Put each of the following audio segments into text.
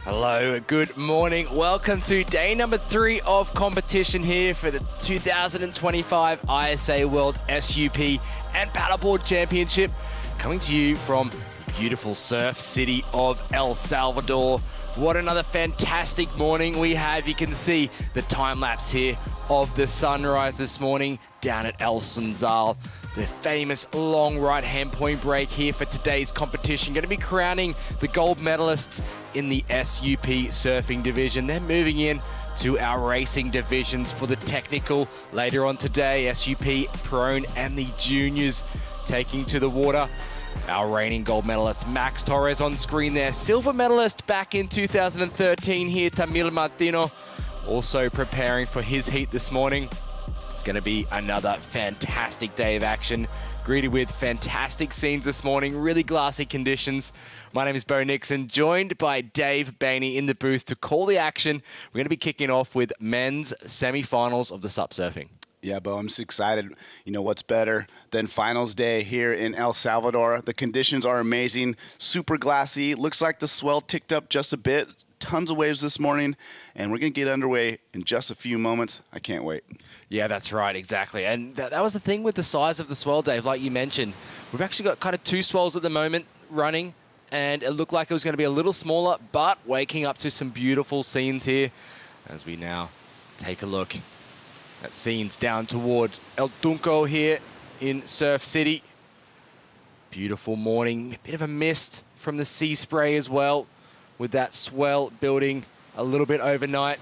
Hello, good morning. Welcome to day number 3 of competition here for the 2025 ISA World SUP and Paddleboard Championship, coming to you from the beautiful surf city of El Salvador. What another fantastic morning we have. You can see the time lapse here of the sunrise this morning down at El Sunzal. The famous long right-hand point break here for today's competition. Going to be crowning the gold medalists in the SUP surfing division. They're moving in to our racing divisions for the technical later on today. SUP, Prone, and the juniors taking to the water. Our reigning gold medalist, Max Torres, on screen there. Silver medalist back in 2013 here, Tamil Martino, also preparing for his heat this morning. Going to be another fantastic day of action, greeted with fantastic scenes this morning, really glassy conditions. My name is Bo Nixon, joined by Dave Bainey in the booth to call the action. We're going to be kicking off with men's semifinals of the SUP surfing. Yeah, Bo, I'm just excited. You know, what's better than finals day here in El Salvador? The conditions are amazing, super glassy. Looks like the swell ticked up just a bit. Tons of waves this morning, and we're going to get underway in just a few moments. I can't wait. Yeah, that's right, exactly. And that was the thing with the size of the swell, Dave, like you mentioned. We've actually got kind of 2 swells at the moment running, and it looked like it was going to be a little smaller, but waking up to some beautiful scenes here as we now take a look at scenes down toward El Tunco here in Surf City. Beautiful morning, a bit of a mist from the sea spray as well, with that swell building a little bit overnight.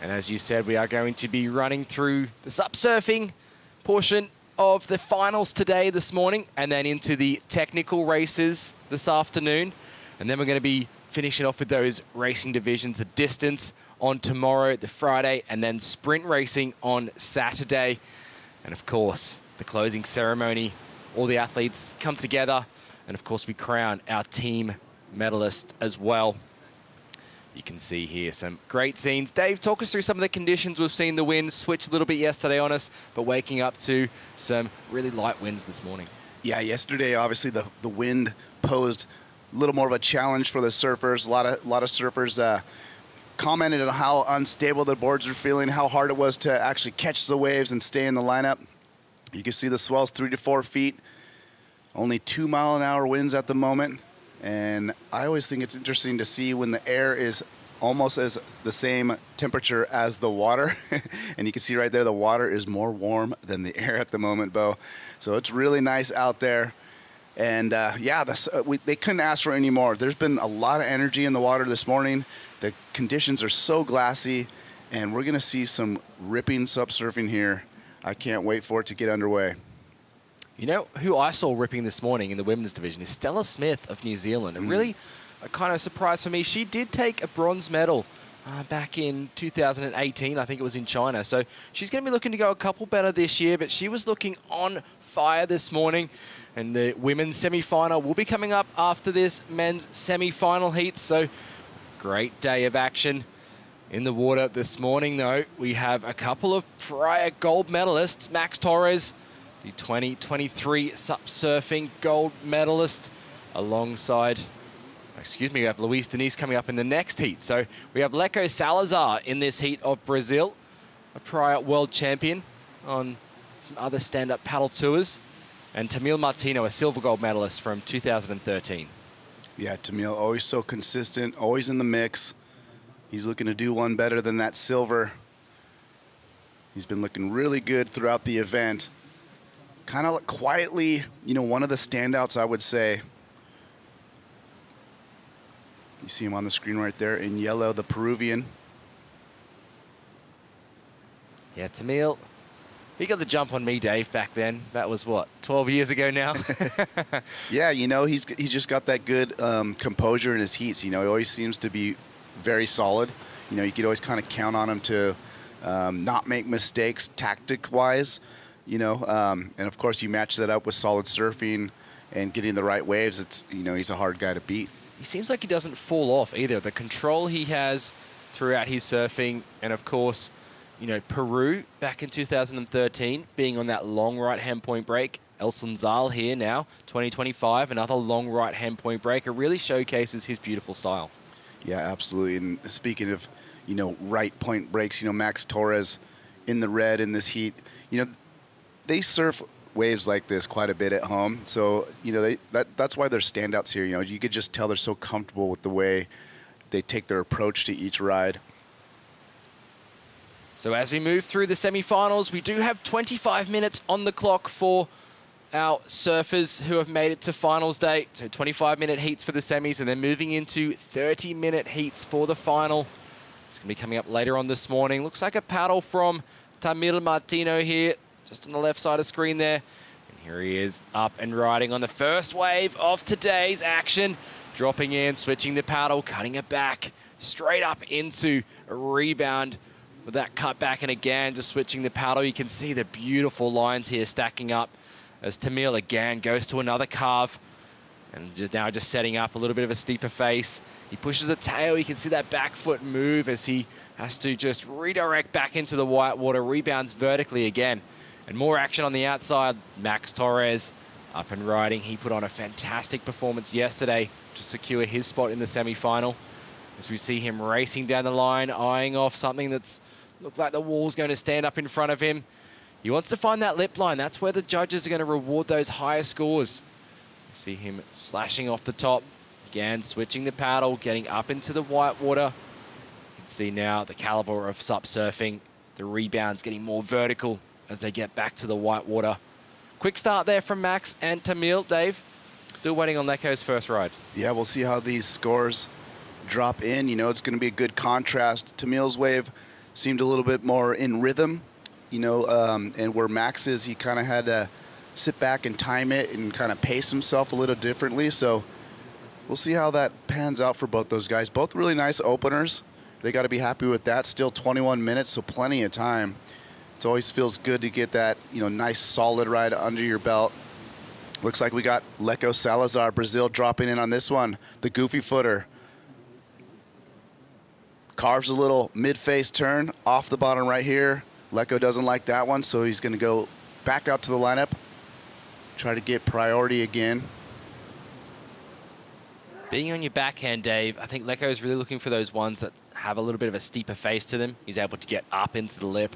And as you said, we are going to be running through the SUP surfing portion of the finals today, this morning, and then into the technical races this afternoon. And then we're going to be finishing off with those racing divisions, the distance on tomorrow, the Friday, and then sprint racing on Saturday. And of course, the closing ceremony, all the athletes come together, and of course we crown our team medalist as well. You can see here some great scenes. Dave, talk us through some of the conditions. We've seen the wind switch a little bit yesterday on us, but waking up to some really light winds this morning. Yeah, yesterday, obviously, the wind posed a little more of a challenge for the surfers. A lot of surfers commented on how unstable the boards are feeling, how hard it was to actually catch the waves and stay in the lineup. You can see the swells 3 to 4 feet, only 2-mile-an-hour winds at the moment. And I always think it's interesting to see when the air is almost as the same temperature as the water. And you can see right there, the water is more warm than the air at the moment, Bo. So it's really nice out there. And yeah, they couldn't ask for any more. There's been a lot of energy in the water this morning. The conditions are so glassy, and we're going to see some ripping SUP surfing here. I can't wait for it to get underway. You know who I saw ripping this morning in the women's division is Stella Smith of New Zealand. And really a kind of surprise for me. She did take a bronze medal back in 2018. I think it was in China. So she's going to be looking to go a couple better this year, but she was looking on fire this morning. And the women's semi-final will be coming up after this men's semi-final heat. So great day of action in the water this morning, though. We have a couple of prior gold medalists. Max Torres, the 2023 SUP surfing gold medalist, alongside, we have Luis Diniz coming up in the next heat. So we have Leco Salazar in this heat of Brazil, a prior world champion on some other stand-up paddle tours, and Tamil Martino, a silver gold medalist from 2013. Yeah, Tamil, always so consistent, always in the mix. He's looking to do one better than that silver. He's been looking really good throughout the event. Kind of quietly, you know, one of the standouts, I would say. You see him on the screen right there in yellow, the Peruvian. Yeah, Tamil, he got the jump on me, Dave, back then. That was, what, 12 years ago now? Yeah, you know, he's just got that good composure in his heats. You know, he always seems to be very solid. You know, you could always kind of count on him to not make mistakes tactic-wise. You know, and of course you match that up with solid surfing and getting the right waves. It's, you know, he's a hard guy to beat. He seems like he doesn't fall off either. The control he has throughout his surfing, and of course, you know, Peru back in 2013, being on that long right-hand point break. El Sunzal here now, 2025, another long right-hand point break. It really showcases his beautiful style. Yeah, absolutely. And speaking of, right point breaks, Max Torres in the red in this heat, they surf waves like this quite a bit at home. So, that's why they're standouts here. You could just tell they're so comfortable with the way they take their approach to each ride. So as we move through the semifinals, we do have 25 minutes on the clock for our surfers who have made it to finals day. So 25-minute heats for the semis, and then moving into 30-minute heats for the final. It's going to be coming up later on this morning. Looks like a paddle from Tamil Martino here, just on the left side of screen there. And here he is up and riding on the first wave of today's action. Dropping in, switching the paddle, cutting it back, straight up into a rebound with that cut back. And again, just switching the paddle. You can see the beautiful lines here stacking up as Tamil again goes to another carve. And now just setting up a little bit of a steeper face. He pushes the tail. You can see that back foot move as he has to just redirect back into the white water, rebounds vertically again. And more action on the outside. Max Torres up and riding. He put on a fantastic performance yesterday to secure his spot in the semi-final. As we see him racing down the line, eyeing off something that's looked like the wall's going to stand up in front of him. He wants to find that lip line. That's where the judges are going to reward those higher scores. See him slashing off the top. Again, switching the paddle, getting up into the white water. You can see now the caliber of SUP surfing. The rebounds getting more vertical as they get back to the white water. Quick start there from Max and Tamil. Dave, still waiting on Leko's first ride. Yeah, we'll see how these scores drop in. It's going to be a good contrast. Tamil's wave seemed a little bit more in rhythm, and where Max is, he kind of had to sit back and time it and kind of pace himself a little differently. So we'll see how that pans out for both those guys. Both really nice openers. They got to be happy with that. Still 21 minutes, so plenty of time. It always feels good to get that, nice solid ride under your belt. Looks like we got Leko Salazar, Brazil, dropping in on this one. The goofy footer. Carves a little mid-face turn off the bottom right here. Leko doesn't like that one, so he's going to go back out to the lineup. Try to get priority again. Being on your backhand, Dave, I think Leko is really looking for those ones that have a little bit of a steeper face to them. He's able to get up into the lip.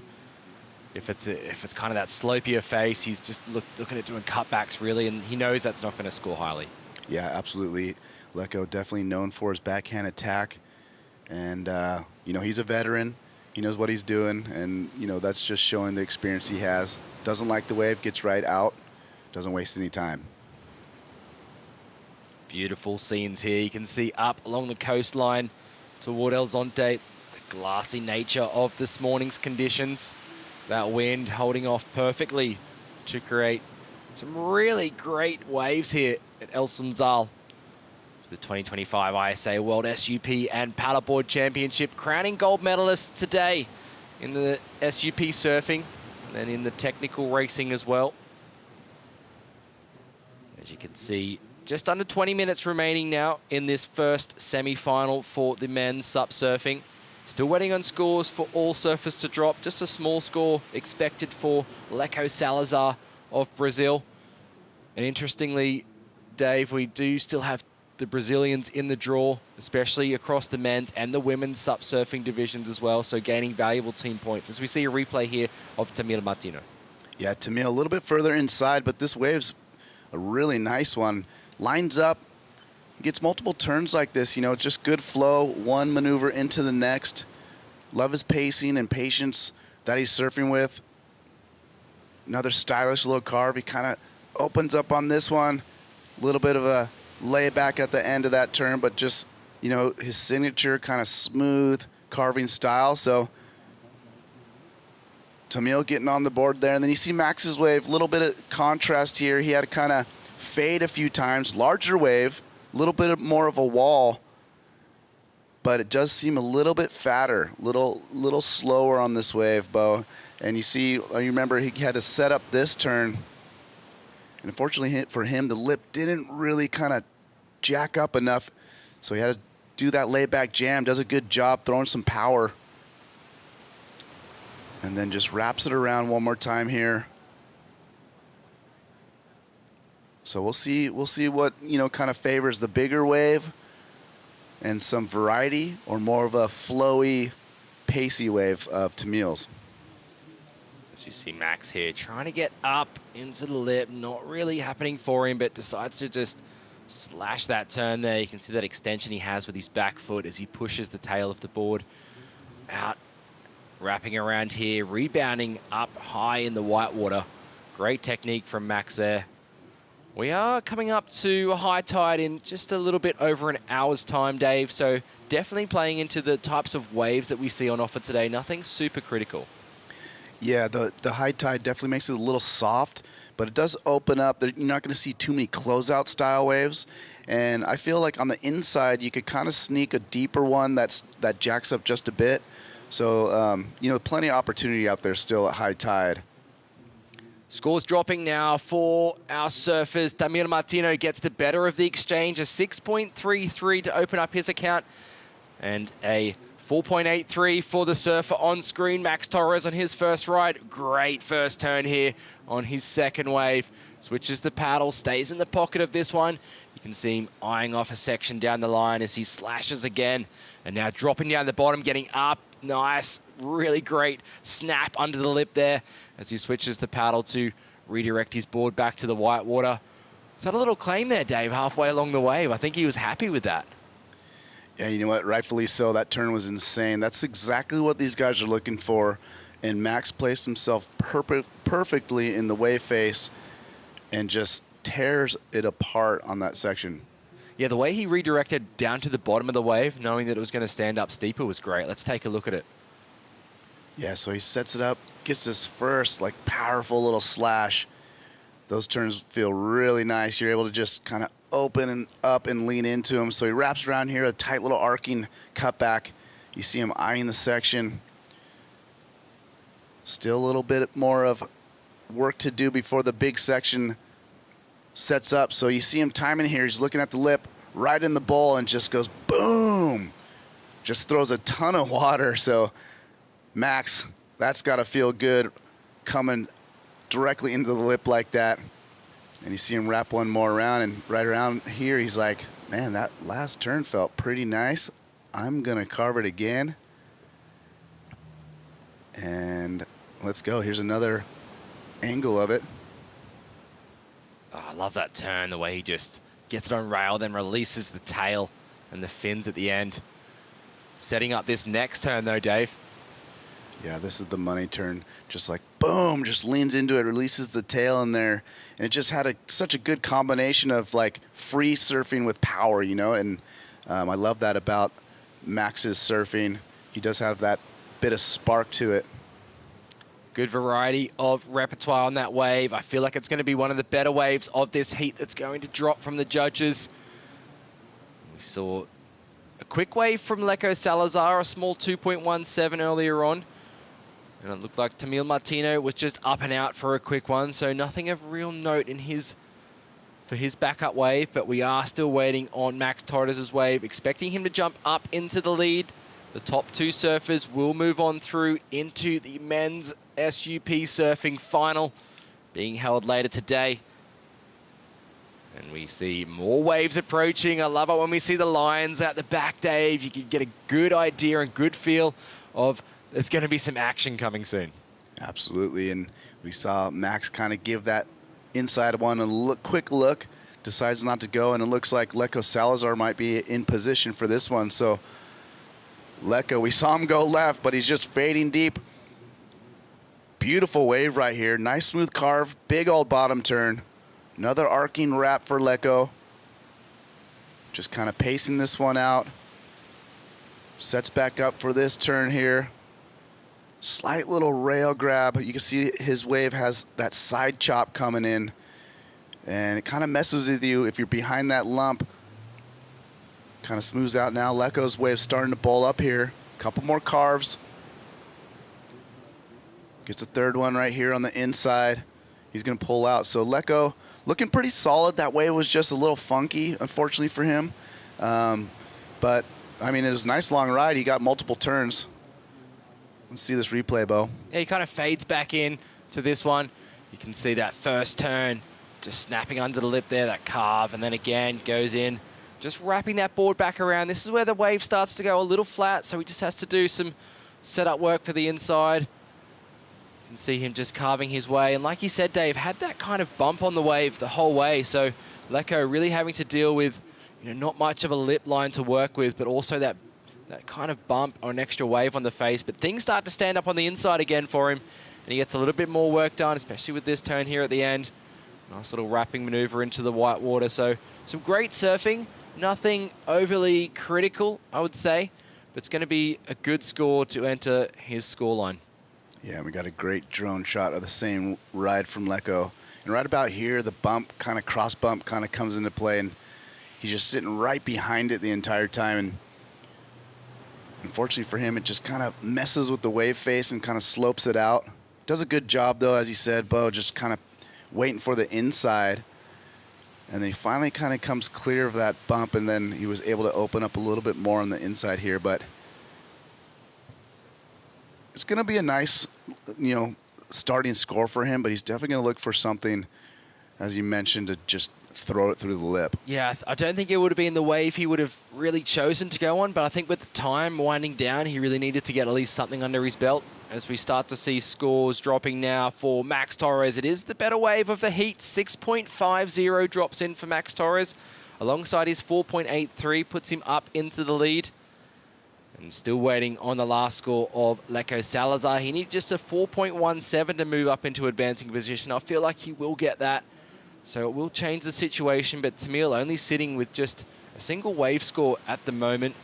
If it's kind of that slopier face, he's just looking at doing cutbacks, really, and he knows that's not going to score highly. Yeah, absolutely. Leko definitely known for his backhand attack. And, he's a veteran. He knows what he's doing, and, that's just showing the experience he has. Doesn't like the wave, gets right out, doesn't waste any time. Beautiful scenes here. You can see up along the coastline toward El Zonte, the glassy nature of this morning's conditions. That wind holding off perfectly to create some really great waves here at El Sunzal. The 2025 ISA World SUP and Paddleboard Championship, crowning gold medalists today in the SUP surfing and then in the technical racing as well. As you can see, just under 20 minutes remaining now in this first semi-final for the men's SUP surfing. Still waiting on scores for all surfers to drop. Just a small score expected for Leko Salazar of Brazil. And interestingly, Dave, we do still have the Brazilians in the draw, especially across the men's and the women's SUP surfing divisions as well, so gaining valuable team points. As we see a replay here of Tamil Martino. Yeah, Tamil a little bit further inside, but this wave's a really nice one. Lines up, gets multiple turns like this, just good flow, one maneuver into the next. Love his pacing and patience that he's surfing with. Another stylish little carve. He kind of opens up on this one. A little bit of a layback at the end of that turn, but just, his signature kind of smooth carving style. So Tamil getting on the board there. And then you see Max's wave, a little bit of contrast here. He had to kind of fade a few times, larger wave, a little bit more of a wall, but it does seem a little bit fatter, little slower on this wave, Bo. And you remember he had to set up this turn. And unfortunately for him, the lip didn't really kind of jack up enough. So he had to do that layback jam, does a good job throwing some power. And then just wraps it around one more time here. So we'll see what, kind of favors the bigger wave. and some variety, or more of a flowy, pacey wave of Tamil's. As you see Max here trying to get up into the lip, not really happening for him, but decides to just slash that turn there. You can see that extension he has with his back foot as he pushes the tail of the board out, wrapping around here, rebounding up high in the whitewater. Great technique from Max there. We are coming up to a high tide in just a little bit over an hour's time, Dave, so definitely playing into the types of waves that we see on offer today. Nothing super critical. Yeah, the high tide definitely makes it a little soft, but it does open up. You're not going to see too many closeout style waves. And I feel like on the inside, you could kind of sneak a deeper one that jacks up just a bit. So, you know, plenty of opportunity out there still at high tide. Scores dropping now for our surfers. Tamil Martino gets the better of the exchange, a 6.33 to open up his account, and a 4.83 for the surfer on screen. Max Torres on his first ride. Great first turn here on his second wave. Switches the paddle, stays in the pocket of this one. You can see him eyeing off a section down the line as he slashes again. And now dropping down the bottom, getting up. Nice, really great snap under the lip there as he switches the paddle to redirect his board back to the whitewater. Is that a little claim there, Dave, halfway along the wave? I think he was happy with that. Yeah, you know what? Rightfully so. That turn was insane. That's exactly what these guys are looking for. And Max placed himself perfectly in the wave face and just tears it apart on that section. Yeah, the way he redirected down to the bottom of the wave, knowing that it was going to stand up steeper, was great. Let's take a look at it. Yeah, so he sets it up, gets this first, like, powerful little slash. Those turns feel really nice. You're able to just kind of open and up and lean into him. So he wraps around here, a tight little arcing cutback. You see him eyeing the section. Still a little bit more of work to do before the big section sets up. So you see him timing here. He's looking at the lip right in the bowl and just goes boom. Just throws a ton of water. So Max, that's got to feel good coming directly into the lip like that. And you see him wrap one more around, and right around here he's like, man, that last turn felt pretty nice. I'm going to carve it again. And let's go. Here's another angle of it. Oh, I love that turn, the way he just gets it on rail, then releases the tail and the fins at the end. Setting up this next turn though, Dave. Yeah, this is the money turn. Just like, boom, just leans into it, releases the tail in there. And it just had such a good combination of like free surfing with power, you know? And I love that about Max's surfing. He does have that bit of spark to it. Good variety of repertoire on that wave. I feel like it's going to be one of the better waves of this heat that's going to drop from the judges. We saw a quick wave from Leco Salazar, a small 2.17 earlier on. And it looked like Tamil Martino was just up and out for a quick one, so nothing of real note in for his backup wave, but we are still waiting on Max Torres' wave, expecting him to jump up into the lead. The top two surfers will move on through into the men's SUP surfing final being held later today. And we see more waves approaching. I love it when we see the lines at the back, Dave. You can get a good idea and good feel of there's going to be some action coming soon. Absolutely, and we saw Max kind of give that inside one a quick look, decides not to go, and it looks like Leco Salazar might be in position for this one. So Leco, we saw him go left, but he's just fading deep. Beautiful wave right here. Nice smooth carve, big old bottom turn. Another arcing wrap for Leco. Just kind of pacing this one out. Sets back up for this turn here. Slight little rail grab. You can see his wave has that side chop coming in. And it kind of messes with you if you're behind that lump. Kind of smooths out now. Leco's wave starting to bowl up here. Couple more carves. Gets a third one right here on the inside. He's going to pull out. So Leco looking pretty solid. That wave was just a little funky, unfortunately for him. But, I mean, it was a nice long ride. He got multiple turns. Let's see this replay, Bo. Yeah, he kind of fades back in to this one. You can see that first turn just snapping under the lip there, that carve, and then again goes in just wrapping that board back around. This is where the wave starts to go a little flat, so he just has to do some setup work for the inside. You can see him just carving his way. And like you said, Dave, had that kind of bump on the wave the whole way. So Leko really having to deal with, not much of a lip line to work with, but also that kind of bump or an extra wave on the face. But things start to stand up on the inside again for him. And he gets a little bit more work done, especially with this turn here at the end. Nice little wrapping maneuver into the white water. So some great surfing. Nothing overly critical, I would say, but it's going to be a good score to enter his scoreline. Yeah, we got a great drone shot of the same ride from Leko. And right about here, the bump, kind of cross bump, kind of comes into play, and he's just sitting right behind it the entire time. And unfortunately for him, it just kind of messes with the wave face and kind of slopes it out. Does a good job, though, as you said, Bo, just kind of waiting for the inside. And then he finally kind of comes clear of that bump, and then he was able to open up a little bit more on the inside here. But it's going to be a nice, starting score for him, but he's definitely going to look for something, as you mentioned, to just throw it through the lip. Yeah, I don't think it would have been the wave he would have really chosen to go on, but I think with the time winding down, he really needed to get at least something under his belt. As we start to see scores dropping now for Max Torres. It is the better wave of the heat. 6.50 drops in for Max Torres. Alongside his 4.83 puts him up into the lead. And still waiting on the last score of Leko Salazar. He needed just a 4.17 to move up into advancing position. I feel like he will get that. So it will change the situation, but Tamil only sitting with just a single wave score at the moment.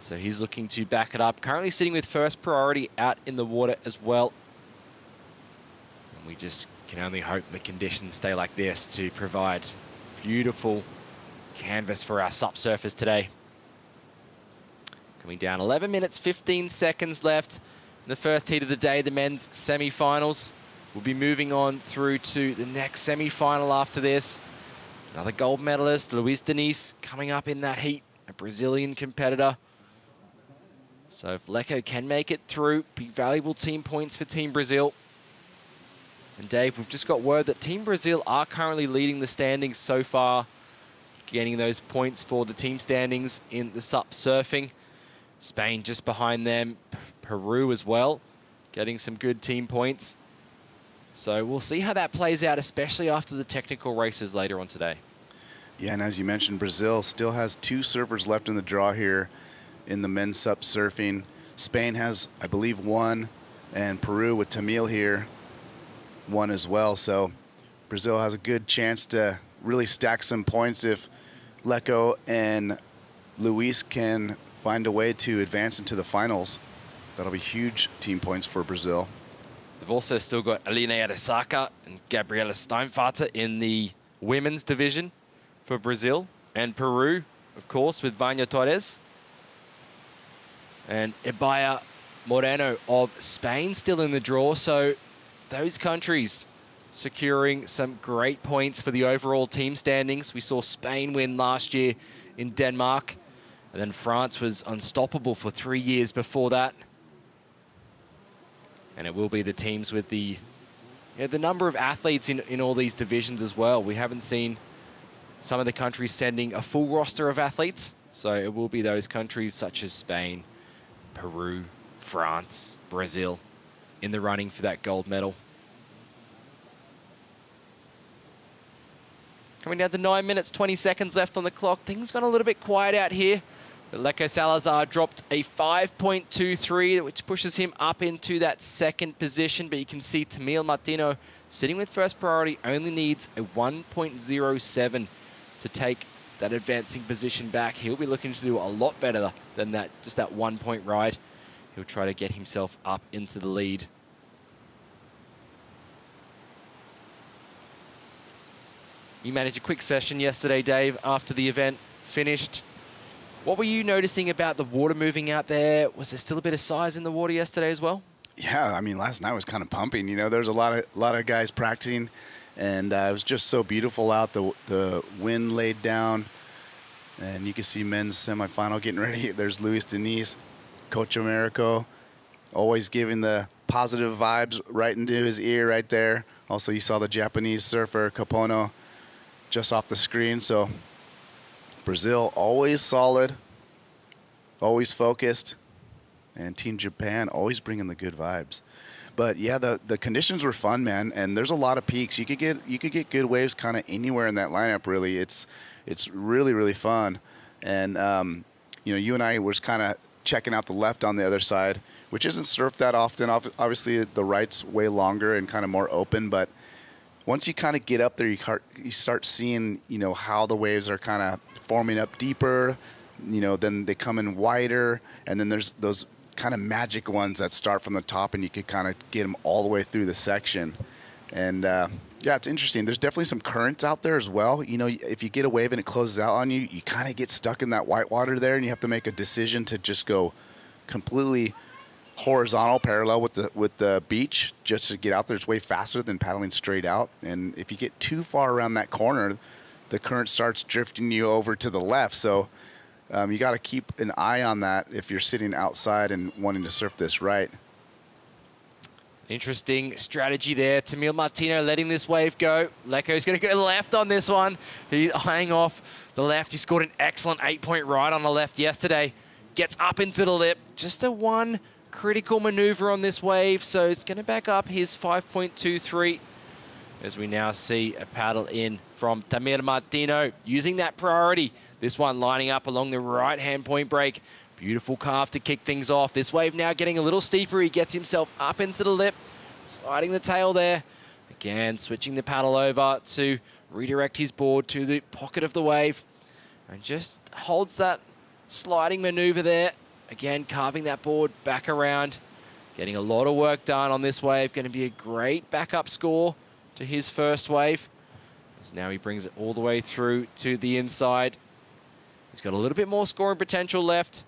So he's looking to back it up. Currently sitting with first priority out in the water as well. And we just can only hope the conditions stay like this to provide beautiful canvas for our SUP surfers today. Coming down 11 minutes, 15 seconds left in the first heat of the day, the men's semi-finals. We'll be moving on through to the next semi-final after this. Another gold medalist, Luis Diniz, coming up in that heat, a Brazilian competitor. So if Leko can make it through, be valuable team points for Team Brazil. And Dave, we've just got word that Team Brazil are currently leading the standings so far, gaining those points for the team standings in the SUP surfing. Spain just behind them, Peru as well, getting some good team points. So we'll see how that plays out, especially after the technical races later on today. Yeah, and as you mentioned, Brazil still has 2 surfers left in the draw here in the men's SUP surfing. Spain has, I believe, 1, and Peru with Tamil here, 1 as well. So Brazil has a good chance to really stack some points if Leko and Luis can find a way to advance into the finals. That'll be huge team points for Brazil. They've also still got Aline Arisaka and Gabriela Steinfater in the women's division for Brazil, and Peru, of course, with Vania Torres. And Ibaya Moreno of Spain still in the draw. So those countries securing some great points for the overall team standings. We saw Spain win last year in Denmark. And then France was unstoppable for 3 years before that. And it will be the teams with the number of athletes in all these divisions as well. We haven't seen some of the countries sending a full roster of athletes. So it will be those countries such as Spain, Peru, France, Brazil in the running for that gold medal. Coming down to 9 minutes, 20 seconds left on the clock. Things got a little bit quiet out here. But Leko Salazar dropped a 5.23, which pushes him up into that second position. But you can see Tamil Martino sitting with first priority only needs a 1.07 to take that advancing position back. He'll be looking to do a lot better than that, just that 1 point ride. He'll try to get himself up into the lead. You managed a quick session yesterday, Dave, after the event finished. What were you noticing about the water moving out there? Was there still a bit of size in the water yesterday as well? Yeah, I mean, last night was kind of pumping. There's a lot of guys practicing, and it was just so beautiful out. The wind laid down, and you can see men's semifinal getting ready. There's Luis Diniz, Coach Americo, always giving the positive vibes right into his ear right there. Also, you saw the Japanese surfer, Kapono, just off the screen. So Brazil, always solid, always focused, and Team Japan always bringing the good vibes. But yeah, the conditions were fun, man, and there's a lot of peaks. You could get good waves kind of anywhere in that lineup. Really, it's really, really fun. And you know, you and I was kind of checking out the left on the other side, which isn't surfed that often. Obviously, the right's way longer and kind of more open. But once you kind of get up there, you start seeing, you know, how the waves are kind of forming up deeper. You know, then they come in wider, and then there's those kind of magic ones that start from the top, and you could kind of get them all the way through the section. And yeah, it's interesting. There's definitely some currents out there as well. You know, if you get a wave and it closes out on you, you kind of get stuck in that white water there, and you have to make a decision to just go completely horizontal, parallel with the beach, just to get out there. It's way faster than paddling straight out. And if you get too far around that corner, the current starts drifting you over to the left. So you got to keep an eye on that if you're sitting outside and wanting to surf this right. Interesting strategy there. Tamil Martino letting this wave go. Leko's going to go left on this one. He's eyeing off the left. He scored an excellent 8-point ride on the left yesterday. Gets up into the lip. Just a one critical maneuver on this wave, so it's going to back up his 5.23 as we now see a paddle in from Tamil Martino using that priority. This one lining up along the right-hand point break. Beautiful carve to kick things off. This wave now getting a little steeper. He gets himself up into the lip, sliding the tail there. Again, switching the paddle over to redirect his board to the pocket of the wave and just holds that sliding maneuver there. Again, carving that board back around, getting a lot of work done on this wave. Going to be a great backup score to his first wave. As now he brings it all the way through to the inside. He's got a little bit more scoring potential left.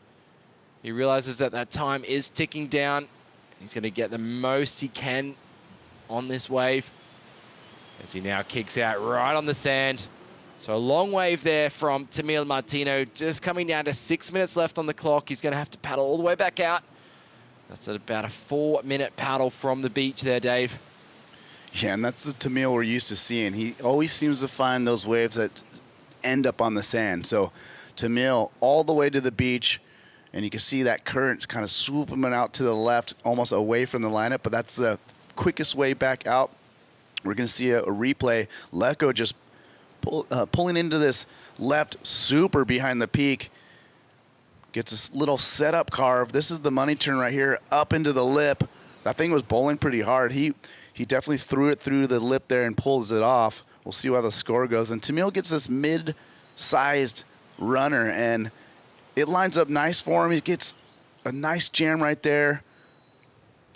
He realizes that that time is ticking down. He's going to get the most he can on this wave as he now kicks out right on the sand. So a long wave there from Tamil Martino, just coming down to 6 minutes left on the clock. He's going to have to paddle all the way back out. That's at about a 4-minute paddle from the beach there, Dave. Yeah, and that's the Tamil we're used to seeing. He always seems to find those waves that end up on the sand. So Tamil all the way to the beach, and you can see that current kind of swooping out to the left, almost away from the lineup, but that's the quickest way back out. We're going to see a replay. Leko just pulling into this left super behind the peak. Gets this little setup carve. This is the money turn right here, up into the lip. That thing was bowling pretty hard. He definitely threw it through the lip there and pulls it off. We'll see how the score goes. And Tamil gets this mid-sized runner, and it lines up nice for him. He gets a nice jam right there.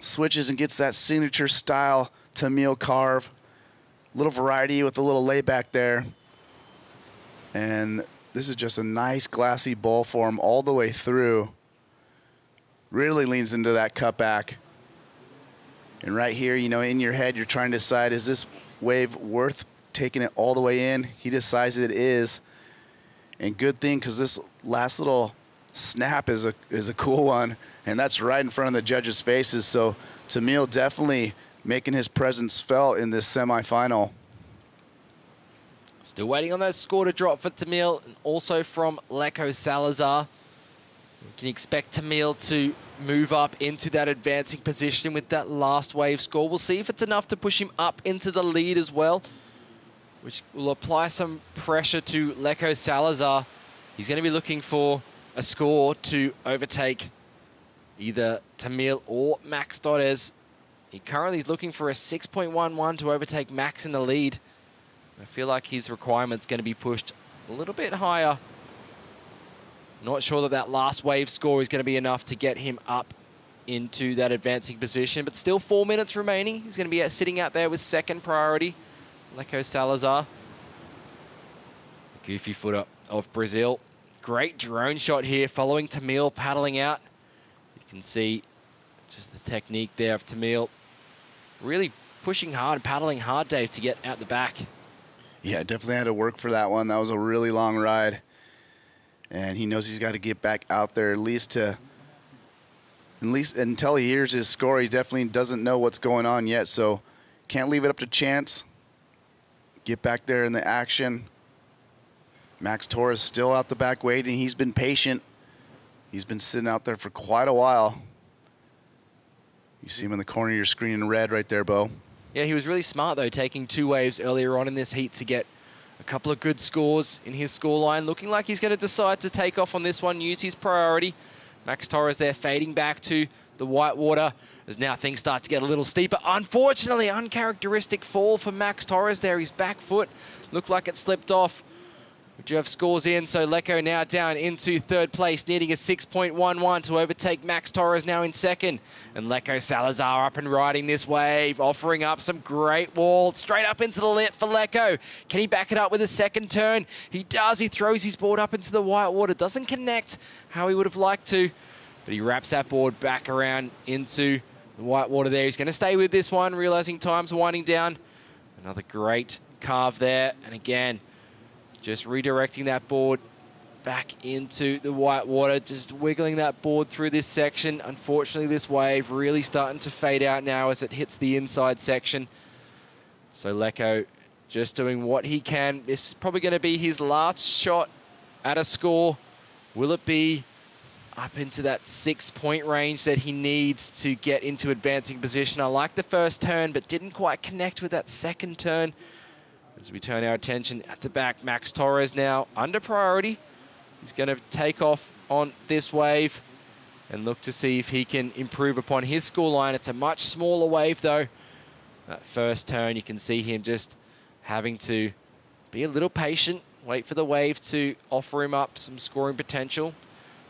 Switches and gets that signature style Tamil carve. Little variety with a little layback there. And this is just a nice glassy bowl for him all the way through. Really leans into that cutback. And right here, you know, in your head, you're trying to decide, is this wave worth taking it all the way in? He decides it is. And good thing, because this last little snap is a cool one. And that's right in front of the judges' faces. So Tamil definitely making his presence felt in this semifinal. Still waiting on that score to drop for Tamil, and also from Leko Salazar. You can expect Tamil to move up into that advancing position with that last wave score. We'll see if it's enough to push him up into the lead as well, which will apply some pressure to Leko Salazar. He's going to be looking for a score to overtake either Tamil or Max Torres. He currently is looking for a 6.11 to overtake Max in the lead. I feel like his requirement's going to be pushed a little bit higher. Not sure that that last wave score is going to be enough to get him up into that advancing position, but still 4 minutes remaining. He's going to be sitting out there with second priority, Leko Salazar. Goofy footer of Brazil. Great drone shot here following Tamil paddling out. You can see just the technique there of Tamil. Really pushing hard, paddling hard, Dave, to get out the back. Yeah, definitely had to work for that one. That was a really long ride. And he knows he's got to get back out there at least until he hears his score. He definitely doesn't know what's going on yet, so can't leave it up to chance. Get back there in the action. Max Torres still out the back waiting. He's been patient. He's been sitting out there for quite a while. You see him in the corner of your screen in red right there, Bo. Yeah, he was really smart, though, taking 2 waves earlier on in this heat to get a couple of good scores in his scoreline. Looking like he's going to decide to take off on this one, use his priority. Max Torres there fading back to the whitewater as now things start to get a little steeper. Unfortunately, uncharacteristic fall for Max Torres there. His back foot looked like it slipped off. We do have scores in, so Lecco now down into 3rd place, needing a 6.11 to overtake Max Torres now in 2nd. And Lecco Salazar up and riding this wave, offering up some great wall. Straight up into the lip for Lecco. Can he back it up with a 2nd turn? He does. He throws his board up into the whitewater. Doesn't connect how he would have liked to, but he wraps that board back around into the whitewater there. He's going to stay with this one, realizing time's winding down. Another great carve there. And again, just redirecting that board back into the whitewater, just wiggling that board through this section. Unfortunately, this wave really starting to fade out now as it hits the inside section. So Lecco just doing what he can. This is probably going to be his last shot at a score. Will it be up into that 6-point range that he needs to get into advancing position? I like the first turn, but didn't quite connect with that 2nd turn. As we turn our attention at the back, Max Torres now under priority. He's going to take off on this wave and look to see if he can improve upon his scoreline. It's a much smaller wave, though. That first turn, you can see him just having to be a little patient, wait for the wave to offer him up some scoring potential.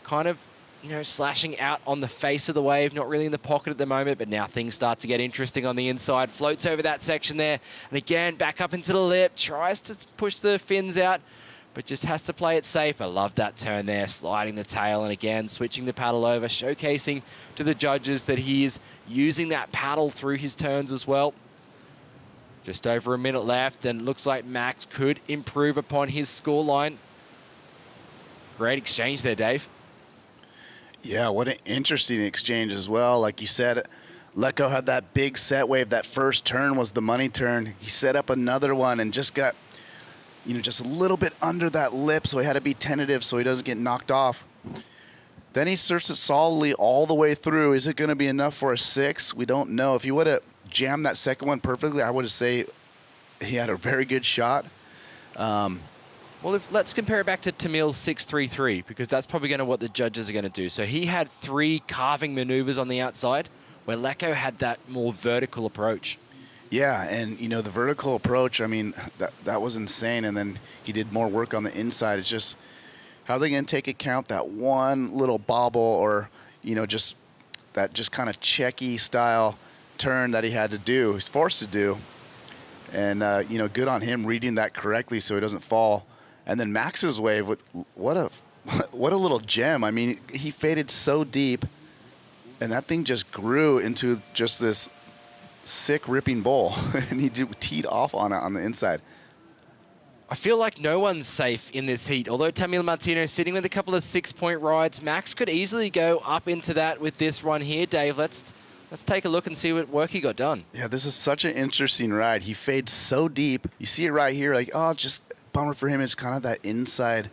Kind of, you know, slashing out on the face of the wave, not really in the pocket at the moment, but now things start to get interesting on the inside. Floats over that section there, and again, back up into the lip, tries to push the fins out, but just has to play it safe. I love that turn there, sliding the tail, and again, switching the paddle over, showcasing to the judges that he is using that paddle through his turns as well. Just over a minute left, and looks like Max could improve upon his scoreline. Great exchange there, Dave. Yeah, what an interesting exchange as well. Like you said, Lecco had that big set wave. That first turn was the money turn. He set up another one and just got, you know, just a little bit under that lip, so he had to be tentative so he doesn't get knocked off. Then he surfs it solidly all the way through. Is it going to be enough for a 6? We don't know. If he would have jammed that second one perfectly, I would say he had a very good shot. Well, let's compare it back to Tamil's 6-3-3, because that's probably going to what the judges are going to do. So he had 3 carving maneuvers on the outside, where Lecco had that more vertical approach. Yeah, and, you know, the vertical approach, I mean, that was insane. And then he did more work on the inside. It's just, how are they going to take account that one little bobble or, you know, just that just kind of checky style turn that he had to do, he's forced to do. And, you know, good on him reading that correctly so he doesn't fall. And then Max's wave, what a little gem. I mean, he faded so deep, and that thing just grew into just this sick ripping bowl, and he teed off on it on the inside. I feel like no one's safe in this heat. Although Tamil Martino sitting with a couple of 6-point rides, Max could easily go up into that with this one here. Dave, let's take a look and see what work he got done. Yeah, this is such an interesting ride. He fades so deep. You see it right here, like, oh, just bummer for him. It's kind of that inside,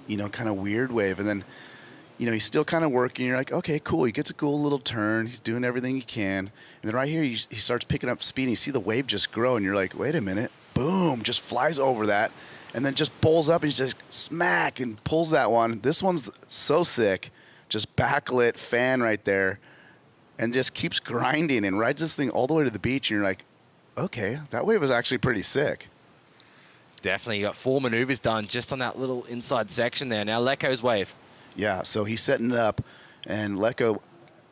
you know, kind of weird wave. And then, you know, he's still kind of working. You're like, okay, cool. He gets a cool little turn. He's doing everything he can. And then right here, he starts picking up speed. And you see the wave just grow. And you're like, wait a minute. Boom. Just flies over that. And then just bowls up and he just smack and pulls that one. This one's so sick. Just backlit fan right there. And just keeps grinding and rides this thing all the way to the beach. And you're like, okay, that wave was actually pretty sick. Definitely got 4 maneuvers done just on that little inside section there. Now Lecco's wave. Yeah, so he's setting it up, and Lecco,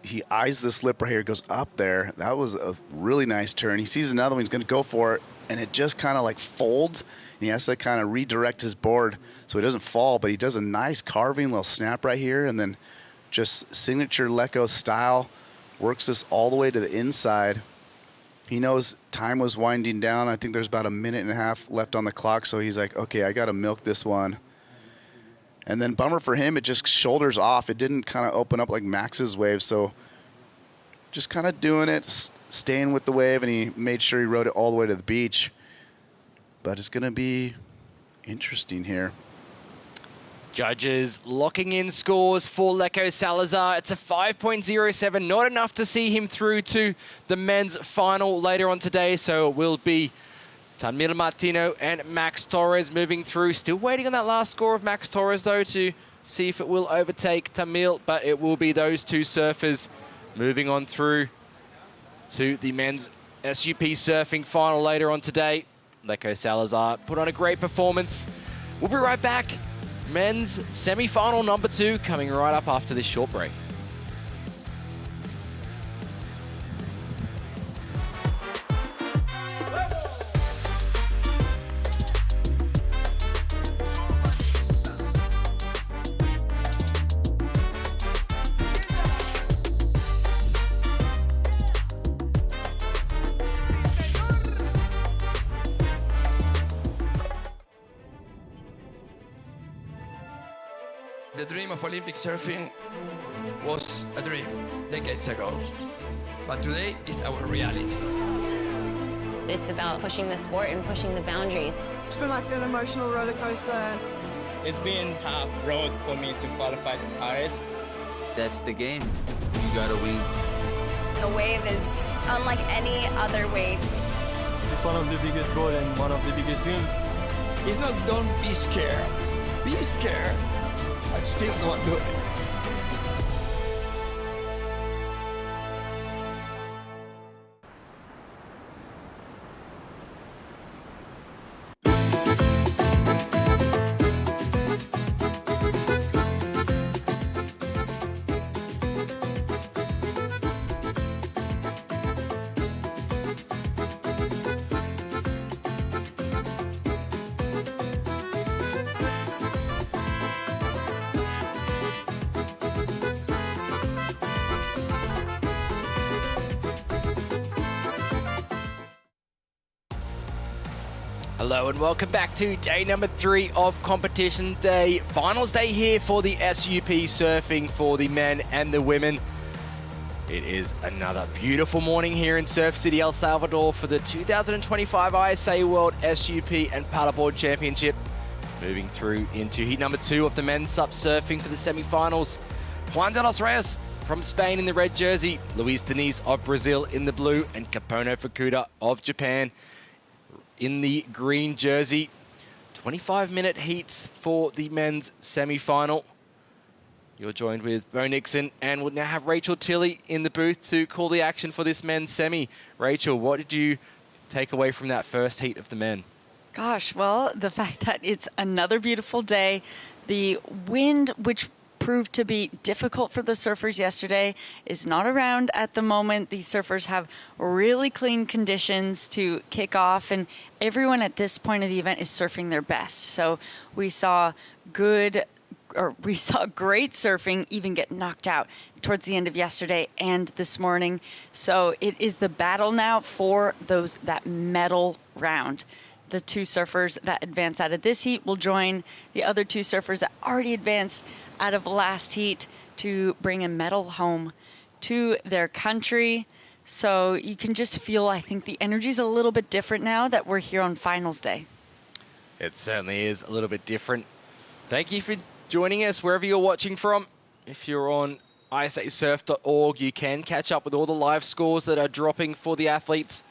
he eyes the slip right here, goes up there. That was a really nice turn. He sees another one, he's going to go for it, and it just kind of like folds, and he has to kind of redirect his board so he doesn't fall, but he does a nice carving little snap right here, and then just signature Lecco style, works this all the way to the inside. He knows time was winding down. I think there's about 1.5 minutes left on the clock, so he's like, okay, I got to milk this one. And then bummer for him, it just shoulders off. It didn't kind of open up like Max's wave, so just kind of doing it, staying with the wave, and he made sure he rode it all the way to the beach. But it's going to be interesting here. Judges locking in scores for Leco Salazar. It's a 5.07, not enough to see him through to the men's final later on today. So it will be Tamil Martino and Max Torres moving through. Still waiting on that last score of Max Torres, though, to see if it will overtake Tamil. But it will be those two surfers moving on through to the men's SUP surfing final later on today. Leco Salazar put on a great performance. We'll be right back. Men's semi-final number 2 coming right up after this short break. The dream of Olympic surfing was a dream decades ago, but today is our reality. It's about pushing the sport and pushing the boundaries. It's been like an emotional roller coaster. It's been tough road for me to qualify to Paris. That's the game. You gotta win. The wave is unlike any other wave. This is one of the biggest goals and one of the biggest dreams. It's not don't be scared. Be scared, but still don't do it. Hello and welcome back to day number 3 of competition day. Finals day here for the SUP surfing for the men and the women. It is another beautiful morning here in Surf City, El Salvador for the 2025 ISA World SUP and Paddleboard Championship. Moving through into heat number 2 of the men's SUP surfing for the semi-finals. Juan de los Reyes from Spain in the red jersey, Luis Diniz of Brazil in the blue, and Kapono Fukuda of Japan in the green jersey. 25-minute heats for the men's semi-final. You're joined with Bo Nixon, and we'll now have Rachel Tilley in the booth to call the action for this men's semi. Rachel, what did you take away from that first heat of the men? Gosh, well, the fact that it's another beautiful day, the wind, which proved to be difficult for the surfers yesterday, is not around at the moment. These surfers have really clean conditions to kick off, and everyone at this point of the event is surfing their best. So we saw great surfing even get knocked out towards the end of yesterday and this morning. So it is the battle now for that medal round. The 2 surfers that advance out of this heat will join the other 2 surfers that already advanced out of last heat to bring a medal home to their country. So you can just feel, I think the energy's a little bit different now that we're here on finals day. It certainly is a little bit different. Thank you for joining us wherever you're watching from. If you're on ISAsurf.org, you can catch up with all the live scores that are dropping for the athletes.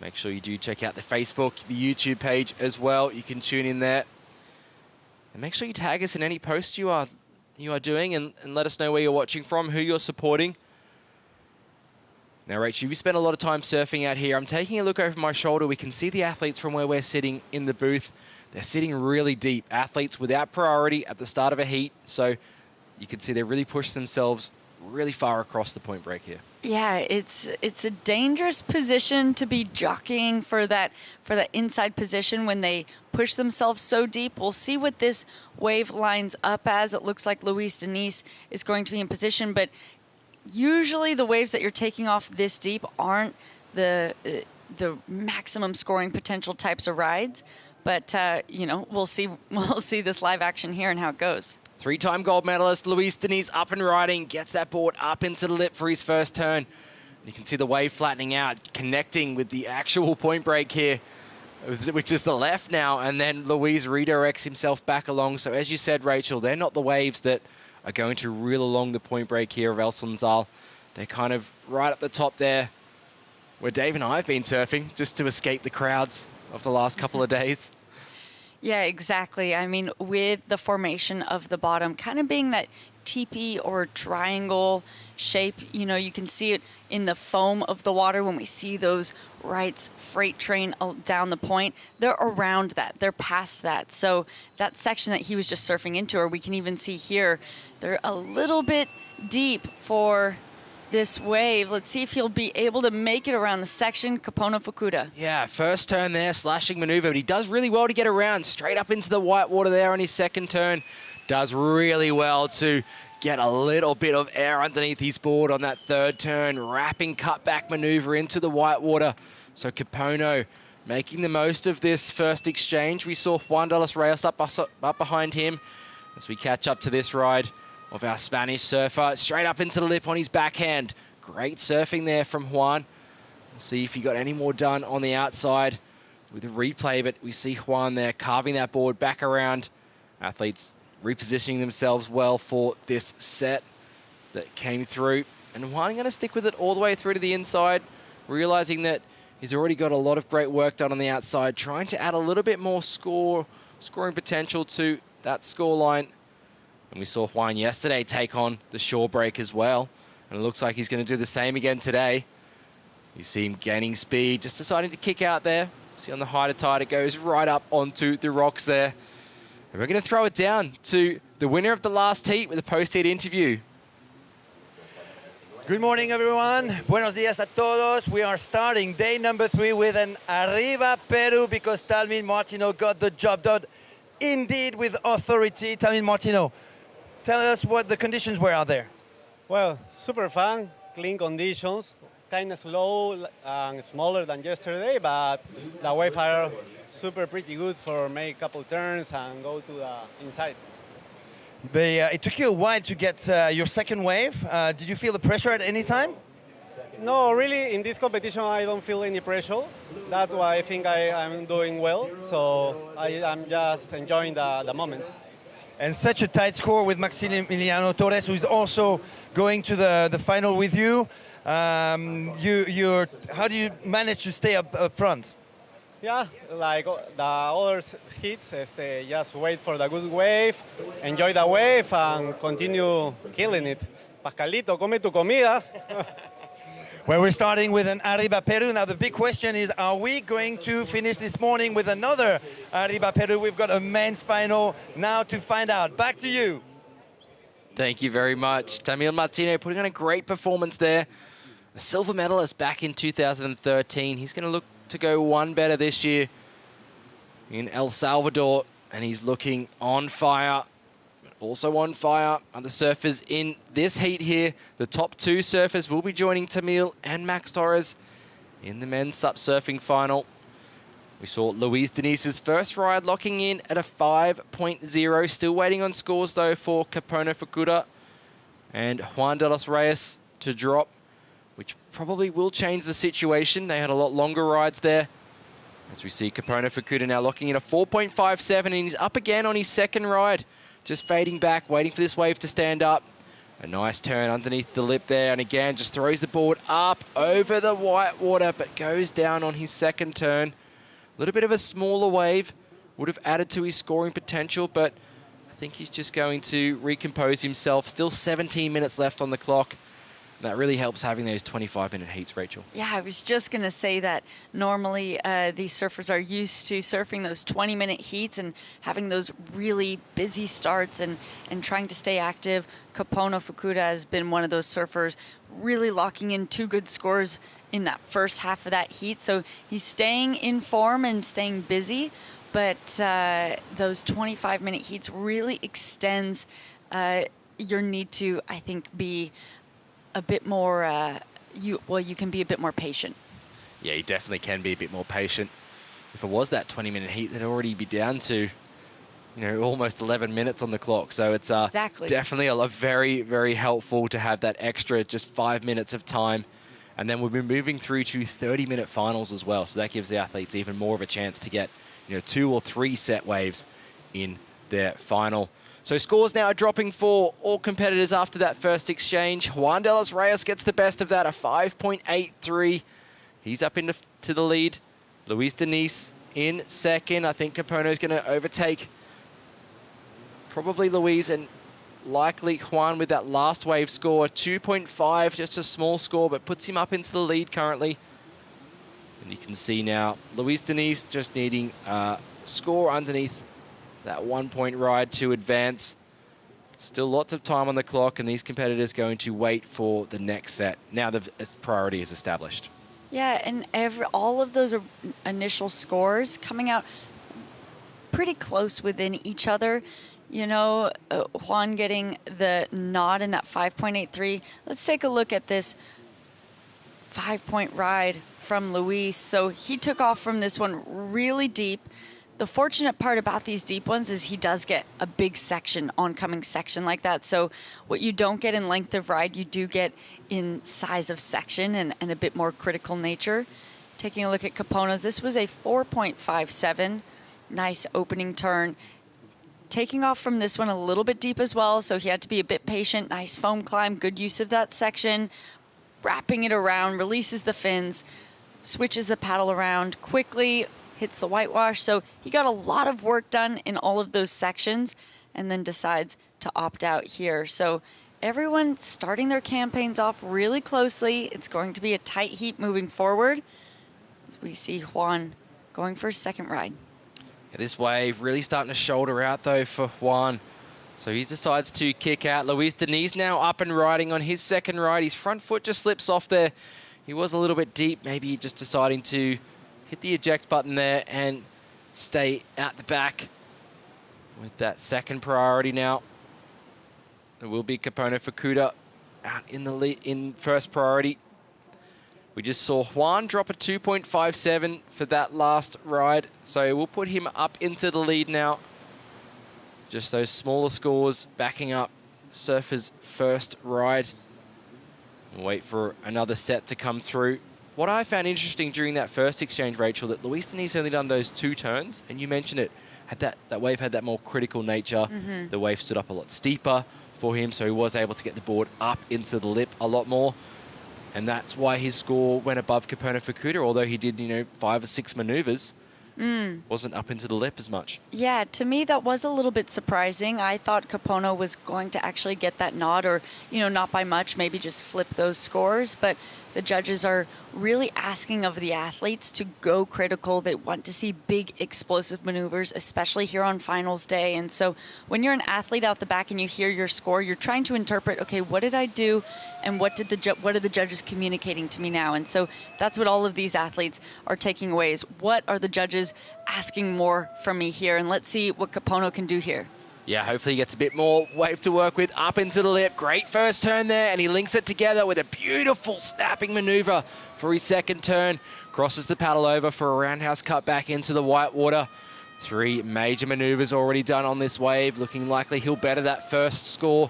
Make sure you do check out the Facebook, the YouTube page as well. You can tune in there. And make sure you tag us in any posts you are doing and let us know where you're watching from, who you're supporting. Now, Rachel, you spent a lot of time surfing out here. I'm taking a look over my shoulder. We can see the athletes from where we're sitting in the booth. They're sitting really deep. Athletes without priority at the start of a heat. So you can see they really pushed themselves really far across the point break here. Yeah, it's a dangerous position to be jockeying for that inside position when they push themselves so deep. We'll see what this wave lines up as. It looks like Luis Diniz is going to be in position, but usually the waves that you're taking off this deep aren't the maximum scoring potential types of rides. But we'll see this live action here and how it goes. 3-time gold medalist Luis Diniz up and riding, gets that board up into the lip for his first turn. You can see the wave flattening out, connecting with the actual point break here. which is the left now, and then Luis redirects himself back along. So as you said, Rachel, they're not the waves that are going to reel along the point break here of El Sunzal. They're kind of right at the top there, where Dave and I have been surfing, just to escape the crowds of the last couple of days. Yeah, exactly. I mean, with the formation of the bottom kind of being that teepee or triangle shape, you know, you can see it in the foam of the water when we see those Wright's freight train down the point. They're around that. They're past that. So that section that he was just surfing into, or we can even see here, they're a little bit deep for this wave. Let's see if he'll be able to make it around the section. Kapono Fukuda. Yeah, first turn there, slashing maneuver, but he does really well to get around straight up into the white water there on his second turn. Does really well to get a little bit of air underneath his board on that third turn, wrapping cutback maneuver into the white water. So Kapono making the most of this first exchange. We saw Juan de los Reyes up behind him as we catch up to this ride of our Spanish surfer. Straight up into the lip on his backhand. Great surfing there from Juan. We'll see if he got any more done on the outside with a replay, but we see Juan there carving that board back around. Athletes repositioning themselves well for this set that came through. And Juan going to stick with it all the way through to the inside, realizing that he's already got a lot of great work done on the outside, trying to add a little bit more scoring potential to that score line. And we saw Juan yesterday take on the shore break as well. And it looks like he's going to do the same again today. You see him gaining speed, just deciding to kick out there. See on the high to tide, it goes right up onto the rocks there. And we're going to throw it down to the winner of the last heat with a post-heat interview. Good morning, everyone. Buenos días a todos. We are starting day number 3 with an Arriba Peru because Talmin Martino got the job done indeed with authority. Talmin Martino, tell us what the conditions were out there. Well, super fun, clean conditions, kind of slow and smaller than yesterday, but the waves are super pretty good for make a couple turns and go to the inside. It took you a while to get your second wave. Did you feel the pressure at any time? No, really, in this competition, I don't feel any pressure. That's why I think I'm doing well. So I'm just enjoying the moment. And such a tight score with Vania Torres, who's also going to the final with you. How do you manage to stay up front? Yeah, like the other hits, just wait for the good wave, enjoy the wave, and continue killing it. Pascalito, come tu comida. Well, we're starting with an Arriba Peru. Now, the big question is, are we going to finish this morning with another Arriba Peru? We've got a men's final now to find out. Back to you. Thank you very much. Tamil Martino putting on a great performance there. A silver medalist back in 2013. He's going to look to go one better this year in El Salvador, and he's looking on fire. Also on fire are the surfers in this heat here. The top 2 surfers will be joining Tamil and Max Torres in the men's SUP surfing final. We saw Luis Diniz's first ride locking in at a 5.0. Still waiting on scores though for Kapono Fukuda and Juan de los Reyes to drop, which probably will change the situation. They had a lot longer rides there. As we see Kapono Fukuda now locking in a 4.57, and he's up again on his second ride. Just fading back, waiting for this wave to stand up. A nice turn underneath the lip there, and again just throws the board up over the white water, but goes down on his second turn. A little bit of a smaller wave would have added to his scoring potential, but I think he's just going to recompose himself. Still 17 minutes left on the clock. That really helps having those 25-minute heats, Rachel. Yeah, I was just going to say that normally these surfers are used to surfing those 20-minute heats and having those really busy starts and trying to stay active. Kapono Fukuda has been one of those surfers really locking in 2 good scores in that first half of that heat. So he's staying in form and staying busy, but those 25-minute heats really extends your need to, I think, be a bit more, you can be a bit more patient. Yeah, you definitely can be a bit more patient. If it was that 20-minute heat, they'd already be down to, almost 11 minutes on the clock. So it's exactly. Definitely very, very helpful to have that extra just 5 minutes of time And then we'll be moving through to 30-minute finals as well. So that gives the athletes even more of a chance to get 2 or 3 set waves in their final. So scores now are dropping for all competitors after that first exchange. Juan de los Reyes gets the best of that, a 5.83. He's up into the lead. Luis Diniz in second. I think Capono's going to overtake probably Luis and likely Juan with that last wave score. 2.5, just a small score, but puts him up into the lead currently. And you can see now Luis Diniz just needing a score underneath that 1-point ride to advance. Still lots of time on the clock, and these competitors going to wait for the next set. Now the priority is established. Yeah, and all of those initial scores coming out pretty close within each other. Juan getting the nod in that 5.83. Let's take a look at this 5-point ride from Luis. So he took off from this one really deep. The fortunate part about these deep ones is he does get a big section, oncoming section like that. So what you don't get in length of ride, you do get in size of section and a bit more critical nature. Taking a look at Capono's, this was a 4.57. Nice opening turn. Taking off from this one a little bit deep as well, so he had to be a bit patient. Nice foam climb, good use of that section. Wrapping it around, releases the fins, switches the paddle around quickly, hits the whitewash. So he got a lot of work done in all of those sections and then decides to opt out here. So everyone starting their campaigns off really closely. It's going to be a tight heat moving forward as we see Juan going for his second ride. Yeah, this wave really starting to shoulder out though for Juan. So he decides to kick out. Luis Diniz now up and riding on his second ride. His front foot just slips off there. He was a little bit deep, maybe just deciding to hit the eject button there and stay out the back with that second priority now. It will be Capono Fukuda out in the lead in first priority. We just saw Juan drop a 2.57 for that last ride, so we'll put him up into the lead now. Just those smaller scores backing up Surfer's first ride. We'll wait for another set to come through. What I found interesting during that first exchange, Rachel, that Luis Diniz only done those 2 turns, and you mentioned it, had that wave had that more critical nature. The wave stood up a lot steeper for him, so he was able to get the board up into the lip a lot more. And that's why his score went above Capono Fukuda, although he did, 5 or 6 maneuvers. Wasn't up into the lip as much. Yeah, to me that was a little bit surprising. I thought Capono was going to actually get that nod or, not by much, maybe just flip those scores. But the judges are really asking of the athletes to go critical. They want to see big explosive maneuvers, especially here on finals day. And so when you're an athlete out the back and you hear your score, you're trying to interpret, okay, what did I do? And what are the judges communicating to me now? And so that's what all of these athletes are taking away is what are the judges asking more from me here? And let's see what Capono can do here. Yeah, hopefully he gets a bit more wave to work with up into the lip. Great first turn there, and he links it together with a beautiful snapping maneuver for his second turn. Crosses the paddle over for a roundhouse cut back into the white water. 3 major maneuvers already done on this wave. Looking likely he'll better that first score.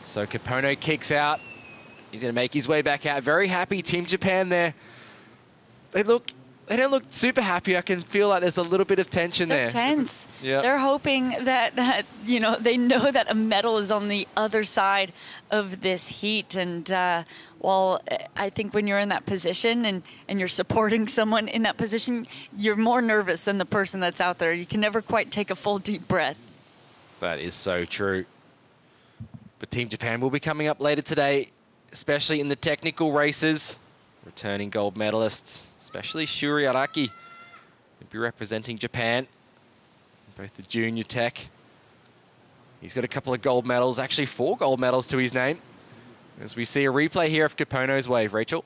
So Capono kicks out. He's going to make his way back out. Very happy Team Japan there. They don't look super happy. I can feel like there's a little bit of tension there. Tense. Yeah. They're hoping that, they know that a medal is on the other side of this heat. And while I think when you're in that position and you're supporting someone in that position, you're more nervous than the person that's out there. You can never quite take a full deep breath. That is so true. But Team Japan will be coming up later today, especially in the technical races. Returning gold medalists, especially Shuri Araki, will be representing Japan in both the junior tech. He's got a couple of gold medals, actually 4 gold medals to his name. As we see a replay here of Capono's wave, Rachel.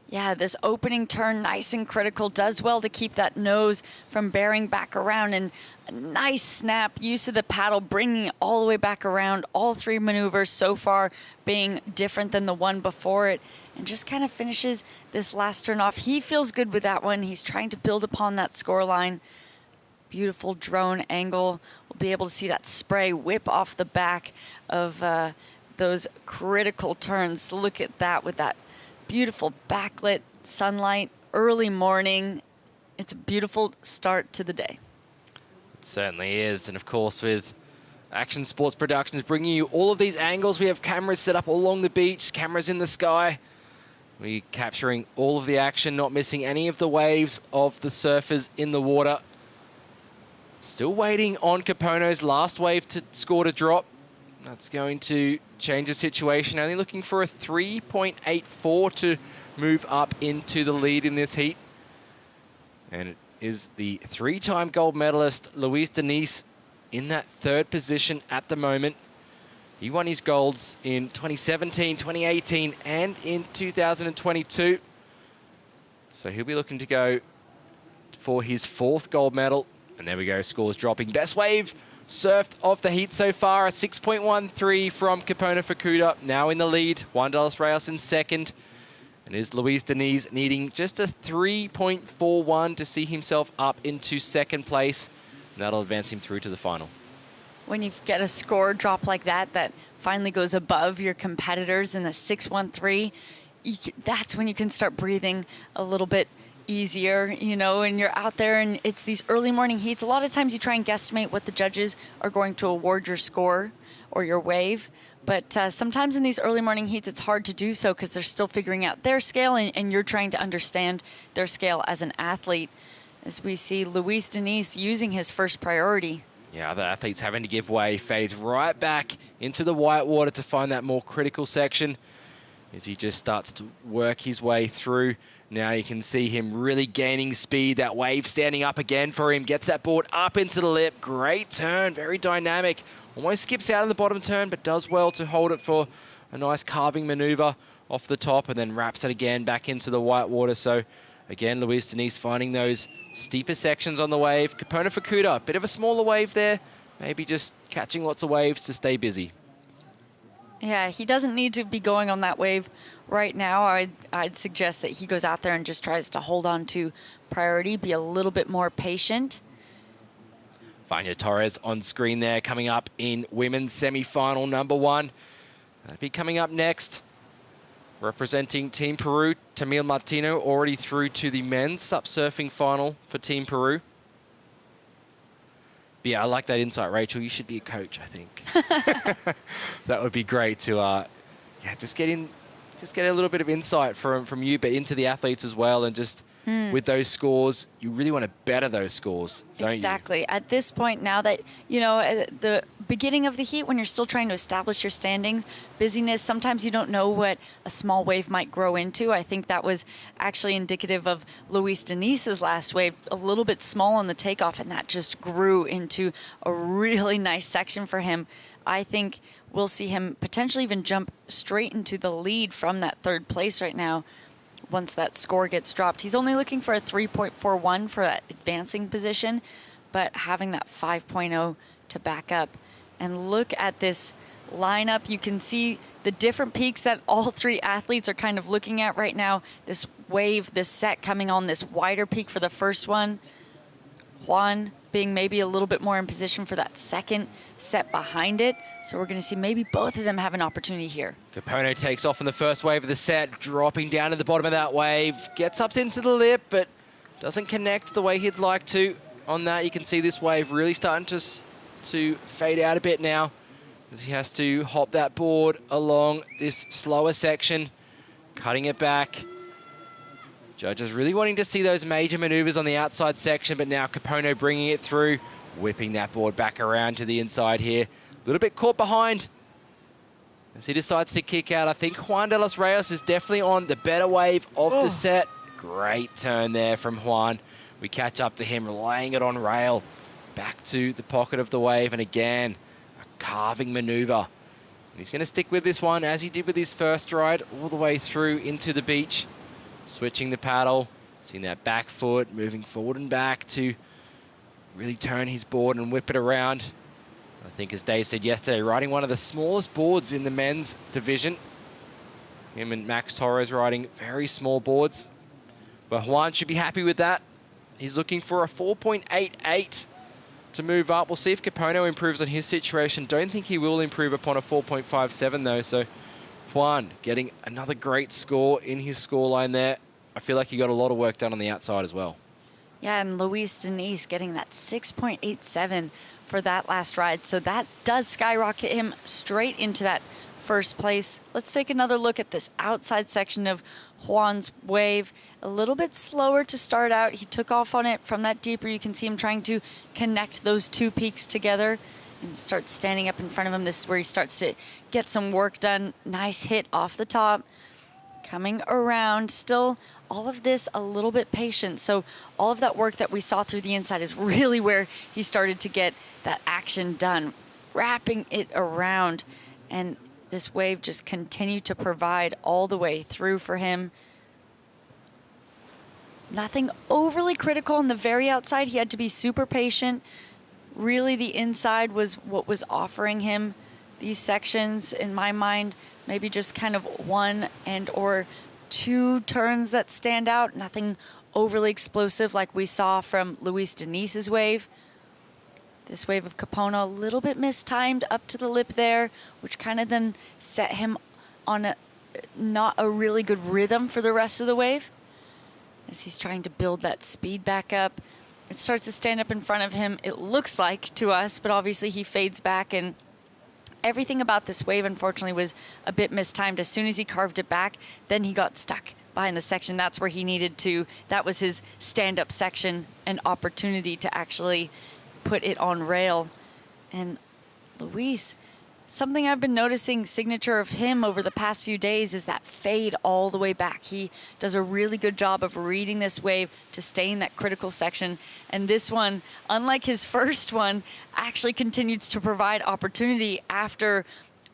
Yeah, this opening turn, nice and critical, does well to keep that nose from bearing back around, and a nice snap, use of the paddle, bringing it all the way back around. All 3 maneuvers so far being different than the one before it, and just kind of finishes this last turn off. He feels good with that one. He's trying to build upon that score line. Beautiful drone angle. We'll be able to see that spray whip off the back of those critical turns. Look at that with that beautiful backlit sunlight, early morning. It's a beautiful start to the day. It certainly is. And of course, with Action Sports Productions bringing you all of these angles, we have cameras set up along the beach, cameras in the sky. We're capturing all of the action, not missing any of the waves of the surfers in the water. Still waiting on Capone's last wave to score to drop. That's going to change the situation. Only looking for a 3.84 to move up into the lead in this heat. And it is the 3-time gold medalist, Luis Diniz, in that 3rd position at the moment. He won his golds in 2017, 2018, and in 2022. So he'll be looking to go for his 4th gold medal. And there we go, scores dropping. Best wave surfed of the heat so far, a 6.13 from Capone Fukuda, now in the lead. Juan de los Reyes in 2nd. And is Luis Diniz needing just a 3.41 to see himself up into 2nd place. And that'll advance him through to the final. When you get a score drop like that, that finally goes above your competitors in the 6.13, that's when you can start breathing a little bit easier, you know, and you're out there and it's these early morning heats. A lot of times you try and guesstimate what the judges are going to award your score or your wave. But sometimes in these early morning heats, it's hard to do so because they're still figuring out their scale and you're trying to understand their scale as an athlete. As we see Luis Diniz using his first priority. Yeah, other athletes having to give way, fades right back into the white water to find that more critical section as he just starts to work his way through. Now you can see him really gaining speed. That wave standing up again for him. Gets that board up into the lip. Great turn, very dynamic. Almost skips out in the bottom turn, but does well to hold it for a nice carving maneuver off the top and then wraps it again back into the white water. So again, Luis Diniz finding those steeper sections on the wave. Capone Fukuda, a bit of a smaller wave there. Maybe just catching lots of waves to stay busy. Yeah, he doesn't need to be going on that wave right now. I'd suggest that he goes out there and just tries to hold on to priority, be a little bit more patient. Vania Torres on screen there, coming up in women's semi-final number 1. That'll be coming up next. Representing Team Peru, Tamil Martino, already through to the men's SUP surfing final for Team Peru. But yeah, I like that insight, Rachel. You should be a coach, I think. That would be great to yeah, just get a little bit of insight from you, but into the athletes as well, and just with those scores, you really want to better those scores, don't you? Exactly. At this point now that, you know, at the beginning of the heat, when you're still trying to establish your standings, busyness, sometimes you don't know what a small wave might grow into. I think that was actually indicative of Luis Diniz's last wave, a little bit small on the takeoff, and that just grew into a really nice section for him. I think we'll see him potentially even jump straight into the lead from that 3rd place right now once that score gets dropped. He's only looking for a 3.41 for that advancing position, but having that 5.0 to back up. And look at this lineup. You can see the different peaks that all 3 athletes are kind of looking at right now. This wave, this set coming on, this wider peak for the first one. Juan being maybe a little bit more in position for that 2nd set behind it. So we're going to see maybe both of them have an opportunity here. Capone takes off in the first wave of the set, dropping down to the bottom of that wave. Gets up into the lip, but doesn't connect the way he'd like to. On that, you can see this wave really starting to fade out a bit now, as he has to hop that board along this slower section, cutting it back. Judges really wanting to see those major maneuvers on the outside section, but now Capone bringing it through, whipping that board back around to the inside here. A little bit caught behind as he decides to kick out. I think Juan de los Reyes is definitely on the better wave of the set. Great turn there from Juan. We catch up to him, laying it on rail, back to the pocket of the wave, and again, a carving maneuver. And he's going to stick with this one, as he did with his first ride, all the way through into the beach. Switching the paddle, seeing that back foot, moving forward and back to really turn his board and whip it around. I think, as Dave said yesterday, riding one of the smallest boards in the men's division. Him and Max Torres riding very small boards. But Juan should be happy with that. He's looking for a 4.88 to move up. We'll see if Capone improves on his situation. Don't think he will improve upon a 4.57 though, so Juan getting another great score in his scoreline there. I feel like he got a lot of work done on the outside as well. Yeah, and Luis Diniz getting that 6.87 for that last ride. So that does skyrocket him straight into that first place. Let's take another look at this outside section of Juan's wave. A little bit slower to start out. He took off on it from that deeper. You can see him trying to connect those two peaks together and starts standing up in front of him. This is where he starts to get some work done. Nice hit off the top. Coming around, still all of this a little bit patient. So all of that work that we saw through the inside is really where he started to get that action done, wrapping it around. And this wave just continued to provide all the way through for him. Nothing overly critical on the very outside. He had to be super patient. Really, the inside was what was offering him these sections, in my mind. Maybe just kind of one and or two turns that stand out. Nothing overly explosive like we saw from Luis Diniz's wave. This wave of Capono a little bit mistimed up to the lip there, which kind of then set him on not a really good rhythm for the rest of the wave. As he's trying to build that speed back up. It starts to stand up in front of him, it looks like to us, but obviously he fades back, and everything about this wave, unfortunately, was a bit mistimed. As soon as he carved it back, then he got stuck behind the section. That's where he needed to, that was his stand-up section, an opportunity to actually put it on rail. And Luis, something I've been noticing signature of him over the past few days is that fade all the way back. He does a really good job of reading this wave to stay in that critical section. And this one, unlike his first one, actually continues to provide opportunity after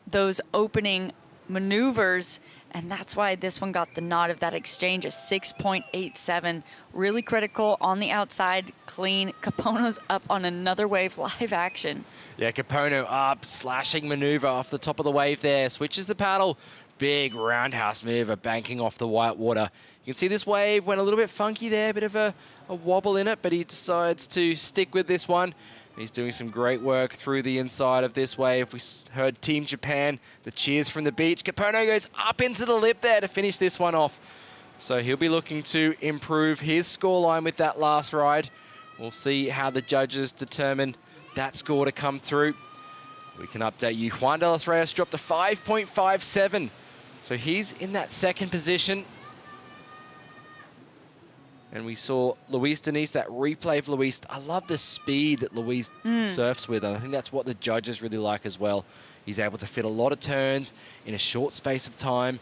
those opening maneuvers. And that's why this one got the nod of that exchange, a 6.87. Really critical on the outside, clean. Capono's up on another wave, live action. Yeah, Capono up, slashing maneuver off the top of the wave there. Switches the paddle. Big roundhouse maneuver, banking off the white water. You can see this wave went a little bit funky there, a bit of a wobble in it, but he decides to stick with this one. He's doing some great work through the inside of this wave. We heard Team Japan, the cheers from the beach. Capono goes up into the lip there to finish this one off. So he'll be looking to improve his scoreline with that last ride. We'll see how the judges determine that score to come through. We can update you. Juan de los Reyes dropped a 5.57. So he's in that second position. And we saw Luis Diniz, that replay of Luis. I love the speed that Luis surfs with. And I think that's what the judges really like as well. He's able to fit a lot of turns in a short space of time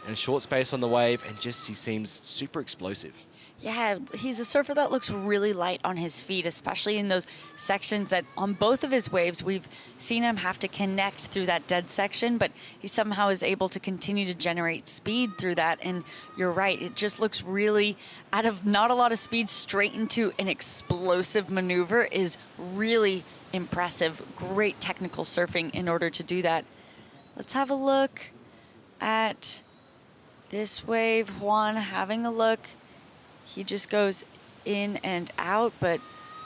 and a short space on the wave. And just he seems super explosive. Yeah, he's a surfer that looks really light on his feet, especially in those sections that on both of his waves, we've seen him have to connect through that dead section, but he somehow is able to continue to generate speed through that. And you're right, it just looks really, out of not a lot of speed, straight into an explosive maneuver is really impressive. Great technical surfing in order to do that. Let's have a look at this wave. Juan having a look. He just goes in and out, but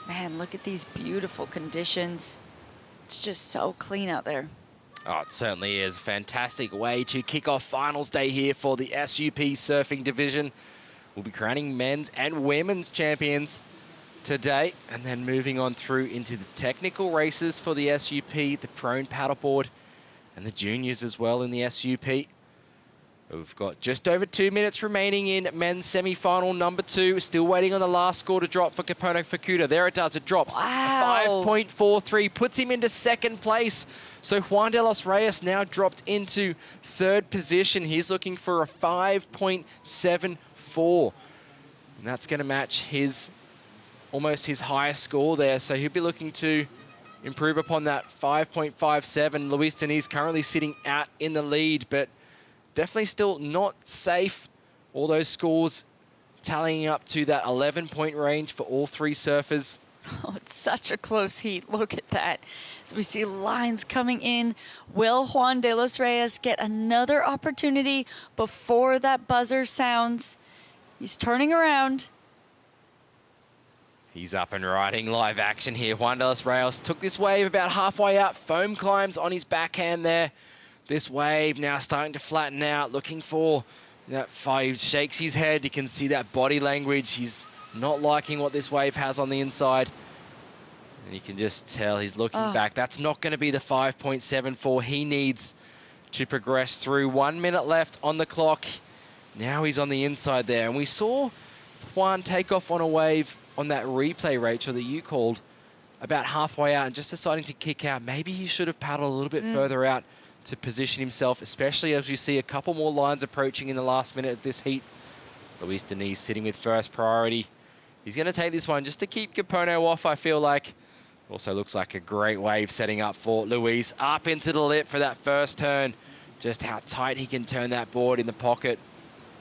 man, look at these beautiful conditions. It's just so clean out there. Oh, it certainly is. Fantastic way to kick off finals day here for the SUP surfing division. We'll be crowning men's and women's champions today, and then moving on through into the technical races for the SUP, the prone paddleboard, and the juniors as well in the SUP. We've got just over 2 minutes remaining in men's semi-final number 2. Still waiting on the last score to drop for Capono Fukuda. There it does, it drops. Wow. 5.43, puts him into second place. So Juan de los Reyes now dropped into third position. He's looking for a 5.74. And that's going to match his, almost his highest score there. So he'll be looking to improve upon that 5.57. Luis Diniz currently sitting out in the lead, but definitely still not safe. All those scores tallying up to that 11-point range for all three surfers. Oh, it's such a close heat. Look at that. As we see lines coming in, will Juan de los Reyes get another opportunity before that buzzer sounds? He's turning around. He's up and riding, live action here. Juan de los Reyes took this wave about halfway up. Foam climbs on his backhand there. this wave now starting to flatten out, looking for that fire. He shakes his head. You can see that body language. He's not liking what this wave has on the inside. And you can just tell he's looking back. That's not going to be the 5.74 he needs to progress through. 1 minute left on the clock. Now he's on the inside there. And we saw Juan take off on a wave on that replay, Rachel, that you called about halfway out and just deciding to kick out. Maybe he should have paddled a little bit further out to position himself, especially as you see a couple more lines approaching in the last minute of this heat. Luis Diniz sitting with first priority. He's going to take this one just to keep Capono off, I feel like. Also looks like a great wave setting up for Luis. Up into the lip for that first turn. Just how tight he can turn that board in the pocket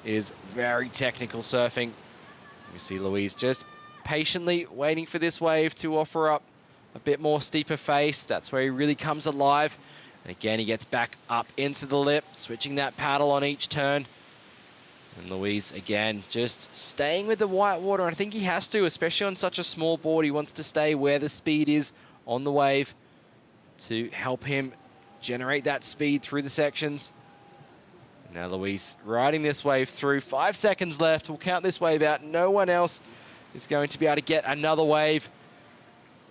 is very technical surfing. You see Luis just patiently waiting for this wave to offer up a bit more steeper face. That's where he really comes alive. And again, he gets back up into the lip, switching that paddle on each turn. And Luis, again, just staying with the white water. I think he has to, especially on such a small board. He wants to stay where the speed is on the wave to help him generate that speed through the sections. Now Luis riding this wave through. 5 seconds left. We'll count this wave out. No one else is going to be able to get another wave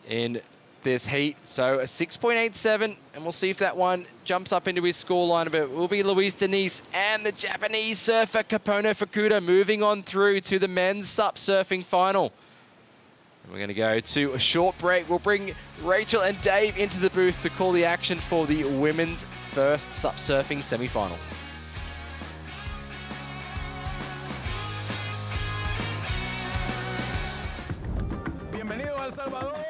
in this heat. So a 6.87, and we'll see if that one jumps up into his scoreline a bit. It will be Luis Diniz and the Japanese surfer Capono Fukuda moving on through to the men's SUP surfing final. And we're going to go to a short break. We'll bring Rachel and Dave into the booth to call the action for the women's first SUP surfing semi-final. Bienvenidos al Salvador.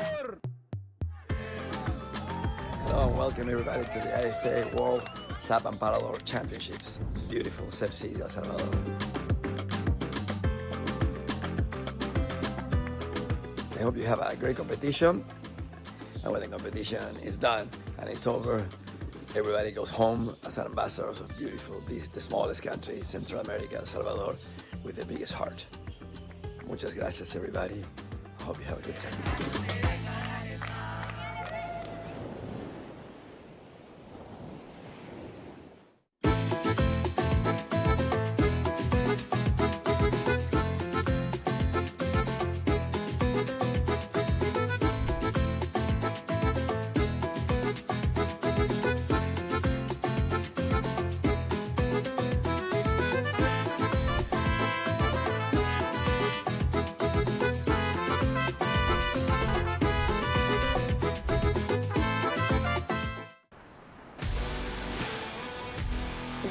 Hello and welcome everybody to the ISA World SUP and Paddleboard Championships. Beautiful SUP City, El Salvador. I hope you have a great competition. And when the competition is done and it's over, everybody goes home as an ambassador of beautiful, the smallest country, Central America, El Salvador, with the biggest heart. Muchas gracias, everybody. I hope you have a good time.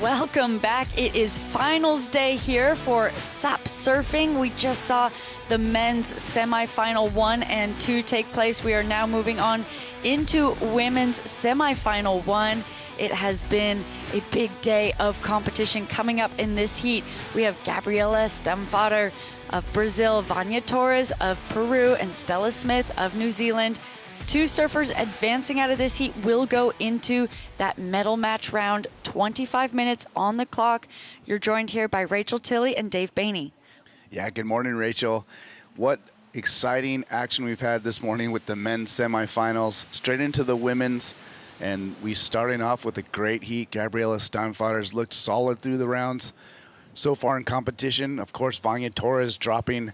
Welcome back. It is finals day here for SUP surfing. We just saw the men's semifinal 1 and 2 take place. We are now moving on into women's semifinal 1. It has been a big day of competition coming up in this heat. We have Gabriela Stamfader of Brazil, Vania Torres of Peru, and Stella Smith of New Zealand. 2 surfers advancing out of this heat will go into that medal match round. 25 minutes on the clock. You're joined here by Rachel Tilley and Dave Bainey. Yeah, good morning, Rachel. What exciting action we've had this morning with the men's semifinals, straight into the women's. And we starting off with a great heat. Gabriela Steinfader's looked solid through the rounds so far in competition. Of course, Vania Torres dropping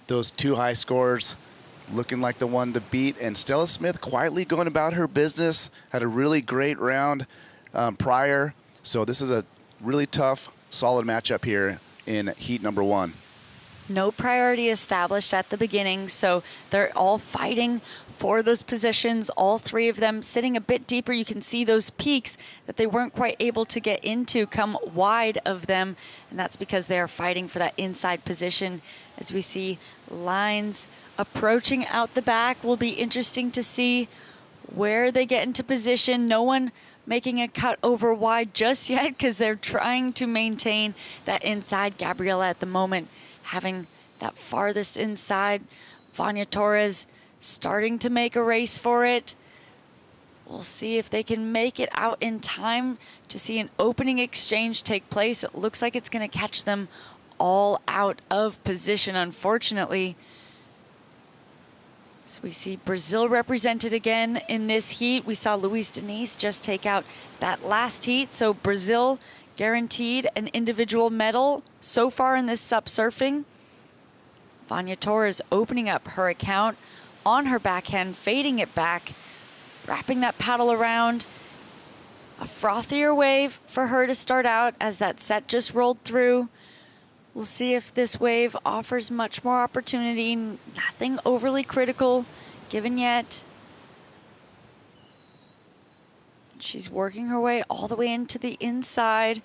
those 2 high scores, looking like the one to beat. And Stella Smith quietly going about her business, had a really great round prior. So this is a really tough, solid matchup here in heat number 1. No priority established at the beginning, so they're all fighting for those positions. All 3 of them sitting a bit deeper. You can see those peaks that they weren't quite able to get into come wide of them, and that's because they are fighting for that inside position. As we see lines approaching out the back, will be interesting to see where they get into position. No one making a cut over wide just yet because they're trying to maintain that inside. Gabriela at the moment having that farthest inside. Vania Torres starting to make a race for it. We'll see if they can make it out in time to see an opening exchange take place. It looks like it's going to catch them all out of position, unfortunately. So we see Brazil represented again in this heat. We saw Luis Diniz just take out that last heat. So Brazil guaranteed an individual medal so far in this SUP surfing. Vania Torres opening up her account on her backhand, fading it back, wrapping that paddle around. A frothier wave for her to start out as that set just rolled through. We'll see if this wave offers much more opportunity. Nothing overly critical given yet. She's working her way all the way into the inside.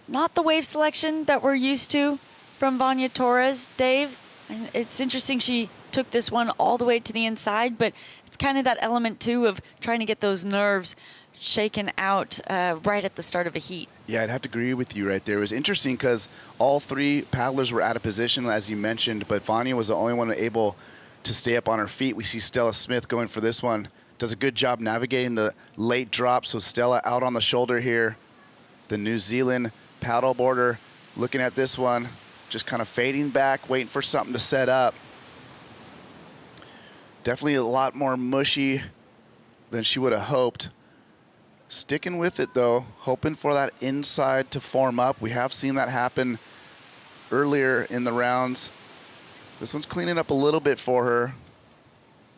Not the wave selection that we're used to from Vania Torres, Dave. And it's interesting she took this one all the way to the inside, but it's kind of that element too of trying to get those nerves shaken out right at the start of a heat. Yeah, I'd have to agree with you right there. It was interesting because all three paddlers were out of position, as you mentioned, but Vania was the only one able to stay up on her feet. We see Stella Smith going for this one. Does a good job navigating the late drop. So Stella out on the shoulder here. The New Zealand paddleboarder looking at this one, just kind of fading back, waiting for something to set up. Definitely a lot more mushy than she would have hoped. Sticking with it though, hoping for that inside to form up. We have seen that happen earlier in the rounds. This one's cleaning up a little bit for her.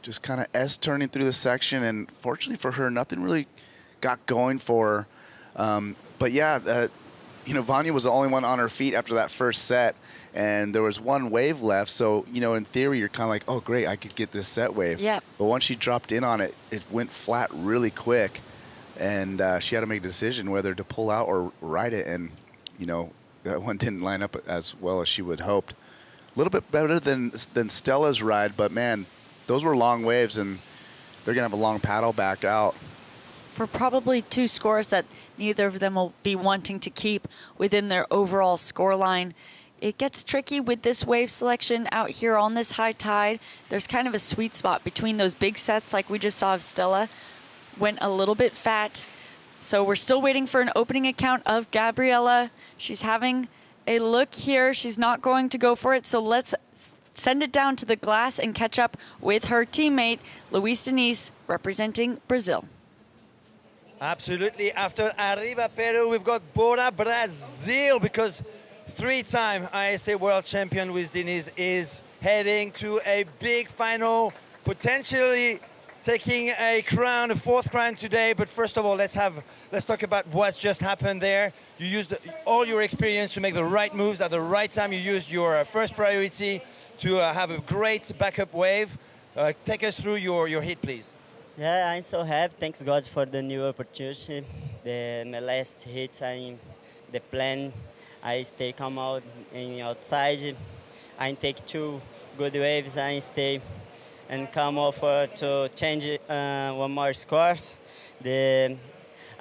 Just kind of S-turning through the section, and fortunately for her, nothing really got going for her. But yeah, you know, Vania was the only one on her feet after that first set, and there was one wave left. So, you know, in theory, you're kind of like, oh, great, I could get this set wave. Yeah. But once she dropped in on it, it went flat really quick. And she had to make a decision whether to pull out or ride it. And, you know, that one didn't line up as well as she would hoped. A little bit better than Stella's ride, but, man, those were long waves, and they're going to have a long paddle back out. For probably two scores that neither of them will be wanting to keep within their overall score line. It gets tricky with this wave selection out here on this high tide. There's kind of a sweet spot between those big sets like we just saw of Stella. Went a little bit fat. So we're still waiting for an opening account of Gabriela. She's having a look here. She's not going to go for it. So let's send it down to the glass and catch up with her teammate, Luis Diniz, representing Brazil. Absolutely. After Arriba Peru, we've got Bora Brazil, because three-time ISA world champion Luis Diniz is heading to a big final, potentially taking a crown, a fourth crown today. But first of all, let's talk about what's just happened there. You used all your experience to make the right moves at the right time. You used your first priority to have a great backup wave. Take us through your hit, please. Yeah, I'm so happy. Thanks God for the new opportunity. My last hit, the plan, I stay come out and outside. I take two good waves. I stay and come over to change one more scores. I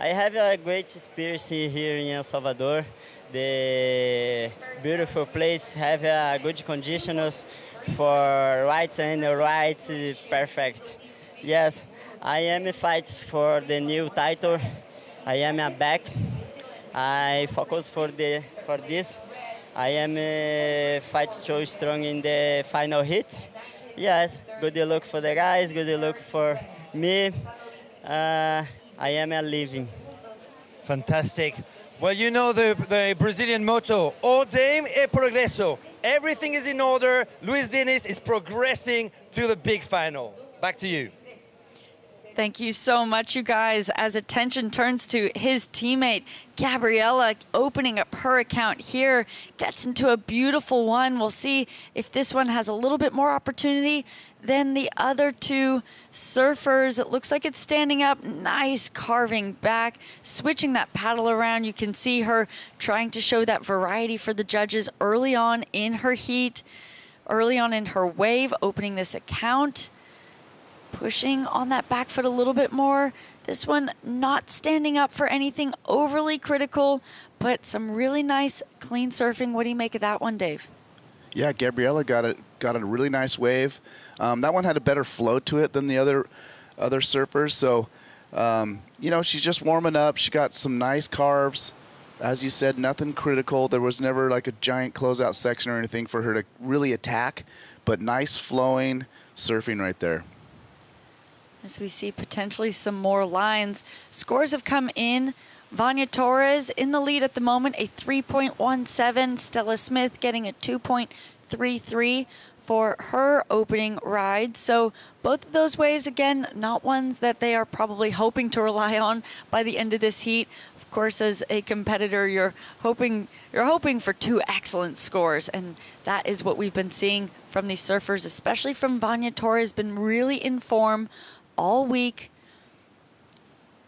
have a great experience here in El Salvador. The beautiful place, have good conditions for right and right, perfect. Yes, I am fight for the new title. I am back. I focus for this. I am fight so strong in the final hit. Yes, good luck for the guys, good luck for me. I am living. Fantastic. Well, you know the Brazilian motto, ordem e progresso. Everything is in order. Luis Diniz is progressing to the big final. Back to you. Thank you so much, you guys. As attention turns to his teammate, Gabriela, opening up her account here, gets into a beautiful one. We'll see if this one has a little bit more opportunity than the other two surfers. It looks like it's standing up. Nice carving back, switching that paddle around. You can see her trying to show that variety for the judges early on in her heat, early on in her wave, opening this account. Pushing on that back foot a little bit more. This one not standing up for anything overly critical, but some really nice clean surfing. What do you make of that one, Dave? Yeah, Gabriela got a really nice wave. That one had a better flow to it than the other surfers. So, you know, she's just warming up. She got some nice carves. As you said, nothing critical. There was never like a giant closeout section or anything for her to really attack, but nice flowing, surfing right there. As we see potentially some more lines. Scores have come in. Vania Torres in the lead at the moment, a 3.17. Stella Smith getting a 2.33 for her opening ride. So both of those waves, again, not ones that they are probably hoping to rely on by the end of this heat. Of course, as a competitor, you're hoping for two excellent scores, and that is what we've been seeing from these surfers, especially from Vania Torres, been really in form all week.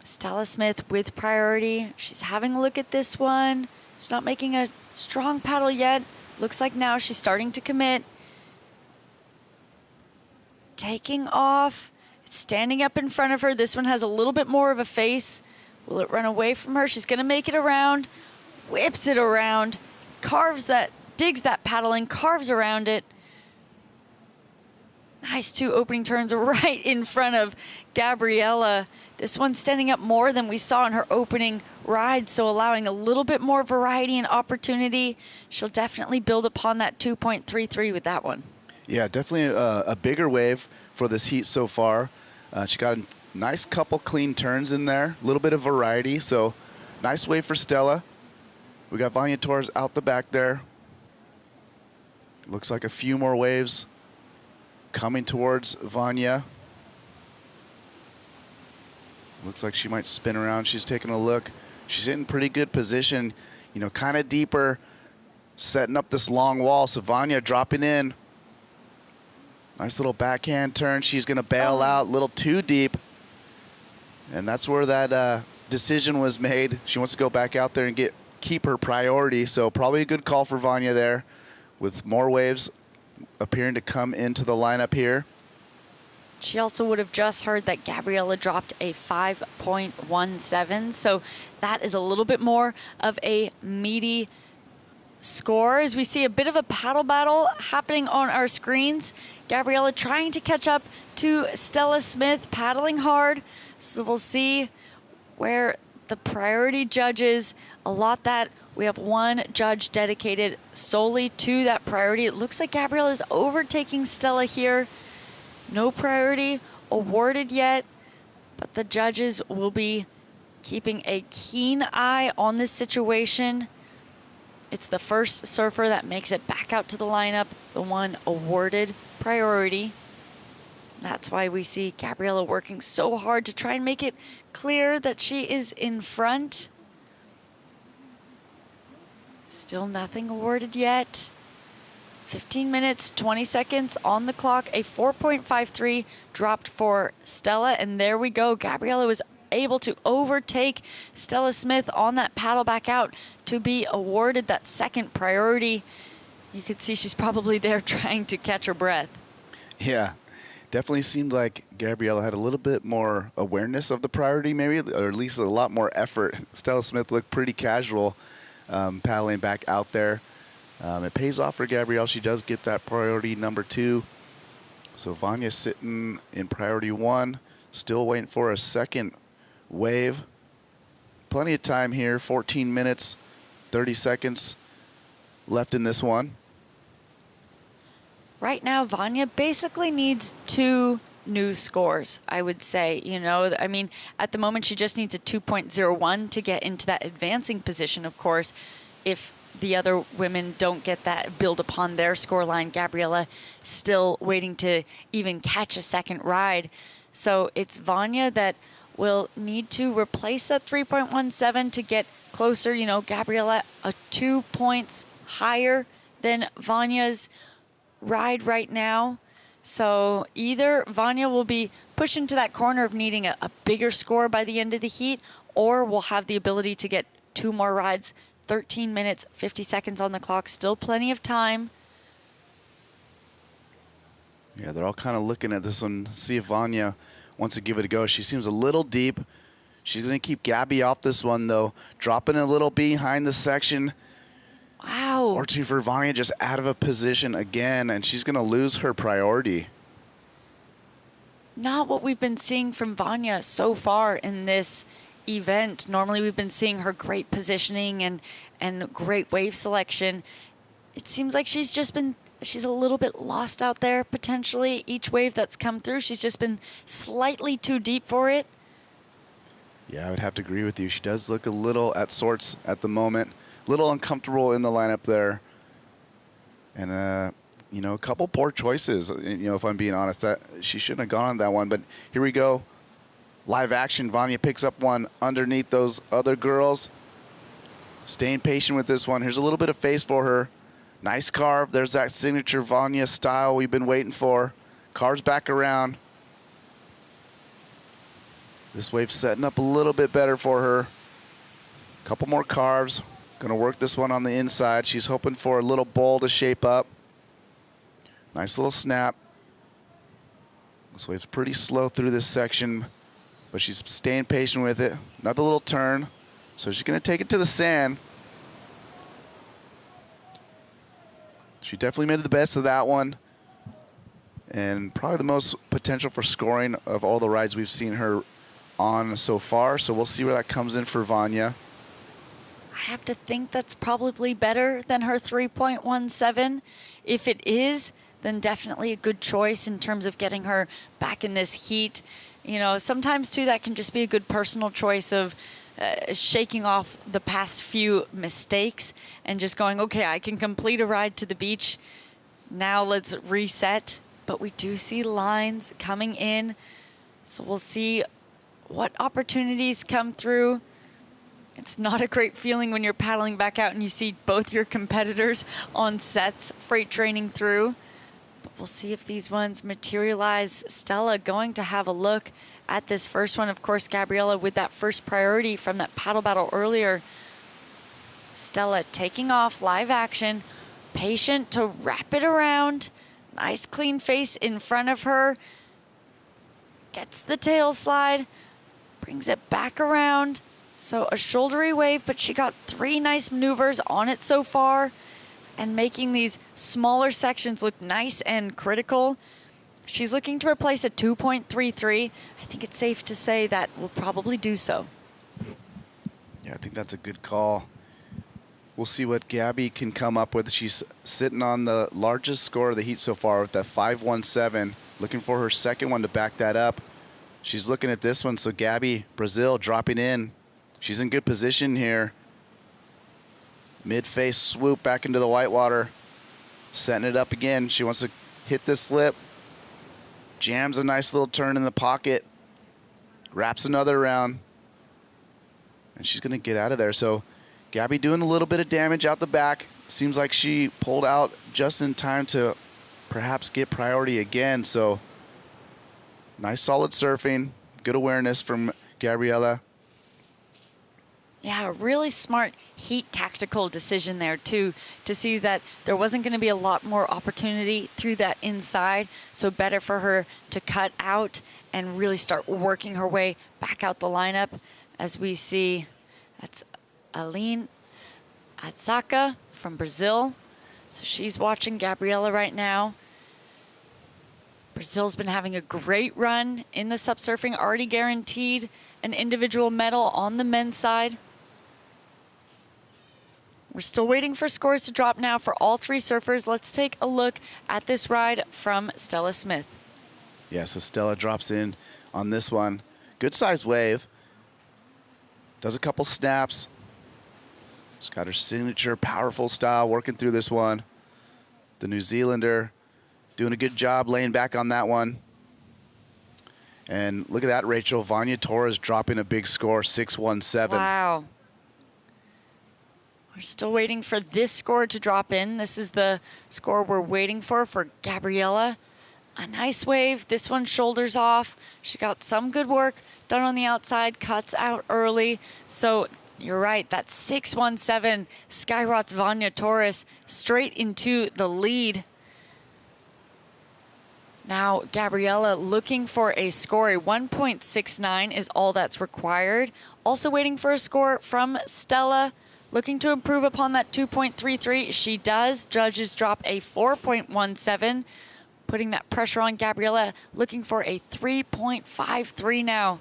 Stella Smith with priority. She's having a look at this one. She's not making a strong paddle yet. Looks like now she's starting to commit. Taking off. It's standing up in front of her. This one has a little bit more of a face. Will it run away from her? She's going to make it around. Whips it around. Carves that, digs that paddle in, carves around it. Nice two opening turns right in front of Gabriela. This one's standing up more than we saw in her opening ride, so allowing a little bit more variety and opportunity. She'll definitely build upon that 2.33 with that one. Yeah, definitely a bigger wave for this heat so far. She got a nice couple clean turns in there, a little bit of variety, so nice wave for Stella. We got Vania Torres out the back there. Looks like a few more waves coming towards Vania. Looks like she might spin around. She's taking a look. She's in pretty good position, you know, kind of deeper, setting up this long wall. So Vania dropping in. Nice little backhand turn. She's going to bail out a little too deep. And that's where that decision was made. She wants to go back out there and keep her priority. So probably a good call for Vania there, with more waves appearing to come into the lineup here. She also would have just heard that Gabriela dropped a 5.17, so that is a little bit more of a meaty score. As we see a bit of a paddle battle happening on our screens. Gabriela trying to catch up to Stella Smith, paddling hard. So we'll see where the priority judges allot that. We have one judge dedicated solely to that priority. It looks like Gabriela is overtaking Stella here. No priority awarded yet, but the judges will be keeping a keen eye on this situation. It's the first surfer that makes it back out to the lineup, the one awarded priority. That's why we see Gabriela working so hard to try and make it clear that she is in front. Still nothing awarded yet. 15 minutes, 20 seconds on the clock. A 4.53 dropped for Stella, and there we go. Gabriela was able to overtake Stella Smith on that paddle back out to be awarded that second priority. You could see she's probably there trying to catch her breath. Yeah, definitely seemed like Gabriela had a little bit more awareness of the priority maybe, or at least a lot more effort. Stella Smith looked pretty casual paddling back out there. It pays off for Gabrielle. She does get that priority number 2. So Vania sitting in priority 1, still waiting for a second wave. Plenty of time here, 14 minutes, 30 seconds left in this one. Right now, Vania basically needs 2 new scores, I would say. You know, I mean, at the moment, she just needs a 2.01 to get into that advancing position, of course. If the other women don't get that, build upon their scoreline, Gabriela still waiting to even catch a second ride. So it's Vania that will need to replace that 3.17 to get closer. You know, Gabriela 2 points higher than Vania's ride right now. So either Vania will be pushed into that corner of needing a bigger score by the end of the heat, or will have the ability to get 2 more rides. 13 minutes, 50 seconds on the clock, still plenty of time. Yeah, they're all kind of looking at this one, see if Vania wants to give it a go. She seems a little deep. She's going to keep Gabby off this one, though. Dropping a little behind the section. Wow. Or 2 for Vania, just out of a position again, and she's going to lose her priority. Not what we've been seeing from Vania so far in this event. Normally we've been seeing her great positioning and great wave selection. It seems like she's just been she's a little bit lost out there potentially. Each wave that's come through, she's just been slightly too deep for it. Yeah, I would have to agree with you. She does look a little at sorts at the moment. A little uncomfortable in the lineup there. And, you know, a couple poor choices, you know, if I'm being honest. That she shouldn't have gone on that one. But here we go. Live action. Vania picks up one underneath those other girls. Staying patient with this one. Here's a little bit of face for her. Nice carve. There's that signature Vania style we've been waiting for. Carves back around. This wave's setting up a little bit better for her. Couple more carves. Gonna work this one on the inside. She's hoping for a little bowl to shape up. Nice little snap. This wave's pretty slow through this section, but she's staying patient with it. Another little turn. So she's gonna take it to the sand. She definitely made the best of that one. And probably the most potential for scoring of all the rides we've seen her on so far. So we'll see where that comes in for Vania. I have to think that's probably better than her 3.17. If it is, then definitely a good choice in terms of getting her back in this heat. You know, sometimes too that can just be a good personal choice of shaking off the past few mistakes and just going, okay, I can complete a ride to the beach. Now let's reset. But we do see lines coming in. So we'll see what opportunities come through. It's not a great feeling when you're paddling back out and you see both your competitors on sets freight training through. But we'll see if these ones materialize. Stella going to have a look at this first one. Of course, Gabriella with that first priority from that paddle battle earlier. Stella taking off, live action, patient to wrap it around. Nice clean face in front of her. Gets the tail slide, brings it back around. So a shouldery wave, but she got 3 nice maneuvers on it so far and making these smaller sections look nice and critical. She's looking to replace a 2.33. I think it's safe to say that will probably do so. Yeah, I think that's a good call. We'll see what Gabby can come up with. She's sitting on the largest score of the heat so far with that 5.17. Looking for her second one to back that up. She's looking at this one, so Gabby, Brazil, dropping in. She's in good position here. Mid-face swoop back into the whitewater. Setting it up again. She wants to hit this lip. Jams a nice little turn in the pocket. Wraps another round. And she's going to get out of there. So Gabby doing a little bit of damage out the back. Seems like she pulled out just in time to perhaps get priority again. So nice solid surfing. Good awareness from Gabriella. Yeah, a really smart heat tactical decision there too, to see that there wasn't going to be a lot more opportunity through that inside. So better for her to cut out and really start working her way back out the lineup. As we see, that's Aline Atzaka from Brazil. So she's watching Gabriella right now. Brazil's been having a great run in the SUP surfing, already guaranteed an individual medal on the men's side. We're still waiting for scores to drop now for all 3 surfers. Let's take a look at this ride from Stella Smith. Yeah, so Stella drops in on this one. Good size wave. Does a couple snaps. She's got her signature powerful style working through this one. The New Zealander doing a good job laying back on that one. And look at that, Rachel. Vania Torres dropping a big score, 6.17. Wow. We're still waiting for this score to drop in. This is the score we're waiting for Gabriella. A nice wave. This one shoulders off. She got some good work done on the outside, cuts out early. So you're right, that 6.17 skyrockets Vania Torres straight into the lead. Now Gabriella looking for a score. A 1.69 is all that's required. Also waiting for a score from Stella. Looking to improve upon that 2.33. She does. Judges drop a 4.17. Putting that pressure on Gabriella. Looking for a 3.53 now.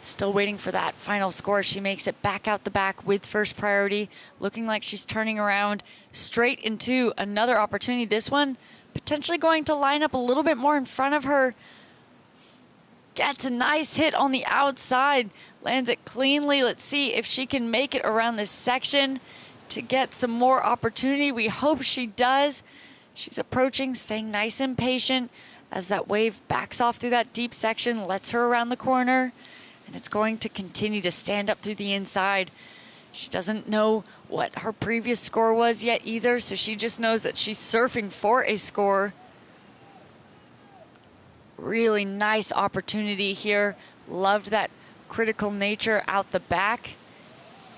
Still waiting for that final score. She makes it back out the back with first priority, looking like she's turning around straight into another opportunity. This one potentially going to line up a little bit more in front of her. Gets a nice hit on the outside, lands it cleanly. Let's see if she can make it around this section to get some more opportunity. We hope she does. She's approaching, staying nice and patient as that wave backs off through that deep section, lets her around the corner. And it's going to continue to stand up through the inside. She doesn't know what her previous score was yet either, so she just knows that she's surfing for a score. Really nice opportunity here. Loved that critical nature out the back.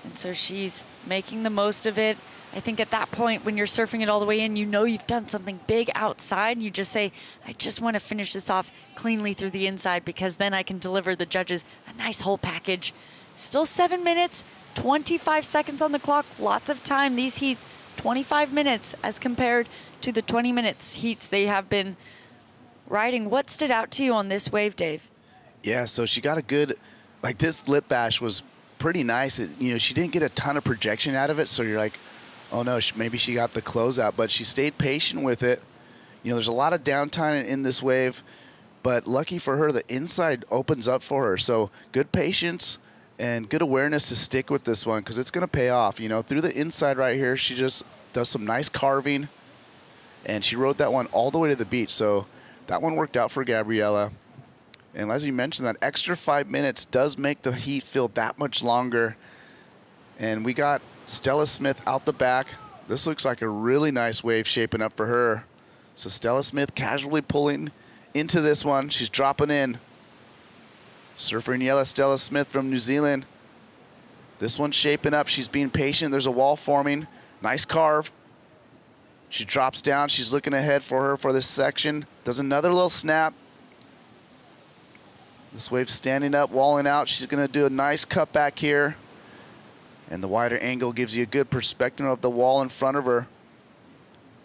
And so she's making the most of it. I think at that point, when you're surfing it all the way in, you know you've done something big outside. You just say, I just want to finish this off cleanly through the inside because then I can deliver the judges a nice whole package. Still 7 minutes, 25 seconds on the clock, lots of time. These heats, 25 minutes as compared to the 20 minutes heats they have been riding. What stood out to you on this wave, Dave? Yeah, so she got a good, like this lip bash was pretty nice. She didn't get a ton of projection out of it, so you're like, oh no, maybe she got the closeout, but she stayed patient with it. There's a lot of downtime in this wave, but lucky for her, the inside opens up for her. So good patience and good awareness to stick with this one because it's going to pay off. Through the inside right here, she just does some nice carving, and she rode that one all the way to the beach. So that one worked out for Gabriela. And as you mentioned, that extra 5 minutes does make the heat feel that much longer. And we got Stella Smith out the back. This looks like a really nice wave shaping up for her. So Stella Smith casually pulling into this one. She's dropping in. Surfer in yellow, Stella Smith from New Zealand. This one's shaping up. She's being patient. There's a wall forming. Nice carve. She drops down. She's looking ahead for her for this section. Does another little snap. This wave's standing up, walling out. She's going to do a nice cut back here. And the wider angle gives you a good perspective of the wall in front of her.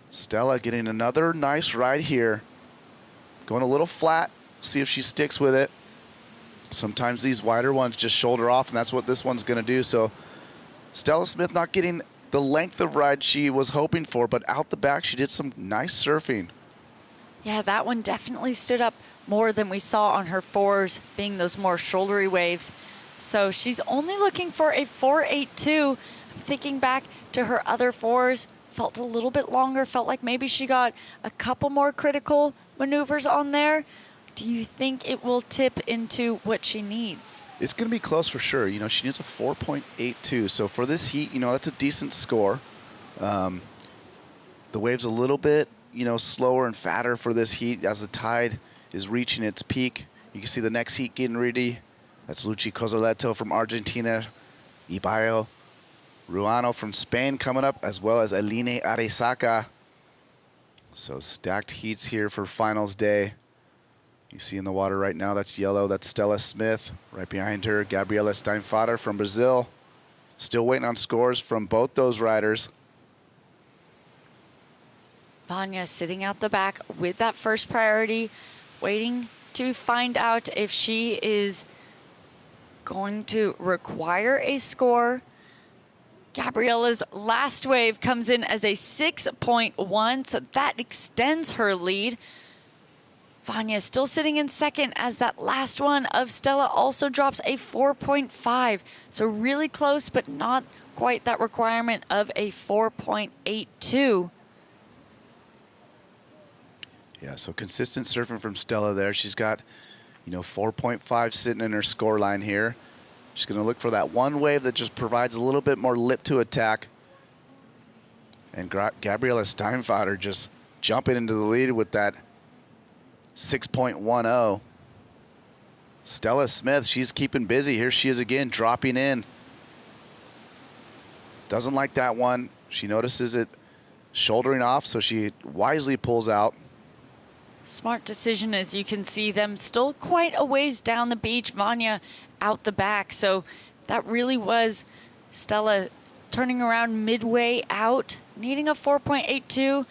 Stella getting another nice ride here. Going a little flat. See if she sticks with it. Sometimes these wider ones just shoulder off, and that's what this one's going to do. So Stella Smith not getting the length of ride she was hoping for, but out the back she did some nice surfing. Yeah, that one definitely stood up more than we saw on her fours, being those more shouldery waves. So she's only looking for a 4.82. Thinking back to her other fours, felt a little bit longer, felt like maybe she got a couple more critical maneuvers on there. Do you think it will tip into what she needs? It's going to be close for sure. She needs a 4.82. So for this heat, that's a decent score. The wave's a little bit, slower and fatter for this heat as the tide is reaching its peak. You can see the next heat getting ready. That's Luchi Cozoleto from Argentina, Ibayo Ruano from Spain coming up, as well as Aline Aresaca. So stacked heats here for finals day. You see in the water right now, that's yellow, that's Stella Smith. Right behind her, Gabriela Steinfader from Brazil. Still waiting on scores from both those riders. Vania sitting out the back with that first priority, waiting to find out if she is going to require a score. Gabriela's last wave comes in as a 6.1, so that extends her lead. Vania still sitting in second as that last one of Stella also drops a 4.5. So really close, but not quite that requirement of a 4.82. Yeah, so consistent surfing from Stella there. She's got, 4.5 sitting in her score line here. She's going to look for that one wave that just provides a little bit more lip to attack. And Gabriela Steinfader just jumping into the lead with that 6.10. Stella Smith, she's keeping busy. Here she is again, dropping in. Doesn't like that one. She notices it shouldering off, so she wisely pulls out. Smart decision, as you can see them still quite a ways down the beach. Vania out the back. So that really was Stella turning around midway out, needing a 4.82.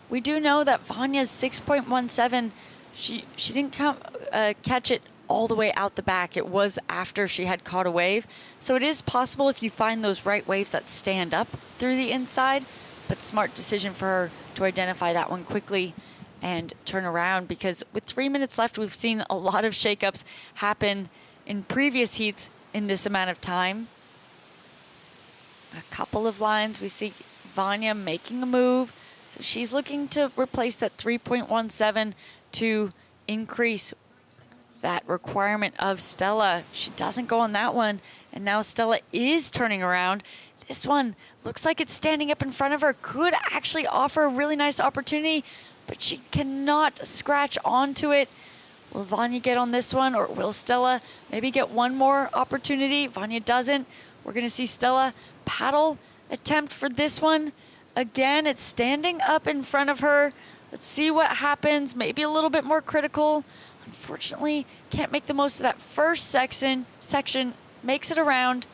We do know that Vania's 6.17, she didn't catch it all the way out the back. It was after she had caught a wave. So it is possible if you find those right waves that stand up through the inside, but smart decision for her to identify that one quickly and turn around, because with 3 minutes left, we've seen a lot of shakeups happen in previous heats in this amount of time. A couple of lines, we see Vania making a move. So she's looking to replace that 3.17 to increase that requirement of Stella. She doesn't go on that one, and now Stella is turning around. This one looks like it's standing up in front of her, could actually offer a really nice opportunity, but she cannot scratch onto it. Will Vania get on this one, or will Stella maybe get one more opportunity? Vania doesn't. We're gonna see Stella paddle attempt for this one. Again, it's standing up in front of her. Let's see what happens. Maybe a little bit more critical. Unfortunately, can't make the most of that first section. Makes it around.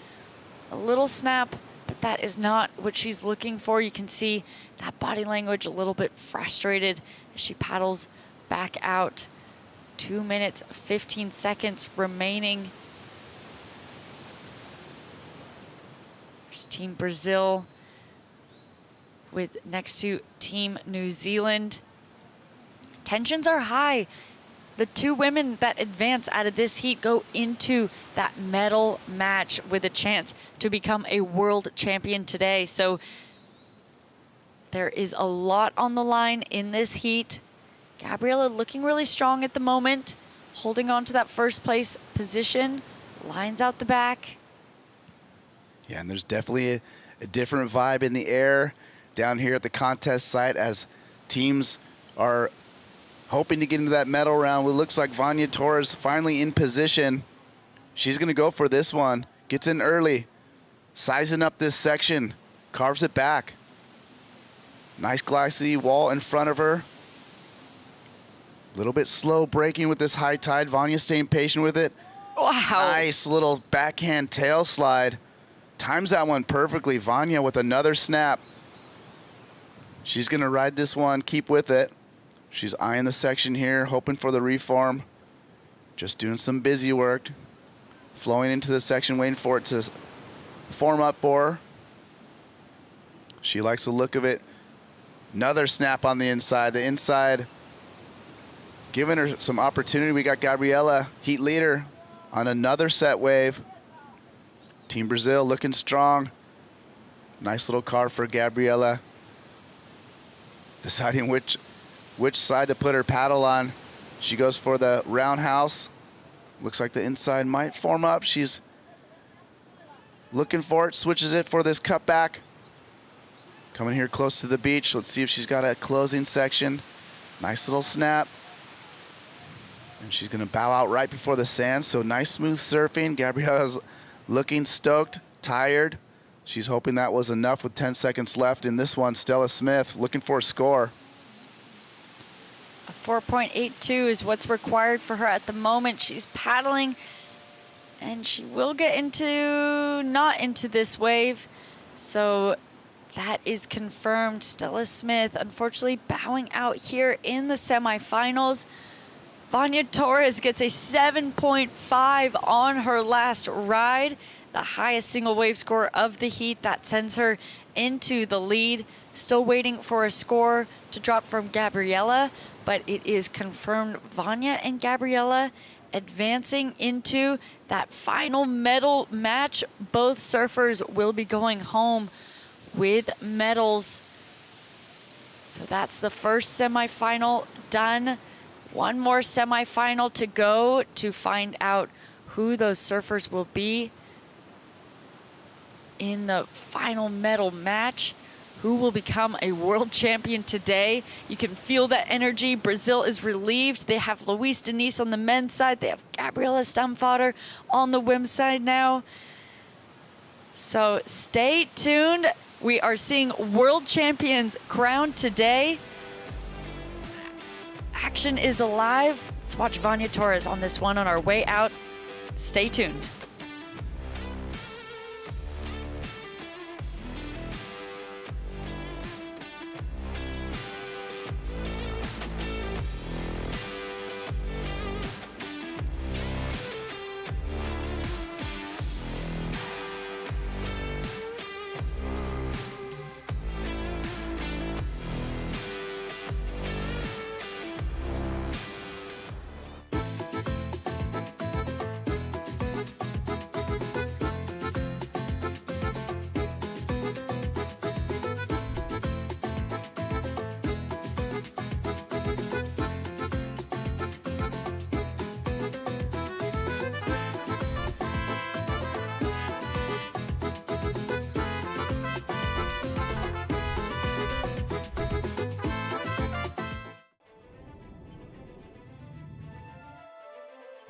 A little snap, but that is not what she's looking for. You can see that body language a little bit frustrated as she paddles back out. 2 minutes, 15 seconds remaining. There's Team Brazil with next to Team New Zealand. Tensions are high. The two women that advance out of this heat go into that medal match with a chance to become a world champion today. So there is a lot on the line in this heat. Gabriela looking really strong at the moment, holding on to that first place position, lines out the back. Yeah, and there's definitely a different vibe in the air down here at the contest site as teams are hoping to get into that medal round. It looks like Vania Torres finally in position. She's going to go for this one. Gets in early, sizing up this section, carves it back. Nice glassy wall in front of her. A little bit slow braking with this high tide. Vania staying patient with it. Wow. Nice little backhand tail slide. Times that one perfectly. Vania with another snap. She's going to ride this one, keep with it. She's eyeing the section here, hoping for the reform. Just doing some busy work. Flowing into the section, waiting for it to form up for her. She likes the look of it. Another snap on the inside. The inside giving her some opportunity. We got Gabriela, heat leader, on another set wave. Team Brazil looking strong. Nice little carve for Gabriela. Deciding which side to put her paddle on. She goes for the roundhouse. Looks like the inside might form up. She's looking for it, switches it for this cutback. Coming here close to the beach. Let's see if she's got a closing section. Nice little snap. And she's gonna bow out right before the sand, so nice smooth surfing. Gabriela's looking stoked, tired. She's hoping that was enough with 10 seconds left in this one. Stella Smith looking for a score. A 4.82 is what's required for her at the moment. She's paddling, and she will get not into this wave. So that is confirmed. Stella Smith, unfortunately, bowing out here in the semifinals. Vania Torres gets a 7.5 on her last ride, the highest single wave score of the heat. That sends her into the lead. Still waiting for a score to drop from Gabriela, but it is confirmed Vania and Gabriela advancing into that final medal match. Both surfers will be going home with medals. So that's the first semifinal done. One more semifinal to go to find out who those surfers will be in the final medal match. Who will become a world champion today? You can feel that energy. Brazil is relieved. They have Luis Diniz on the men's side. They have Gabriela Stamfader on the women's side now. So stay tuned. We are seeing world champions crowned today. Action is alive. Let's watch Vania Torres on this one on our way out. Stay tuned.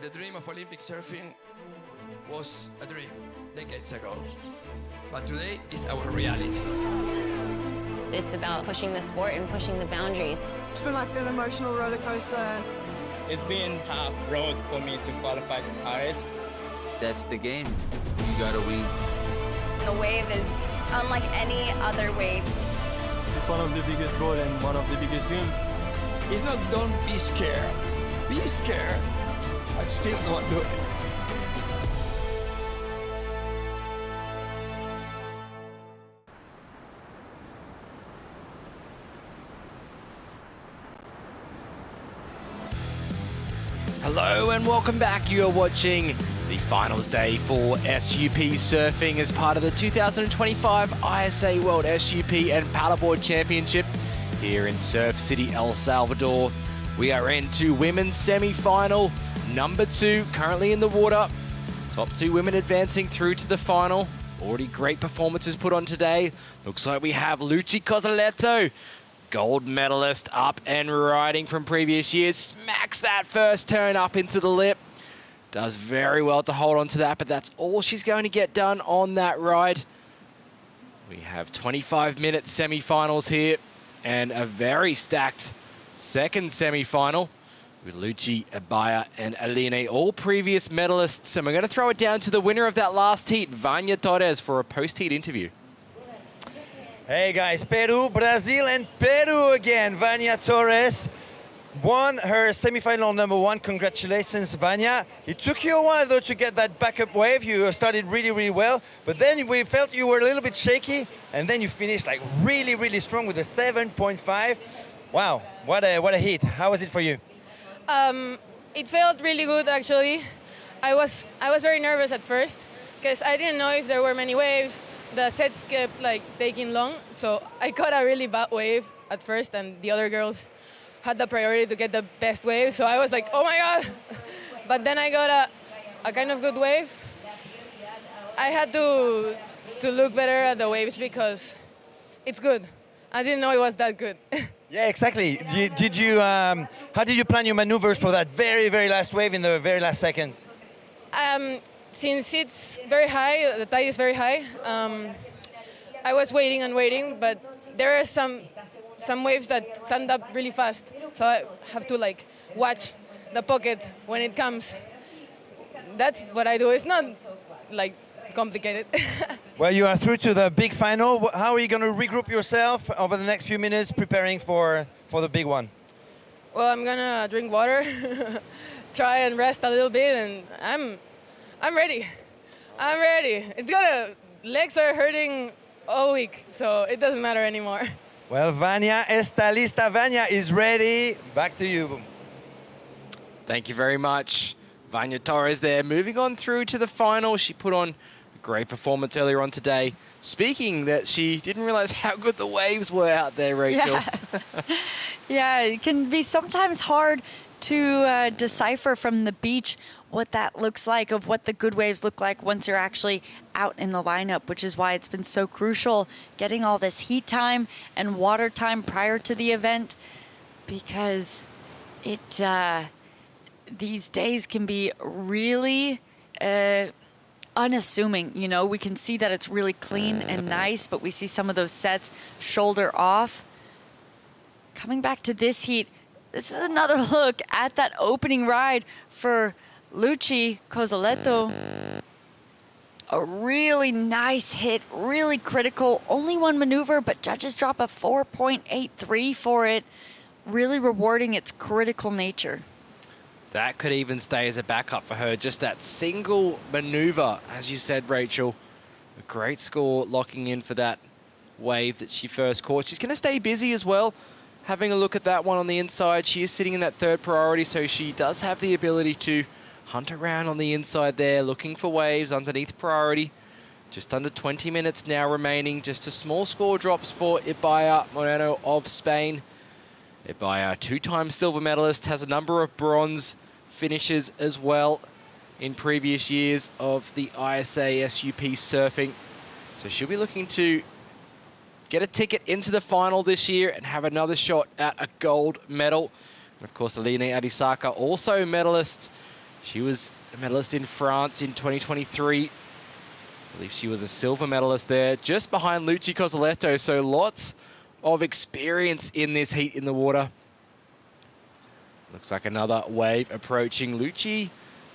The dream of Olympic surfing was a dream decades ago, but today is our reality. It's about pushing the sport and pushing the boundaries. It's been like an emotional roller coaster. It's been tough road for me to qualify to Paris. That's the game. You gotta win. The wave is unlike any other wave. This is one of the biggest goals and one of the biggest dreams. It's not don't be scared. Be scared, but still don't do it. Hello and welcome back. You are watching the finals day for SUP surfing as part of the 2025 ISA World SUP and Paddleboard Championship here in Surf City, El Salvador. We are into women's semi-final, number 2 currently in the water. Top 2 women advancing through to the final. Already great performances put on today. Looks like we have Luchi Cosoletto, gold medalist, up and riding from previous years. Smacks that first turn up into the lip. Does very well to hold on to that, but that's all she's going to get done on that ride. We have 25-minute semi-finals here and a very stacked second semi-final with Luchi, Abaya, and Aline, all previous medalists. And we're going to throw it down to the winner of that last heat, Vania Torres, for a post-heat interview. Hey guys, Peru, Brazil, and Peru again. Vania Torres won her semifinal number 1. Congratulations, Vania. It took you a while though to get that backup wave. You started really, really well, but then we felt you were a little bit shaky, and then you finished like really, really strong with a 7.5. Wow, what a hit. How was it for you? It felt really good actually. I was very nervous at first because I didn't know if there were many waves. The sets kept like taking long, so I caught a really bad wave at first, and the other girls had the priority to get the best wave, so I was like, oh my god. But then I got a kind of good wave. I had to look better at the waves because it's good. I didn't know it was that good. Yeah, exactly. Did you? How did you plan your maneuvers for that very, very last wave in the very last seconds? Since it's very high, the tide is very high, I was waiting and waiting, but there are some waves that stand up really fast, so I have to like watch the pocket when it comes. That's what I do. It's not like complicated. Well, you are through to the big final. How are you going to regroup yourself over the next few minutes preparing for the big one? Well, I'm gonna drink water, try and rest a little bit, and I'm ready. I'm ready. Legs are hurting all week, so it doesn't matter anymore. Well, Vania está lista. Vania is ready. Back to you. Thank you very much. Vania Torres there, moving on through to the final. She put on a great performance earlier on today. Speaking that she didn't realize how good the waves were out there, Rachel. Yeah, yeah, it can be sometimes hard to decipher from the beach what that looks like, of what the good waves look like once you're actually out in the lineup, which is why it's been so crucial getting all this heat time and water time prior to the event, because these days can be really unassuming. You know, we can see that it's really clean and nice, but we see some of those sets shoulder off. Coming back to this heat, this is another look at that opening ride for Luchi Cosoletto. A really nice hit, really critical. Only one maneuver, but judges drop a 4.83 for it. Really rewarding its critical nature. That could even stay as a backup for her. Just that single maneuver, as you said, Rachel. A great score locking in for that wave that she first caught. She's going to stay busy as well. Having a look at that one on the inside, she is sitting in that third priority, so she does have the ability to hunt around on the inside there, looking for waves underneath priority. Just under 20 minutes now remaining. Just a small score drops for Ibaya Moreno of Spain. Ibaya, 2-time silver medalist, has a number of bronze finishes as well in previous years of the ISA SUP surfing. So she'll be looking to get a ticket into the final this year and have another shot at a gold medal. And of course, Aline Arisaka, also medalist She was a medalist in France in 2023. I believe she was a silver medalist there, just behind Luci Cozzoletto. So lots of experience in this heat in the water. Looks like another wave approaching. Luci,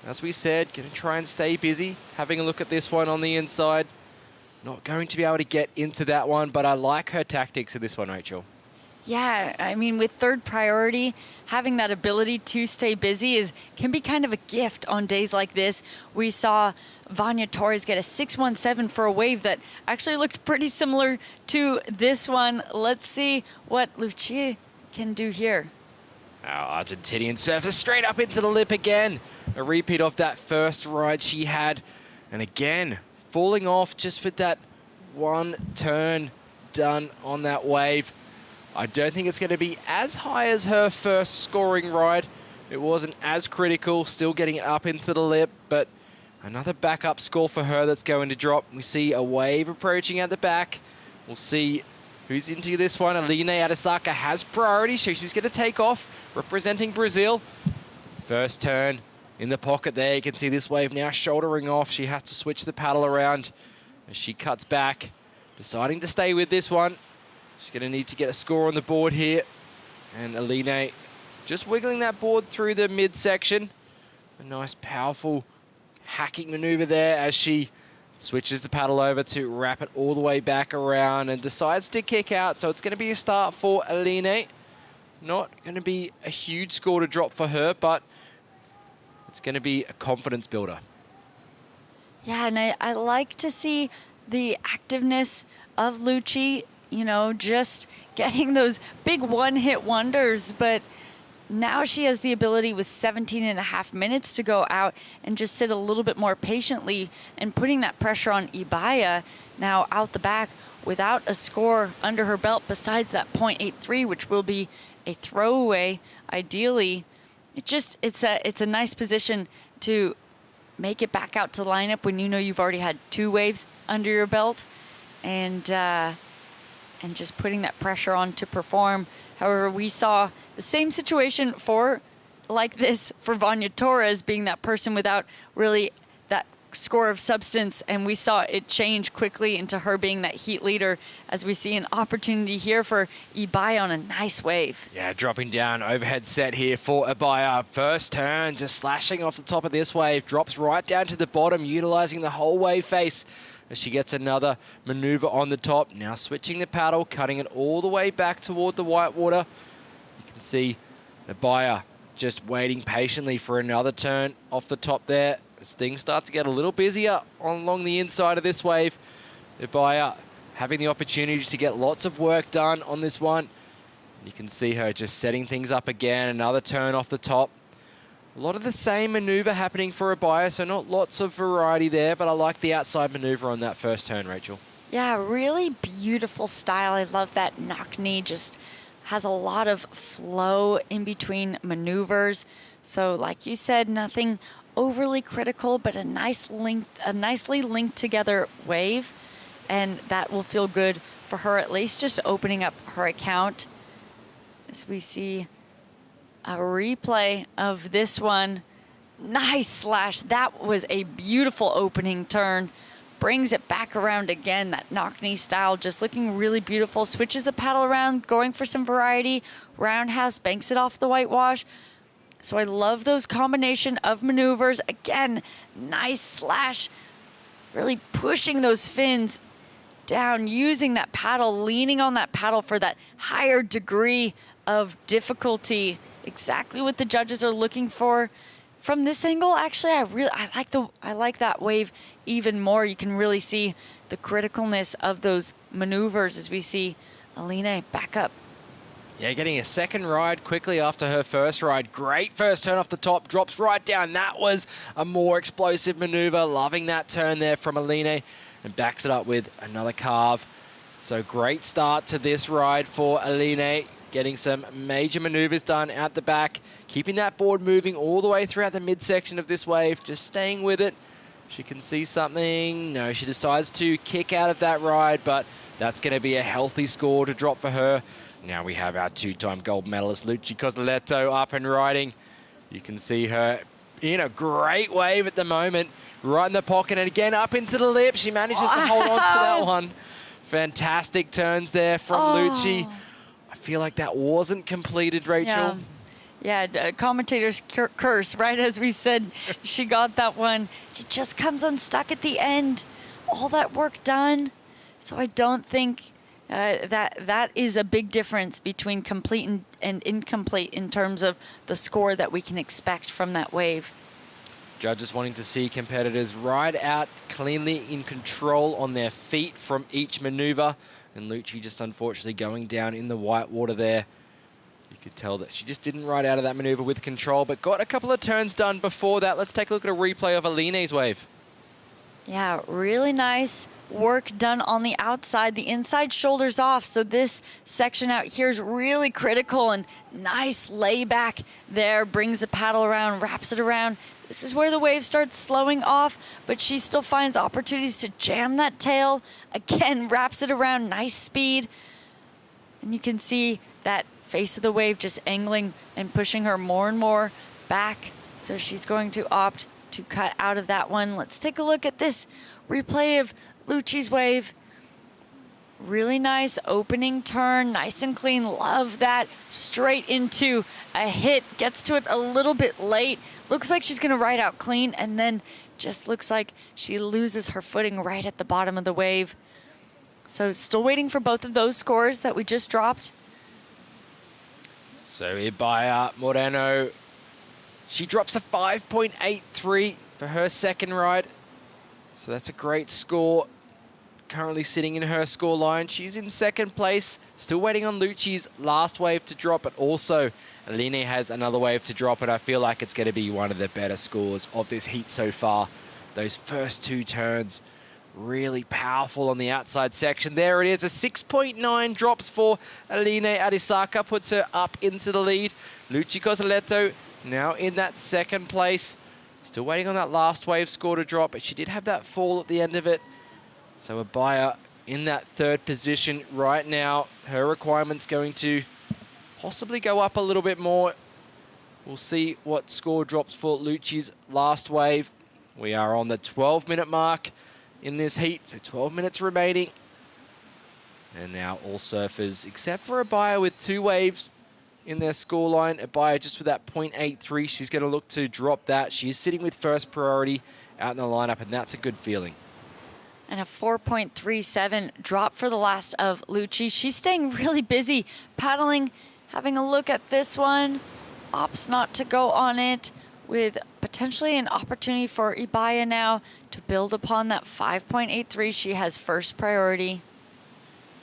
as we said, going to try and stay busy. Having a look at this one on the inside. Not going to be able to get into that one, but I like her tactics in this one, Rachel. Yeah, I mean, with third priority, having that ability to stay busy can be kind of a gift on days like this. We saw Vania Torres get a 6.17 for a wave that actually looked pretty similar to this one. Let's see what Lucia can do here. Our Argentinian surfer straight up into the lip again. A repeat of that first ride she had. And again, falling off just with that one turn done on that wave. I don't think it's going to be as high as her first scoring ride. It wasn't as critical, still getting it up into the lip, but another backup score for her that's going to drop. We see a wave approaching at the back. We'll see who's into this one. Aline Adesaka has priority, so she's going to take off, representing Brazil. First turn in the pocket there. You can see this wave now shouldering off. She has to switch the paddle around as she cuts back, deciding to stay with this one. She's going to need to get a score on the board here. And Aline just wiggling that board through the midsection. A nice, powerful hacking maneuver there as she switches the paddle over to wrap it all the way back around and decides to kick out. So it's going to be a start for Aline. Not going to be a huge score to drop for her, but it's going to be a confidence builder. Yeah, and I like to see the activeness of Luci, you know, just getting those big one-hit wonders, but now she has the ability with 17.5 minutes to go out and just sit a little bit more patiently and putting that pressure on Ibaya now out the back without a score under her belt besides that 0.83, which will be a throwaway ideally. It's a nice position to make it back out to the lineup when you know you've already had 2 waves under your belt, and just putting that pressure on to perform. However, we saw the same situation for Vania Torres, being that person without really that score of substance, and we saw it change quickly into her being that heat leader as we see an opportunity here for Ibaya on a nice wave. Yeah, dropping down, overhead set here for Ibaya. First turn, just slashing off the top of this wave, drops right down to the bottom, utilizing the whole wave face as she gets another maneuver on the top. Now switching the paddle, cutting it all the way back toward the whitewater. You can see Ibaya just waiting patiently for another turn off the top there. As things start to get a little busier along the inside of this wave, Ibaya having the opportunity to get lots of work done on this one. You can see her just setting things up again, another turn off the top. A lot of the same maneuver happening for Ibaya, so not lots of variety there, but I like the outside maneuver on that first turn, Rachel. Yeah, really beautiful style. I love that knock knee, just has a lot of flow in between maneuvers. So like you said, nothing overly critical, but a nicely linked together wave, and that will feel good for her, at least just opening up her account. As we see a replay of this one. Nice slash. That was a beautiful opening turn. Brings it back around again, that knock knee style, just looking really beautiful. Switches the paddle around, going for some variety. Roundhouse, banks it off the whitewash. So I love those combination of maneuvers. Again, nice slash. Really pushing those fins down, using that paddle, leaning on that paddle for that higher degree of difficulty. Exactly what the judges are looking for. From this angle, actually, I like that wave even more. You can really see the criticalness of those maneuvers as we see Aline back up. Yeah, getting a second ride quickly after her first ride. Great first turn off the top, drops right down. That was a more explosive maneuver. Loving that turn there from Aline, and backs it up with another carve. So great start to this ride for Aline. Getting some major maneuvers done out the back, keeping that board moving all the way throughout the midsection of this wave, just staying with it. She can see something. No, she decides to kick out of that ride, but that's going to be a healthy score to drop for her. Now we have our 2-time gold medalist, Luci Cozzoletto, up and riding. You can see her in a great wave at the moment. Right in the pocket and again up into the lip. She manages to hold on to that one. Fantastic turns there from Lucci. I feel like that wasn't completed, Rachel. Yeah, commentators curse, right as we said she got that one. She just comes unstuck at the end. All that work done. So I don't think that is a big difference between complete and incomplete in terms of the score that we can expect from that wave. Judges wanting to see competitors ride out cleanly in control on their feet from each maneuver. And Lucci just unfortunately going down in the white water there. You could tell that she just didn't ride out of that maneuver with control, but got a couple of turns done before that. Let's take a look at a replay of Aline's wave. Yeah, really nice work done on the outside. The inside shoulder's off, so this section out here is really critical, and nice layback there. Brings the paddle around, wraps it around. This is where the wave starts slowing off, but she still finds opportunities to jam that tail. Again, wraps it around, nice speed. And you can see that face of the wave just angling and pushing her more and more back. So she's going to opt to cut out of that one. Let's take a look at this replay of Lucci's wave. Really nice opening turn, nice and clean. Love that. Straight into a hit. Gets to it a little bit late. Looks like she's going to ride out clean, and then just looks like she loses her footing right at the bottom of the wave. So still waiting for both of those scores that we just dropped. So Ibaya Moreno, she drops a 5.83 for her second ride. So that's a great score. Currently sitting in her score line. She's in second place. Still waiting on Lucci's last wave to drop, but also Aline has another wave to drop, and I feel like it's going to be one of the better scores of this heat so far. Those first two turns, really powerful on the outside section. There it is, a 6.9 drops for Aline Arisaka, puts her up into the lead. Lucci Cosoletto now in that second place. Still waiting on that last wave score to drop, but she did have that fall at the end of it. So Ibaya in that third position right now. Her requirement's going to possibly go up a little bit more. We'll see what score drops for Lucci's last wave. We are on the 12-minute mark in this heat, so 12 minutes remaining. And now all surfers, except for Ibaya with two waves in their scoreline. Ibaya just with that 0.83, she's going to look to drop that. She is sitting with first priority out in the lineup, and that's a good feeling. And a 4.37 drop for the last of Lucci. She's staying really busy, paddling, having a look at this one. Opts not to go on it, with potentially an opportunity for Ibaya now to build upon that 5.83. She has first priority.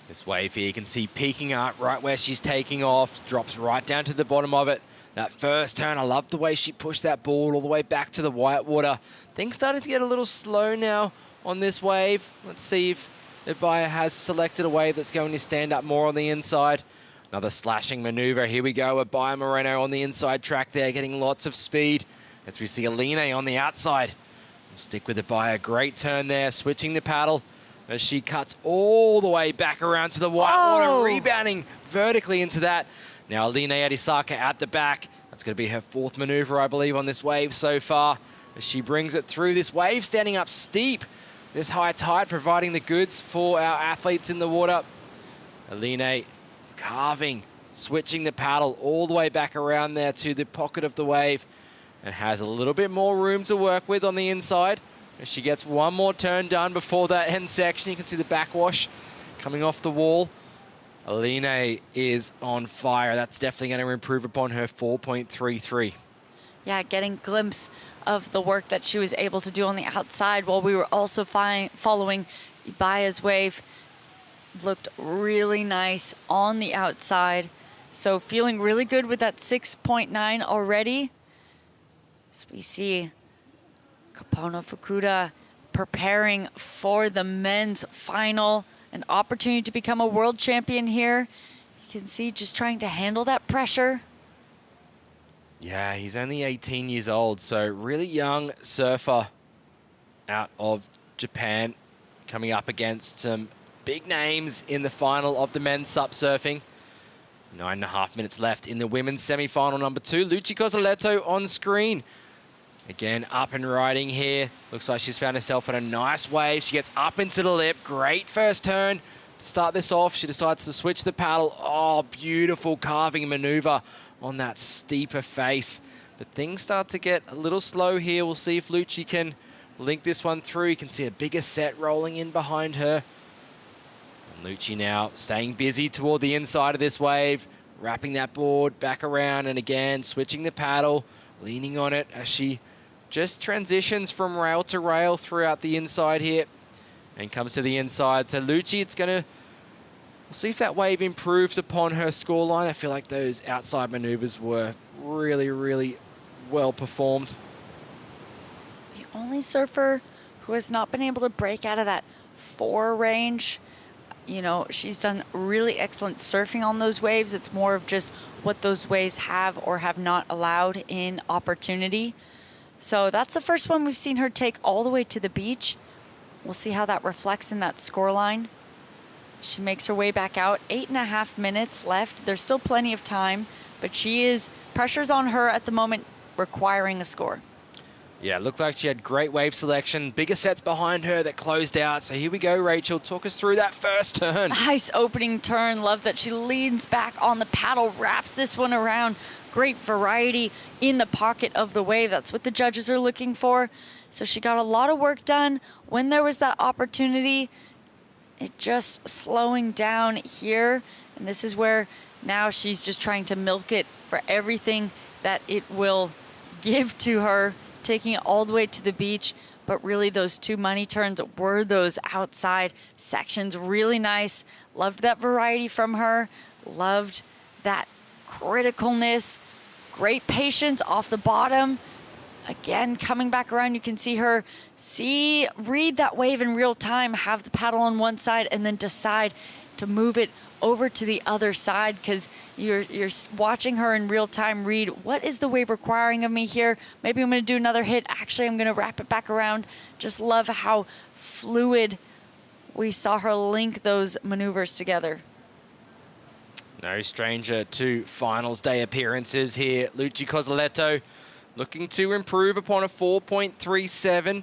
This wave here, you can see peaking out right where she's taking off, drops right down to the bottom of it. That first turn, I love the way she pushed that board all the way back to the white water. Things starting to get a little slow now on this wave. Let's see if Ibaya has selected a wave that's going to stand up more on the inside. Another slashing maneuver. Here we go. Ibaya Moreno on the inside track there, getting lots of speed. As we see Aline on the outside. We'll stick with Ibaya. Great turn there, switching the paddle as she cuts all the way back around to the white water, rebounding vertically into that. Now Aline Arisaka at the back. That's going to be her fourth maneuver, I believe, on this wave so far. As she brings it through this wave, standing up steep. This high tide providing the goods for our athletes in the water. Aline carving, switching the paddle all the way back around there to the pocket of the wave, and has a little bit more room to work with on the inside. As she gets one more turn done before that end section, you can see the backwash coming off the wall. Aline is on fire. That's definitely going to improve upon her 4.33. Yeah, getting a glimpse of the work that she was able to do on the outside while we were also following Ibaya's wave. Looked really nice on the outside. So feeling really good with that 6.9 already. So we see Kapono Fukuda preparing for the men's final. An opportunity to become a world champion here. You can see just trying to handle that pressure. Yeah, he's only 18 years old, so really young surfer out of Japan, coming up against some big names in the final of the men's SUP surfing. 9.5 minutes left in the women's semi-final number 2. Lucci Cosoletto on screen. Again, up and riding here. Looks like she's found herself on a nice wave. She gets up into the lip. Great first turn. To start this off, she decides to switch the paddle. Oh, beautiful carving maneuver on that steeper face. But things start to get a little slow here. We'll see if Lucci can link this one through. You can see a bigger set rolling in behind her. And Lucci now staying busy toward the inside of this wave, wrapping that board back around and again switching the paddle, leaning on it as she just transitions from rail to rail throughout the inside here and comes to the inside. So Lucci, we'll see if that wave improves upon her scoreline. I feel like those outside maneuvers were really, really well performed. The only surfer who has not been able to break out of that 4 range, you know, she's done really excellent surfing on those waves. It's more of just what those waves have or have not allowed in opportunity. So that's the first one we've seen her take all the way to the beach. We'll see how that reflects in that scoreline. She makes her way back out. 8.5 minutes left. There's still plenty of time, but pressure's on her at the moment, requiring a score. Yeah, looked like she had great wave selection. Bigger sets behind her that closed out. So here we go, Rachel. Talk us through that first turn. Nice opening turn. Love that she leans back on the paddle, wraps this one around. Great variety in the pocket of the wave. That's what the judges are looking for. So she got a lot of work done when there was that opportunity. It just slowing down here. And this is where now she's just trying to milk it for everything that it will give to her, taking it all the way to the beach. But really those 2 money turns were those outside sections. Really nice. Loved that variety from her. Loved that criticalness. Great patience off the bottom. Again, coming back around, you can see her read that wave in real time, have the paddle on one side, and then decide to move it over to the other side, because you're watching her in real time read, what is the wave requiring of me here? Maybe I'm going to do another hit. Actually, I'm going to wrap it back around. Just love how fluid we saw her link those maneuvers together. No stranger to finals day appearances here. Lucci Cosletto looking to improve upon a 4.37.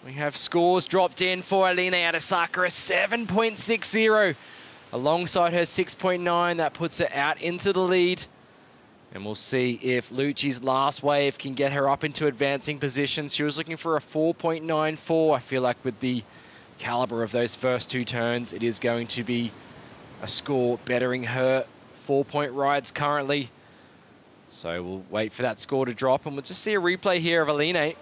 We have scores dropped in for Aline Adesaka, a 7.60. Alongside her 6.9, that puts her out into the lead. And we'll see if Lucci's last wave can get her up into advancing positions. She was looking for a 4.94. I feel like with the caliber of those first 2 turns, it is going to be a score bettering her 4-point rides currently. So we'll wait for that score to drop, and we'll just see a replay here of Aline.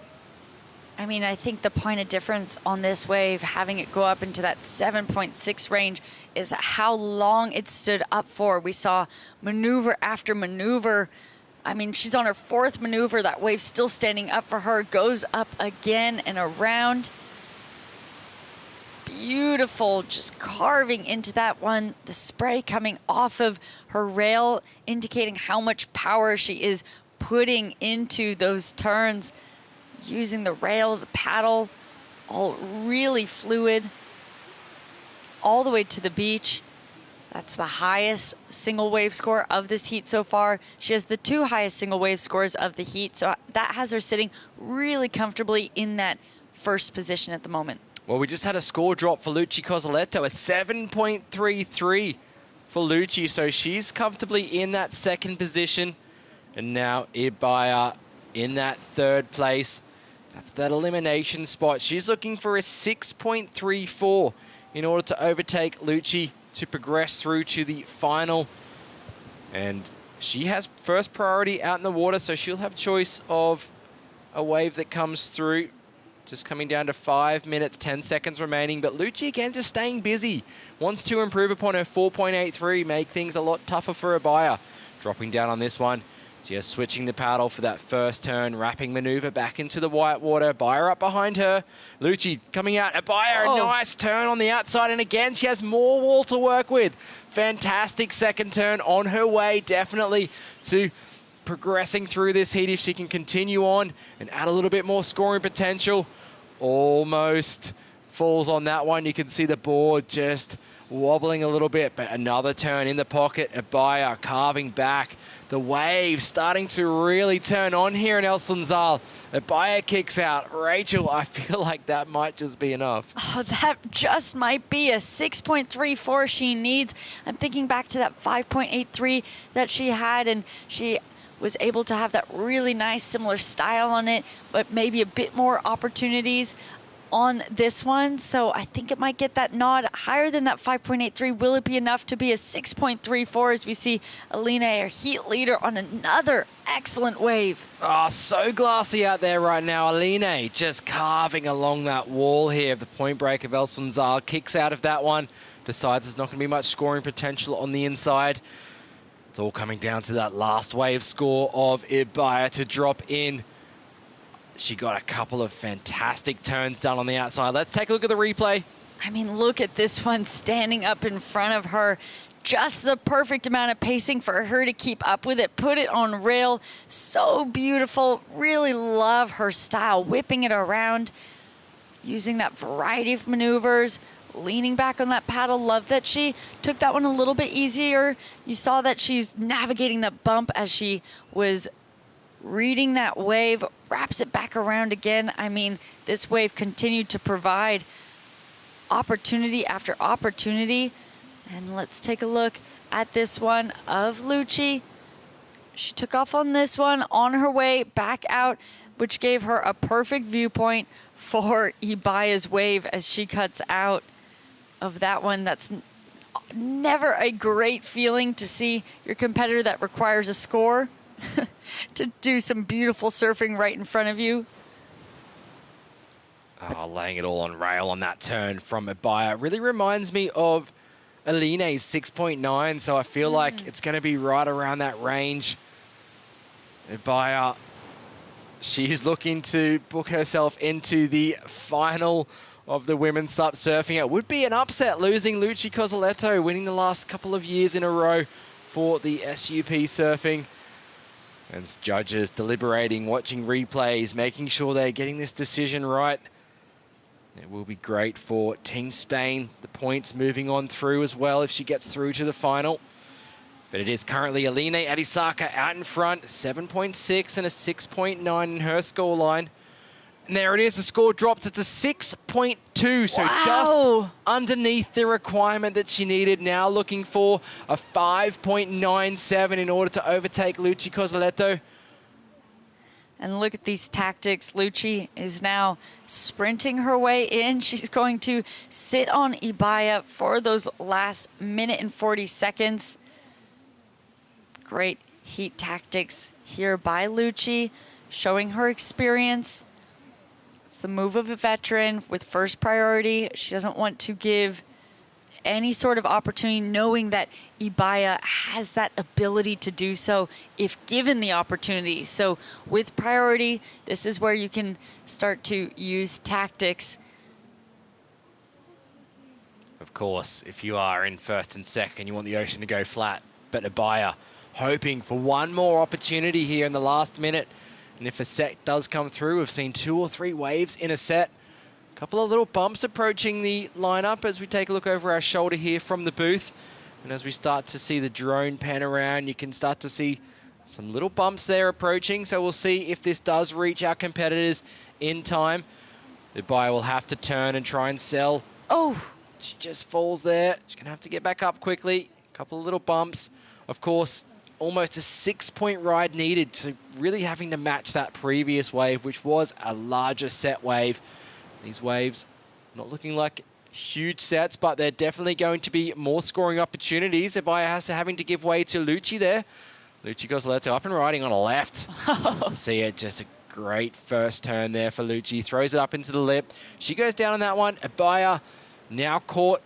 I mean, I think the point of difference on this wave, having it go up into that 7.6 range, is how long it stood up for. We saw maneuver after maneuver. I mean, she's on her 4th maneuver. That wave's still standing up for her. Goes up again and around. Beautiful, just carving into that one. The spray coming off of her rail, indicating how much power she is putting into those turns. Using the rail, the paddle, all really fluid. All the way to the beach. That's the highest single wave score of this heat so far. She has the 2 highest single wave scores of the heat, so that has her sitting really comfortably in that first position at the moment. Well, we just had a score drop for Lucci Cosletto, a 7.33 for Lucci, so she's comfortably in that 2nd position. And now Ibaya in that 3rd place. That's that elimination spot. She's looking for a 6.34 in order to overtake Lucci to progress through to the final. And she has first priority out in the water, so she'll have choice of a wave that comes through. Just coming down to 5 minutes, 10 seconds remaining. But Lucci, again, just staying busy. Wants to improve upon her 4.83, make things a lot tougher for Ibaya. Dropping down on this one. So you're switching the paddle for that first turn, wrapping maneuver back into the white water. Ibaya up behind her. Lucci coming out. Ibaya, a nice turn on the outside. And again, she has more wall to work with. Fantastic second turn on her way, definitely, to progressing through this heat if she can continue on and add a little bit more scoring potential. Almost falls on that one. You can see the board just wobbling a little bit, but another turn in the pocket. Ibaya carving back. The wave starting to really turn on here in El Sunzal. Ibaya kicks out. Rachel, I feel like that might just be enough. Oh, that just might be a 6.34 she needs. I'm thinking back to that 5.83 that she had, and she was able to have that really nice similar style on it, but maybe a bit more opportunities on this one. So I think it might get that nod higher than that 5.83. Will it be enough to be a 6.34 as we see Aline, our heat leader, on another excellent wave? Oh, so glassy out there right now. Aline just carving along that wall here of the point break of El Sunzal. Kicks out of that one. Decides there's not going to be much scoring potential on the inside. It's all coming down to that last wave score of Ibaya to drop in. She got a couple of fantastic turns done on the outside. Let's take a look at the replay. I mean, look at this one standing up in front of her. Just the perfect amount of pacing for her to keep up with it. Put it on rail. So beautiful. Really love her style. Whipping it around. Using that variety of maneuvers. Leaning back on that paddle. Love that she took that one a little bit easier. You saw that she's navigating the bump as she was reading that wave, wraps it back around again. I mean, this wave continued to provide opportunity after opportunity. And let's take a look at this one of Lucci. She took off on this one on her way back out, which gave her a perfect viewpoint for Ibaya's wave as she cuts out of that one. That's never a great feeling to see your competitor that requires a score to do some beautiful surfing right in front of you. Oh, laying it all on rail on that turn from Ibaya. Really reminds me of Aline's 6.9, so I feel like it's going to be right around that range. Ibaya, she's looking to book herself into the final of the women's SUP surfing. It would be an upset losing Lucci Cozzoletto, winning the last couple of years in a row for the SUP surfing. And judges deliberating, watching replays, making sure they're getting this decision right. It will be great for Team Spain. The points moving on through as well if she gets through to the final. But it is currently Aline Adisaka out in front, 7.6 and a 6.9 in her scoreline. And there it is, the score drops. It's a 6.2, so just underneath the requirement that she needed. Now looking for a 5.97 in order to overtake Lucci Cozzoletto. And look at these tactics. Lucci is now sprinting her way in. She's going to sit on Ibaya for those last minute and 40 seconds. Great heat tactics here by Lucci, showing her experience. It's the move of a veteran with first priority. She doesn't want to give any sort of opportunity, knowing that Ibaya has that ability to do so if given the opportunity. So with priority, this is where you can start to use tactics. Of course, if you are in first and second, you want the ocean to go flat. But Ibaya hoping for one more opportunity here in the last minute. And if a set does come through, we've seen 2 or 3 waves in a set. A couple of little bumps approaching the lineup as we take a look over our shoulder here from the booth. And as we start to see the drone pan around, you can start to see some little bumps there approaching. So we'll see if this does reach our competitors in time. Ibaya will have to turn and try and sell. Oh! She just falls there. She's going to have to get back up quickly. A couple of little bumps. Of course, almost a 6-point ride needed to really having to match that previous wave, which was a larger set wave. These waves not looking like huge sets, but they're definitely going to be more scoring opportunities. Ibaya has to having to give way to Lucci there. Lucci Cozzoletto up and riding on a left. To see it, just a great first turn there for Lucci. Throws it up into the lip. She goes down on that one. Ibaya now caught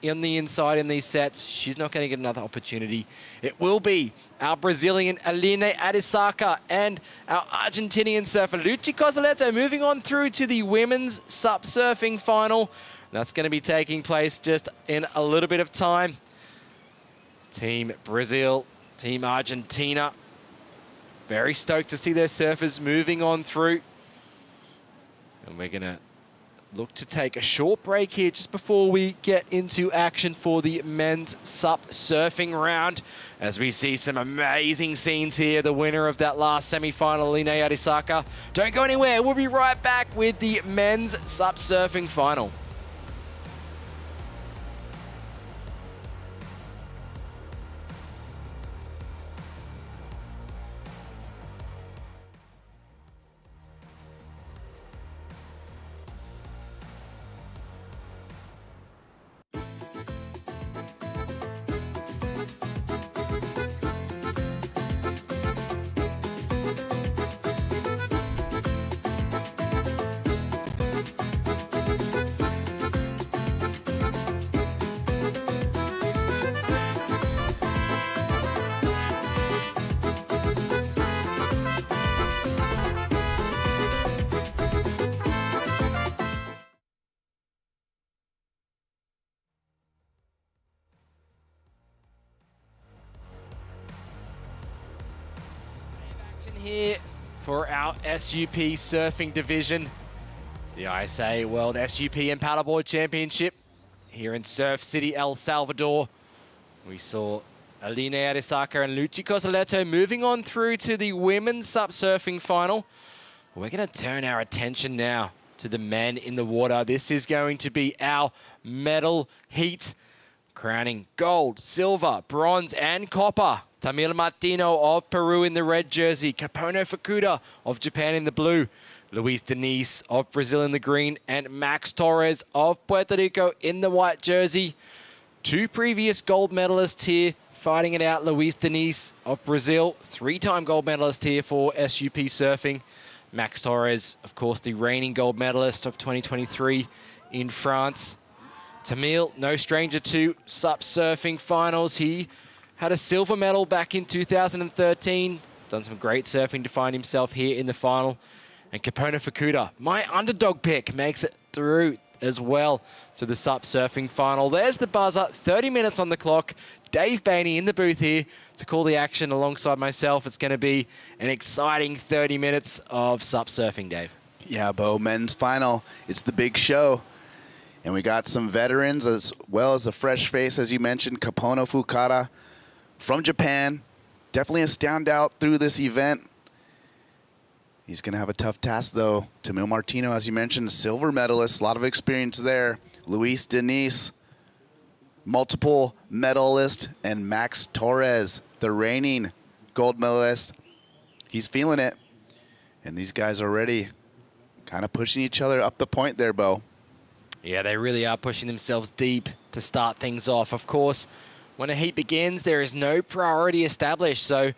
in the inside in these sets. She's not going to get another opportunity. It will be our Brazilian Aline Adisaka and our Argentinian surfer Lucci Cozzoletto moving on through to the women's SUP surfing final. That's going to be taking place just in a little bit of time. Team Brazil, Team Argentina, very stoked to see their surfers moving on through. And we're going to look to take a short break here just before we get into action for the men's SUP surfing round. As we see some amazing scenes here, the winner of that last semi-final, Line Arisaka. Don't go anywhere, we'll be right back with the men's SUP surfing final. Here for our SUP surfing division, the ISA World SUP and Paddleboard Championship here in Surf City, El Salvador. We saw Aline Arisaka and Luchi Cosoleto moving on through to the women's SUP surfing final. We're going to turn our attention now to the men in the water. This is going to be our medal heat, crowning gold, silver, bronze, and copper. Tamil Martino of Peru in the red jersey, Kapono Fukuda of Japan in the blue, Luis Diniz of Brazil in the green, and Max Torres of Puerto Rico in the white jersey. Two previous gold medalists here fighting it out. Luis Diniz of Brazil, three-time gold medalist here for SUP surfing. Max Torres, of course, the reigning gold medalist of 2023 in France. Tamil, no stranger to SUP surfing finals. He had a silver medal back in 2013. Done some great surfing to find himself here in the final. And Kapono Fukuda, my underdog pick, makes it through as well to the SUP surfing final. There's the buzzer, 30 minutes on the clock. Dave Bainey in the booth here to call the action alongside myself. It's going to be an exciting 30 minutes of SUP surfing, Dave. Yeah, Bo, men's final. It's the big show. And we got some veterans as well as a fresh face, as you mentioned, Kapono Fukuda from Japan. Definitely a standout through this event. He's going to have a tough task, though. Tamil Martino, as you mentioned, a silver medalist, a lot of experience there. Luis Diniz, multiple medalist, and Max Torres, the reigning gold medalist. He's feeling it. And these guys are already kind of pushing each other up the point there, Bo. Yeah, they really are pushing themselves deep to start things off. Of course, when a heat begins, there is no priority established, so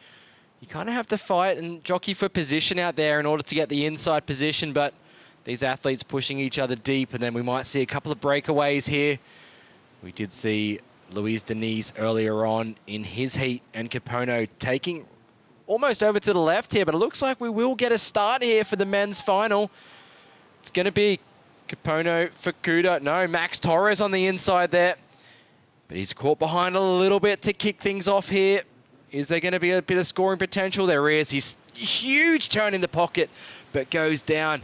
you kind of have to fight and jockey for position out there in order to get the inside position, but these athletes pushing each other deep, and then we might see a couple of breakaways here. We did see Luis Diniz earlier on in his heat, and Kapono taking almost over to the left here, but it looks like we will get a start here for the men's final. It's going to be Kapono Fukuda. No, Max Torres on the inside there. But he's caught behind a little bit to kick things off here. Is there going to be a bit of scoring potential? There is. He's huge turn in the pocket, but goes down.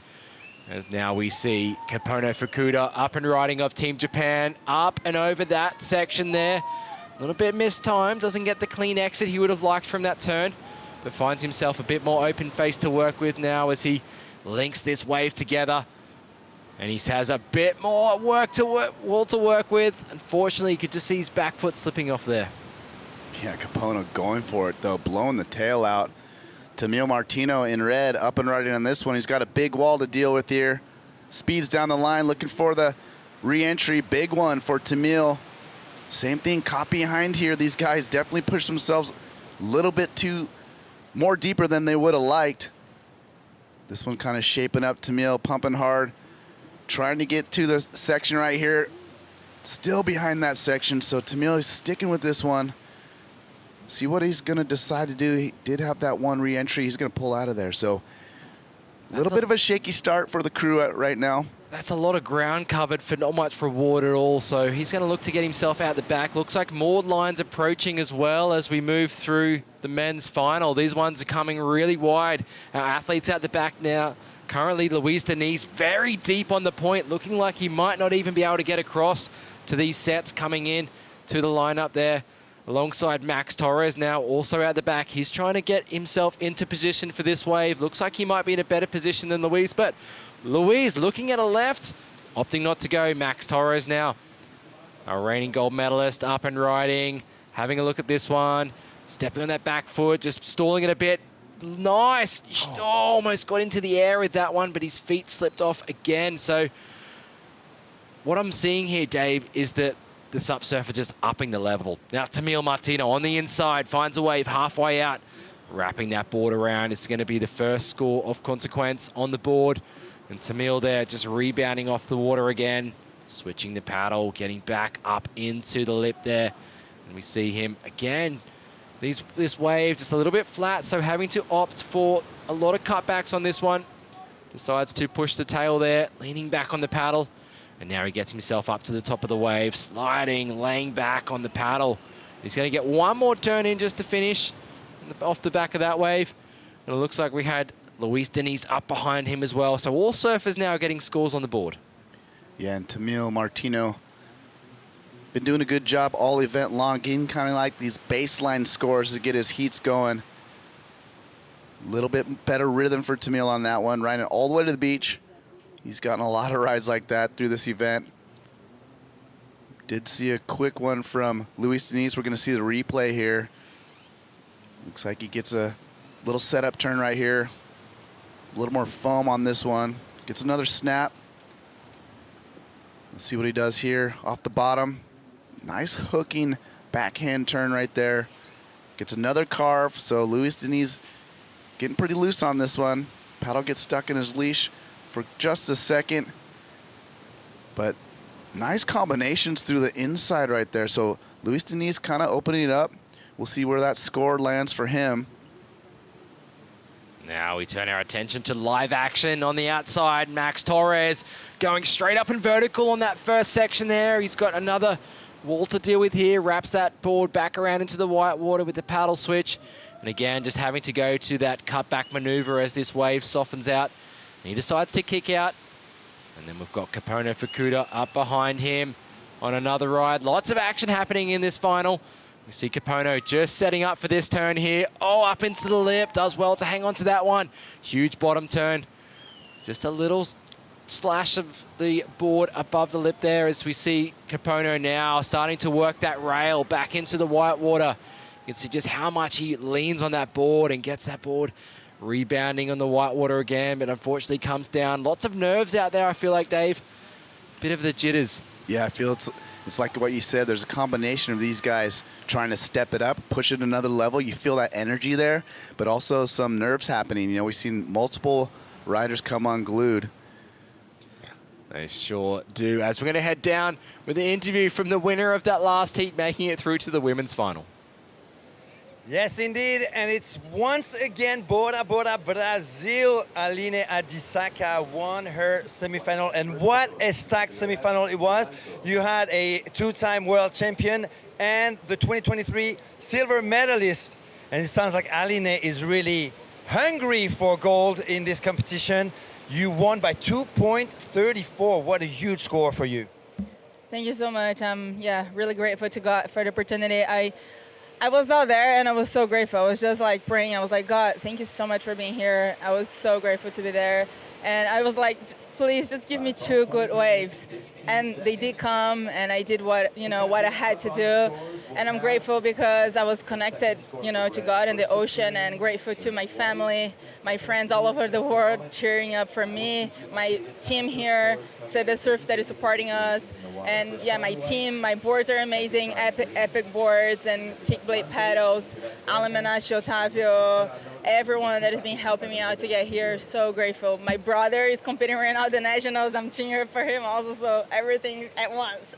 As now we see Kapono Fukuda up and riding of Team Japan, up and over that section there. A little bit mistimed, doesn't get the clean exit he would have liked from that turn, but finds himself a bit more open face to work with now as he links this wave together. And he has a bit more wall to work with. Unfortunately, you could just see his back foot slipping off there. Yeah, Kapono going for it, though, blowing the tail out. Tamil Martino in red, up and riding on this one. He's got a big wall to deal with here. Speeds down the line, looking for the re-entry. Big one for Tamil. Same thing, caught behind here. These guys definitely pushed themselves a little bit too more deeper than they would have liked. This one kind of shaping up. Tamil pumping hard. Trying to get to the section right here. Still behind that section, so Tamil is sticking with this one. See what he's going to decide to do. He did have that one re-entry. He's going to pull out of there. So a little bit of a shaky start for the crew right now. that's a lot of ground covered for not much reward at all. So he's going to look to get himself out the back. Looks like more lines approaching as well as we move through the men's final. These ones are coming really wide. Our athletes out the back now. Currently, Luis Diniz very deep on the point, looking like he might not even be able to get across to these sets coming in to the lineup there. Alongside Max Torres now also out the back. He's trying to get himself into position for this wave. Looks like he might be in a better position than Luis, but Luis looking at a left, opting not to go. Max Torres now, our reigning gold medalist, up and riding, having a look at this one, stepping on that back foot, just stalling it a bit. Nice. Oh, almost got into the air with that one, but his feet slipped off again. So what I'm seeing here, Dave, is that the SUP surfer just upping the level. Now Tamil Martino on the inside, finds a wave halfway out, wrapping that board around. It's going to be the first score of consequence on the board. And Tamil there just rebounding off the water again, switching the paddle, getting back up into the lip there. And we see him again. This wave just a little bit flat, so having to opt for a lot of cutbacks on this one. Decides to push the tail there, leaning back on the paddle. And now he gets himself up to the top of the wave, sliding, laying back on the paddle. He's going to get one more turn in just to finish off the back of that wave. And it looks like we had Luis Diniz up behind him as well. So all surfers now getting scores on the board. Yeah, and Tamil Martino been doing a good job all event long, getting kind of like these baseline scores to get his heats going. A little bit better rhythm for Tamil on that one, riding all the way to the beach. He's gotten a lot of rides like that through this event. Did see a quick one from Luis Diniz. We're going to see the replay here. Looks like he gets a little setup turn right here. A little more foam on this one. Gets another snap. Let's see what he does here off the bottom. Nice hooking backhand turn right there. Gets another carve. So Luis Diniz getting pretty loose on this one. Paddle gets stuck in his leash for just a second, but nice combinations through the inside right there. So Luis Diniz kind of opening it up. We'll see where that score lands for him. Now we turn our attention to live action on the outside. Max Torres going straight up and vertical on that first section there. He's got another wall to deal with here. Wraps that board back around into the white water with the paddle switch. And again, just having to go to that cutback maneuver as this wave softens out. He decides to kick out. And then we've got Capono Fukuda up behind him on another ride. Lots of action happening in this final. We see Capono just setting up for this turn here. Oh, up into the lip. Does well to hang on to that one. Huge bottom turn. Just a little slash of the board above the lip there as we see Capono now starting to work that rail back into the white water. You can see just how much he leans on that board and gets that board rebounding on the white water again, but unfortunately comes down. Lots of nerves out there, I feel like, Dave. Bit of the jitters. Yeah, I feel it's like what you said. There's a combination of these guys trying to step it up, push it another level. You feel that energy there, but also some nerves happening. You know, we've seen multiple riders come unglued. They sure do. As we're going to head down with an interview from the winner of that last heat, making it through to the women's final. Yes, indeed, and it's once again Bora Bora Brazil. Aline Adisaka won her semifinal, and what a stacked semifinal it was. You had a two-time world champion and the 2023 silver medalist, and it sounds like Aline is really hungry for gold in this competition. You won by 2.34. What a huge score for you. Thank you so much. I'm really grateful to God for the opportunity. I was out there and I was so grateful. I was just like praying. I was like, God, thank you so much for being here. I was so grateful to be there. And I was like, please just give me 2 good waves. And they did come, and I did what I had to do. And I'm grateful because I was connected, to God and the ocean, and grateful to my family, my friends all over the world cheering up for me, my team here, ISAsurfing that is supporting us. And yeah, my team, my boards are amazing, epic boards and kickblade paddles, Alan Menashe, Otavio, everyone that has been helping me out to get here. So grateful. My brother is competing right now at the Nationals. I'm cheering for him also, so everything at once.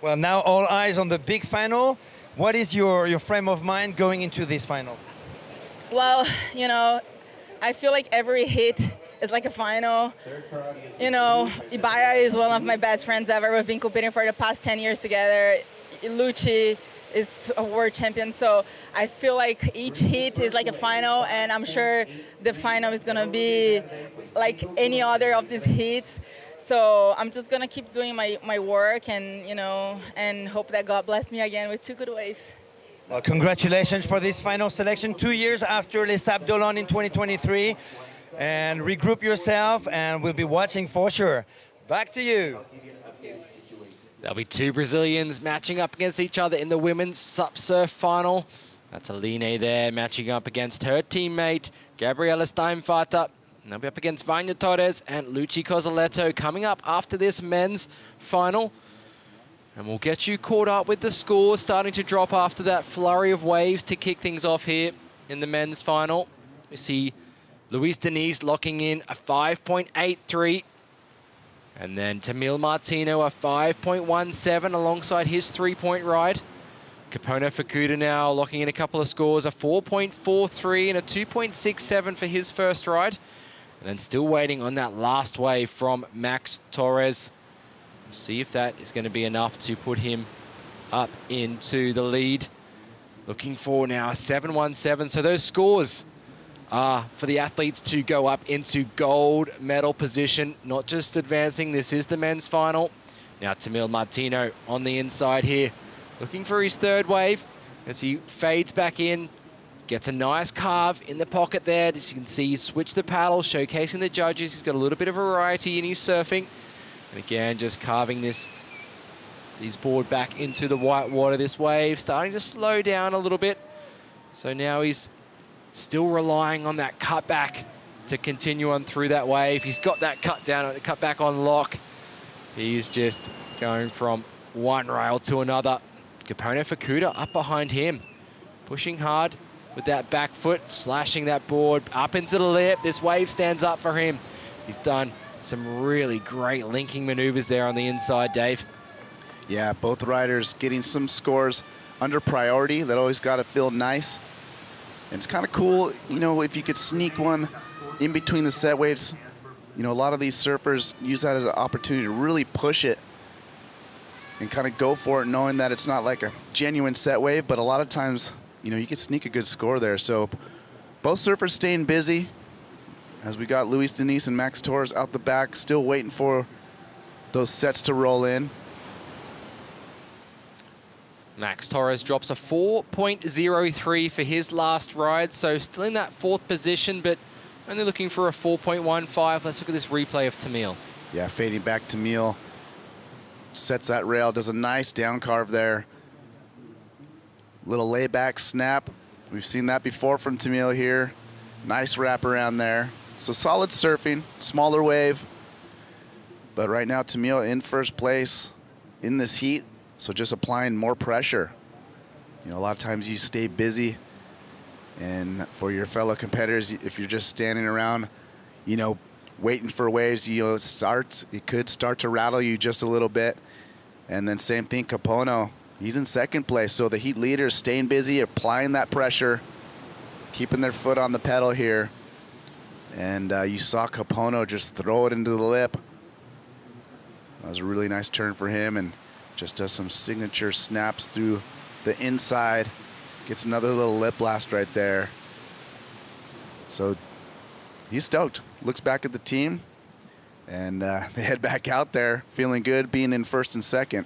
Well, now all eyes on the big final. What is your frame of mind going into this final? Well, I feel like every hit it's like a final. You know, Ibaya is one of my best friends ever. We've been competing for the past 10 years together. Lucci is a world champion, so I feel like each heat is like a final, and I'm sure the final is gonna be like any other of these heats. So I'm just gonna keep doing my work, and you know, and hope that God bless me again with 2 good waves. Well, congratulations for this final selection 2 years after Les Sables d'Olonne in 2023, and regroup yourself, and we'll be watching for sure. Back to you. There'll be 2 Brazilians matching up against each other in the women's SUP surf final. That's Aline there matching up against her teammate, Gabriela Steinvater. And they'll be up against Vania Torres and Luci Cozzoletto coming up after this men's final. And we'll get you caught up with the scores starting to drop after that flurry of waves to kick things off here in the men's final. We see Luis Diniz locking in a 5.83. And then Tamil Martino, a 5.17 alongside his 3-point ride. Capono Fukuda now locking in a couple of scores, a 4.43 and a 2.67 for his first ride. And then still waiting on that last wave from Max Torres. We'll see if that is going to be enough to put him up into the lead. Looking for now a 7.17. So those scores are for the athletes to go up into gold medal position, not just advancing. This is the men's final. Now Tamil Martino on the inside here, looking for his 3rd wave as he fades back in, gets a nice carve in the pocket there. As you can see, he switched the paddle, showcasing the judges. He's got a little bit of variety in his surfing. And again, just carving his board back into the white water. This wave starting to slow down a little bit. So now he's still relying on that cutback to continue on through that wave. He's got that cutback on lock. He's just going from one rail to another. Capono Fukuda up behind him, pushing hard with that back foot, slashing that board up into the lip. This wave stands up for him. He's done some really great linking maneuvers there on the inside, Dave. Yeah, both riders getting some scores under priority. That always got to feel nice. And it's kind of cool, you know, if you could sneak one in between the set waves. You know, a lot of these surfers use that as an opportunity to really push it and kind of go for it, knowing that it's not like a genuine set wave, but a lot of times, you know, you could sneak a good score there. So both surfers staying busy as we got Luis Diniz and Max Torres out the back, still waiting for those sets to roll in. Max Torres drops a 4.03 for his last ride, so still in that 4th position, but only looking for a 4.15. Let's look at this replay of Tamil. Yeah, fading back Tamil. Sets that rail, does a nice down carve there. Little layback snap. We've seen that before from Tamil here. Nice wrap around there. So solid surfing, smaller wave. But right now, Tamil in 1st place in this heat. So just applying more pressure. You know, a lot of times you stay busy, and for your fellow competitors, if you're just standing around, you know, waiting for waves, you know, it could start to rattle you just a little bit. And then same thing, Capono, he's in 2nd place. So the heat leaders staying busy, applying that pressure, keeping their foot on the pedal here. And you saw Capono just throw it into the lip. That was a really nice turn for him, and just does some signature snaps through the inside. Gets another little lip blast right there. So he's stoked. Looks back at the team, and they head back out there feeling good, being in 1st and 2nd.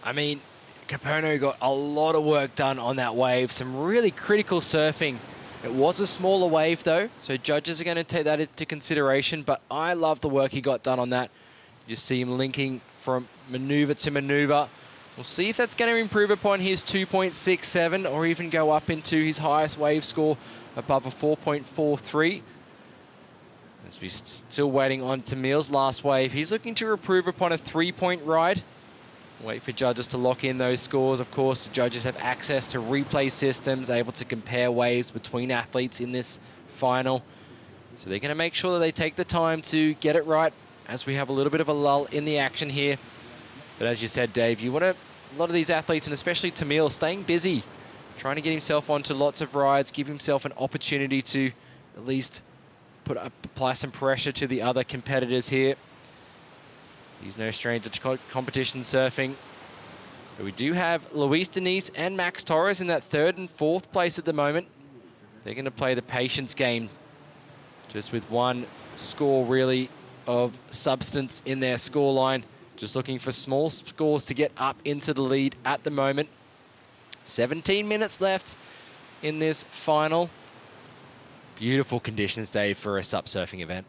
I mean, Capono got a lot of work done on that wave. Some really critical surfing. It was a smaller wave, though, so judges are going to take that into consideration, but I love the work he got done on that. You see him linking from maneuver to maneuver. We'll see if that's going to improve upon his 2.67 or even go up into his highest wave score above a 4.43. As we're still waiting on Tamil's last wave. He's looking to improve upon a 3-point ride. Wait for judges to lock in those scores. Of course, the judges have access to replay systems, able to compare waves between athletes in this final. So they're going to make sure that they take the time to get it right as we have a little bit of a lull in the action here. But as you said, Dave, you want a lot of these athletes, and especially Tamil, staying busy, trying to get himself onto lots of rides, give himself an opportunity to at least apply some pressure to the other competitors here. He's no stranger to competition surfing. But we do have Luis Diniz and Max Torres in that 3rd and 4th place at the moment. They're going to play the patience game, just with one score really of substance in their scoreline. Just looking for small scores to get up into the lead at the moment. 17 minutes left in this final. Beautiful conditions, Dave, for a SUP surfing event.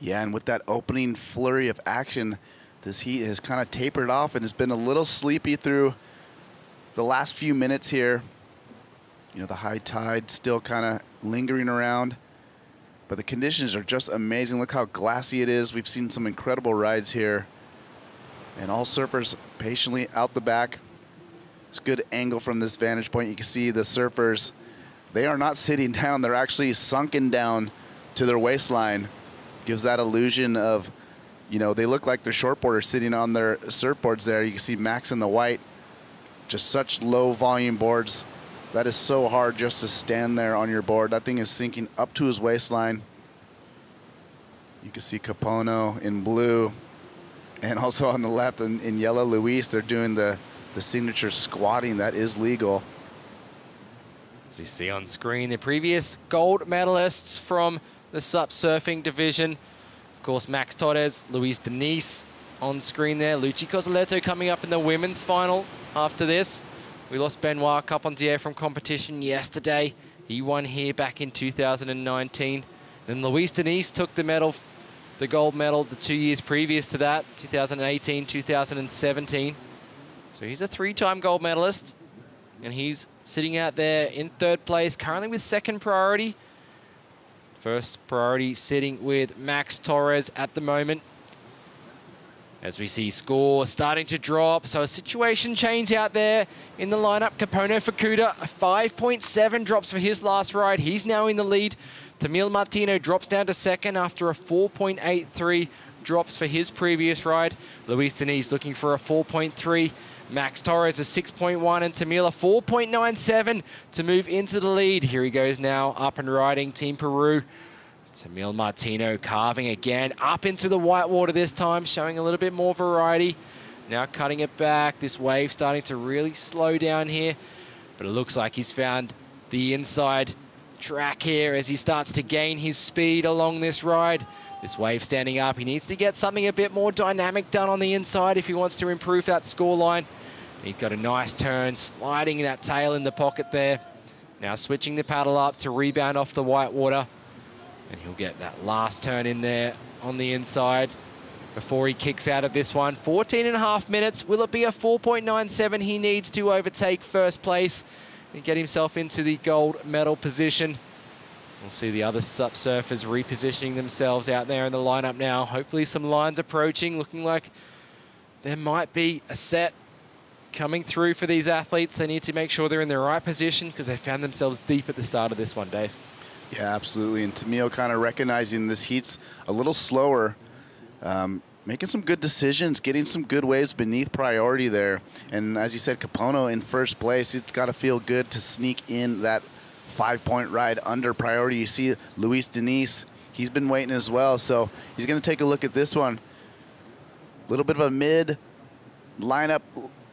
Yeah, and with that opening flurry of action, this heat has kind of tapered off and has been a little sleepy through the last few minutes here. You know, the high tide still kind of lingering around, but the conditions are just amazing. Look how glassy it is. We've seen some incredible rides here, and all surfers patiently out the back. It's a good angle from this vantage point. You can see the surfers, they are not sitting down. They're actually sunken down to their waistline. Gives that illusion of, you know, they look like they're shortboarders sitting on their surfboards there. You can see Max in the white, just such low volume boards. That is so hard just to stand there on your board. That thing is sinking up to his waistline. You can see Capono in blue, and also on the left in yellow, Luis, they're doing the signature squatting. That is legal. As you see on screen, the previous gold medalists from the SUP surfing division. Of course, Max Torres, Luis Diniz on screen there. Luchi Cozzoletto coming up in the women's final after this. We lost Benoit Carpentier from competition yesterday. He won here back in 2019. Then Luis Diniz took the medal, the gold medal, the 2 years previous to that, 2018, 2017. So he's a 3-time gold medalist, and he's sitting out there in 3rd place, currently with 2nd priority. First priority sitting with Max Torres at the moment. As we see score starting to drop, so a situation change out there in the lineup. Capono Fukuda, a 5.7 drops for his last ride. He's now in the lead. Tamil Martino drops down to 2nd after a 4.83 drops for his previous ride. Luis Diniz looking for a 4.3. Max Torres a 6.1 and Tamil a 4.97 to move into the lead. Here he goes now, up and riding Team Peru. Tamil Martino carving again, up into the whitewater this time, showing a little bit more variety. Now cutting it back, this wave starting to really slow down here, but it looks like he's found the inside track here as he starts to gain his speed along this ride. This wave standing up, he needs to get something a bit more dynamic done on the inside if he wants to improve that scoreline. He's got a nice turn, sliding that tail in the pocket there. Now switching the paddle up to rebound off the whitewater. And he'll get that last turn in there on the inside before he kicks out of this one. 14.5 minutes. Will it be a 4.97 he needs to overtake first place and get himself into the gold medal position? We'll see the other SUP surfers repositioning themselves out there in the lineup now. Hopefully some lines approaching, looking like there might be a set coming through for these athletes. They need to make sure they're in the right position because they found themselves deep at the start of this one, Dave. Yeah, absolutely. And Tamil kind of recognizing this heat's a little slower, making some good decisions, getting some good waves beneath priority there. And as you said, Capono in 1st place. It's got to feel good to sneak in that 5-point ride under priority. You see Luis Diniz, he's been waiting as well. So he's going to take a look at this one. A little bit of a mid lineup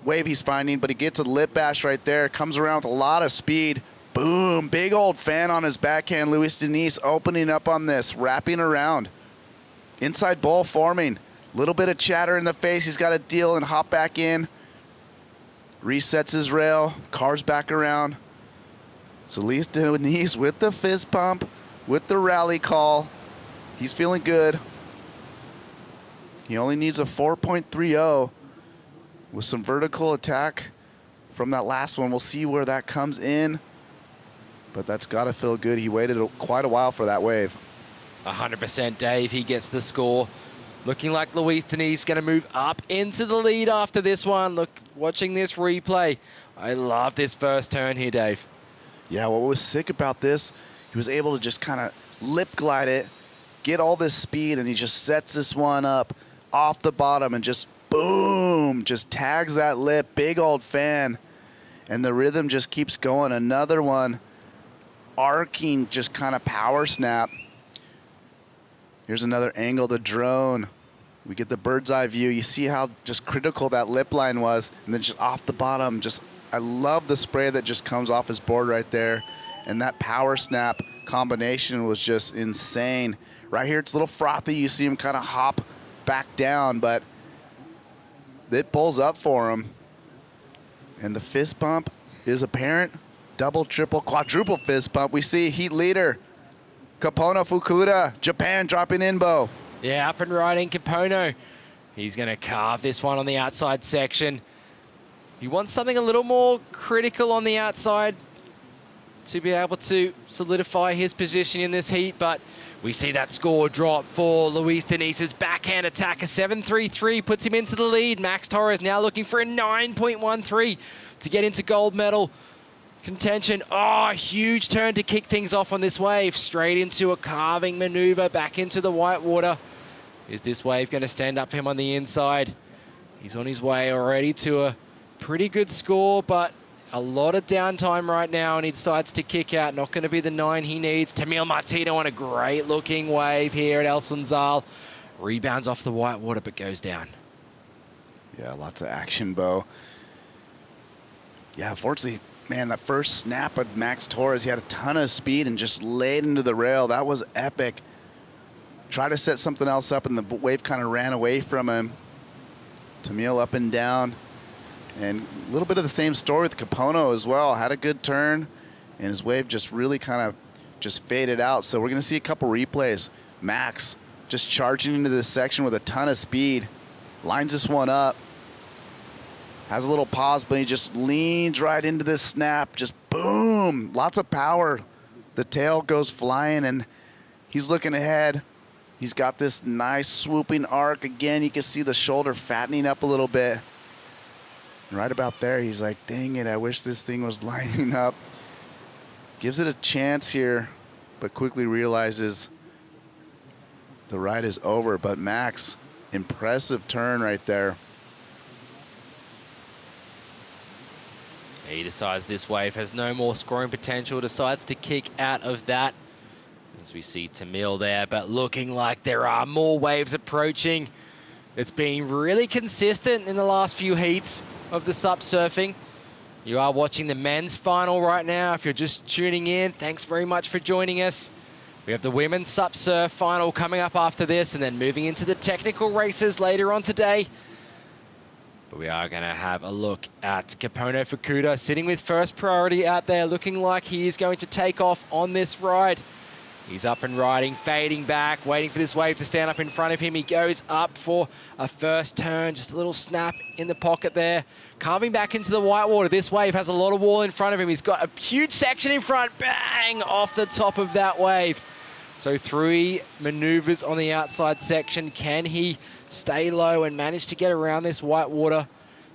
wave he's finding, but he gets a lip bash right there, comes around with a lot of speed. Boom, big old fan on his backhand. Luis Diniz opening up on this, wrapping around. Inside bowl forming. Little bit of chatter in the face. He's got to deal and hop back in. Resets his rail, cars back around. So Luis Diniz with the fist pump, with the rally call. He's feeling good. He only needs a 4.30 with some vertical attack from that last one. We'll see where that comes in. But that's got to feel good. He waited quite a while for that wave. 100% Dave. He gets the score. Looking like Luis Diniz going to move up into the lead after this one. Look, watching this replay. I love this first turn here, Dave. Yeah, what was sick about this, he was able to just kind of lip glide it, get all this speed, and he just sets this one up off the bottom and just boom, just tags that lip, big old fan. And the rhythm just keeps going. Another one, arcing, just kind of power snap. Here's another angle, the drone. We get the bird's eye view. You see how just critical that lip line was. And then just off the bottom, I love the spray that just comes off his board right there. And that power snap combination was just insane. Right here, it's a little frothy. You see him kind of hop back down, but it pulls up for him. And the fist bump is apparent. Double, triple, quadruple fist bump. We see heat leader, Kapono Fukuda, Japan dropping in, Bo. Yeah, up and riding Kapono. He's going to carve this one on the outside section. He wants something a little more critical on the outside to be able to solidify his position in this heat, but we see that score drop for Luis Diniz's backhand attack. A 7.33 puts him into the lead. Max Torres now looking for a 9.13 to get into gold medal contention. Oh, huge turn to kick things off on this wave. Straight into a carving maneuver back into the white water. Is this wave going to stand up for him on the inside? He's on his way already to a pretty good score, but a lot of downtime right now, and he decides to kick out. Not going to be the 9 he needs. Tamil Martino on a great-looking wave here at El Sunzal. Rebounds off the white water, but goes down. Yeah, lots of action, Bo. Yeah, unfortunately, man, that first snap of Max Torres, he had a ton of speed and just laid into the rail. That was epic. Tried to set something else up, and the wave kind of ran away from him. Tamil up and down. And a little bit of the same story with Kapono as well. Had a good turn, and his wave just really kind of just faded out. So we're going to see a couple replays. Max just charging into this section with a ton of speed. Lines this one up. Has a little pause, but he just leans right into this snap. Just boom. Lots of power. The tail goes flying, and he's looking ahead. He's got this nice swooping arc. Again, you can see the shoulder fattening up a little bit. And right about there, he's like, dang it, I wish this thing was lining up. Gives it a chance here, but quickly realizes the ride is over. But Max, impressive turn right there. He decides this wave has no more scoring potential, decides to kick out of that. As we see Tamil there, but looking like there are more waves approaching. It's been really consistent in the last few heats of the SUP surfing. You are watching the men's final right now. If you're just tuning in, thanks very much for joining us. We have the women's SUP surf final coming up after this, and then moving into the technical races later on today. But we are going to have a look at Kapono Fukuda sitting with first priority out there, looking like he is going to take off on this ride. He's up and riding, fading back, waiting for this wave to stand up in front of him. He goes up for a first turn, just a little snap in the pocket there. Carving back into the white water. This wave has a lot of wall in front of him. He's got a huge section in front, bang, off the top of that wave. So 3 maneuvers on the outside section. Can he stay low and manage to get around this white water?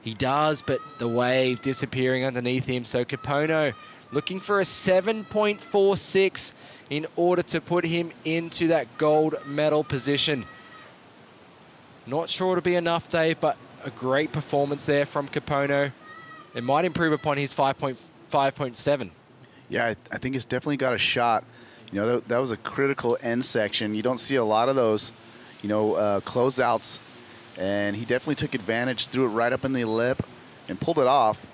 He does, but the wave disappearing underneath him. So Kapono looking for a 7.46 in order to put him into that gold medal position. Not sure it'll be enough, Dave, but a great performance there from Kapono. It might improve upon his 5.7. Yeah, I think it's definitely got a shot. You know, that was a critical end section. You don't see a lot of those, you know, closeouts. And he definitely took advantage, threw it right up in the lip, and pulled it off.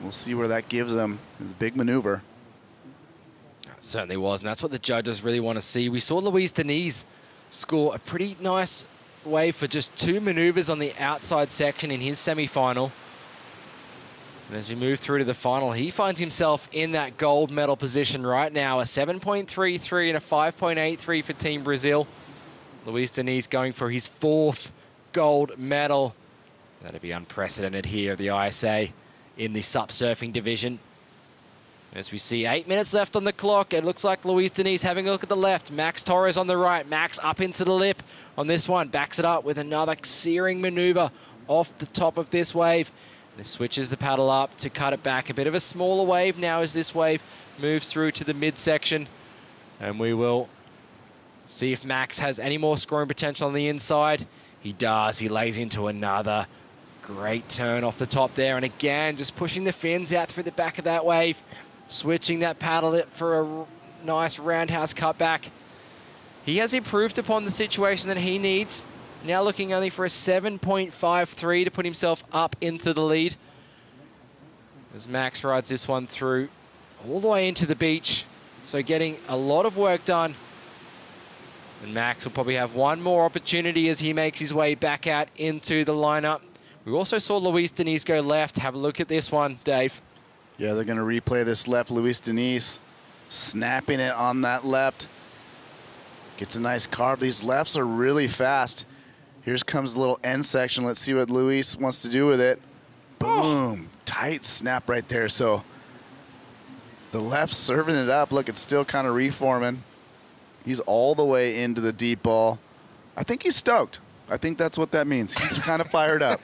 We'll see where that gives him. It's a big maneuver. It certainly was, and that's what the judges really want to see. We saw Luis Diniz score a pretty nice wave for just 2 maneuvers on the outside section in his semi-final. And as we move through to the final, he finds himself in that gold medal position right now. A 7.33 and a 5.83 for Team Brazil. Luis Diniz going for his 4th gold medal. That'd be unprecedented here at the ISA in the SUP surfing division. As we see 8 minutes left on the clock, it looks like Luis Diniz having a look at the left. Max Torres on the right. Max up into the lip on this one. Backs it up with another searing maneuver off the top of this wave. And switches the paddle up to cut it back. A bit of a smaller wave now as this wave moves through to the midsection. And we will see if Max has any more scoring potential on the inside. He does. He lays into another great turn off the top there. And again, just pushing the fins out through the back of that wave. Switching that paddle for a nice roundhouse cutback. he has improved upon the situation that he needs. Now looking only for a 7.53 to put himself up into the lead. As Max rides this one through all the way into the beach. So getting a lot of work done. And Max will probably have one more opportunity as he makes his way back out into the lineup. We also saw Luis Diniz go left. Have a look at this one, Dave. Yeah, they're going to replay this left. Luis Diniz snapping it on that left. Gets a nice carve. These lefts are really fast. Here comes the little end section. Let's see what Luis wants to do with it. Boom. Tight snap right there. So the left serving it up. Look, it's still kind of reforming. He's all the way into the deep ball. I think he's stoked. I think that's what that means. He's kind of fired up.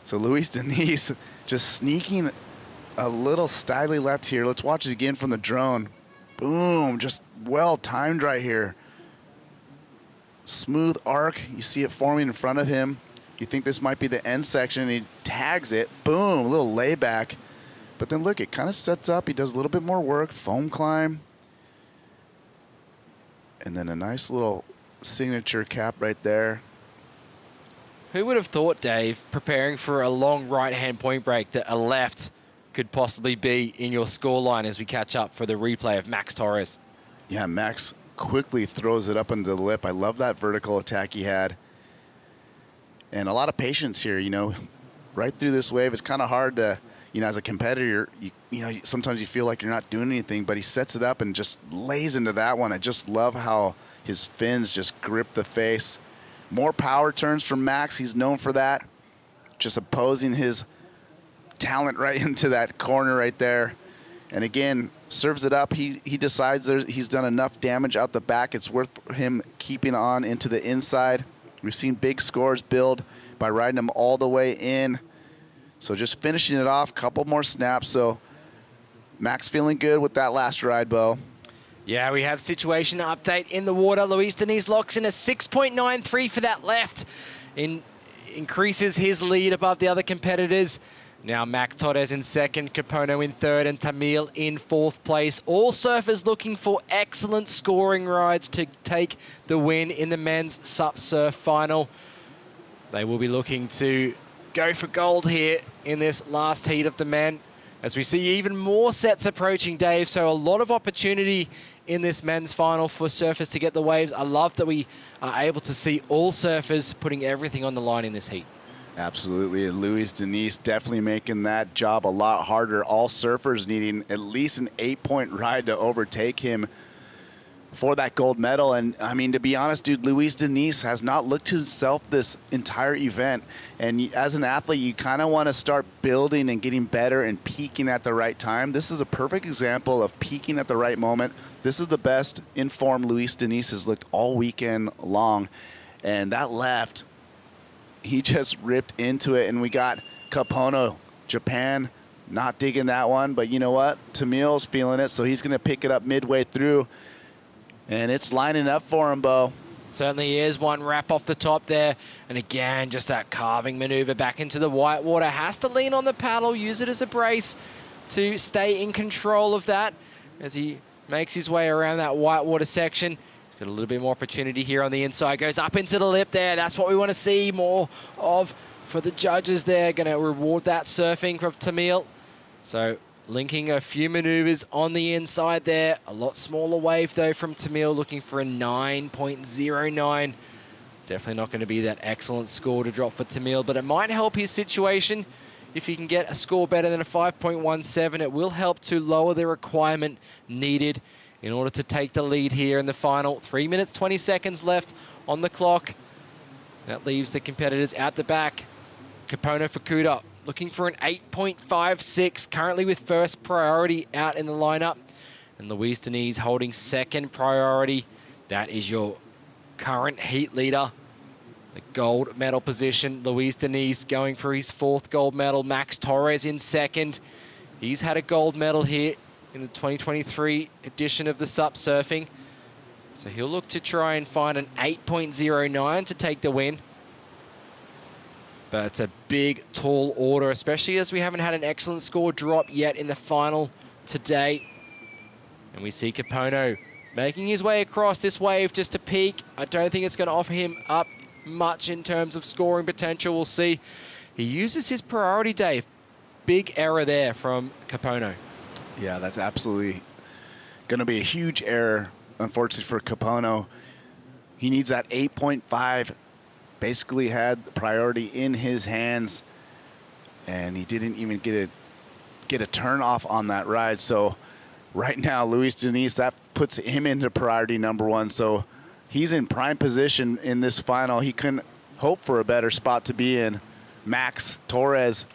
So Luis Diniz just sneaking a little styly left here. Let's watch it again from the drone. Boom, just well timed right here. Smooth arc. You see it forming in front of him. You think this might be the end section. He tags it. Boom, a little layback. But then look, it kind of sets up. He does a little bit more work. Foam climb. And then a nice little signature cap right there. Who would have thought, Dave, preparing for a long right-hand point break, that a left could possibly be in your scoreline as we catch up for the replay of Max Torres? Yeah, Max quickly throws it up into the lip. I love that vertical attack he had. And a lot of patience here, you know. Right through this wave, it's kind of hard to, you know, as a competitor, you know, sometimes you feel like you're not doing anything, but he sets it up and just lays into that one. I just love how his fins just grip the face. More power turns from Max. He's known for that. Just opposing his talent right into that corner right there. And again, serves it up. He decides he's done enough damage out the back. It's worth him keeping on into the inside. We've seen big scores build by riding him all the way in. So just finishing it off, couple more snaps. So Max feeling good with that last ride, Bo. Yeah, we have situation update in the water. Luis Diniz locks in a 6.93 for that left. Increases his lead above the other competitors. Now Max Torres in second, Capono in third, and Tamil in fourth place. All surfers looking for excellent scoring rides to take the win in the men's SUP surf final. They will be looking to go for gold here in this last heat of the men, as we see even more sets approaching, Dave. So a lot of opportunity in this men's final for surfers to get the waves. I love that we are able to see all surfers putting everything on the line in this heat. Absolutely. And Luis Diniz definitely making that job a lot harder. All surfers needing at least an 8-point ride to overtake him for that gold medal. And I mean, to be honest, dude, Luis Diniz has not looked to himself this entire event. And as an athlete, you kind of want to start building and getting better and peaking at the right time. This is a perfect example of peaking at the right moment. This is the best informed Luis Diniz has looked all weekend long. And that left, he just ripped into it. And we got Capono, Japan, not digging that one. But you know what? Tamil's feeling it, so he's going to pick it up midway through. And it's lining up for him, Bo. Certainly is. One wrap off the top there. And again, just that carving maneuver back into the white water. Has to lean on the paddle, use it as a brace to stay in control of that as he makes his way around that white water section. He's got a little bit more opportunity here on the inside. Goes up into the lip there. That's what we want to see more of for the judges there. Going to reward that surfing from Tamil. So linking a few maneuvers on the inside there. A lot smaller wave, though, from Tamil, looking for a 9.09. Definitely not going to be that excellent score to drop for Tamil, but it might help his situation. If he can get a score better than a 5.17, it will help to lower the requirement needed in order to take the lead here in the final. 3 minutes, 20 seconds left on the clock. That leaves the competitors out the back. Capono Fukuda looking for an 8.56, currently with first priority out in the lineup. And Luis Diniz holding second priority. That is your current heat leader. The gold medal position. Luis Diniz going for his fourth gold medal. Max Torres in second. He's had a gold medal here in the 2023 edition of the SUP surfing. So he'll look to try and find an 8.09 to take the win. But it's a big, tall order, especially as we haven't had an excellent score drop yet in the final today. And we see Capono making his way across this wave just to peak. I don't think it's going to offer him up much in terms of scoring potential. We'll see. He uses his priority, Dave. Big error there from Capono. Yeah, that's absolutely going to be a huge error, unfortunately, for Capono. He needs that 8.5. Basically had the priority in his hands, and he didn't even get a turn off on that ride. So right now, Luis Diniz, that puts him into priority number 1. So he's in prime position in this final. He couldn't hope for a better spot to be in. Max Torres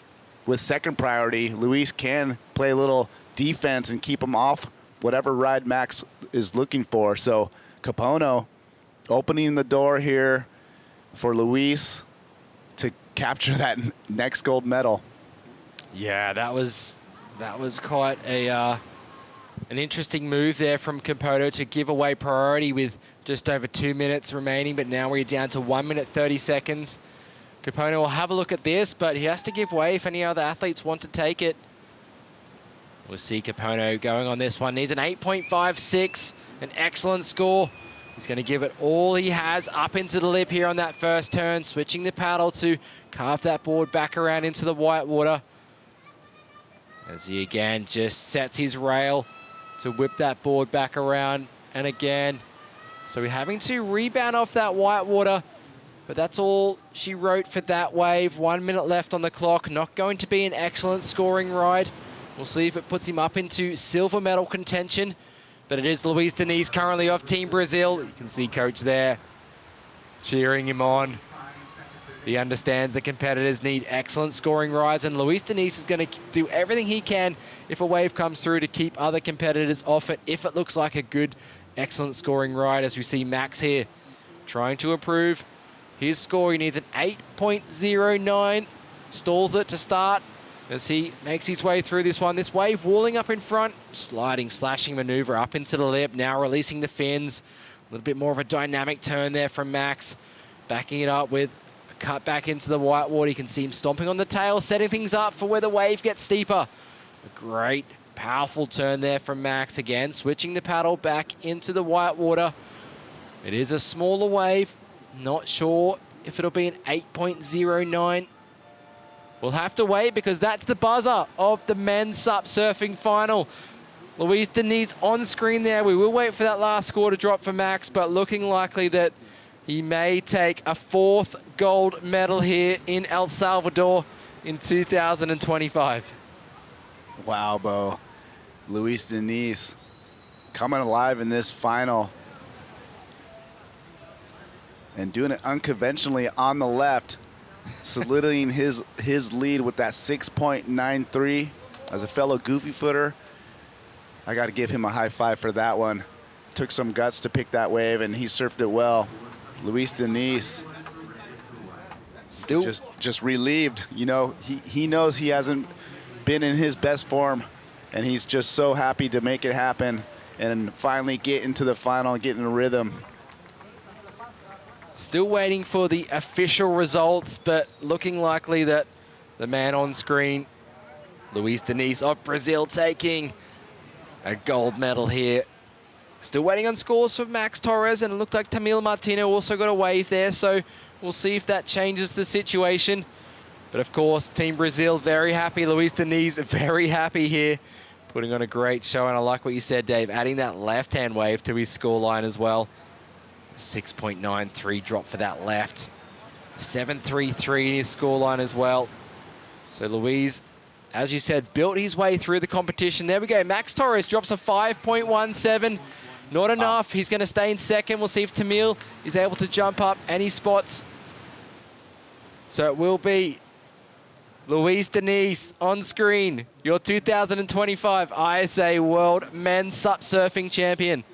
with second priority. Luis can play a little defense and keep him off whatever ride Max is looking for. So Capono opening the door here for Luis to capture that next gold medal. Yeah, that was quite an interesting move there from Capono to give away priority with just over 2 minutes remaining, but now we're down to 1 minute 30 seconds. Capono will have a look at this, but he has to give way if any other athletes want to take it. We'll see Capono going on this one. Needs an 8.56, an excellent score. He's going to give it all he has up into the lip here on that first turn, switching the paddle to carve that board back around into the white water. As he again just sets his rail to whip that board back around and again. So we're having to rebound off that white water, but that's all she wrote for that wave. 1 minute left on the clock. Not going to be an excellent scoring ride. We'll see if it puts him up into silver medal contention. But it is Luis Diniz currently off Team Brazil. You can see coach there cheering him on. He understands the competitors need excellent scoring rides, and Luis Diniz is going to do everything he can if a wave comes through to keep other competitors off it, if it looks like a good, excellent scoring ride, as we see Max here trying to improve his score. He needs an 8.09, stalls it to start as he makes his way through this one. This wave walling up in front, sliding, slashing maneuver up into the lip, now releasing the fins. A little bit more of a dynamic turn there from Max, backing it up with a cut back into the white water. You can see him stomping on the tail, setting things up for where the wave gets steeper. A great, powerful turn there from Max. Again, switching the paddle back into the white water. It is a smaller wave. Not sure if it'll be an 8.09. We'll have to wait because that's the buzzer of the men's SUP surfing final. Luis Diniz on screen there. We will wait for that last score to drop for Max, but looking likely that he may take a 4th gold medal here in El Salvador in 2025. Wow, Bo. Luis Diniz coming alive in this final and doing it unconventionally on the left, solidifying his lead with that 6.93. As a fellow goofy footer, I got to give him a high five for that one. Took some guts to pick that wave, and he surfed it well. Luis Diniz still just relieved. You know, he knows he hasn't been in his best form, and he's just so happy to make it happen and finally get into the final and get in a rhythm. Still waiting for the official results, but looking likely that the man on screen, Luis Diniz of Brazil, taking a gold medal here. Still waiting on scores for Max Torres, and it looked like Tamil Martino also got a wave there, so we'll see if that changes the situation. But of course, Team Brazil very happy. Luis Diniz very happy here, putting on a great show. And I like what you said, Dave, adding that left-hand wave to his scoreline as well. 6.93 drop for that left. 7.33 in his scoreline as well. So Luis, as you said, built his way through the competition. There we go. Max Torres drops a 5.17. Not enough. He's going to stay in second. We'll see if Tamil is able to jump up any spots. So it will be Luis Diniz on screen, your 2025 ISA World Men's SUP Surfing Champion,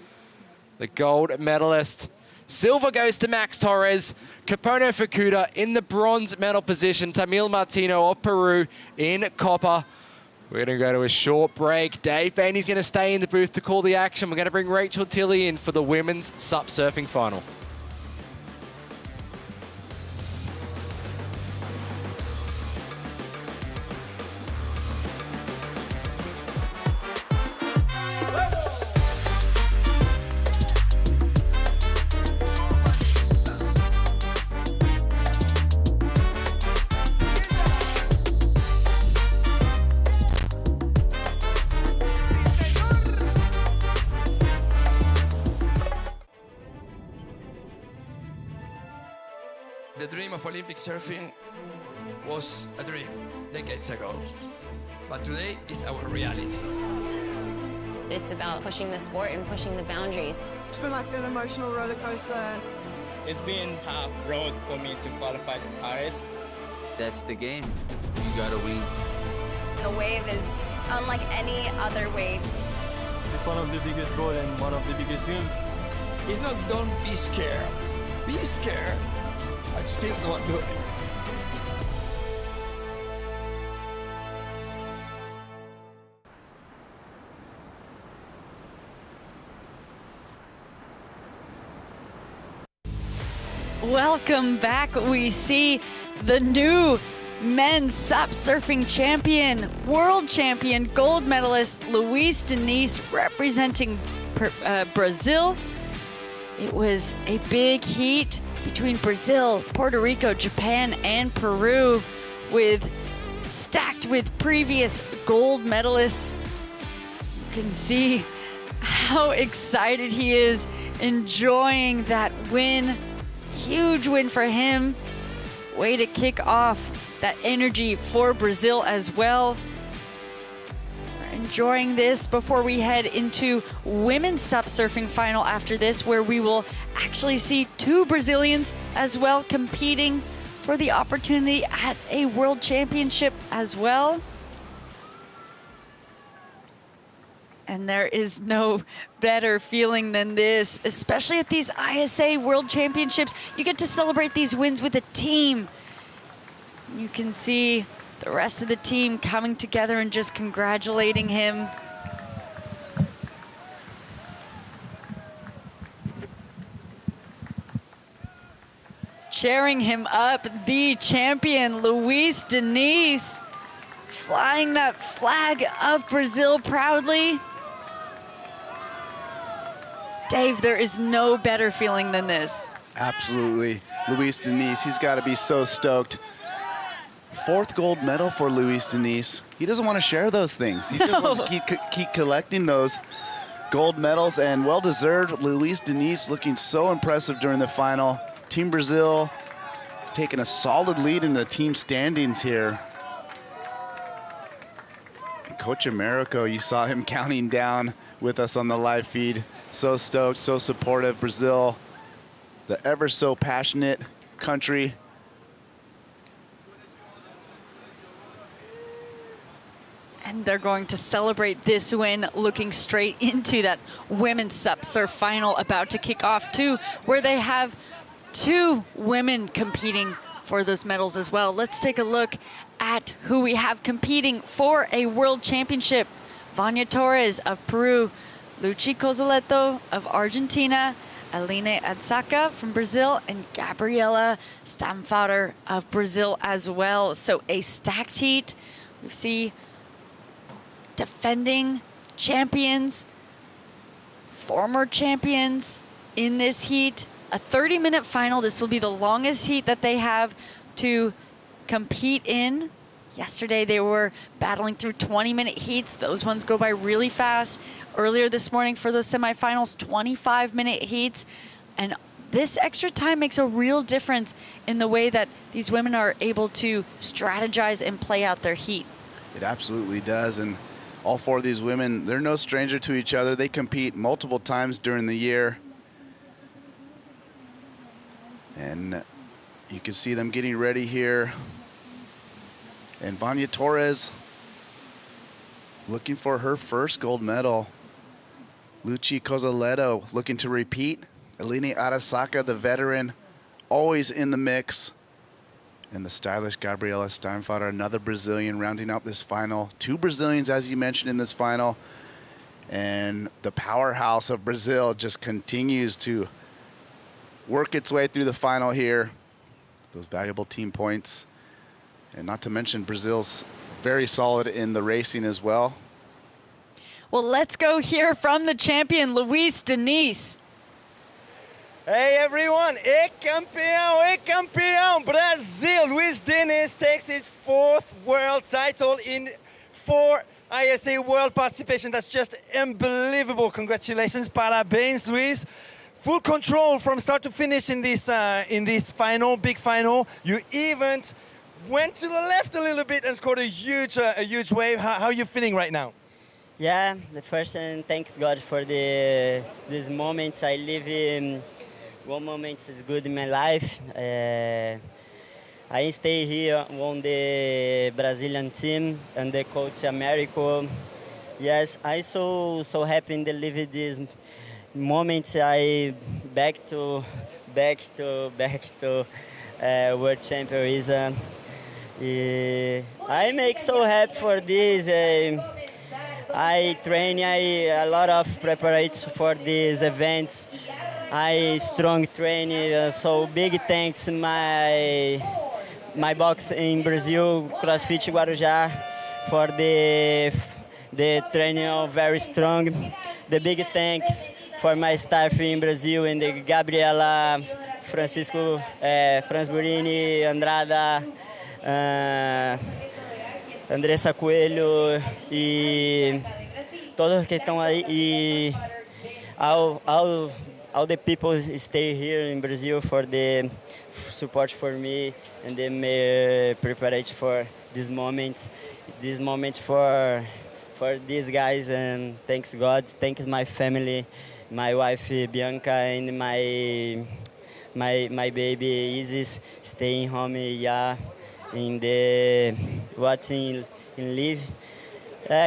the gold medalist. Silver goes to Max Torres. Capono Fukuda in the bronze medal position. Tamil Martino of Peru in copper. We're going to go to a short break. Dave Bainey's going to stay in the booth to call the action. We're going to bring Rachel Tilley in for the women's SUP surfing final. dream of Olympic surfing was a dream decades ago, but today is our reality. It's about pushing the sport and pushing the boundaries. It's been like an emotional roller coaster. It's been tough road for me to qualify to Paris. That's the game. You gotta win. The wave is unlike any other wave. This is one of the biggest goals and one of the biggest dreams. It's not don't be scared. Be scared, but still go and do it. Welcome back. We see the new men's SUP surfing champion, world champion, gold medalist Luis Diniz representing Brazil. It was a big heat between Brazil, Puerto Rico, Japan, and Peru, stacked with previous gold medalists. You can see how excited he is, enjoying that win. Huge win for him. Way to kick off that energy for Brazil as well. We're enjoying this before we head into women's SUP surfing final after this, where we will actually see two Brazilians as well competing for the opportunity at a world championship as well. And there is no better feeling than this, especially at these ISA World Championships. You get to celebrate these wins with a team. You can see the rest of the team coming together and just congratulating him. Cheering him up, the champion, Luis Diniz, flying that flag of Brazil proudly. Dave, there is no better feeling than this. Absolutely. Luis Diniz, he's got to be so stoked. Fourth gold medal for Luis Diniz. He doesn't want to share those things. He just wants to keep collecting those gold medals, and well-deserved. Luis Diniz looking so impressive during the final. Team Brazil taking a solid lead in the team standings here. And Coach Americo, you saw him counting down with us on the live feed. So stoked, so supportive. Brazil, the ever so passionate country. And they're going to celebrate this win, looking straight into that women's SUP surf final about to kick off too, where they have two women competing for those medals as well. Let's take a look at who we have competing for a world championship. Vania Torres of Peru, Luchi Cozoleto of Argentina, Aline Adsaka from Brazil, and Gabriela Stamfader of Brazil as well. So a stacked heat. We see defending champions, former champions in this heat. A 30-minute final. This will be the longest heat that they have to compete in. Yesterday they were battling through 20-minute heats. Those ones go by really fast. Earlier this morning for those semifinals, 25-minute heats. And this extra time makes a real difference in the way that these women are able to strategize and play out their heat. It absolutely does. And all four of these women, they're no stranger to each other. They compete multiple times during the year. And you can see them getting ready here. And Vania Torres looking for her first gold medal. Luchi Cozoleto looking to repeat. Aline Arasaka, the veteran, always in the mix. And the stylish Gabriela Steinfader, another Brazilian, rounding out this final. Two Brazilians, as you mentioned, in this final. And the powerhouse of Brazil just continues to work its way through the final here. Those valuable team points. And not to mention Brazil's very solid in the racing as well. Well, let's go hear from the champion, Luis Diniz. Hey everyone, campeão, Brazil. Luis Diniz takes his fourth world title in 4 ISA World participation. That's just unbelievable. Congratulations, parabéns, Luis. full control from start to finish in this final, big final. You even went to the left a little bit and scored a huge wave. How are you feeling right now? Yeah, the first and thanks God for these moments. I live in one moment is good in my life. I stay here on the Brazilian team and the coach Americo. Yes, I so happy to live this moment. I back to world champion ISA. I make so happy for this. I train a lot of preparation for these events. I strong training, so big thanks my box in Brazil, CrossFit Guarujá, for the training very strong. The biggest thanks for my staff in Brazil and the Gabriela, Francisco, Franz Burini, Andrada, Andressa Coelho e todos que estão aí e all the people stay here in Brazil for the support for me and the preparation for this moment for these guys, and thanks God, thanks my family, my wife Bianca and my baby Isis staying home in the watching in live.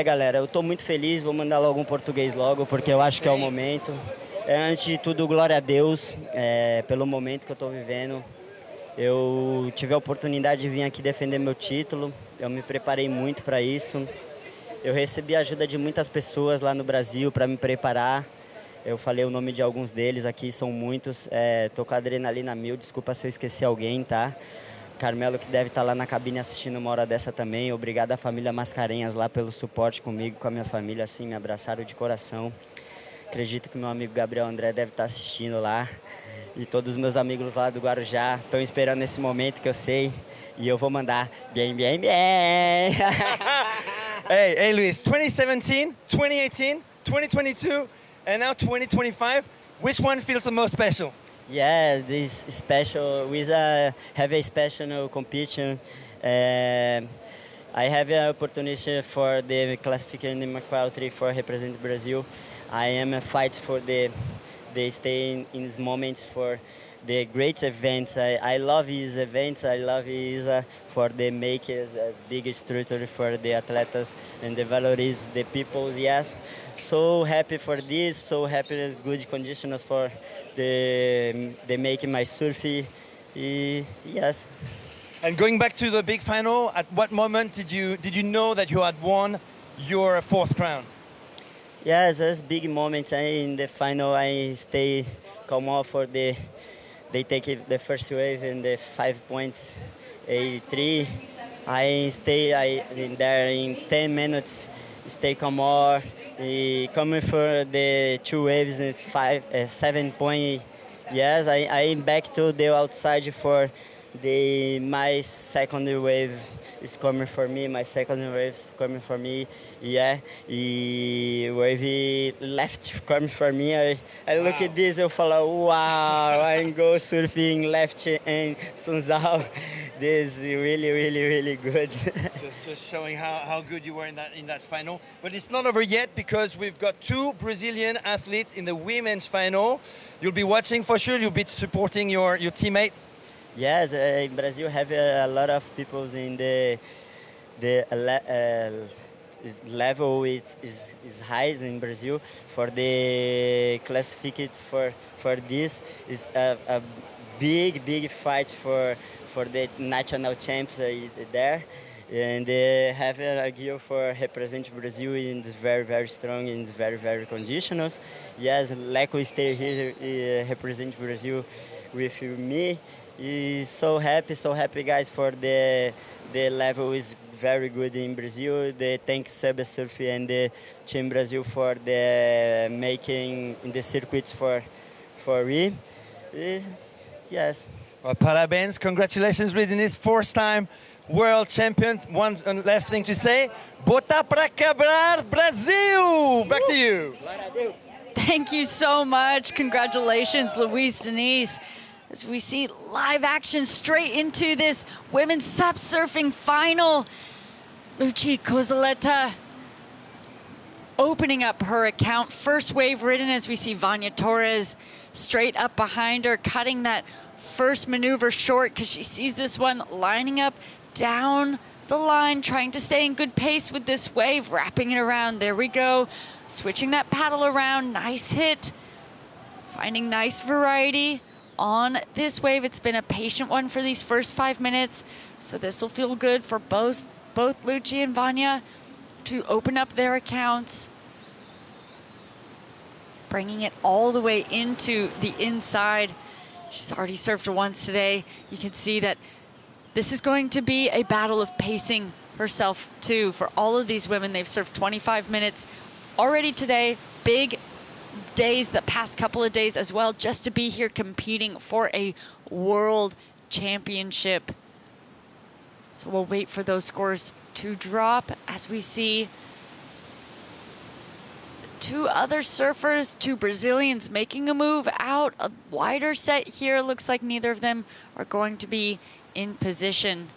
Galera, eu estou muito feliz, vou mandar logo um português logo, porque eu acho que é o momento. Antes de tudo, glória a Deus pelo momento que eu estou vivendo. Eu tive a oportunidade de vir aqui defender meu título, eu me preparei muito para isso. Eu recebi a ajuda de muitas pessoas lá no Brasil para me preparar. Eu falei o nome de alguns deles aqui, são muitos. Tô com a adrenalina mil, desculpa se eu esqueci alguém, tá? Carmelo, que deve estar lá na cabine assistindo uma hora dessa também. Obrigado à família Mascarenhas lá pelo suporte comigo, com a minha família, assim, me abraçaram de coração. Acredito que meu amigo Gabriel André deve estar assistindo lá. E todos os meus amigos lá do Guarujá estão esperando esse momento que eu sei. E eu vou mandar bem. Hey, Luis, 2017, 2018, 2022, and now 2025. Which one feels the most special? Yeah, this special. We have a special competition. I have an opportunity for the classification in quality for represent Brazil. I am a fight for the stay in these moments for the great events. I love these events. I love ISA for the makers, big structure for the athletes and the valorize the people. Yes, so happy for this. So happy as good conditions for the making my surfing. Yes. And going back to the big final, at what moment did you know that you had won your fourth crown? Yes, that's big moment. In the final, I stay calm off for they take the first wave and the 5 points, 83. I stay in there in 10 minutes, stay calm off. Coming for the 2 waves and 7 points. Yes, I back to the outside for my second wave is coming for me. My second wave is coming for me. Yeah, wave left coming for me. I look at this, eu falo, wow, I go surfing left and Sunzal. This is really, really, really good. just showing how good you were in that final. But it's not over yet because we've got 2 Brazilian athletes in the women's final. You'll be watching for sure. You'll be supporting your teammates. Yes, in Brazil have a lot of people in the level is high in Brazil. For the classificates for this is a big fight for the national champs there, and have a gear for represent Brazil and very, very strong and very, very conditionals. Yes, Leco stay here represent Brazil with me. Is so happy guys, for the level is very good in Brazil. The thanks SUP and the Team Brazil for the making in the circuits for me. Yes. Well, parabéns, congratulations, Diniz, 4th time world champion. One last thing to say, bota pra quebrar, Brasil! Back to you. Thank you so much. Congratulations, Luis Diniz. As we see live action straight into this women's SUP surfing final. Luci Kozoleta opening up her account. First wave ridden as we see Vania Torres straight up behind her, cutting that first maneuver short because she sees this one lining up down the line, trying to stay in good pace with this wave, wrapping it around. There we go. Switching that paddle around. Nice hit. Finding nice variety on this wave. It's been a patient one for these first 5 minutes, so this will feel good for both Luci and Vania to open up their accounts. Bringing it all the way into the inside. She's already surfed once today. You can see that this is going to be a battle of pacing herself too for all of these women. They've surfed 25 minutes already today. Big days, the past couple of days as well, just to be here competing for a world championship. So we'll wait for those scores to drop as we see two other surfers, two Brazilians making a move out. A wider set here. Looks like neither of them are going to be in position.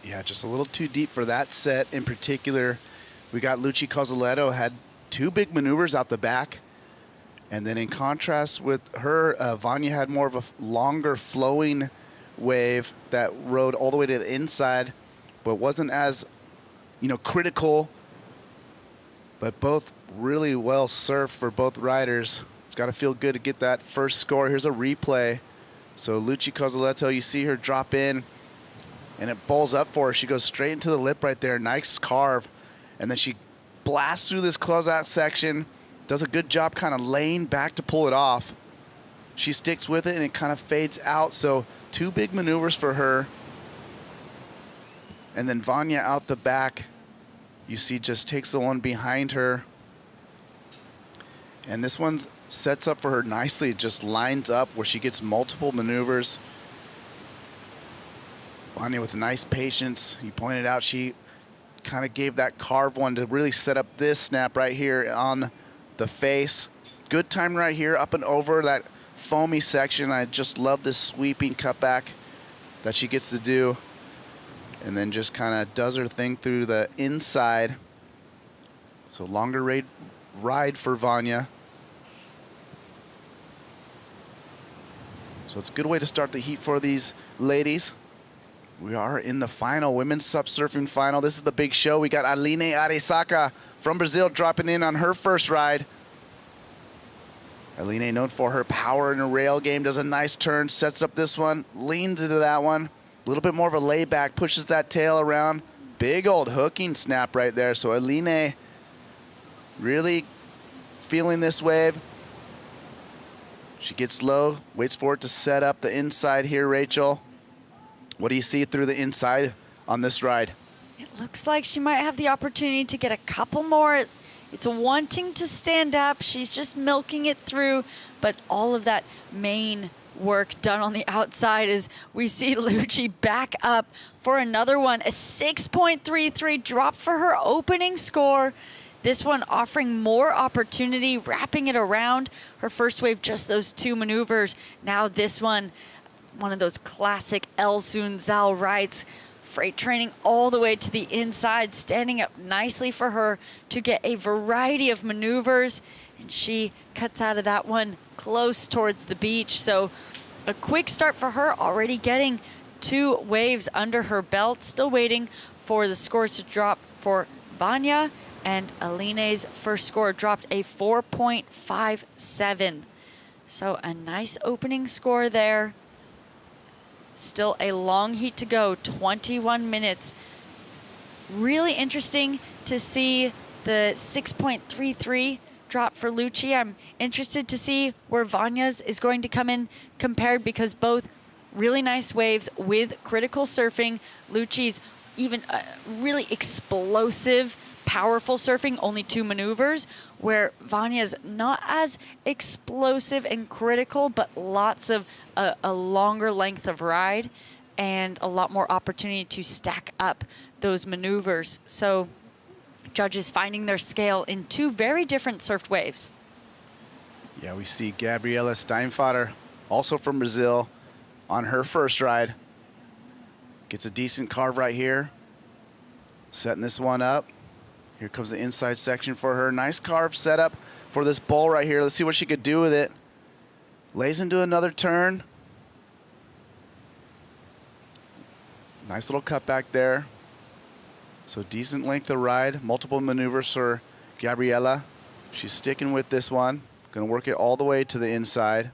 Yeah, just a little too deep for that set in particular. We got Luci Kozoleta had two big maneuvers out the back. And then in contrast with her, Vania had more of a longer flowing wave that rode all the way to the inside, but wasn't as, critical. But both really well surfed for both riders. It's got to feel good to get that first score. Here's a replay. So Luci Kozoleta, you see her drop in, and it bowls up for her. She goes straight into the lip right there. Nice carve. And then she blasts through this closeout section. Does a good job kind of laying back to pull it off. She sticks with it, and it kind of fades out. So two big maneuvers for her. And then Vania out the back, you see, just takes the one behind her. And this one sets up for her nicely. It just lines up where she gets multiple maneuvers. Vania with nice patience. You pointed out she kind of gave that carve one to really set up this snap right here on the face. Good time right here, up and over that foamy section. I just love this sweeping cutback that she gets to do. And then just kind of does her thing through the inside. So longer ride for Vania. So it's a good way to start the heat for these ladies. We are in the final, women's SUP surfing final. This is the big show. We got Aline Arisaka from Brazil dropping in on her first ride. Aline, known for her power in a rail game, does a nice turn, sets up this one, leans into that one. A little bit more of a layback, pushes that tail around. Big old hooking snap right there. So Aline really feeling this wave. She gets low, waits for it to set up the inside here, Rachel. What do you see through the inside on this ride? It looks like she might have the opportunity to get a couple more. It's wanting to stand up. She's just milking it through, but all of that main work done on the outside as we see Luci back up for another one. A 6.33 drop for her opening score. This one offering more opportunity, wrapping it around. Her first wave, just those two maneuvers. Now this one of those classic El Sunzal rides. Freight training all the way to the inside, standing up nicely for her to get a variety of maneuvers. And she cuts out of that one close towards the beach. So a quick start for her, already getting two waves under her belt. Still waiting for the scores to drop for Vania, and Aline's first score dropped a 4.57. So a nice opening score there. Still a long heat to go, 21 minutes. Really interesting to see the 6.33 drop for Luci. I'm interested to see where Vania's is going to come in compared, because both really nice waves with critical surfing. Luci's even really explosive, powerful surfing, only two maneuvers, where Vania's not as explosive and critical, but lots of a longer length of ride and a lot more opportunity to stack up those maneuvers. So judges finding their scale in two very different surfed waves. Yeah, we see Gabriela Steinfader, also from Brazil, on her first ride. Gets a decent carve right here. Setting this one up. Here comes the inside section for her. Nice carve setup for this bowl right here. Let's see what she could do with it. Lays into another turn. Nice little cut back there. So decent length of ride. Multiple maneuvers for Gabriela. She's sticking with this one. Gonna work it all the way to the inside.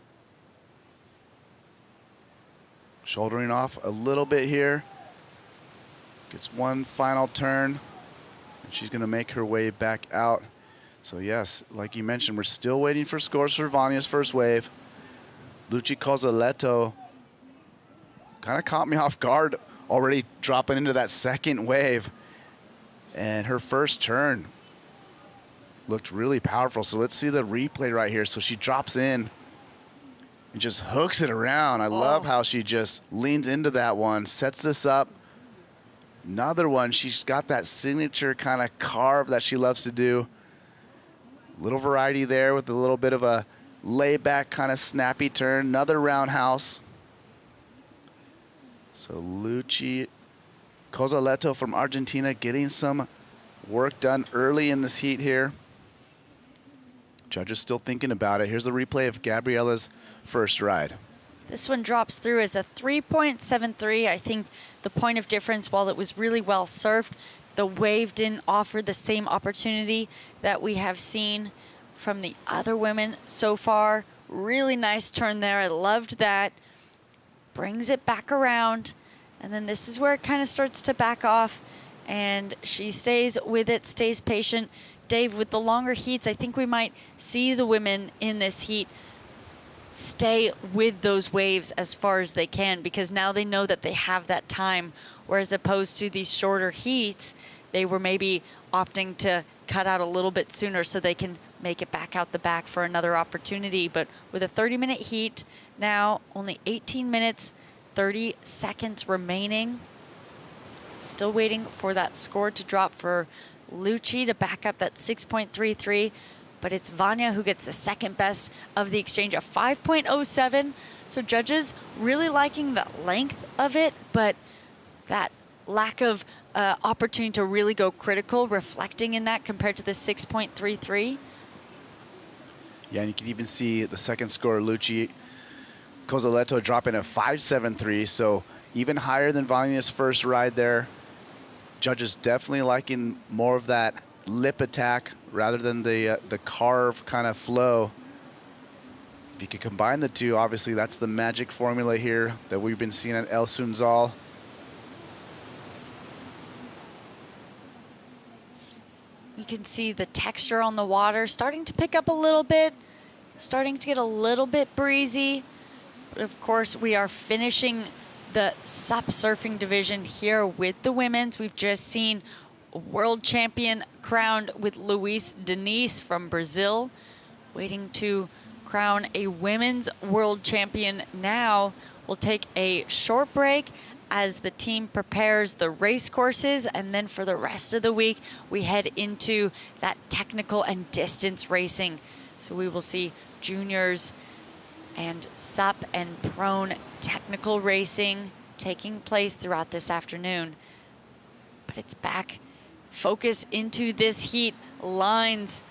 Shouldering off a little bit here. Gets one final turn. And she's gonna make her way back out. So yes, like you mentioned, we're still waiting for scores for Vania's first wave. Luci Cozzoletto kind of caught me off guard already dropping into that second wave. And her first turn looked really powerful. So let's see the replay right here. So she drops in and just hooks it around. I love how she just leans into that one, sets this up. Another one, she's got that signature kind of carve that she loves to do. Little variety there with a little bit of a layback kind of snappy turn. Another roundhouse. So Luci Cozzoletto from Argentina getting some work done early in this heat here. Judges still thinking about it. Here's a replay of Gabriela's first ride. This one drops through as a 3.73. I think the point of difference, while it was really well surfed, the wave didn't offer the same opportunity that we have seen from the other women so far. Really nice turn there. I loved that. Brings it back around. And then this is where it kind of starts to back off. And she stays with it, stays patient. Dave, with the longer heats, I think we might see the women in this heat stay with those waves as far as they can, because now they know that they have that time, whereas opposed to these shorter heats, they were maybe opting to cut out a little bit sooner so they can make it back out the back for another opportunity. But with a 30-minute heat now, only 18 minutes, 30 seconds remaining. Still waiting for that score to drop for Luci to back up that 6.33, but it's Vania who gets the second best of the exchange, a 5.07. So judges really liking the length of it, but that lack of opportunity to really go critical, reflecting in that compared to the 6.33. Yeah, and you can even see the second score, Luci Cozzoletto dropping a 5.73, so even higher than Vania's first ride there. Judges definitely liking more of that lip attack rather than the carve kind of flow. If you could combine the two, obviously that's the magic formula here that we've been seeing at El Sunzal. You can see the texture on the water starting to pick up a little bit, starting to get a little bit breezy. But of course, we are finishing the SUP surfing division here with the women's. We've just seen a world champion crowned with Luis Diniz from Brazil, waiting to crown a women's world champion now. We'll take a short break as the team prepares the race courses, and then for the rest of the week, we head into that technical and distance racing. So we will see juniors and SUP and prone technical racing taking place throughout this afternoon. But it's back. Focus into this heat. Lines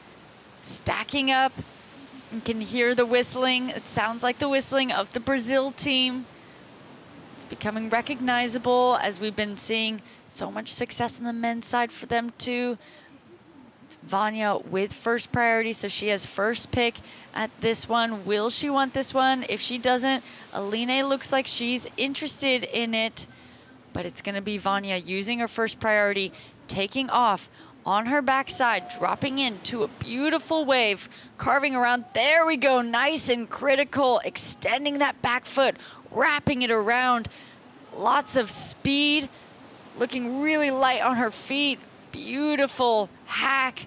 stacking up. You can hear the whistling. It sounds like the whistling of the Brazil team. It's becoming recognizable as we've been seeing so much success on the men's side for them too. It's Vania with first priority, so she has first pick at this one. Will she want this one? If she doesn't, Aline looks like she's interested in it, but it's gonna be Vania using her first priority, taking off on her backside, dropping into a beautiful wave, carving around. There we go, nice and critical, extending that back foot, wrapping it around. Lots of speed, looking really light on her feet. Beautiful hack.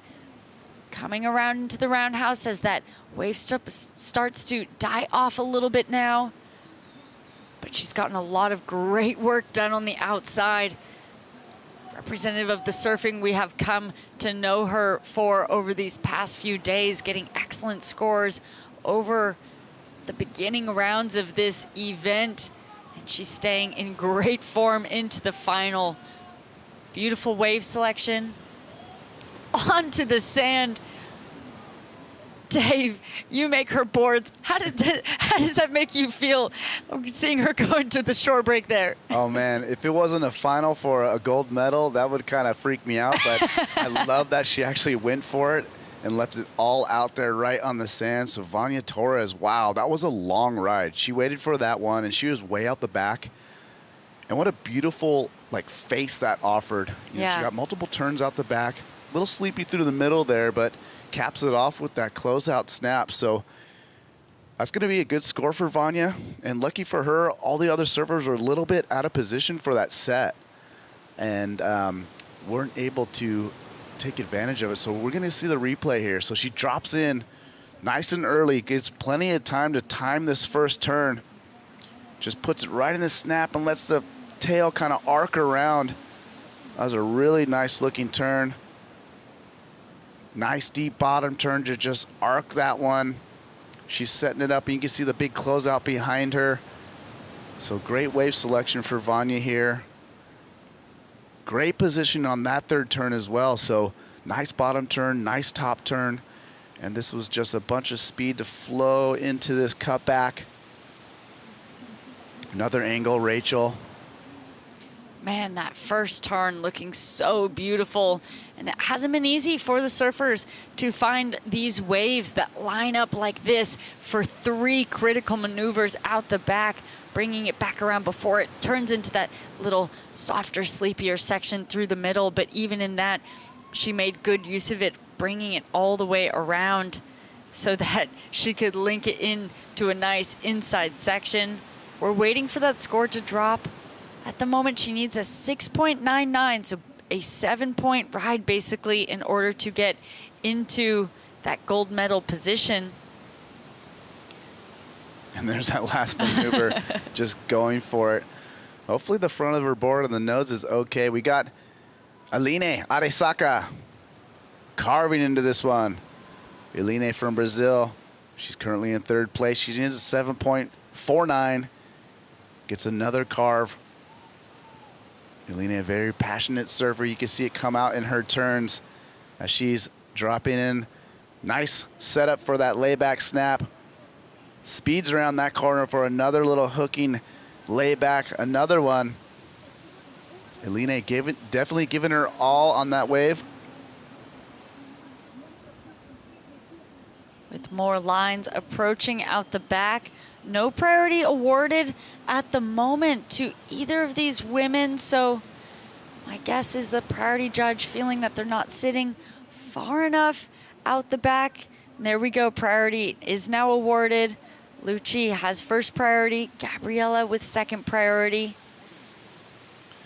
Coming around into the roundhouse as that wave starts to die off a little bit now. But she's gotten a lot of great work done on the outside. Representative of the surfing we have come to know her for over these past few days, getting excellent scores over the beginning rounds of this event. And she's staying in great form into the final. Beautiful wave selection. Onto the sand. Dave, you make her boards. How does that make you feel, seeing her go into the shore break there? Oh, man, if it wasn't a final for a gold medal, that would kind of freak me out. But I love that she actually went for it and left it all out there right on the sand. So Vania Torres, wow, that was a long ride. She waited for that one, and she was way out the back. And what a beautiful face that offered. You know, she got multiple turns out the back. A little sleepy through the middle there, but caps it off with that closeout snap. So that's going to be a good score for Vania. And lucky for her, all the other surfers were a little bit out of position for that set and weren't able to take advantage of it. So we're going to see the replay here. So she drops in nice and early, gives plenty of time to time this first turn. Just puts it right in the snap and lets the tail kind of arc around. That was a really nice looking turn. Nice deep bottom turn to just arc that one. She's setting it up, and you can see the big closeout behind her. So great wave selection for Vania here. Great position on that third turn as well. So nice bottom turn, nice top turn. And this was just a bunch of speed to flow into this cutback. Another angle, Rachel. Man, that first turn looking so beautiful. And it hasn't been easy for the surfers to find these waves that line up like this for 3 critical maneuvers out the back, bringing it back around before it turns into that little softer, sleepier section through the middle. But even in that, she made good use of it, bringing it all the way around so that she could link it in to a nice inside section. We're waiting for that score to drop. At the moment, she needs a 6.99, so a 7-point ride basically in order to get into that gold medal position. And there's that last maneuver, just going for it. Hopefully the front of her board and the nose is okay. We got Aline Aresaka carving into this one. Aline from Brazil. She's currently in 3rd place. She needs a 7.49. Gets another carve. Aline, a very passionate surfer. You can see it come out in her turns as she's dropping in. Nice setup for that layback snap. Speeds around that corner for another little hooking layback. Another one. Aline definitely giving her all on that wave. With more lines approaching out the back. No priority awarded at the moment to either of these women. So my guess is the priority judge feeling that they're not sitting far enough out the back. And there we go. Priority is now awarded. Lucci has first priority. Gabriella with second priority.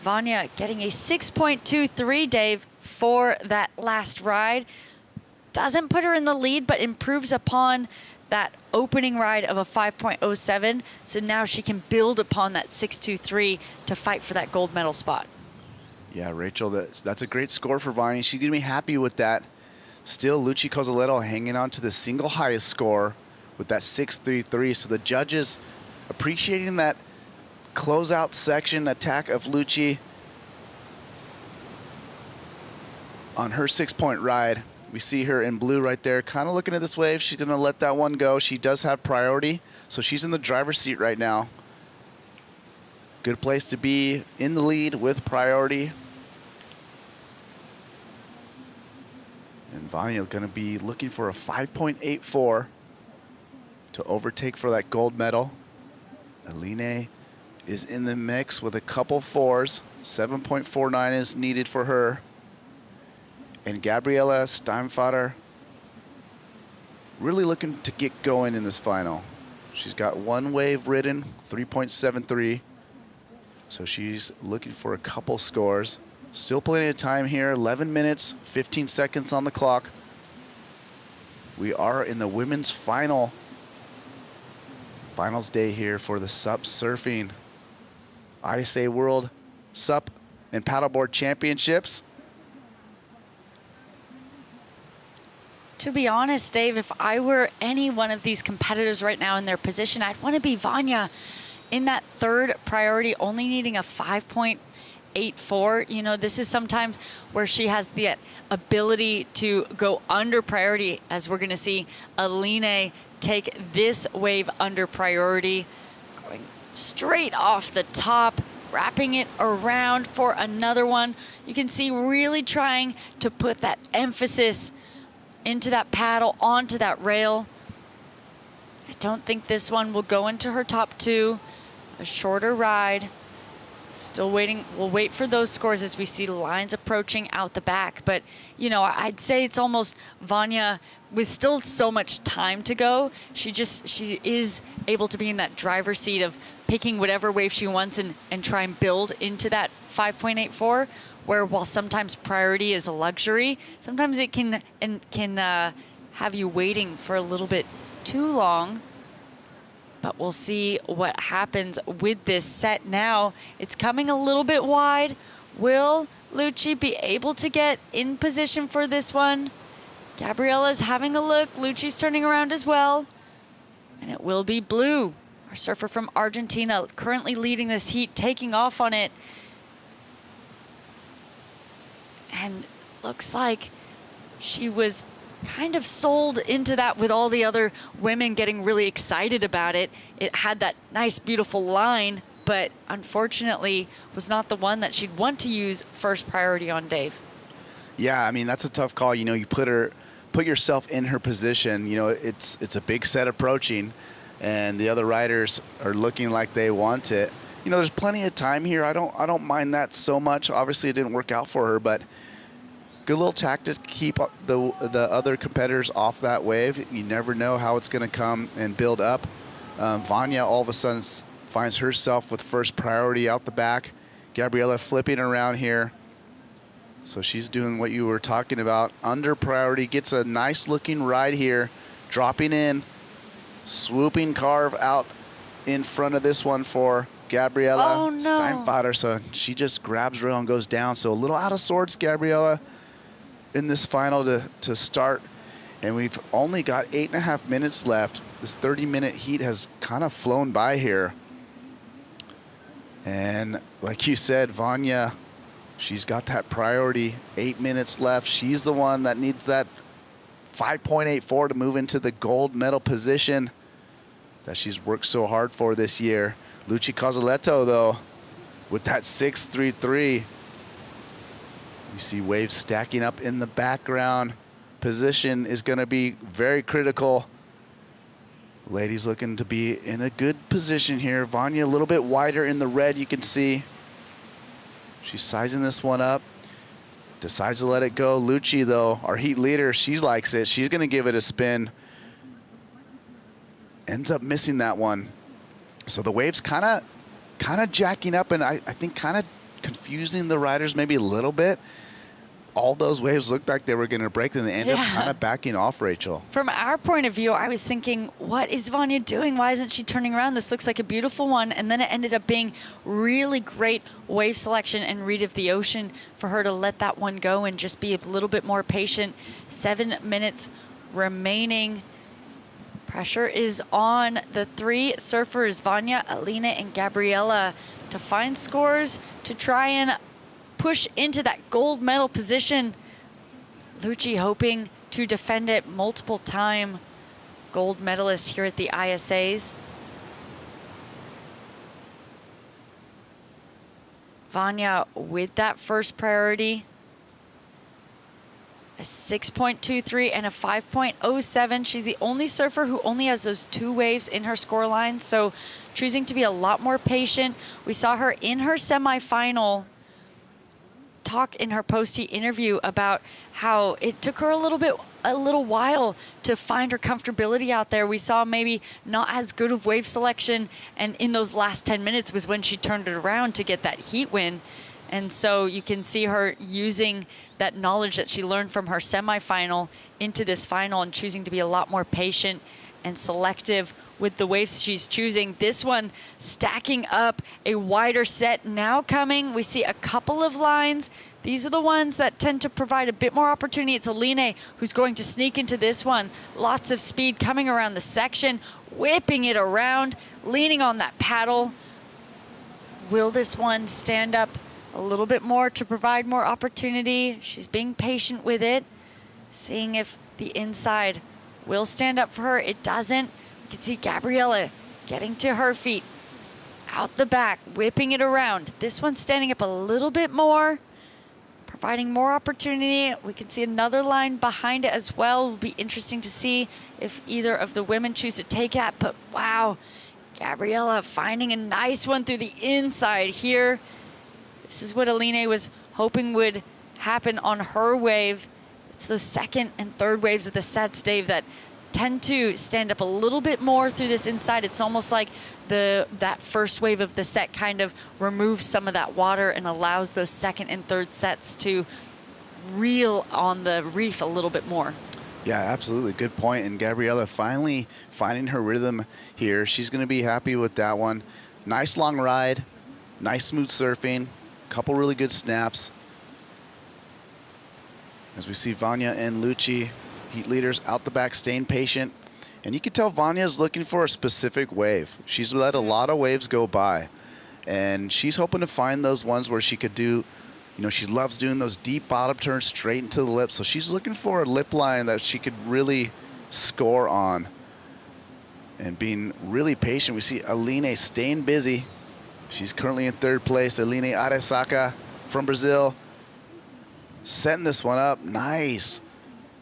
Vania getting a 6.23, Dave, for that last ride. Doesn't put her in the lead, but improves upon that opening ride of a 5.07. So now she can build upon that 6.23 to fight for that gold medal spot. Yeah, Rachel, that's a great score for Vania. She's going to be happy with that. Still, Lucci Cozzaletto hanging on to the single highest score with that 6.33. So the judges appreciating that closeout section attack of Lucci on her 6-point ride. We see her in blue right there, kind of looking at this wave. She's going to let that one go. She does have priority, so she's in the driver's seat right now. Good place to be, in the lead with priority. And Vania is going to be looking for a 5.84 to overtake for that gold medal. Aline is in the mix with a couple 4s. 7.49 is needed for her. And Gabriella Steinfader really looking to get going in this final. She's got one wave ridden, 3.73. So she's looking for a couple scores. Still plenty of time here, 11 minutes, 15 seconds on the clock. We are in the women's finals day here for the SUP Surfing ISA World SUP and Paddleboard Championships. To be honest, Dave, if I were any one of these competitors right now in their position, I'd want to be Vania in that third priority, only needing a 5.84. You know, this is sometimes where she has the ability to go under priority, as we're going to see Aline take this wave under priority, going straight off the top, wrapping it around for another one. You can see really trying to put that emphasis into that paddle, onto that rail. I don't think this one will go into her top two. A shorter ride. Still waiting. We'll wait for those scores as we see lines approaching out the back. But, you know, I'd say it's almost Vania with still so much time to go. She is able to be in that driver's seat of picking whatever wave she wants and try and build into that 5.84, where while sometimes priority is a luxury, sometimes it can have you waiting for a little bit too long. But we'll see what happens with this set now. It's coming a little bit wide. Will Lucci be able to get in position for this one? Gabriella's having a look. Lucci's turning around as well. And it will be Blue, our surfer from Argentina, currently leading this heat, taking off on it. And looks like she was kind of sold into that with all the other women getting really excited about it. It had that nice, beautiful line, but unfortunately was not the one that she'd want to use first priority on, Dave. Yeah, I mean, that's a tough call. You know, you put yourself in her position. You know, it's a big set approaching, and the other riders are looking like they want it. You know, there's plenty of time here. I don't mind that so much. Obviously, it didn't work out for her, but good little tactic to keep the other competitors off that wave. You never know how it's going to come and build up. Vania all of a sudden finds herself with first priority out the back. Gabriella flipping around here. So she's doing what you were talking about. Under priority, gets a nice looking ride here. Dropping in, swooping carve out in front of this one for Gabriella Steinfader. So she just grabs rail and goes down. So a little out of sorts, Gabriella, in this final to start. And we've only got 8.5 minutes left. This 30-minute heat has kind of flown by here. And like you said, Vania, she's got that priority. 8 minutes left. She's the one that needs that 5.84 to move into the gold medal position that she's worked so hard for this year. Lucci Cozzoletto, though, with that 6.33. You see waves stacking up in the background. Position is going to be very critical. Ladies looking to be in a good position here. Vania a little bit wider in the red, you can see. She's sizing this one up. Decides to let it go. Lucci, though, our heat leader, she likes it. She's going to give it a spin. Ends up missing that one. So the waves kind of jacking up, and I think kind of confusing the riders maybe a little bit. All those waves looked like they were going to break, and they ended up kind of backing off, Rachel. From our point of view, I was thinking, what is Vania doing? Why isn't she turning around? This looks like a beautiful one. And then it ended up being really great wave selection and read of the ocean for her to let that one go and just be a little bit more patient. 7 minutes remaining. Pressure is on the three surfers, Vania, Alina, and Gabriella, to find scores to try and push into that gold medal position. Lucci hoping to defend it multiple time. Gold medalist here at the ISAs. Vania with that first priority. A 6.23 and a 5.07. She's the only surfer who only has those two waves in her score line, so choosing to be a lot more patient. We saw her in her semifinal talk in her post-heat interview about how it took her a little while to find her comfortability out there. We saw maybe not as good of wave selection, and in those last 10 minutes was when she turned it around to get that heat win. And so you can see her using that knowledge that she learned from her semifinal into this final and choosing to be a lot more patient and selective with the waves she's choosing. This one stacking up a wider set now coming. We see a couple of lines. These are the ones that tend to provide a bit more opportunity. It's Aline who's going to sneak into this one. Lots of speed coming around the section, whipping it around, leaning on that paddle. Will this one stand up a little bit more to provide more opportunity? She's being patient with it, seeing if the inside will stand up for her. It doesn't. You can see Gabriella getting to her feet, out the back, whipping it around. This one's standing up a little bit more, providing more opportunity. We can see another line behind it as well. It'll be interesting to see if either of the women choose to take that, but wow, Gabriella finding a nice one through the inside here. This is what Aline was hoping would happen on her wave. It's the second and third waves of the sets, Dave, that tend to stand up a little bit more through this inside. It's almost like that first wave of the set kind of removes some of that water and allows those second and third sets to reel on the reef a little bit more. Yeah, absolutely. Good point. And Gabriella finally finding her rhythm here. She's going to be happy with that one. Nice long ride, nice smooth surfing, couple really good snaps. As we see Vania and Lucci, heat leaders out the back, staying patient. And you can tell Vanya's looking for a specific wave. She's let a lot of waves go by. And she's hoping to find those ones where she could do, you know, she loves doing those deep bottom turns straight into the lip. So she's looking for a lip line that she could really score on. And being really patient, we see Aline staying busy. She's currently in third place. Aline Aresaka from Brazil. Setting this one up. Nice.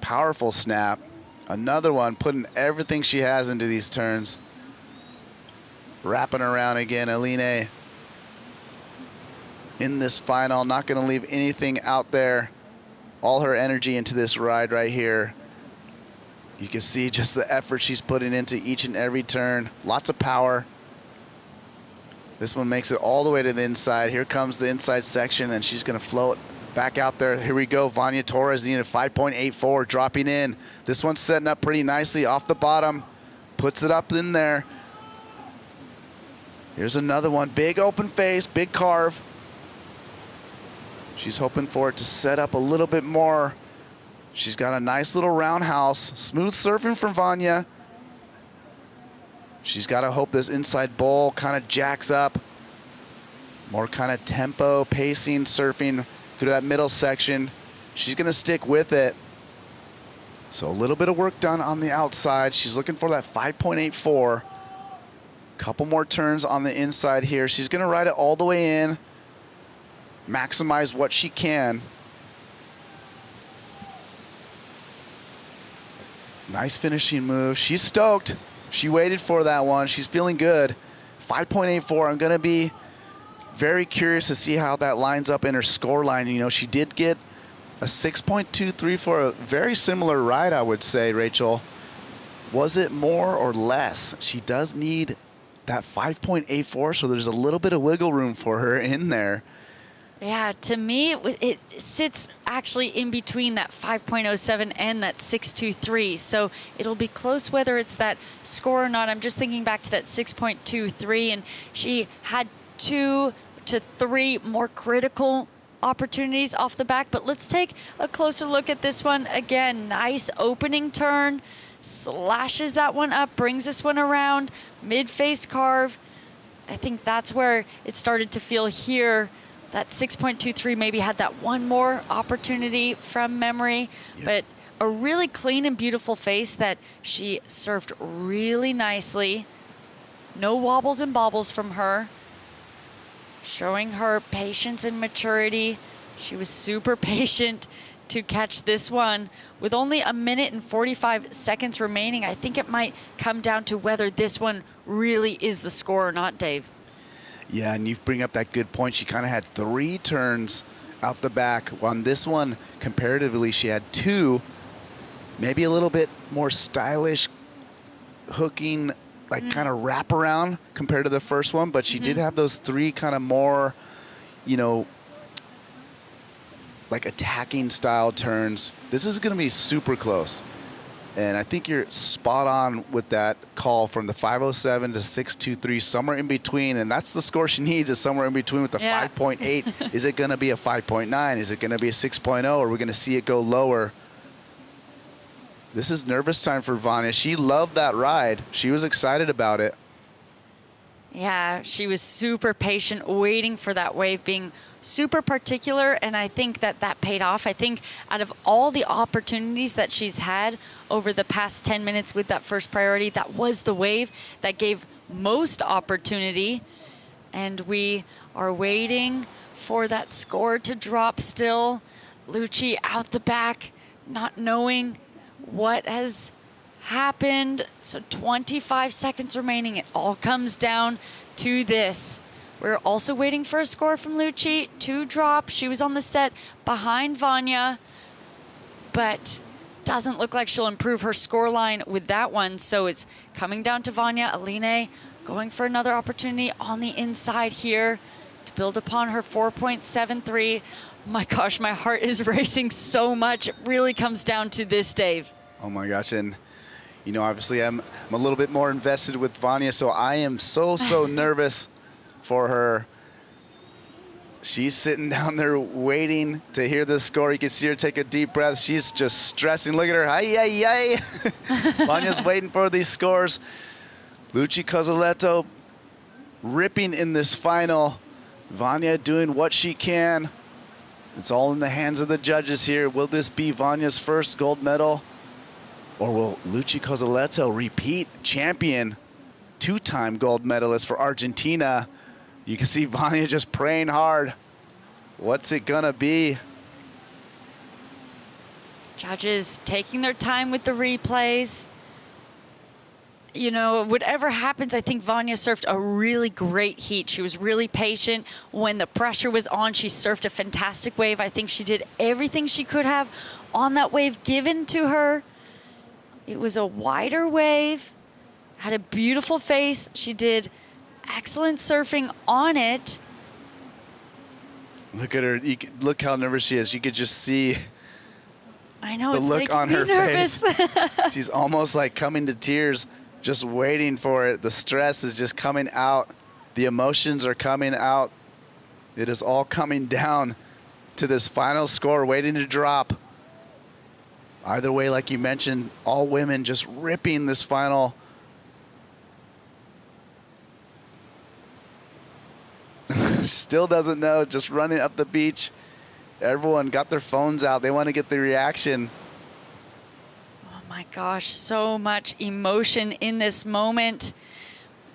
Powerful snap. Another one, putting everything she has into these turns. Wrapping around again, Aline in this final, not going to leave anything out there. All her energy into this ride right here. You can see just the effort she's putting into each and every turn. Lots of power. This one makes it all the way to the inside. Here comes the inside section, and she's going to float back out there. Here we go. Vania Torres needed 5.84, dropping in. This one's setting up pretty nicely off the bottom. Puts it up in there. Here's another one. Big open face, big carve. She's hoping for it to set up a little bit more. She's got a nice little roundhouse. Smooth surfing from Vania. She's got to hope this inside bowl kind of jacks up. More kind of tempo, pacing, surfing through that middle section. She's going to stick with it. So a little bit of work done on the outside. She's looking for that 5.84. Couple more turns on the inside here. She's going to ride it all the way in. Maximize what she can. Nice finishing move. She's stoked. She waited for that one. She's feeling good. 5.84. I'm going to be very curious to see how that lines up in her score line. You know, she did get a 6.23 for a very similar ride, I would say, Rachel. Was it more or less? She does need that 5.84, so there's a little bit of wiggle room for her in there. Yeah, to me, it sits actually in between that 5.07 and that 6.23. So it'll be close whether it's that score or not. I'm just thinking back to that 6.23, and she had 2 to 3 more critical opportunities off the back. But let's take a closer look at this one. Again, nice opening turn. Slashes that one up, brings this one around. Mid-face carve. I think that's where it started to feel here. That 6.23 maybe had that one more opportunity from memory, but a really clean and beautiful face that she surfed really nicely. No wobbles and bobbles from her. Showing her patience and maturity. She was super patient to catch this one. With only 1 minute and 45 seconds remaining, I think it might come down to whether this one really is the score or not, Dave. Yeah, and you bring up that good point. She kind of had 3 turns out the back. On this one, comparatively, she had 2. Maybe a little bit more stylish hooking, like kind of wraparound compared to the first one. But she did have those 3 kind of more, you know, like attacking style turns. This is going to be super close. And I think you're spot on with that call from the 507 to 623, somewhere in between. And that's the score she needs, is somewhere in between with the 5.8. Is it going to be a 5.9? Is it going to be a 6.0? Or are we going to see it go lower? This is nervous time for Vania. She loved that ride. She was excited about it. Yeah, she was super patient, waiting for that wave, being super particular, and I think that paid off. I think out of all the opportunities that she's had over the past 10 minutes with that first priority, that was the wave that gave most opportunity. And we are waiting for that score to drop still. Lucci out the back, not knowing what has happened. So 25 seconds remaining. It all comes down to this. We're also waiting for a score from Lucci to drop. She was on the set behind Vania, but doesn't look like she'll improve her score line with that one. So it's coming down to Vania. Aline going for another opportunity on the inside here to build upon her 4.73. My gosh, my heart is racing so much. It really comes down to this, Dave. Oh my gosh, and you know, obviously I'm a little bit more invested with Vania, so I am so nervous for her. She's sitting down there waiting to hear the score. You can see her take a deep breath. She's just stressing. Look at her. Ay, ay, ay. Vania's waiting for these scores. Lucci Cozzoletto ripping in this final. Vania doing what she can. It's all in the hands of the judges here. Will this be Vania's first gold medal? Or will Lucci Cozzoletto repeat champion, two-time gold medalist for Argentina? You can see Vania just praying hard. What's it gonna be? Judges taking their time with the replays. You know, whatever happens, I think Vania surfed a really great heat. She was really patient. When the pressure was on, she surfed a fantastic wave. I think she did everything she could have on that wave given to her. It was a wider wave, had a beautiful face. She did excellent surfing on it. Look at her. Look how nervous she is. You could just see I know, the it's look on her nervous. face. She's almost like coming to tears, just waiting for it. The stress is just coming out. The emotions are coming out. It is all coming down to this final score waiting to drop. Either way, like you mentioned, all women just ripping this final. Still doesn't know, just running up the beach. Everyone got their phones out. They want to get the reaction. Oh my gosh, so much emotion in this moment.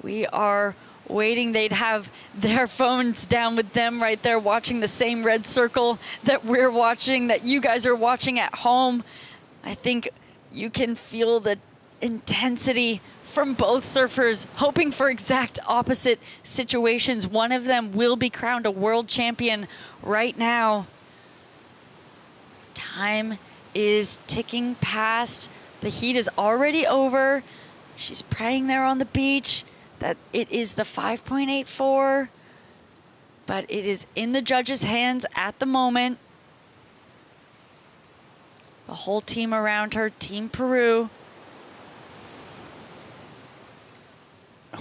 We are waiting. They'd have their phones down with them right there, watching the same red circle that we're watching, that you guys are watching at home. I think you can feel the intensity from both surfers, hoping for exact opposite situations. One of them will be crowned a world champion right now. Time is ticking past. The heat is already over. She's praying there on the beach that it is the 5.84, but it is in the judges' hands at the moment. The whole team around her, Team Peru.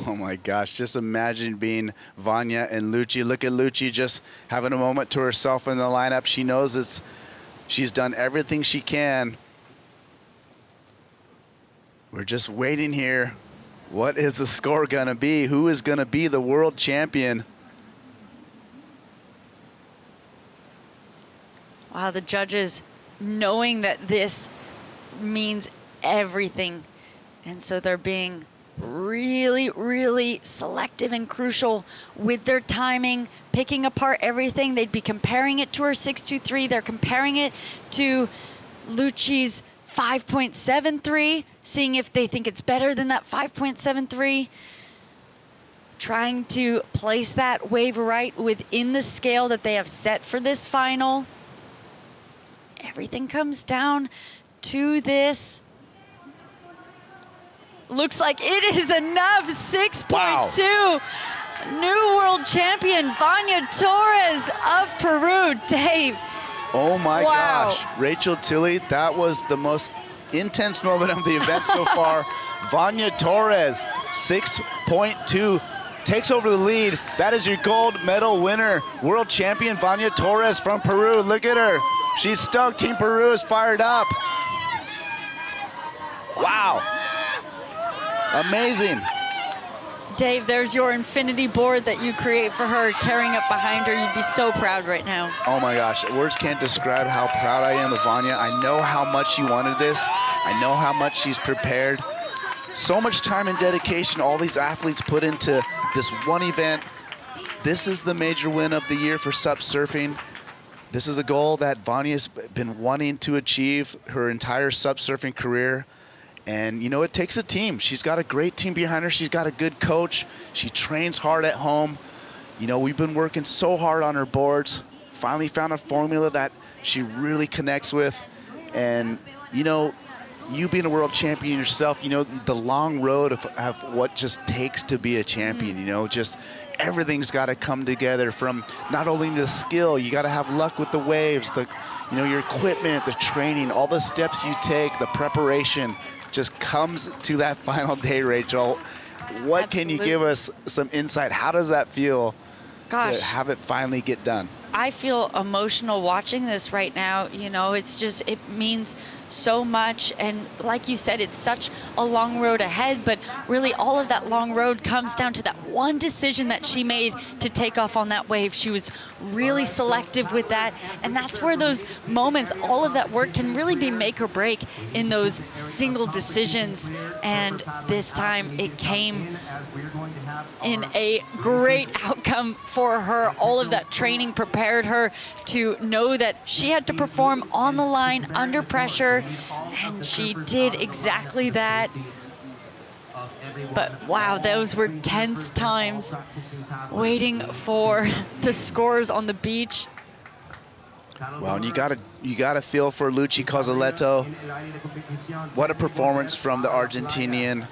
Oh my gosh, just imagine being Vania and Lucci. Look at Lucci just having a moment to herself in the lineup. She knows she's done everything she can. We're just waiting here. What is the score gonna be? Who is gonna be the world champion? Wow, the judges knowing that this means everything. And so they're being really, really selective and crucial with their timing, picking apart everything. They'd be comparing it to her 6.23. They're comparing it to Lucci's 5.73, seeing if they think it's better than that 5.73. Trying to place that wave right within the scale that they have set for this final. Everything comes down to this. Looks like it is enough. 6.2. Wow. New world champion Vania Torres of Peru. Dave. Oh my gosh. Rachel Tilley, that was the most intense moment of the event so far. Vania Torres, 6.2, takes over the lead. That is your gold medal winner, world champion Vania Torres from Peru. Look at her. She's stoked. Team Peru is fired up. Wow. Amazing. Dave, there's your infinity board that you create for her, carrying up behind her. You'd be so proud right now. Oh my gosh, words can't describe how proud I am of Vania. I know how much she wanted this. I know how much she's prepared. So much time and dedication all these athletes put into this one event. This is the major win of the year for SUP surfing. This is a goal that Vania's been wanting to achieve her entire SUP surfing career. And, you know, it takes a team. She's got a great team behind her. She's got a good coach. She trains hard at home. You know, we've been working so hard on her boards. Finally found a formula that she really connects with. And, you know, you being a world champion yourself, you know, the long road of what just takes to be a champion, you know, just everything's got to come together from not only the skill, you got to have luck with the waves, you know, your equipment, the training, all the steps you take, the preparation just comes to that final day, Rachel. What Absolutely. can you give us some insight? How does that feel to have it finally get done? I feel emotional watching this right now. You know, it's just, it means so much. And like you said, it's such a long road ahead, but really all of that long road comes down to that one decision that she made to take off on that wave. She was really selective with that. And that's where those moments, all of that work can really be make or break in those single decisions. And this time it came in a great outcome for her. All of that training prepared her to know that she had to perform on the line under pressure, and she did exactly that. But wow, those were tense times waiting for the scores on the beach. Well, and you gotta feel for Luchi Cozzoletto. What a performance from the Argentinian.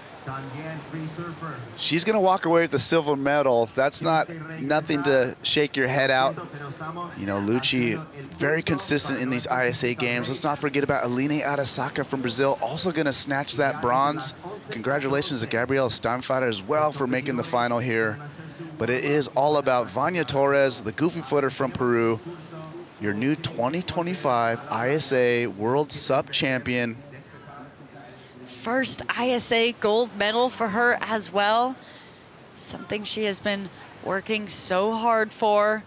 She's gonna walk away with the silver medal. That's nothing to shake your head out. You know, Luchi, very consistent in these ISA games. Let's not forget about Aline Arasaka from Brazil, also gonna snatch that bronze. Congratulations to Gabriela Steinfeder as well for making the final here. But it is all about Vania Torres, the goofy footer from Peru, your new 2025 ISA World SUP champion. First ISA gold medal for her as well. Something she has been working so hard for.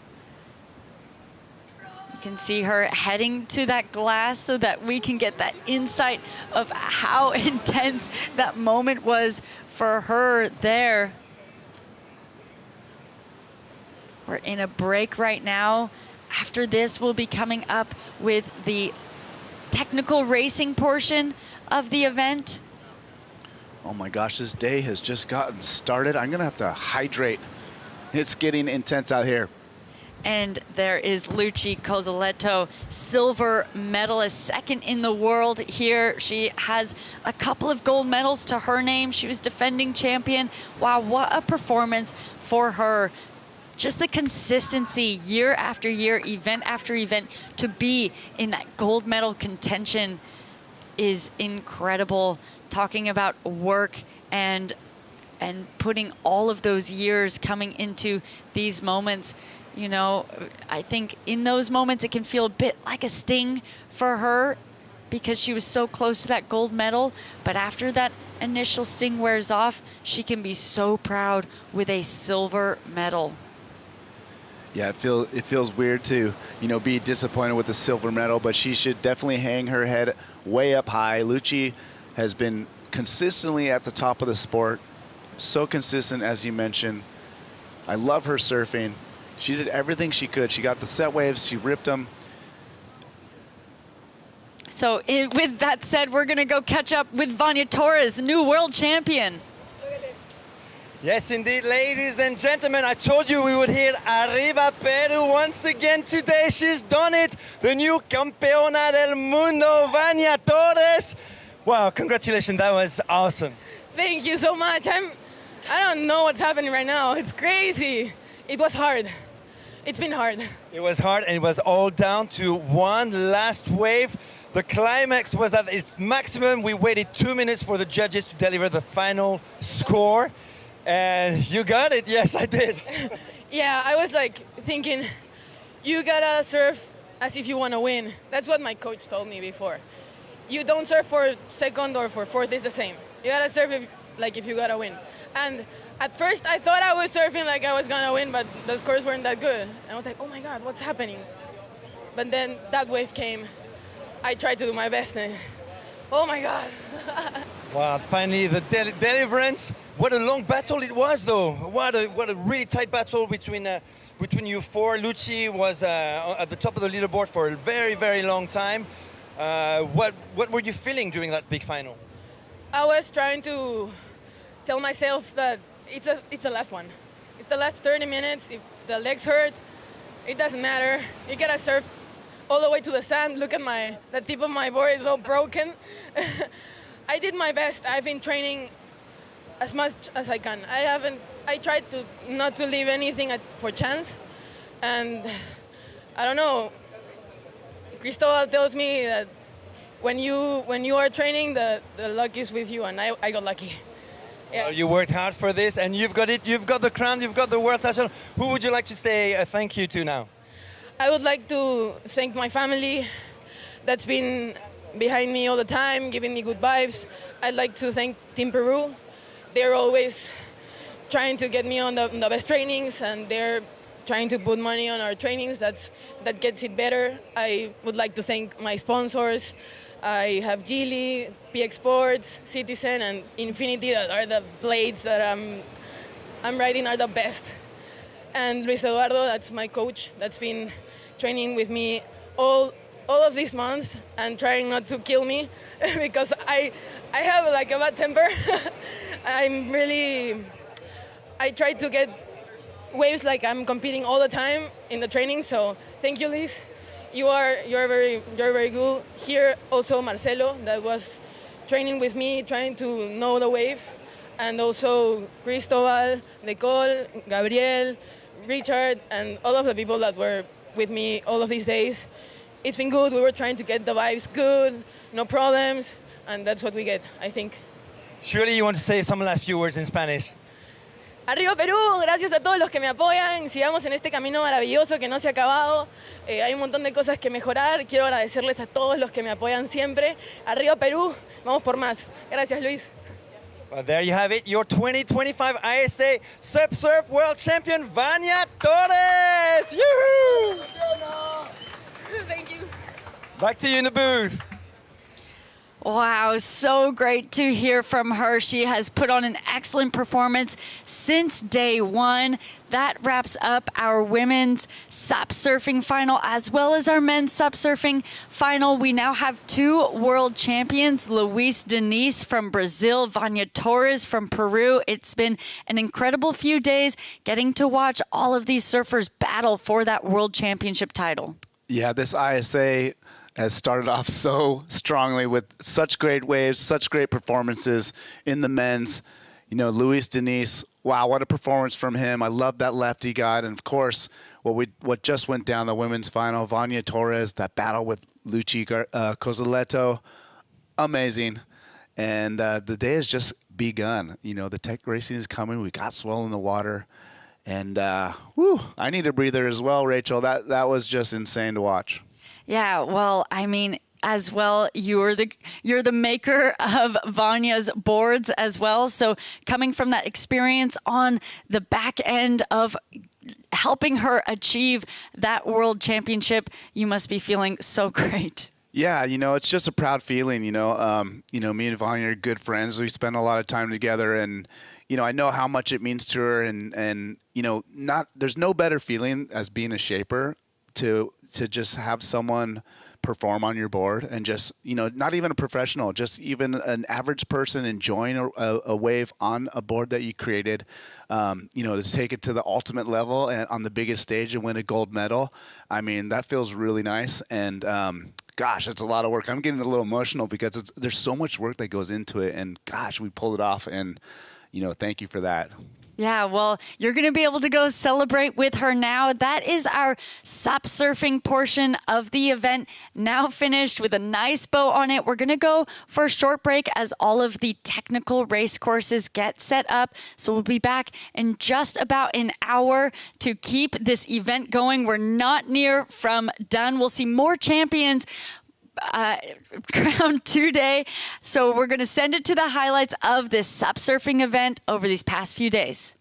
You can see her heading to that glass so that we can get that insight of how intense that moment was for her there. We're in a break right now. After this, we'll be coming up with the technical racing portion of the event. Oh my gosh, this day has just gotten started. I'm gonna have to hydrate. It's getting intense out here. And there is Luchi Cozzoletto, silver medalist, second in the world here. She has a couple of gold medals to her name. She was defending champion. Wow, what a performance for her. Just the consistency year after year, event after event, to be in that gold medal contention is incredible. Talking about work and putting all of those years coming into these moments, you know, I think in those moments it can feel a bit like a sting for her because she was so close to that gold medal. But after that initial sting wears off, she can be so proud with a silver medal. Yeah, it feels weird to, you know, be disappointed with the silver medal, but she should definitely hang her head way up high. Luchi has been consistently at the top of the sport. So consistent, as you mentioned. I love her surfing. She did everything she could. She got the set waves, she ripped them. So with that said, we're gonna go catch up with Vania Torres, the new world champion. Yes, indeed, ladies and gentlemen, I told you we would hear Arriba Peru once again today. She's done it. The new Campeona del Mundo, Vania Torres. Wow, congratulations, that was awesome. Thank you so much. I don't know what's happening right now. It's crazy. It was hard. It's been hard. It was hard, and it was all down to one last wave. The climax was at its maximum. We waited 2 minutes for the judges to deliver the final score. And you got it. Yes, I did. Yeah, I was like thinking, you gotta surf as if you want to win. That's what my coach told me before. You don't surf for second or for fourth, it's the same. You gotta surf if you gotta win. And at first I thought I was surfing like I was gonna win, but the scores weren't that good. And I was like, oh my God, what's happening? But then that wave came. I tried to do my best and oh my God. Wow, finally the deliverance. What a long battle it was though. What a really tight battle between you four. Lucci was at the top of the leaderboard for a very, very long time. What were you feeling during that big final? I was trying to tell myself that it's the last one. It's the last 30 minutes. If the legs hurt, it doesn't matter. You gotta surf all the way to the sand. Look at the tip of my board is all broken. I did my best. I've been training as much as I can. I tried to not to leave anything for chance. And I don't know, Cristobal tells me that when you are training, the luck is with you, and I got lucky. Yeah. Well, you worked hard for this, and you've got it. You've got the crown. You've got the world title. Who would you like to say a thank you to now? I would like to thank my family that's been behind me all the time, giving me good vibes. I'd like to thank Team Peru. They're always trying to get me on the best trainings, and they're trying to put money on our trainings. That gets it better. I would like to thank my sponsors. I have Geely, PX Sports, Citizen, and Infinity that are the blades that I'm riding are the best. And Luis Eduardo, that's my coach, that's been training with me all of these months and trying not to kill me because I have like a bad temper. I try to get waves like I'm competing all the time in the training. So thank you, Liz. You're very good. Here also Marcelo, that was training with me, trying to know the wave, and also Cristobal, Nicole, Gabriel, Richard, and all of the people that were with me all of these days. It's been good. We were trying to get the vibes good, no problems, and that's what we get, I think. Surely you want to say some last few words in Spanish. Arriba Perú, gracias a todos los que me apoyan. Sigamos en este camino maravilloso que no se ha acabado. Hay un montón de cosas que mejorar. Quiero agradecerles a todos los que me apoyan siempre. Arriba Perú, vamos por más. Gracias, Luis. Well, there you have it, your 2025 ISA SUP Surf World Champion, Vania Torres! Yoo-hoo! Thank you. Back to you in the booth. Wow, so great to hear from her. She has put on an excellent performance since day one. That wraps up our women's SUP surfing final as well as our men's SUP surfing final. We now have two world champions, Luis Diniz from Brazil, Vania Torres from Peru. It's been an incredible few days getting to watch all of these surfers battle for that world championship title. Yeah, this ISA has started off so strongly with such great waves, such great performances in the men's. You know, Luis Diniz, wow, what a performance from him. I love that left he got. And, of course, what just went down the women's final, Vania Torres, that battle with Lucci Cosoletto, amazing. And the day has just begun. You know, the tech racing is coming. We got swell in the water. And, I need a breather as well, Rachel. That was just insane to watch. Yeah, well, I mean, as well, you're the maker of Vania's boards as well. So coming from that experience on the back end of helping her achieve that world championship, you must be feeling so great. Yeah, you know, it's just a proud feeling. Me and Vania are good friends. We spend a lot of time together, and I know how much it means to her. And there's no better feeling as being a shaper to just have someone perform on your board and just, not even a professional, just even an average person enjoying a wave on a board that you created, to take it to the ultimate level and on the biggest stage and win a gold medal. I mean, that feels really nice. And, gosh, it's a lot of work. I'm getting a little emotional because there's so much work that goes into it. And, gosh, we pulled it off. And, thank you for that. Yeah, well, you're going to be able to go celebrate with her now. That is our SUP surfing portion of the event now finished with a nice bow on it. We're going to go for a short break as all of the technical race courses get set up. So we'll be back in just about an hour to keep this event going. We're not near from done. We'll see more champions crowned today. So we're going to send it to the highlights of this SUP surfing event over these past few days.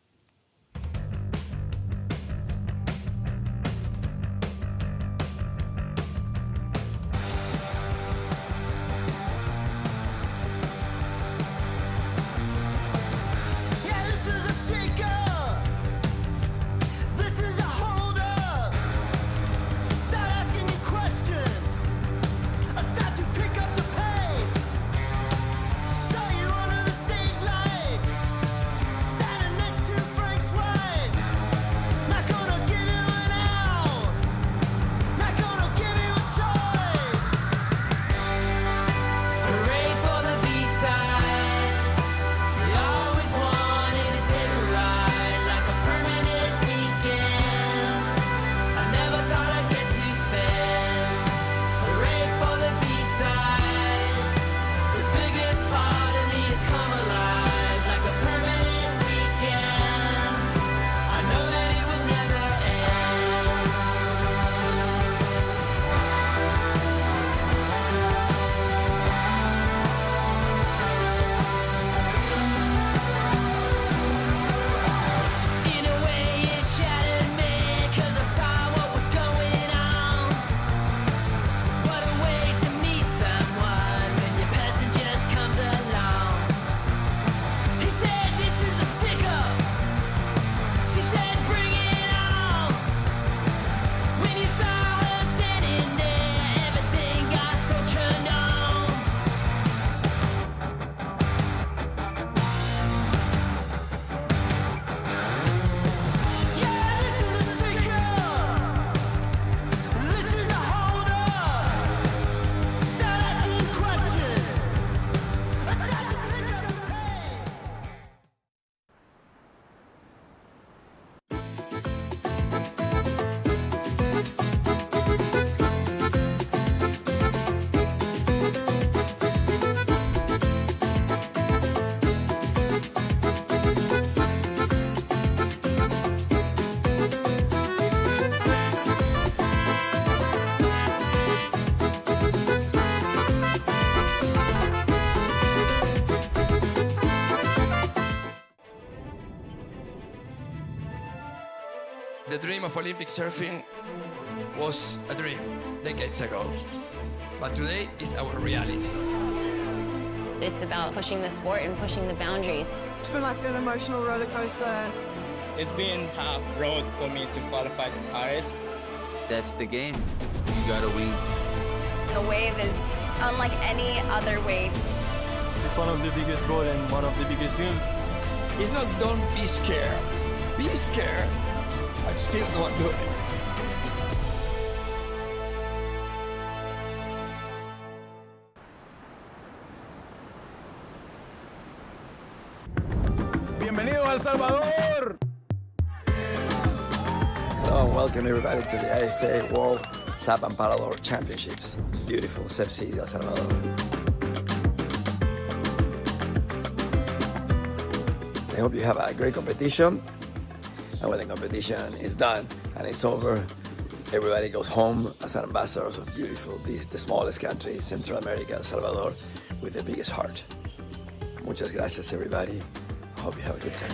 The dream of Olympic surfing was a dream decades ago, but today is our reality. It's about pushing the sport and pushing the boundaries. It's been like an emotional roller coaster. It's been tough road for me to qualify to Paris. That's the game. You gotta win. The wave is unlike any other wave. This is one of the biggest goals and one of the biggest dreams. It's not don't be scared. Be scared, but still don't do it. Bienvenidos a El Salvador! Hello and welcome everybody to the ISA World SUP and Paddleboard Championships. Beautiful SUP City, El Salvador. I hope you have a great competition. And when the competition is done and it's over, everybody goes home as ambassadors of beautiful, the smallest country, Central America, El Salvador, with the biggest heart. Muchas gracias, everybody. I hope you have a good time.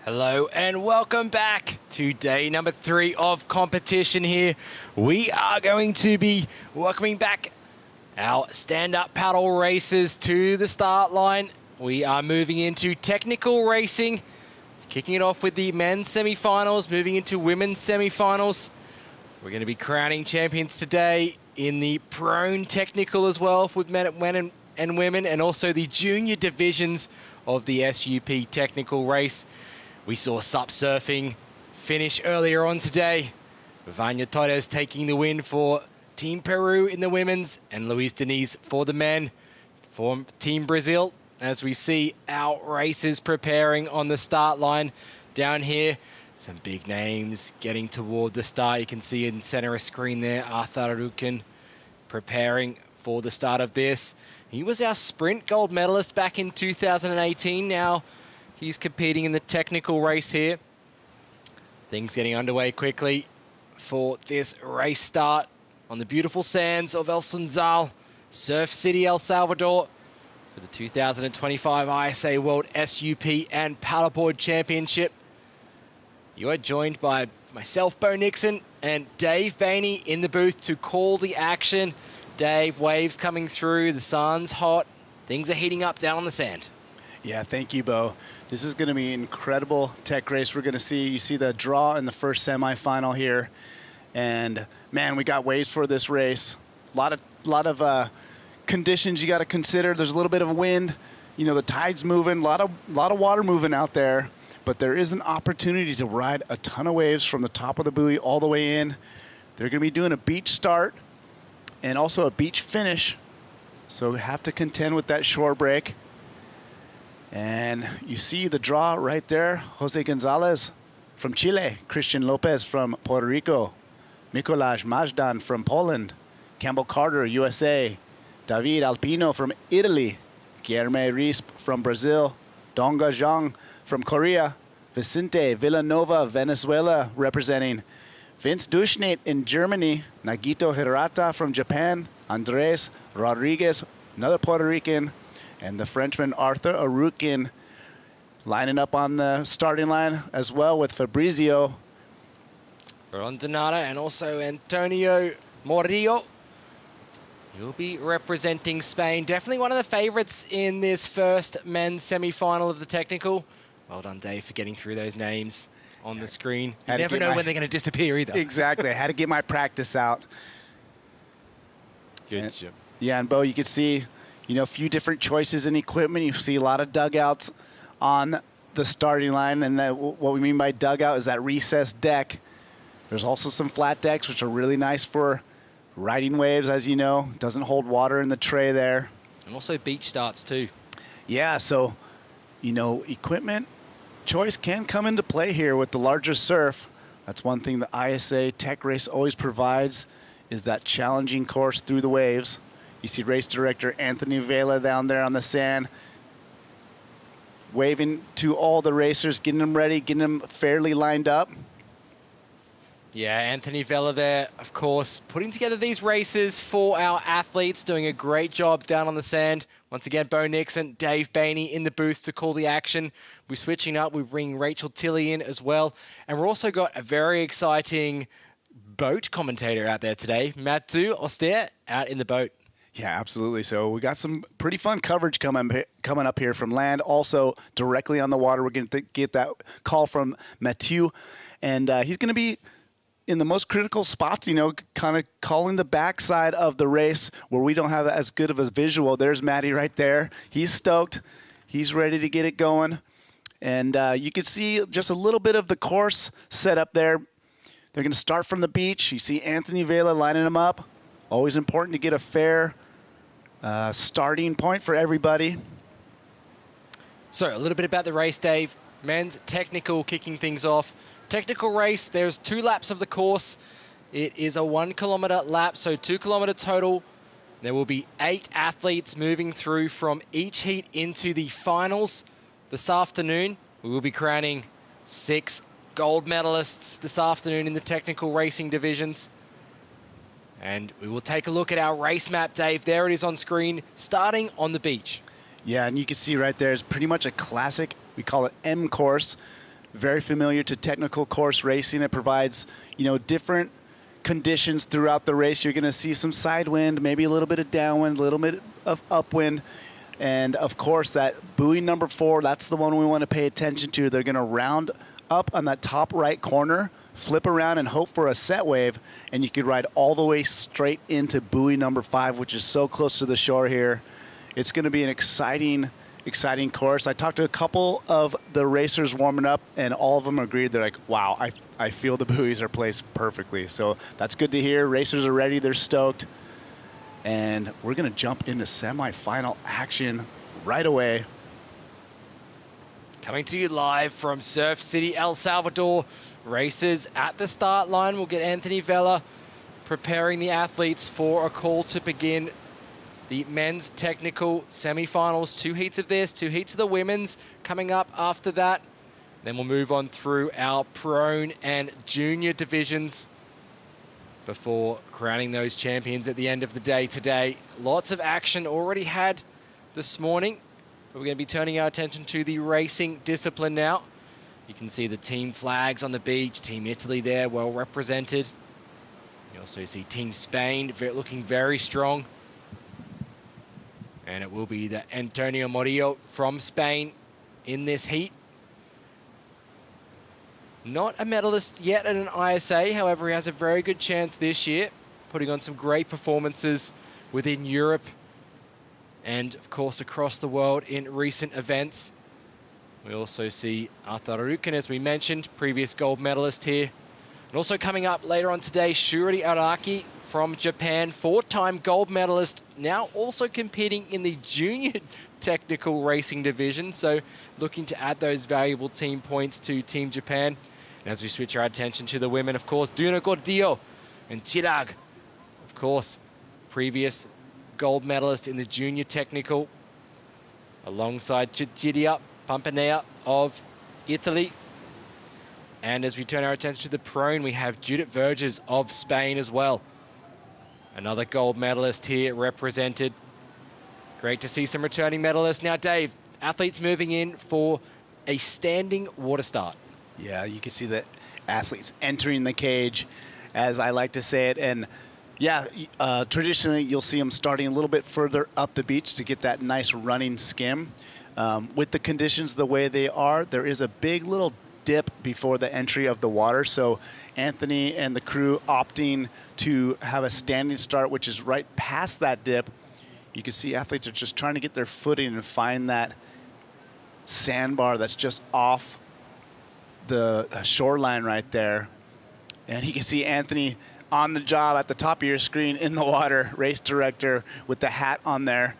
Hello and welcome back to day number 3 of competition here. We are going to be welcoming back our stand-up paddle racers to the start line. We are moving into technical racing, kicking it off with the men's semifinals, moving into women's semifinals. We're going to be crowning champions today in the prone technical as well with men and women, and also the junior divisions of the SUP technical race. We saw SUP surfing finish earlier on today. Vania Torres taking the win for Team Peru in the women's, and Diniz for the men for Team Brazil. As we see our racers preparing on the start line down here. Some big names getting toward the start. You can see in center of screen there, ISAsurfing preparing for the start of this. He was our sprint gold medalist back in 2018. Now he's competing in the technical race here. Things getting underway quickly for this race start on the beautiful sands of El Sunzal, Surf City, El Salvador, for the 2025 ISA World SUP and Paddleboard Championship. You are joined by myself, Bo Nixon, and Dave Bainey in the booth to call the action. Dave, waves coming through, the sun's hot, things are heating up down on the sand. Yeah, thank you, Bo. This is going to be an incredible tech race we're going to see. You see the draw in the first semifinal here. And, man, we got waves for this race. A lot of conditions you got to consider. There's a little bit of wind. You know, the tide's moving, a lot of water moving out there. But there is an opportunity to ride a ton of waves from the top of the buoy all the way in. They're going to be doing a beach start and also a beach finish. So we have to contend with that shore break. And you see the draw right there. Jose Gonzalez from Chile, Christian Lopez from Puerto Rico, Mikołaj Majdan from Poland, Campbell Carter, USA, David Alpino from Italy, Guilherme Risp from Brazil, Donga Zhang from Korea, Vicente Villanova, Venezuela, representing Vince Duschneit in Germany, Nagito Hirata from Japan, Andres Rodriguez, another Puerto Rican, and the Frenchman Arthur Arukin lining up on the starting line as well with Fabrizio Rondonada and also Antonio Morillo. You'll be representing Spain. Definitely one of the favorites in this first men's semi-final of the technical. Well done, Dave, for getting through those names on the screen. You never know when they're going to disappear either. Exactly. I had to get my practice out. Good job. Yeah, and Bo, you could see, you know, a few different choices in equipment. You see a lot of dugouts on the starting line, and what we mean by dugout is that recessed deck. There's also some flat decks, which are really nice for riding waves, as you know. Doesn't hold water in the tray there. And also beach starts too. Yeah, so, you know, equipment choice can come into play here with the larger surf. That's one thing the ISA Tech Race always provides, is that challenging course through the waves. You see race director Anthony Vela down there on the sand, waving to all the racers, getting them ready, getting them fairly lined up. Yeah, Anthony Vela there, of course, putting together these races for our athletes, doing a great job down on the sand. Once again, Bo Nixon, Dave Bainey in the booth to call the action. We're switching up. We bring Rachel Tilley in as well. And we've also got a very exciting boat commentator out there today, Mathieu Auster, out in the boat. Yeah, absolutely. So we got some pretty fun coverage coming up here from land. Also, directly on the water, we're going to get that call from Mathieu. And he's going to be in the most critical spots, you know, kind of calling the backside of the race where we don't have as good of a visual. There's Matty right there. He's stoked. He's ready to get it going. And you can see just a little bit of the course set up there. They're going to start from the beach. You see Anthony Vela lining them up. Always important to get a fair starting point for everybody. So a little bit about the race, Dave. Men's technical kicking things off. Technical race, there's 2 laps of the course. It is a 1 kilometer lap, so 2 kilometer total. There will be 8 athletes moving through from each heat into the finals. This afternoon, we will be crowning 6 gold medalists this afternoon in the technical racing divisions. And we will take a look at our race map, Dave. There it is on screen, starting on the beach. Yeah, and you can see right there, it's pretty much a classic, we call it M course. very familiar to technical course racing. It provides, different conditions throughout the race. You're going to see some side wind, maybe a little bit of downwind, a little bit of upwind. And of course, that buoy number 4, that's the one we want to pay attention to. They're going to round up on that top right corner, flip around and hope for a set wave, and you could ride all the way straight into buoy number 5, which is so close to the shore here. It's going to be an exciting course. I talked to a couple of the racers warming up, and all of them agreed. They're like, wow, I feel the buoys are placed perfectly. So that's good to hear. Racers are ready. They're stoked. And we're going to jump into semifinal action right away. Coming to you live from Surf City, El Salvador. Racers at the start line. We'll get Anthony Vella preparing the athletes for a call to begin the men's technical semifinals. 2 heats of this, 2 heats of the women's coming up after that. Then we'll move on through our prone and junior divisions before crowning those champions at the end of the day today. Lots of action already had this morning. But we're going to be turning our attention to the racing discipline now. You can see the team flags on the beach. Team Italy there, well represented. You also see Team Spain looking very strong. And it will be the Antonio Morillo from Spain in this heat. Not a medalist yet at an ISA, however, he has a very good chance this year, putting on some great performances within Europe and, of course, across the world in recent events. We also see Arthur Ruken, as we mentioned, previous gold medalist here. And also coming up later on today, Shuri Araki from Japan, 4-time gold medalist, now also competing in the junior technical racing division. So looking to add those valuable team points to Team Japan. And as we switch our attention to the women, of course, Duna Gordillo and Chirag, of course, previous gold medalist in the junior technical, alongside Cicia Pampanea of Italy. And as we turn our attention to the prone, we have Judith Verges of Spain as well. Another gold medalist here represented. Great to see some returning medalists. Now, Dave, athletes moving in for a standing water start. Yeah, you can see the athletes entering the cage, as I like to say it. And yeah, traditionally you'll see them starting a little bit further up the beach to get that nice running skim. With the conditions the way they are, there is a big little dip before the entry of the water. So Anthony and the crew opting to have a standing start, which is right past that dip. You can see athletes are just trying to get their footing and find that sandbar that's just off the shoreline right there. And you can see Anthony on the job at the top of your screen in the water, race director with the hat on there.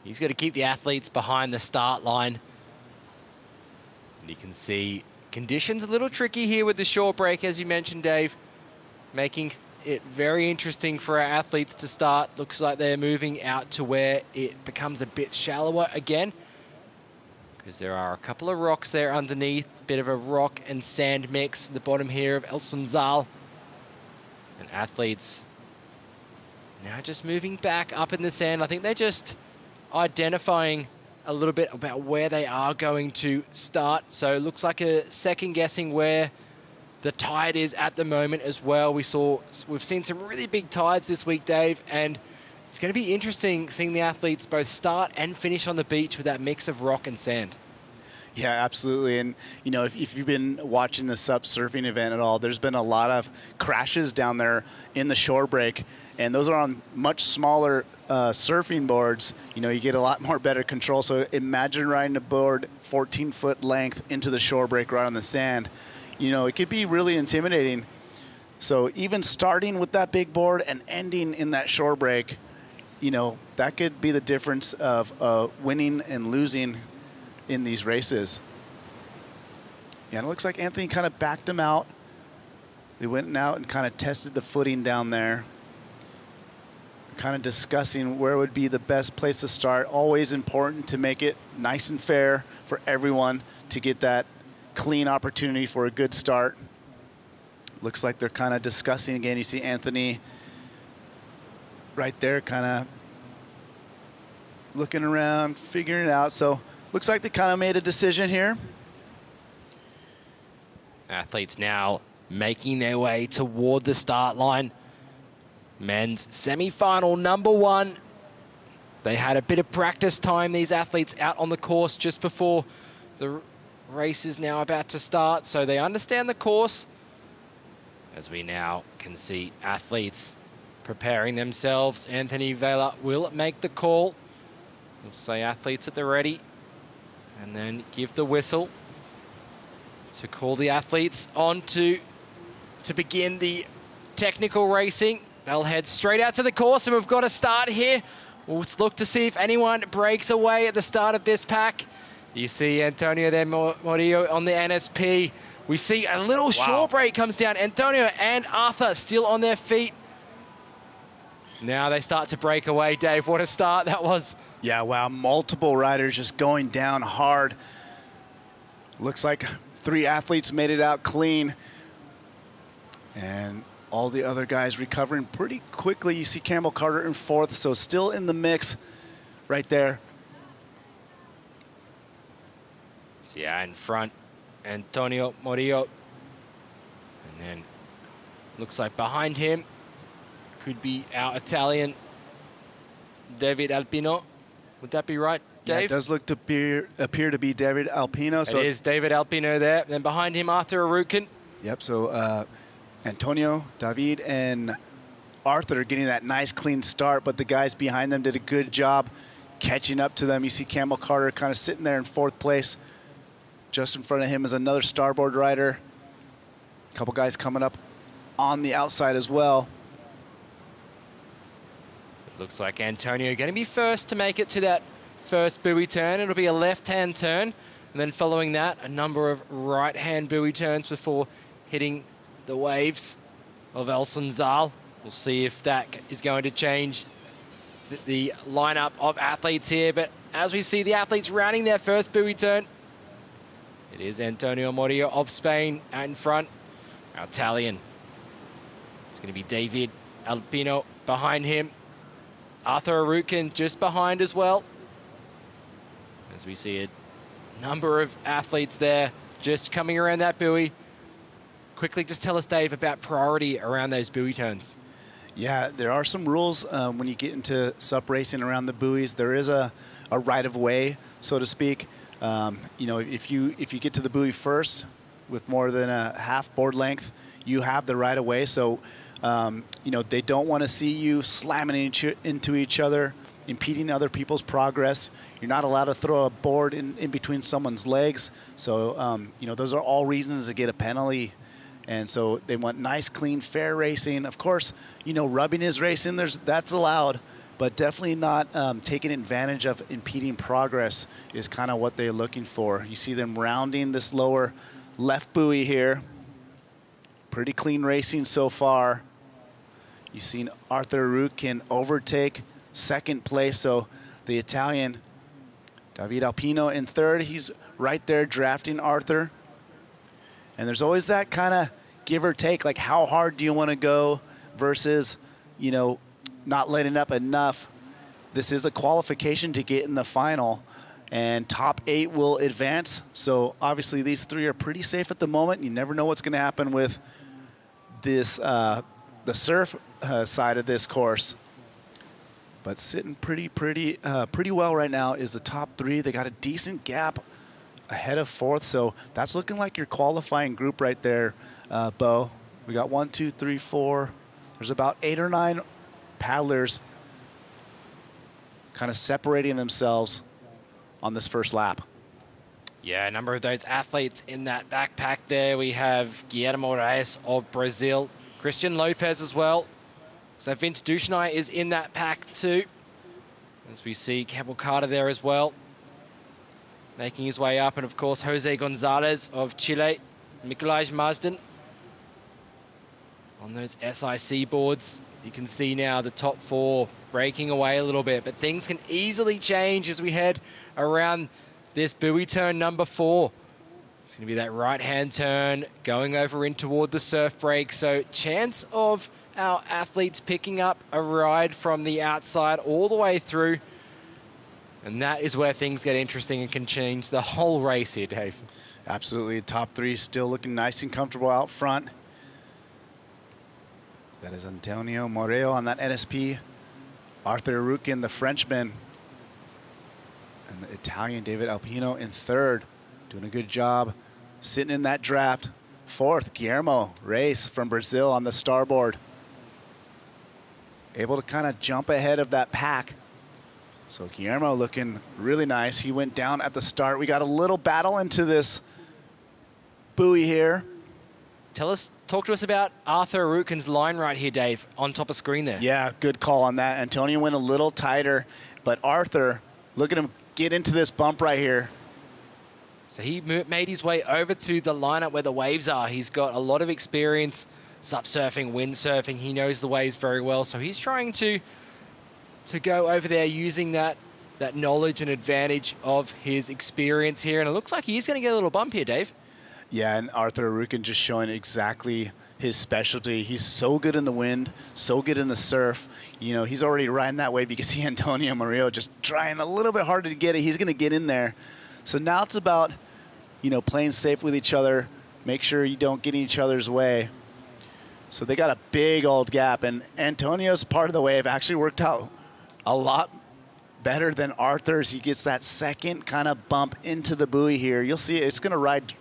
He's got to keep the athletes behind the start line. And you can see conditions a little tricky here with the shore break, as you mentioned, Dave, making it very interesting for our athletes to start. Looks like they're moving out to where it becomes a bit shallower again, because there are a couple of rocks there underneath, a bit of a rock and sand mix at the bottom here of El Sunzal. And athletes now just moving back up in the sand. I think they're just identifying a little bit about where they are going to start. So it looks like a second guessing where the tide is at the moment as well. We've seen some really big tides this week, Dave, and it's going to be interesting seeing the athletes both start and finish on the beach with that mix of rock and sand. Yeah, absolutely. And, you know, if you've been watching the SUP surfing event at all, there's been a lot of crashes down there in the shore break. And those are on much smaller surfing boards. You know, you get a lot more better control. So imagine riding a board 14-foot length into the shore break right on the sand. You know, it could be really intimidating. So even starting with that big board and ending in that shore break, you know, that could be the difference of winning and losing in these races. Yeah, and it looks like Anthony kind of backed him out. They went out and kind of tested the footing down there. Kind of discussing where would be the best place to start. Always important to make it nice and fair for everyone to get that clean opportunity for a good start. Looks like they're kind of discussing again. You see Anthony right there kind of looking around, figuring it out. So looks like they kind of made a decision here. Athletes now making their way toward the start line. Men's semi-final number 1. They had a bit of practice time, these athletes, out on the course just before the race is now about to start, so they understand the course. As we now can see athletes preparing themselves. Anthony Vela will make the call. We'll say athletes at the ready and then give the whistle to call the athletes on to begin the technical racing. They'll head straight out to the course, and we've got a start here. Let's look to see if anyone breaks away at the start of this pack. You see Antonio de Morillo on the NSP. We see a little short break comes down. Antonio and Arthur still on their feet. Now they start to break away, Dave. What a start that was. Yeah, wow, multiple riders just going down hard. Looks like 3 athletes made it out clean. And all the other guys recovering pretty quickly. You see Campbell Carter in 4th, so still in the mix right there. So yeah, in front, Antonio Morillo. And then looks like behind him could be our Italian David Alpino. Would that be right, Dave? Yeah, it does look to appear to be David Alpino. So it is David Alpino there. And then behind him, Arthur Arukin. Yep, so Antonio, David, and Arthur are getting that nice clean start, but the guys behind them did a good job catching up to them. You see Campbell Carter kind of sitting there in 4th place. Just in front of him is another starboard rider. A couple guys coming up on the outside as well. It looks like Antonio going to be first to make it to that first buoy turn. It'll be a left-hand turn, and then following that, a number of right-hand buoy turns before hitting the waves of El Sunzal. We'll see if that is going to change the lineup of athletes here. But as we see the athletes rounding their first buoy turn, it is Antonio Morillo of Spain out in front. Our Italian. It's going to be David Alpino behind him. Arthur Arukin just behind as well. As we see a number of athletes there just coming around that buoy. Quickly, just tell us, Dave, about priority around those buoy turns. Yeah, there are some rules when you get into SUP racing around the buoys. There is a right-of-way, so to speak. You know, if you get to the buoy first with more than a half board length, you have the right-of-way. So, you know, they don't want to see you slamming into each other, impeding other people's progress. You're not allowed to throw a board in between someone's legs. So, you know, those are all reasons to get a penalty. And so they want nice, clean, fair racing. Of course, you know, rubbing is racing. That's allowed, but definitely not taking advantage of impeding progress is kind of what they're looking for. You see them rounding this lower left buoy here. Pretty clean racing so far. You've seen Arthur Arukin overtake 2nd place. So the Italian, David Alpino in 3rd. He's right there drafting Arthur. And there's always that kind of give or take, like how hard do you want to go versus, you know, not letting up enough. This is a qualification to get in the final, and top 8 will advance. So obviously these 3 are pretty safe at the moment. You never know what's going to happen with this, the surf side of this course. But sitting pretty well right now is the top 3. They got a decent gap ahead of 4th, so that's looking like your qualifying group right there, Bo. We got 1, 2, 3, 4. There's about 8 or 9 paddlers kind of separating themselves on this first lap. Yeah, a number of those athletes in that backpack there. We have Guillermo Reyes of Brazil, Christian Lopez as well. So Vince Duchenay is in that pack too. As we see Campbell Carter there as well, making his way up. And of course, Jose Gonzalez of Chile, Nikolaj Mazden on those SIC boards. You can see now the top 4 breaking away a little bit, but things can easily change as we head around this buoy turn number 4. It's going to be that right-hand turn going over in toward the surf break. So chance of our athletes picking up a ride from the outside all the way through. And that is where things get interesting and can change the whole race here, Dave. Absolutely. Top three still looking nice and comfortable out front. That is Antonio Moreo on that NSP. Arthur Rukin, the Frenchman. And the Italian David Alpino in third. Doing a good job sitting in that draft. Fourth, Guillermo Reis from Brazil on the starboard. Able to kind of jump ahead of that pack. So Guillermo looking really nice. He went down at the start. We got a little battle into this buoy here. Talk to us about Arthur Rukin's line right here, Dave, on top of screen there. Yeah, good call on that. Antonio went a little tighter, but Arthur, look at him get into this bump right here. So he made his way over to the lineup where the waves are. He's got a lot of experience SUP surfing, windsurfing. He knows the waves very well. So he's trying to go over there using that knowledge and advantage of his experience here. And it looks like he's going to get a little bump here, Dave. Yeah, and Arthur Rukin just showing exactly his specialty. He's so good in the wind, so good in the surf. You know, he's already riding that wave. You can see Antonio Murillo just trying a little bit harder to get it. He's going to get in there. So now it's about, you know, playing safe with each other. Make sure you don't get in each other's way. So they got a big old gap, and Antonio's part of the wave actually worked out a lot better than Arthur's. He gets that second kind of bump into the buoy here. You'll see it's going to ride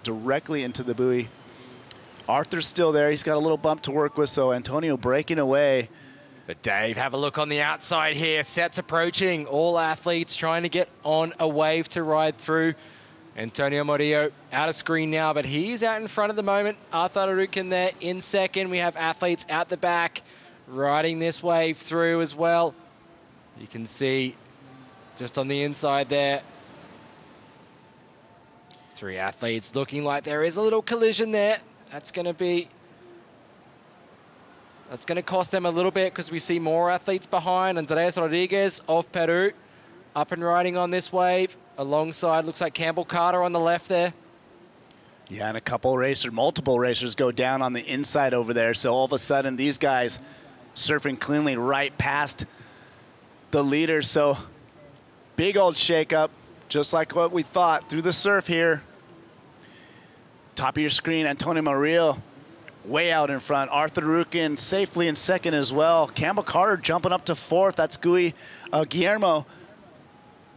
directly into the buoy. Arthur's still there. He's got a little bump to work with, so Antonio breaking away. But Dave, have a look on the outside here. Sets approaching. All athletes trying to get on a wave to ride through. Antonio Murillo out of screen now, but he's out in front at the moment. Arthur Rukin there in second. We have athletes out the back riding this wave through as well. You can see just on the inside there, three athletes looking like there is a little collision there. That's going to cost them a little bit because we see more athletes behind. Andres Rodriguez of Peru up and riding on this wave alongside, looks like Campbell Carter on the left there. Yeah, and a couple racers, multiple racers go down on the inside over there. So all of a sudden these guys surfing cleanly right past the leaders. So big old shakeup, just like what we thought through the surf here. Top of your screen, Antonio Murillo way out in front. Arthur Rukin safely in second as well. Campbell Carter jumping up to fourth. That's Guillermo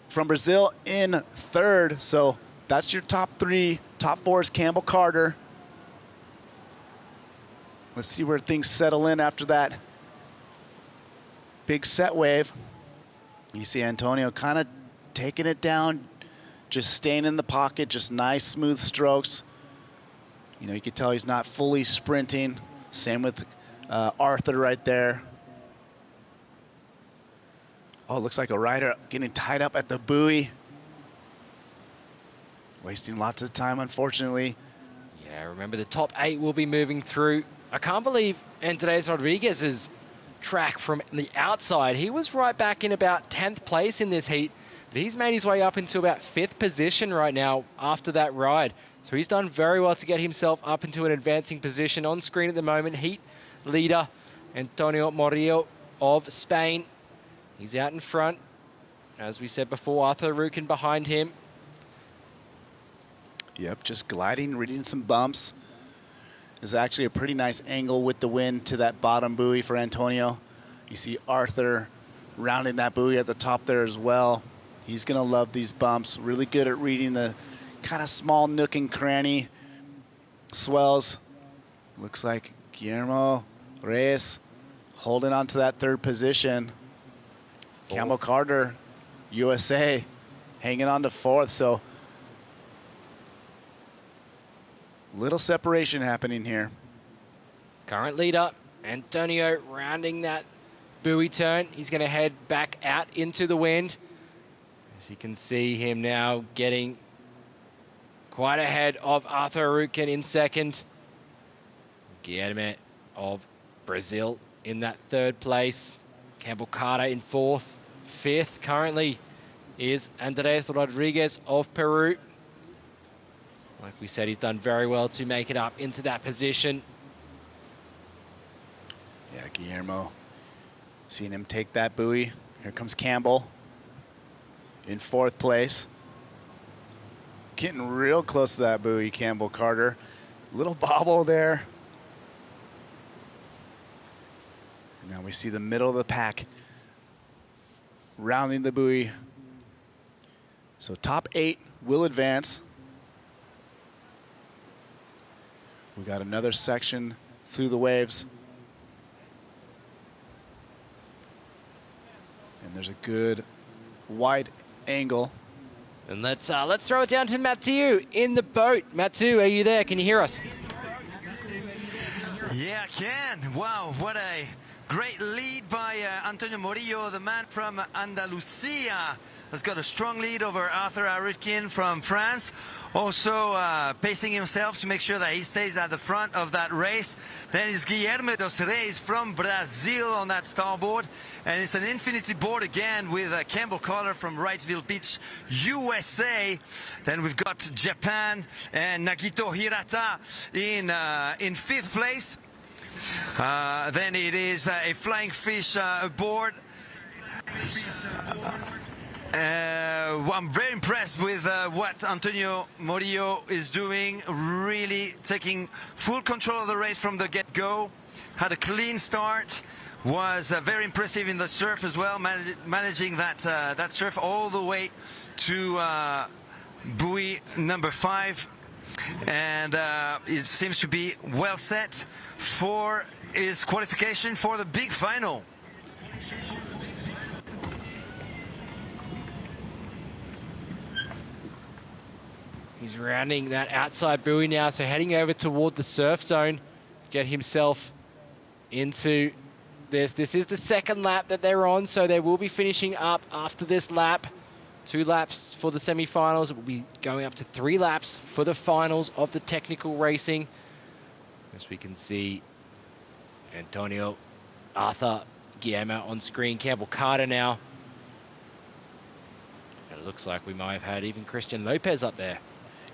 from Brazil in third. So that's your top three. Top four is Campbell Carter. Let's see where things settle in after that big set wave. You see Antonio kind of taking it down, just staying in the pocket, just nice, smooth strokes. You know, you can tell he's not fully sprinting. Same with Arthur right there. Oh, looks like a rider getting tied up at the buoy. Wasting lots of time, unfortunately. Yeah, remember the top 8 will be moving through. I can't believe Andres Rodriguez's track from the outside. He was right back in about 10th place in this heat, but he's made his way up into about 5th position right now after that ride. So he's done very well to get himself up into an advancing position. On screen at the moment, heat leader Antonio Murillo of Spain. He's out in front. As we said before, Arthur Rukin behind him. Yep, just gliding, reading some bumps. There's actually a pretty nice angle with the wind to that bottom buoy for Antonio. You see Arthur rounding that buoy at the top there as well. He's going to love these bumps. Really good at reading the kind of small nook and cranny swells. Looks like Guillermo Reyes holding on to that third position. Campbell Carter, USA, hanging on to fourth. So little separation happening here. Current leader, Antonio, rounding that buoy turn. He's going to head back out into the wind. As you can see him now getting quite ahead of Arthur Rukin in second. Guilherme of Brazil in that third place. Campbell Carter in fourth. Fifth currently is Andres Rodriguez of Peru. Like we said, he's done very well to make it up into that position. Yeah, Guillermo, seeing him take that buoy. Here comes Campbell in fourth place. Getting real close to that buoy, Campbell Carter. Little bobble there. Now we see the middle of the pack rounding the buoy. So top 8 will advance. We got another section through the waves. And there's a good wide angle. And let's throw it down to Mathieu in the boat. Mathieu, are you there? Can you hear us? Yeah, I can. Wow, what a great lead by Antonio Murillo, the man from Andalusia. Has got a strong lead over Arthur Arutkin from France. Also pacing himself to make sure that he stays at the front of that race. Then is Guilherme dos Reis from Brazil on that starboard. And it's an infinity board again with Campbell Carter from Wrightsville Beach, USA. Then we've got Japan and Nagito Hirata in 5th place. Then it is a flying fish board. I'm very impressed with what Antonio Murillo is doing, really taking full control of the race from the get-go. Had a clean start, was very impressive in the surf as well, managing that surf all the way to buoy number 5. And it seems to be well set for his qualification for the big final. He's rounding that outside buoy now, so heading over toward the surf zone to get himself into this. This is the second lap that they're on, so they will be finishing up after this lap. 2 laps for the semi-finals. It will be going up to 3 laps for the finals of the technical racing. As we can see, Antonio, Arthur, Guillermo on screen, Campbell Carter now. And it looks like we might have had even Christian Lopez up there.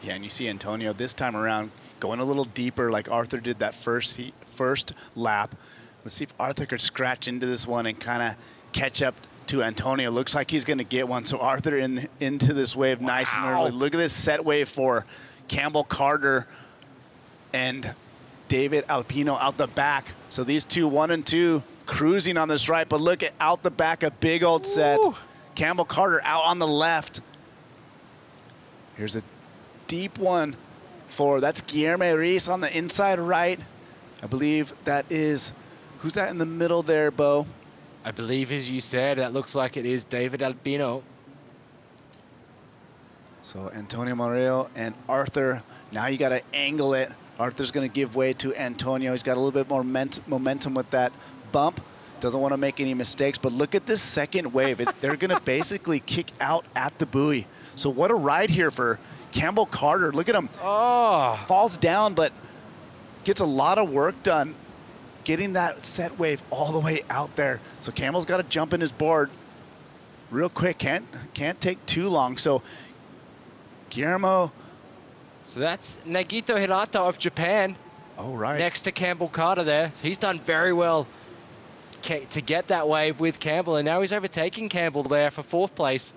Yeah, and you see Antonio this time around going a little deeper like Arthur did that first lap. Let's see if Arthur could scratch into this one and kind of catch up to Antonio. Looks like he's going to get one. So Arthur into this wave nice and early. Look at this set wave for Campbell Carter and David Alpino out the back. So these two, 1 and 2, cruising on this right. But look at out the back, a big old set. Campbell Carter out on the left. Here's a deep one for, that's Guillermo Reis on the inside right. I believe that is, who's that in the middle there, Bo? I believe, as you said, that looks like it is David Albino. So Antonio Murillo and Arthur, now you got to angle it. Arthur's going to give way to Antonio. He's got a little bit more momentum with that bump. Doesn't want to make any mistakes, but look at this second wave. They're going to basically kick out at the buoy. So what a ride here for Campbell Carter. Look at him. Falls down, but gets a lot of work done getting that set wave all the way out there. So Campbell's got to jump in his board real quick. Can't take too long. So Guillermo. So that's Nagito Hirata of Japan. Oh, right. Next to Campbell Carter there. He's done very well to get that wave with Campbell, and now he's overtaking Campbell there for 4th place.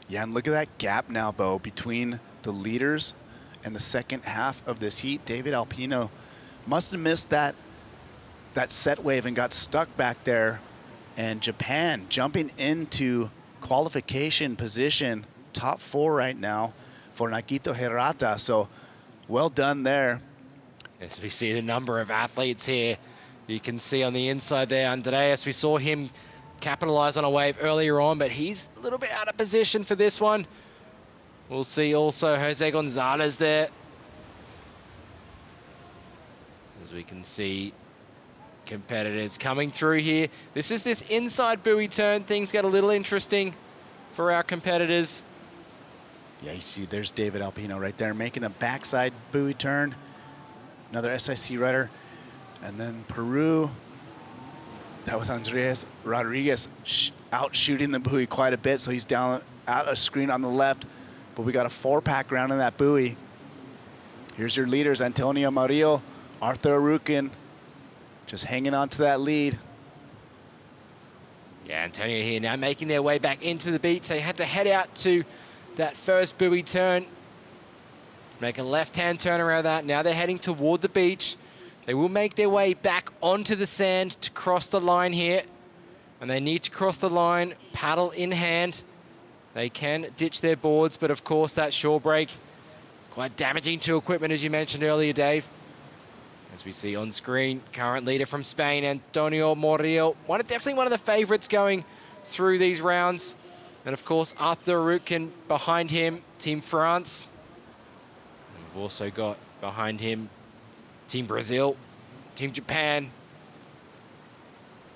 Yeah, and look at that gap now, Bo, between the leaders and the second half of this heat. David Alpino must have missed that set wave and got stuck back there. And Japan jumping into qualification position, top 4 right now for Nagito Hirata. So well done there. As we see the number of athletes here, you can see on the inside there, Andreas, we saw him capitalize on a wave earlier on, but he's a little bit out of position for this one. We'll see also Jose Gonzalez there. As we can see competitors coming through here. This is this inside buoy turn. Things get a little interesting for our competitors. Yeah, you see there's David Alpino right there making a backside buoy turn. Another SIC rider. And then Peru, that was Andres Rodriguez out shooting the buoy quite a bit, so he's down out of screen on the left. But we got a 4-pack round in that buoy. Here's your leaders, Antonio Murillo, Arthur Arutkin, just hanging on to that lead. Yeah, Antonio here now making their way back into the beach. They had to head out to that first buoy turn Make a left-hand turn around that. Now they're heading toward the beach. They will make their way back onto the sand to cross the line here. And they need to cross the line, paddle in hand. They can ditch their boards, but of course that shore break, quite damaging to equipment, as you mentioned earlier, Dave. As we see on screen, current leader from Spain, Antonio Morillo. Definitely one of the favorites going through these rounds. And of course, Arthur Rutkin behind him, Team France. And we've also got behind him Team Brazil, Team Japan.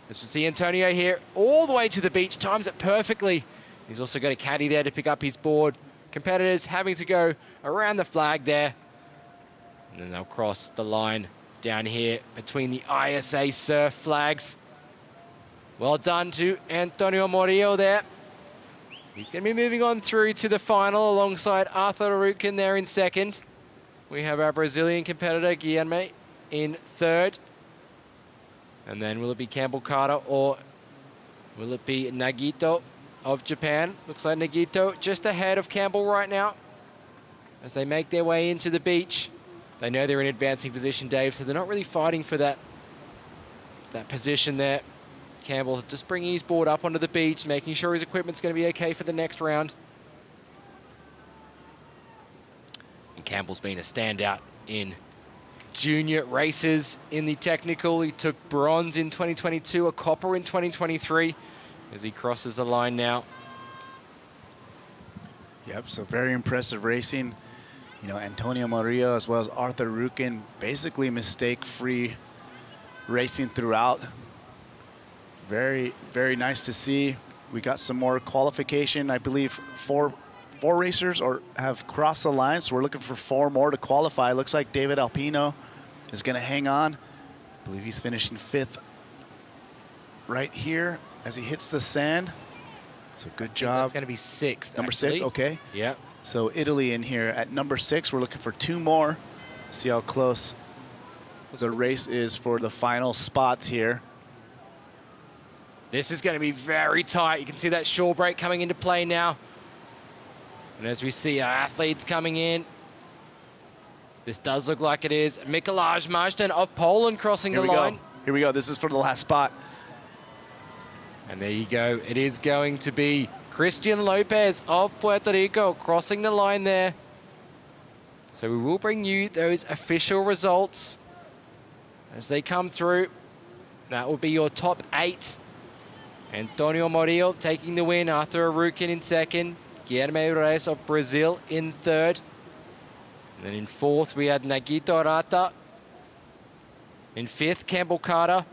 As we see Antonio here, all the way to the beach, times it perfectly. He's also got a caddy there to pick up his board. Competitors having to go around the flag there. And then they'll cross the line down here between the ISA surf flags. Well done to Antonio Morillo there. He's going to be moving on through to the final alongside Arthur Rutkin there in second. We have our Brazilian competitor, Guilherme, in third. And then will it be Campbell Carter or will it be Nagito of Japan? Looks like Nagito just ahead of Campbell right now as they make their way into the beach. They know they're in advancing position, Dave, so they're not really fighting for that position there. Campbell just bringing his board up onto the beach, making sure his equipment's going to be okay for the next round. And Campbell's been a standout in junior races in the technical. He took bronze in 2022, a copper in 2023 as he crosses the line now. Yep, so very impressive racing. You know, Antonio Morillo as well as Arthur Rutkin, basically mistake-free racing throughout. Very, very nice to see. We got some more qualification. I believe four racers have crossed the line, so we're looking for 4 more to qualify. Looks like David Alpino is going to hang on. I believe he's finishing 5th right here as he hits the sand. So good job. It's going to be 6th. Number 6, okay. Yeah. So Italy in here at number 6. We're looking for 2 more. See how close the race is for the final spots here. This is going to be very tight. You can see that shore break coming into play now. And as we see our athletes coming in, this does look like it is Mikołaj Marsden of Poland crossing the line. Here we go. This is for the last spot. And there you go. It is going to be Christian Lopez of Puerto Rico crossing the line there. So we will bring you those official results as they come through. That will be your top 8. Antonio Morillo taking the win, Arthur Rutkin in second, Guilherme Reis of Brazil in third. And then in 4th, we had Nagito Rata. In 5th, Campbell Carter.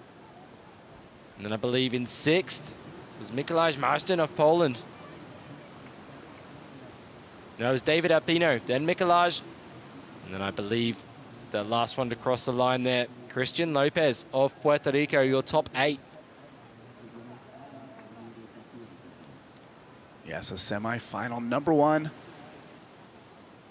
And then I believe in 6th was Mikołaj Marsden of Poland. No, it was David Alpino, then Mikołaj. And then I believe the last one to cross the line there, Christian Lopez of Puerto Rico, your top 8. Yeah, so semi-final number 1.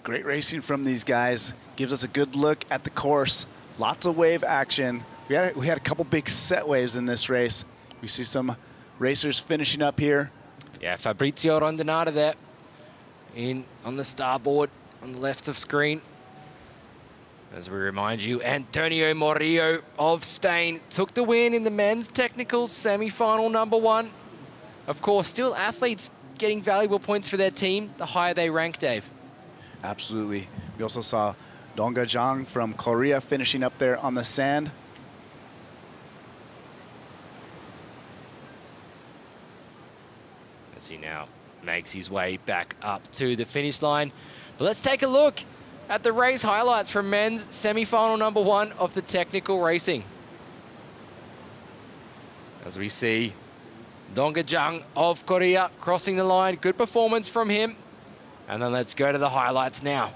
Great racing from these guys. Gives us a good look at the course. Lots of wave action. We had a couple big set waves in this race. We see some racers finishing up here. Yeah, Fabrizio Rondinata there on the starboard on the left of screen. As we remind you, Antonio Morillo of Spain took the win in the men's technical semi-final number 1. Of course, still athletes getting valuable points for their team, the higher they rank, Dave. Absolutely. We also saw Donga Jang from Korea finishing up there on the sand. As he now makes his way back up to the finish line. But let's take a look at the race highlights from men's semi-final number 1 of the technical racing. As we see Donga Jang of Korea crossing the line. Good performance from him. And then let's go to the highlights now.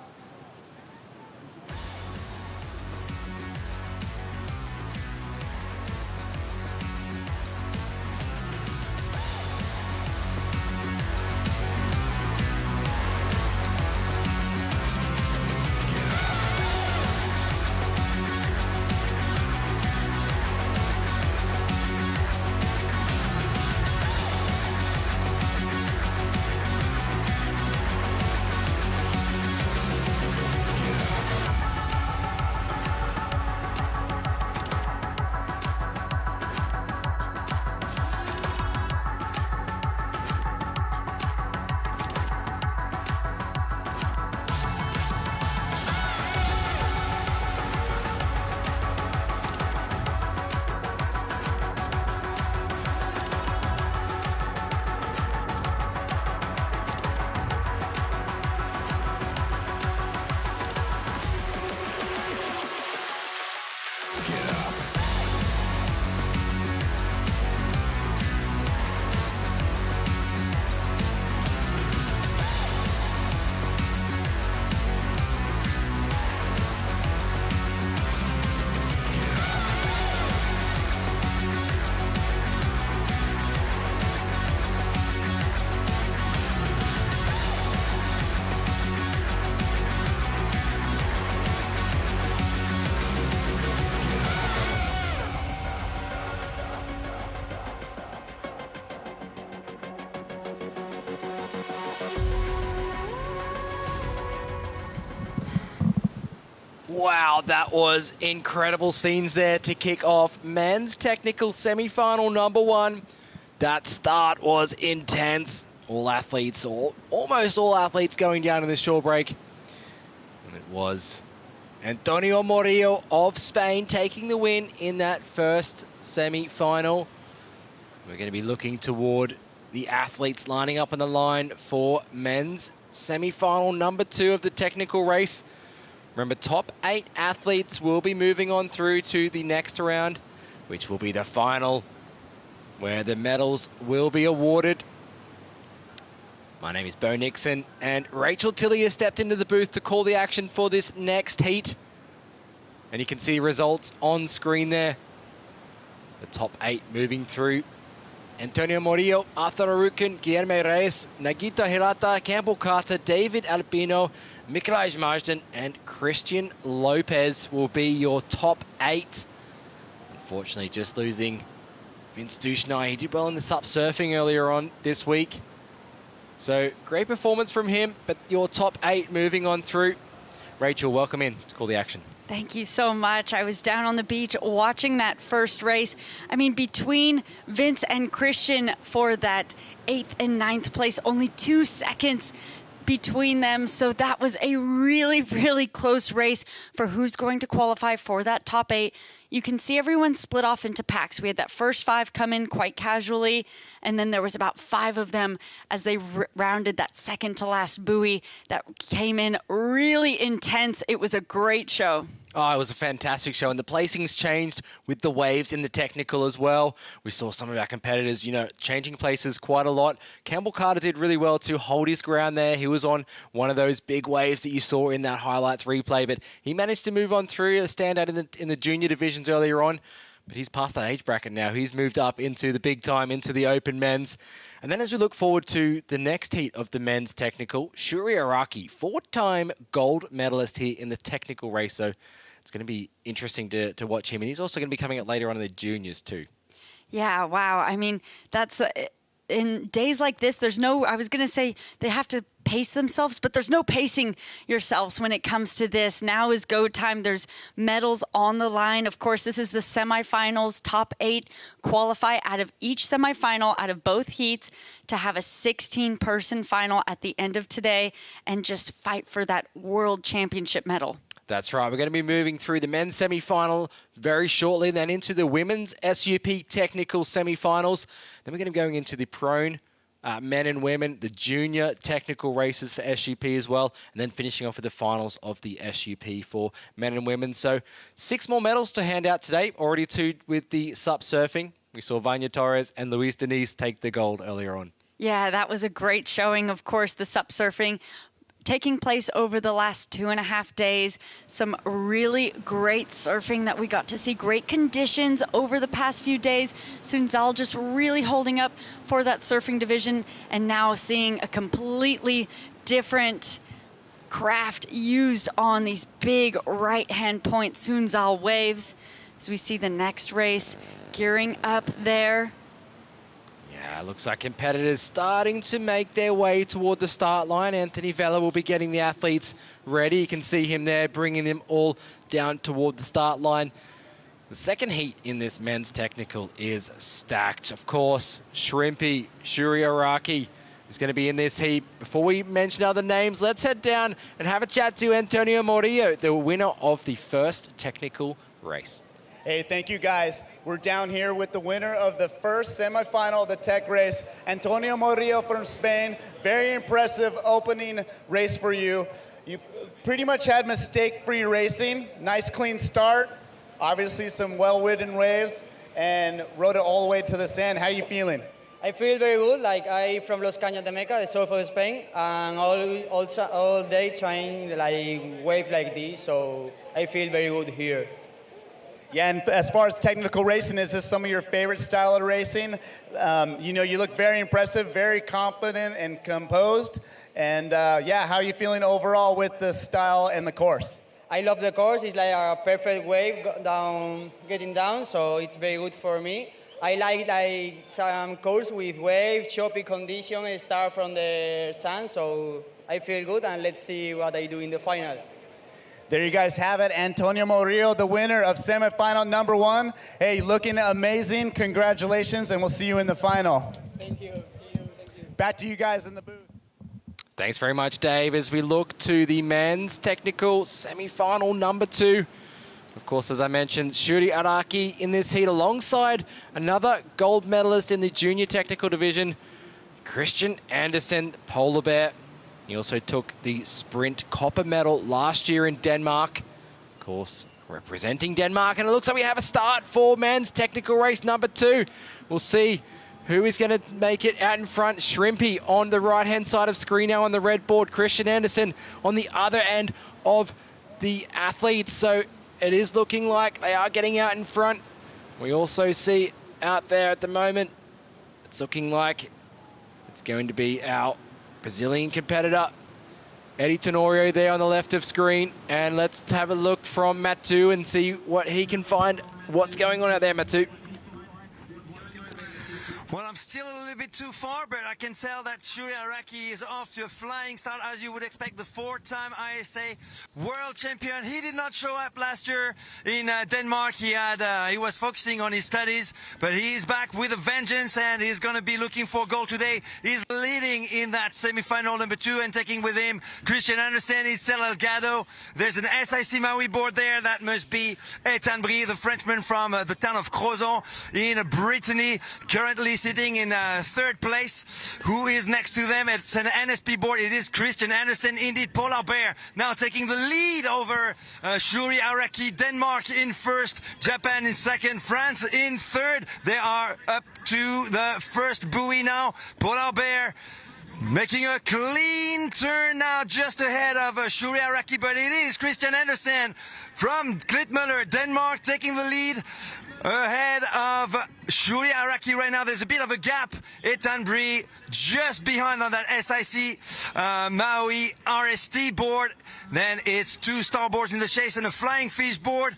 Wow, that was incredible scenes there to kick off men's technical semi-final number 1. That start was intense. All athletes, or almost all athletes, going down in the shore break. And it was Antonio Morillo of Spain taking the win in that first semi-final. We're going to be looking toward the athletes lining up on the line for men's semi-final number 2 of the technical race. Remember, top 8 athletes will be moving on through to the next round, which will be the final, where the medals will be awarded. My name is Bo Nixon, and Rachel Tilley has stepped into the booth to call the action for this next heat. And you can see results on screen there. The top 8 moving through. Antonio Morillo, Arthur Arucan, Guilherme Reyes, Nagito Hirata, Campbell Carter, David Alpino, Mikolaj Majdan, and Christian Lopez will be your top 8. Unfortunately, just losing Vince Duchenay. He did well in the SUP surfing earlier on this week. So great performance from him, but your top 8 moving on through. Rachel, welcome in to call the action. Thank you so much. I was down on the beach watching that first race. I mean, between Vince and Christian for that 8th and 9th place, only 2 seconds between them. So that was a really, really close race for who's going to qualify for that top 8. You can see everyone split off into packs. We had that first 5 come in quite casually, and then there was about 5 of them as they rounded that second to last buoy that came in really intense. It was a great show. Oh, it was a fantastic show, and the placings changed with the waves in the technical as well. We saw some of our competitors, changing places quite a lot. Campbell Carter did really well to hold his ground there. He was on one of those big waves that you saw in that highlights replay, but he managed to move on through a standout in the junior divisions earlier on. But he's past that age bracket now. He's moved up into the big time, into the open men's. And then as we look forward to the next heat of the men's technical, Shuri Araki, 4-time gold medalist here in the technical race. So it's going to be interesting to watch him. And he's also going to be coming up later on in the juniors too. Yeah, wow. I mean, that's in days like this, I was going to say they have to pace themselves, but there's no pacing yourselves when it comes to this. Now is go time. There's medals on the line. Of course, this is the semifinals. Top 8 qualify out of each semifinal, out of both heats, to have a 16-person final at the end of today and just fight for that world championship medal. That's right. We're going to be moving through the men's semi-final very shortly, then into the women's SUP technical semi-finals. Then we're going to be going into the prone men and women, the junior technical races for SUP as well, and then finishing off with the finals of the SUP for men and women. So 6 more medals to hand out today, already 2 with the SUP surfing. We saw Vania Torres and Luis Diniz take the gold earlier on. Yeah, that was a great showing. Of course, the SUP surfing taking place over the last 2.5 days. Some really great surfing that we got to see. Great conditions over the past few days. Sunzal just really holding up for that surfing division, and now seeing a completely different craft used on these big right-hand point Sunzal waves. As we see the next race gearing up there. Yeah, looks like competitors starting to make their way toward the start line. Anthony Vella will be getting the athletes ready. You can see him there, bringing them all down toward the start line. The second heat in this men's technical is stacked. Of course, Shrimpy, Shuri Araki is going to be in this heat. Before we mention other names, let's head down and have a chat to Antonio Morillo, the winner of the first technical race. Hey, thank you guys. We're down here with the winner of the first semifinal of the tech race, Antonio Morillo from Spain. Very impressive opening race for you. You pretty much had mistake-free racing. Nice clean start. Obviously some well-ridden waves and rode it all the way to the sand. How are you feeling? I feel very good. Like I from Los Caños de Meca, the south of Spain, and all day trying like wave like this. So I feel very good here. Yeah, and as far as technical racing, is this some of your favorite style of racing? You look very impressive, very confident and composed. And yeah, how are you feeling overall with the style and the course? I love the course. It's like a perfect wave getting down, so it's very good for me. I like some course with wave, choppy condition, start from the sun, so I feel good, and let's see what I do in the final. There you guys have it. Antonio Murillo, the winner of semifinal number 1. Hey, looking amazing. Congratulations, and we'll see you in the final. Thank you. Back to you guys in the booth. Thanks very much, Dave. As we look to the men's technical semi-final number 2. Of course, as I mentioned, Shuri Araki in this heat alongside another gold medalist in the junior technical division, Christian Andersen, polar bear. He also took the sprint copper medal last year in Denmark. Of course, representing Denmark. And it looks like we have a start for men's technical race number 2. We'll see who is going to make it out in front. Shrimpy on the right-hand side of screen now on the red board. Christian Andersen on the other end of the athletes. So it is looking like they are getting out in front. We also see out there at the moment, it's looking like it's going to be our Brazilian competitor, Eddie Tenorio there on the left of screen. And let's have a look from Matu and see what he can find. What's going on out there, Matu? Well, I'm still a little bit too far, but I can tell that Shuri Araki is off to a flying start, as you would expect. The 4-time ISA world champion. He did not show up last year in Denmark. He was focusing on his studies, but he's back with a vengeance, and he's going to be looking for gold today. He's leading in that semi-final number 2 and taking with him Christian Andersen, Itzel Elgado. There's an SIC Maui board there. That must be Ethan Brie, the Frenchman from the town of Crozon in Brittany, currently sitting in 3rd place. Who is next to them? It's an NSP board. It is Christian Andersen, indeed. Polar Bear now taking the lead over Shuri Araki. Denmark in 1st, Japan in 2nd, France in 3rd. They are up to the 1st buoy now. Polar Bear making a clean turn now just ahead of Shuri Araki, but it is Christian Andersen from Klitmøller, Denmark, taking the lead ahead of Shuri Araki right now. There's a bit of a gap. Ethan Brie just behind on that SIC Maui RST board. Then it's 2 starboards in the chase and a flying fish board.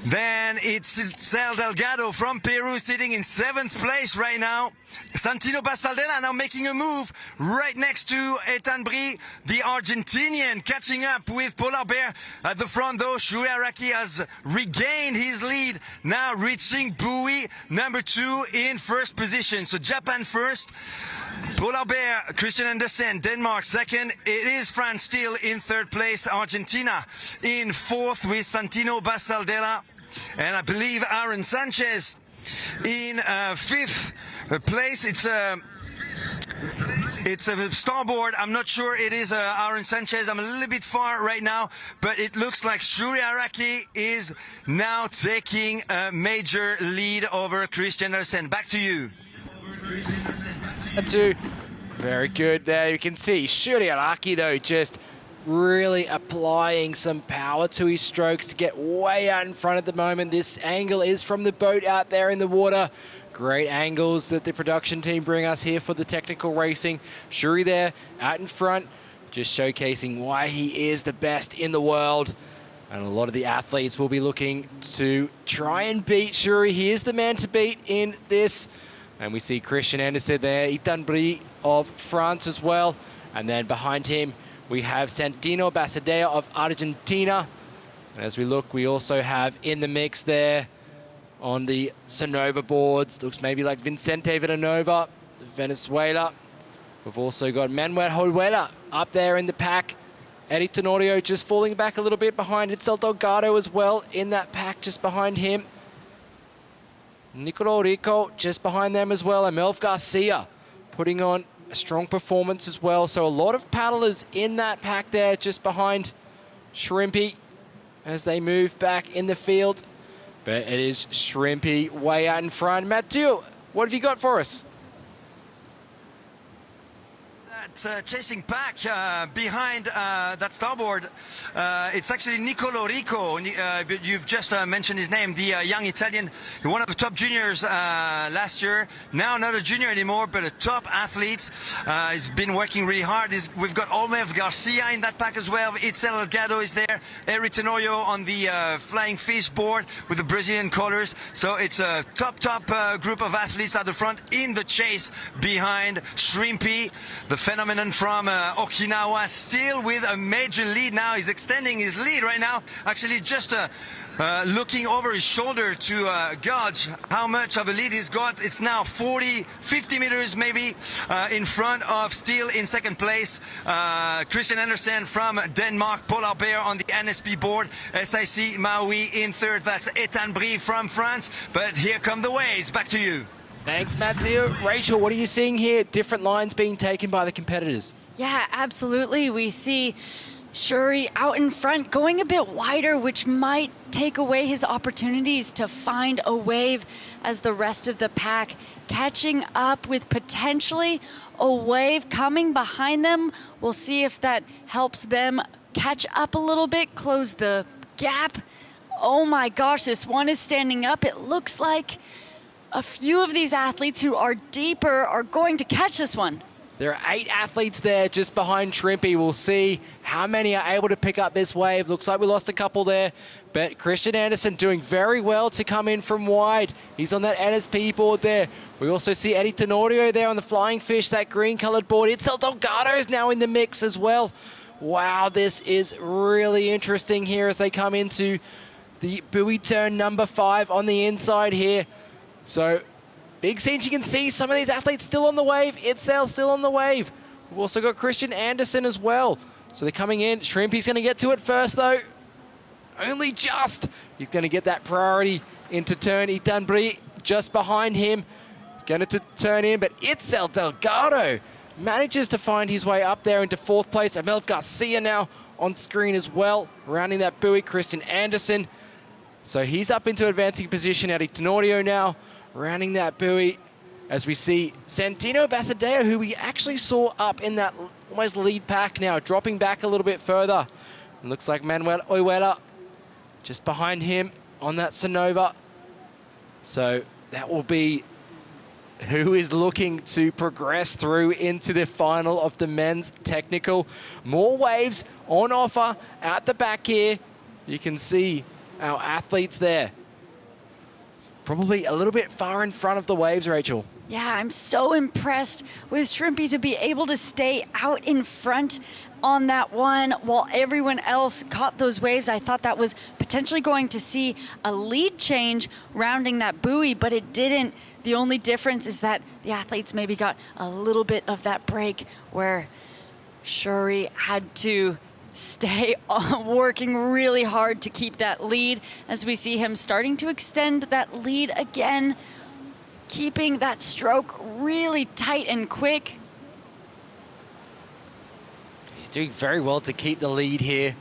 Then it's Cel Delgado from Peru sitting in 7th place right now. Santino Basaldena now making a move right next to Ethan Brie, the Argentinian, catching up with Polar Bear at the front though. Shuri Araki has regained his lead, now reaching buoy number 2 in 1st position. So Japan 1st, Polar Bear, Christian Andersen, Denmark 2nd. It is France still in 3rd place, Argentina in 4th with Santino Basaldela. And I believe Aaron Sanchez in 5th place. It's a starboard. I'm not sure it is Aaron Sanchez. I'm a little bit far right now, but it looks like Shuri Araki is now taking a major lead over Christian Andersen. Back to you. Very good there. You can see Shuri Araki though just really applying some power to his strokes to get way out in front at the moment. This angle is from the boat out there in the water. Great angles that the production team bring us here for the technical racing. Shuri there out in front, just showcasing why he is the best in the world. And a lot of the athletes will be looking to try and beat Shuri. He is the man to beat in this. And we see Christian Andersen there, Ethan Brie of France as well. And then behind him, we have Santino Basadea of Argentina. And as we look, we also have in the mix there on the Sonova boards, looks maybe like Vicente Villanova, Venezuela. We've also got Manuel Holhuela up there in the pack. Eddie Tenorio just falling back a little bit behind Itzel Delgado as well in that pack just behind him. Nicolo Rico just behind them as well. And Melv Garcia putting on a strong performance as well. So a lot of paddlers in that pack there just behind Shrimpy as they move back in the field. But it is Shrimpy way out in front. Mathieu, what have you got for us? Chasing pack behind that starboard. It's actually Nicolo Rico. You've just mentioned his name, the young Italian, one of the top juniors last year. Now not a junior anymore, but a top athlete. He's been working really hard. We've got Olmev Garcia in that pack as well. Itzel Elgado is there. Eric Tenorio on the flying fish board with the Brazilian colors. So it's a top group of athletes at the front in the chase behind Shrimpy, the phenomenon phenomenon from Okinawa, still with a major lead now. He's extending his lead right now, actually just looking over his shoulder to gauge how much of a lead he's got. It's now 50 meters maybe in front of, still in second place, Christian Andersen from Denmark, Polar Bear on the NSP board, SIC Maui in third. That's Ethan Brie from France. But here come the waves. Back to you. Thanks, Matthew. Rachel, what are you seeing here? Different lines being taken by the competitors. Yeah, absolutely. We see Shuri out in front, going a bit wider, which might take away his opportunities to find a wave, as the rest of the pack catching up with potentially a wave coming behind them. We'll see if that helps them catch up a little bit, close the gap. Oh my gosh, this one is standing up. It looks like a few of these athletes who are deeper are going to catch this one. There are 8 athletes there just behind Shrimpy. We'll see how many are able to pick up this wave. Looks like we lost a couple there, but Christian Andersen doing very well to come in from wide. He's on that NSP board there. We also see Eddie Tenorio there on the Flying Fish, that green-colored board. Itzel Delgado is now in the mix as well. Wow, this is really interesting here as they come into the buoy turn number 5 on the inside here. So, big scenes, you can see some of these athletes still on the wave. Itzel still on the wave. We've also got Christian Andersen as well. So they're coming in. Shrimpy's going to get to it first, though. Only just. He's going to get that priority into turn. Ethan Brie just behind him. He's going to turn in, but Itzel Delgado manages to find his way up there into 4th place. Amelf Garcia now on screen as well. Rounding that buoy, Christian Andersen. So he's up into advancing position. Eddie Tenorio now rounding that buoy, as we see Santino Basadeo, who we actually saw up in that almost lead pack, now dropping back a little bit further. It looks like Manuel Oyuela just behind him on that Sonova. So that will be who is looking to progress through into the final of the men's technical. More waves on offer at the back here. You can see our athletes there. Probably a little bit far in front of the waves, Rachel. Yeah, I'm so impressed with Shrimpy to be able to stay out in front on that one while everyone else caught those waves. I thought that was potentially going to see a lead change rounding that buoy, but it didn't. The only difference is that the athletes maybe got a little bit of that break where Shuri had to stay working really hard to keep that lead, as we see him starting to extend that lead again, keeping that stroke really tight and quick. He's doing very well to keep the lead here.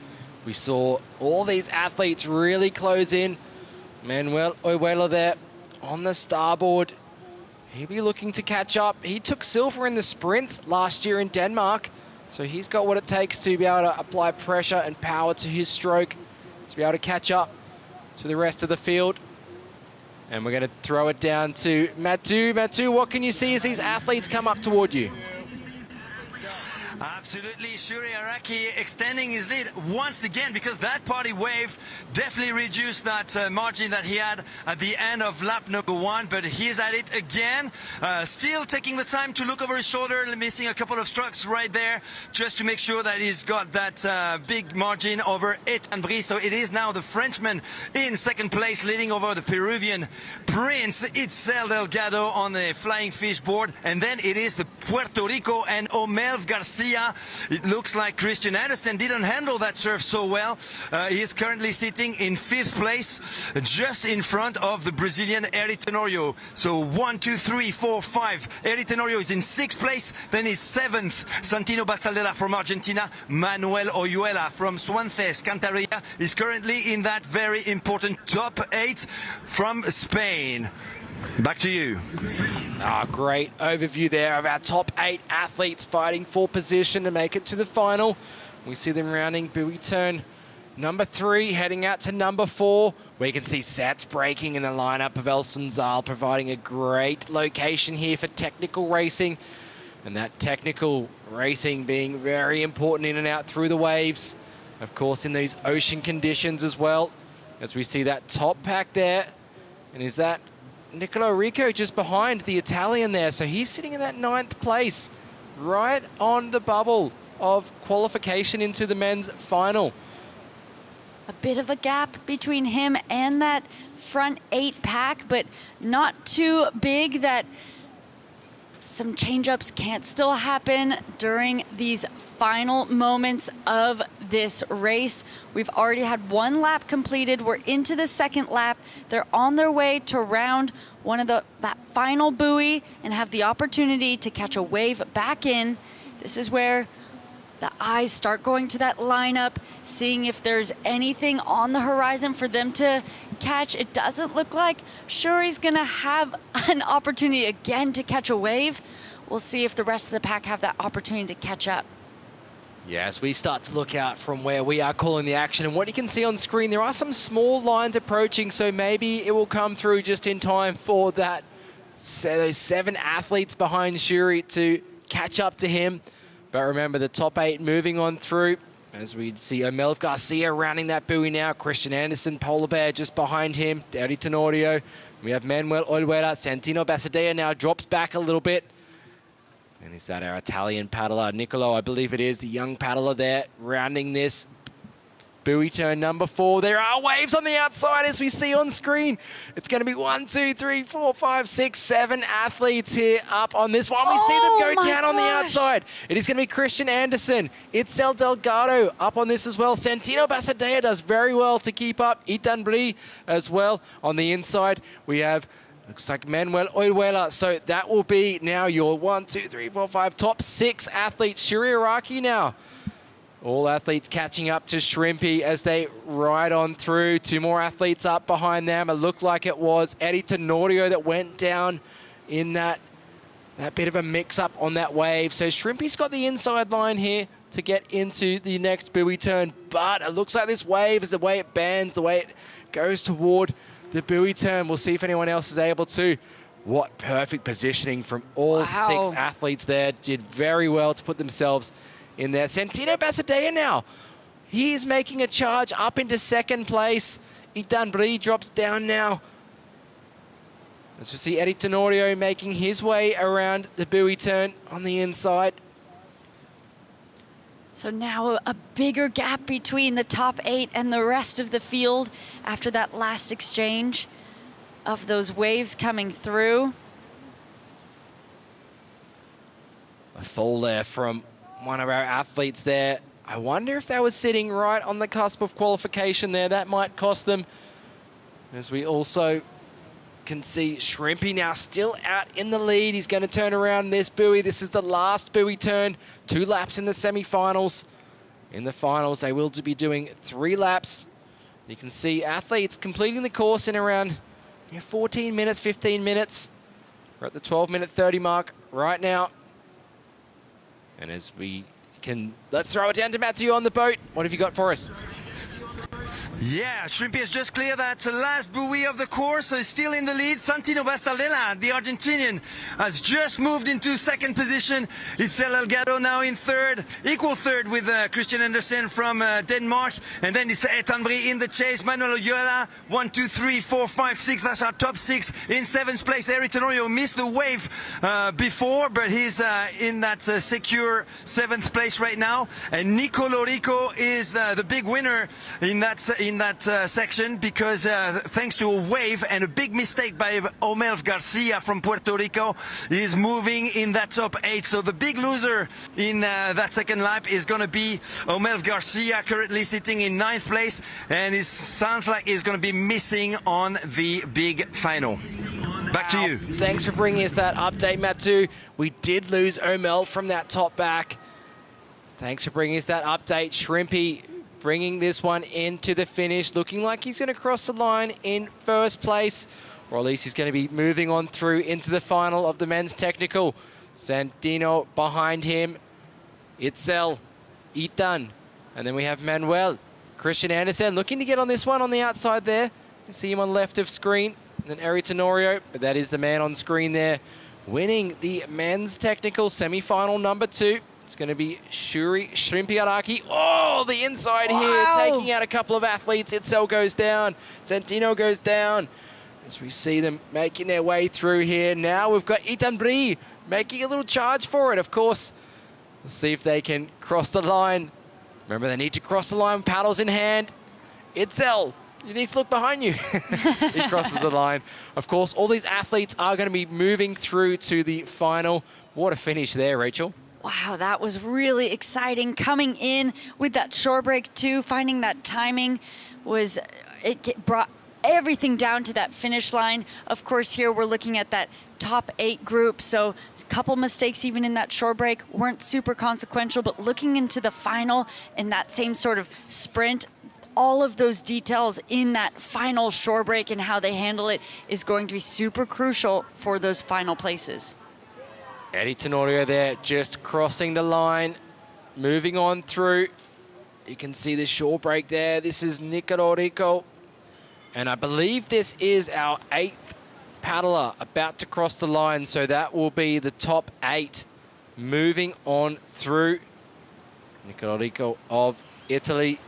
We saw all these athletes really close in. Manuel Oyuela there on the starboard. He'll be looking to catch up. He took silver in the sprint last year in Denmark. So he's got what it takes to be able to apply pressure and power to his stroke to be able to catch up to the rest of the field. And we're going to throw it down to Mathieu. Mathieu, what can you see as these athletes come up toward you? Absolutely, Shuri Araki extending his lead once again, because that party wave definitely reduced that margin that he had at the end of lap number 1, but he's at it again, still taking the time to look over his shoulder, missing a couple of strokes right there, just to make sure that he's got that big margin over Ethan Brie. So it is now the Frenchman in second place, leading over the Peruvian Prince Itzel Delgado on the Flying Fish board, and then it is the Puerto Rico and Omelv Garcia. It looks like Christian Andersen didn't handle that surf so well. He is currently sitting in 5th place, just in front of the Brazilian Eddie Tenorio. So 1, 2, 3, 4, 5. Eddie Tenorio is in 6th place. Then is 7th, Santino Basadeo from Argentina. Manuel Oyuela from Suances, Cantabria is currently in that very important top 8 from Spain. Back to you. Great overview there of our top 8 athletes fighting for position to make it to the final. We see them rounding buoy turn number 3, heading out to number 4. We can see Sats breaking in the lineup of El Sunzal, providing a great location here for technical racing. And that technical racing being very important in and out through the waves. Of course, in these ocean conditions as well. As we see that top pack there. And is that Nicolo Rico just behind the Italian there? So he's sitting in that 9th place right on the bubble of qualification into the men's final. A bit of a gap between him and that front 8 pack, but not too big that some change-ups can't still happen during these final moments of this race. We've already had 1 lap completed. We're into the 2nd lap. They're on their way to round one of that final buoy and have the opportunity to catch a wave back in. This is where the eyes start going to that lineup, seeing if there's anything on the horizon for them to catch. It doesn't look like Shuri's gonna have an opportunity again to catch a wave. We'll see if the rest of the pack have that opportunity to catch up. Yeah, as we start to look out from where we are calling the action, and what you can see on screen, there are some small lines approaching, so maybe it will come through just in time for that those 7 athletes behind Shuri to catch up to him. But remember, the top 8 moving on through, as we see Omelv Garcia rounding that buoy now, Christian Andersen, Polar Bear just behind him, Derry Tenorio. We have Manuel Olvera, Santino Basadea now drops back a little bit. And is that our Italian paddler, Nicolo, I believe it is, the young paddler there, rounding this buoy turn number 4. There are waves on the outside as we see on screen. It's going to be 1, 2, 3, 4, 5, 6, 7 athletes here up on this one. We see them go down on the outside. It is going to be Christian Andersen, Itzel Delgado up on this as well. Santino Basadea does very well to keep up. Ethan Brie as well on the inside. We have, looks like Manuel Oyuela. So that will be now your 1, 2, 3, 4, 5 top 6 athletes. Shuri Araki now. All athletes catching up to Shrimpy as they ride on through. 2 more athletes up behind them. It looked like it was Eddie Tenorio that went down in that bit of a mix-up on that wave. So Shrimpy's got the inside line here to get into the next buoy turn. But it looks like this wave is the way it bends, the way it goes toward the buoy turn. We'll see if anyone else is able to. What perfect positioning from all 6 athletes there. Did very well to put themselves in there. Santino Basadea now. He is making a charge up into 2nd place. Ethan Brie drops down now. As we see Eddie Tenorio making his way around the buoy turn on the inside. So now a bigger gap between the top 8 and the rest of the field after that last exchange of those waves coming through. A fall there from one of our athletes there. I wonder if they were sitting right on the cusp of qualification there. That might cost them. As we also can see Shrimpy now still out in the lead. He's going to turn around this buoy. This is the last buoy turn. 2 laps in the semi-finals. In the finals, they will be doing 3 laps. You can see athletes completing the course in around 14 minutes, 15 minutes. We're at the 12-minute 30 mark right now. And as we can, let's throw it down to Matthew on the boat. What have you got for us? Yeah, Shrimpy has just cleared that last buoy of the course, so he's still in the lead. Santino Basadea, the Argentinian, has just moved into 2nd position. Itzel Delgado now in 3rd, equal 3rd with Christian Andersen from Denmark. And then it's Ethan Brie in the chase. Manuel Oyuela, 1, 2, 3, 4, 5, 6. That's our top 6. In 7th place, Eric Tenorio missed the wave before, but he's in that secure 7th place right now. And Nico Lorico is the big winner in that section because thanks to a wave and a big mistake by Omelv Garcia from Puerto Rico, he's moving in that top 8. So the big loser in that 2nd lap is going to be Omelv Garcia, currently sitting in 9th place, and it sounds like he's going to be missing on the big final. Back to you. Thanks for bringing us that update, Mattu. We did lose Omel from that top back. Thanks for bringing us that update. Shrimpy bringing this one into the finish, looking like he's going to cross the line in 1st place, or at least he's going to be moving on through into the final of the men's technical. Santino behind him, Itzel, Ethan, and then we have Manuel. Christian Andersen looking to get on this one on the outside there. You see him on left of screen. And then Eri Tenorio, but that is the man on screen there, winning the men's technical semi-final number 2. It's going to be Shrimpy Araki. Oh, the inside here, taking out a couple of athletes. Itzel goes down. Santino goes down. as we see them making their way through here. Now we've got Ethan Brie making a little charge for it, of course. Let's see if they can cross the line. Remember, they need to cross the line with paddles in hand. Itzel, you need to look behind you. He crosses the line. Of course, all these athletes are going to be moving through to the final. What a finish there, Rachel. Wow, that was really exciting. Coming in with that shore break too, finding that timing was, brought everything down to that finish line. Of course, here we're looking at that top 8 group, so a couple mistakes even in that shore break weren't super consequential, but looking into the final and that same sort of sprint, all of those details in that final shore break and how they handle it is going to be super crucial for those final places. Eddie Tenorio there just crossing the line, moving on through. You can see the shore break there. This is Nicolò Rico. And I believe this is our 8th paddler about to cross the line. So that will be the top 8 moving on through. Nicolò Rico of Italy.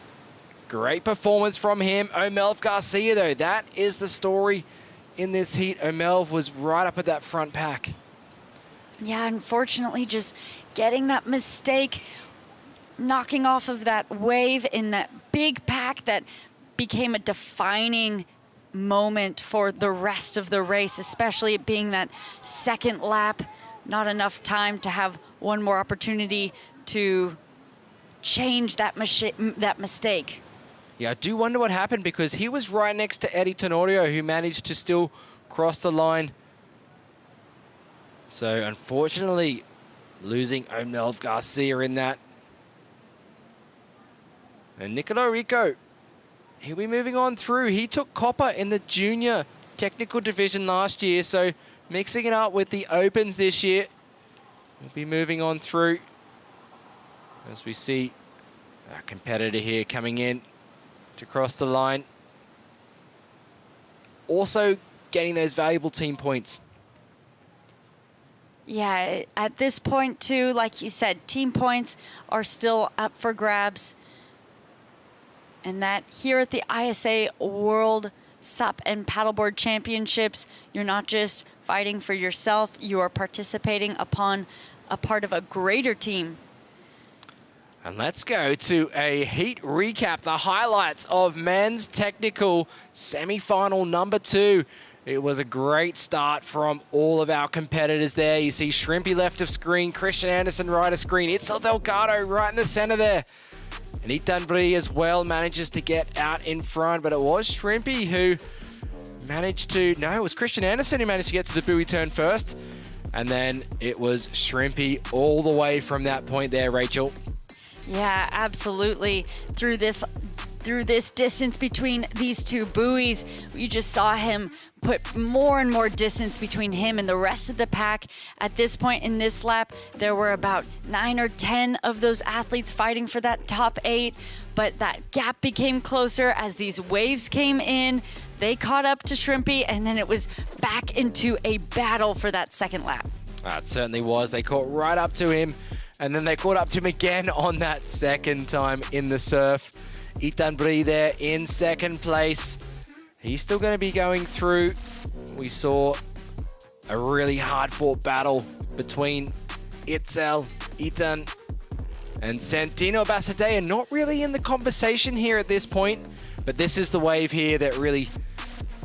Great performance from him. Omelv Garcia, though, that is the story in this heat. Omelv was right up at that front pack. Yeah, unfortunately, just getting that mistake, knocking off of that wave in that big pack that became a defining moment for the rest of the race, especially it being that second lap. Not enough time to have one more opportunity to change that mistake. Yeah, I do wonder what happened because he was right next to Eddie Tenorio, who managed to still cross the line. So unfortunately, losing Omelv Garcia in that. And Nicolò Rico, he'll be moving on through. He took copper in the junior technical division last year, so mixing it up with the opens this year. He'll be moving on through as we see our competitor here coming in to cross the line. Also getting those valuable team points. Yeah, at this point too, like you said, team points are still up for grabs. And that here at the ISA World SUP and Paddleboard Championships, you're not just fighting for yourself, you are participating upon a part of a greater team. And let's go to a heat recap, the highlights of men's technical semi-final number 2. It was a great start from all of our competitors there. You see Shrimpy left of screen, Christian Anderson right of screen, Itzel Delgado right in the center there. And Ethan Brie as well manages to get out in front, but it was Shrimpy who managed to, no, it was Christian Anderson who managed to get to the buoy turn first. And then it was Shrimpy all the way from that point there, Rachel. Yeah, absolutely. Through this distance between these two buoys, you just saw him put more and more distance between him and the rest of the pack. At this point in this lap, there were about 9 or 10 of those athletes fighting for that top 8, but that gap became closer as these waves came in. They caught up to Shrimpy, and then it was back into a battle for that second lap. It certainly was. They caught right up to him, and then they caught up to him again on that second time in the surf. Ethan Brie there in second place. He's still going to be going through. We saw a really hard-fought battle between Itzel, Ethan, and Santino Basadea. Not really in the conversation here at this point, but this is the wave here that really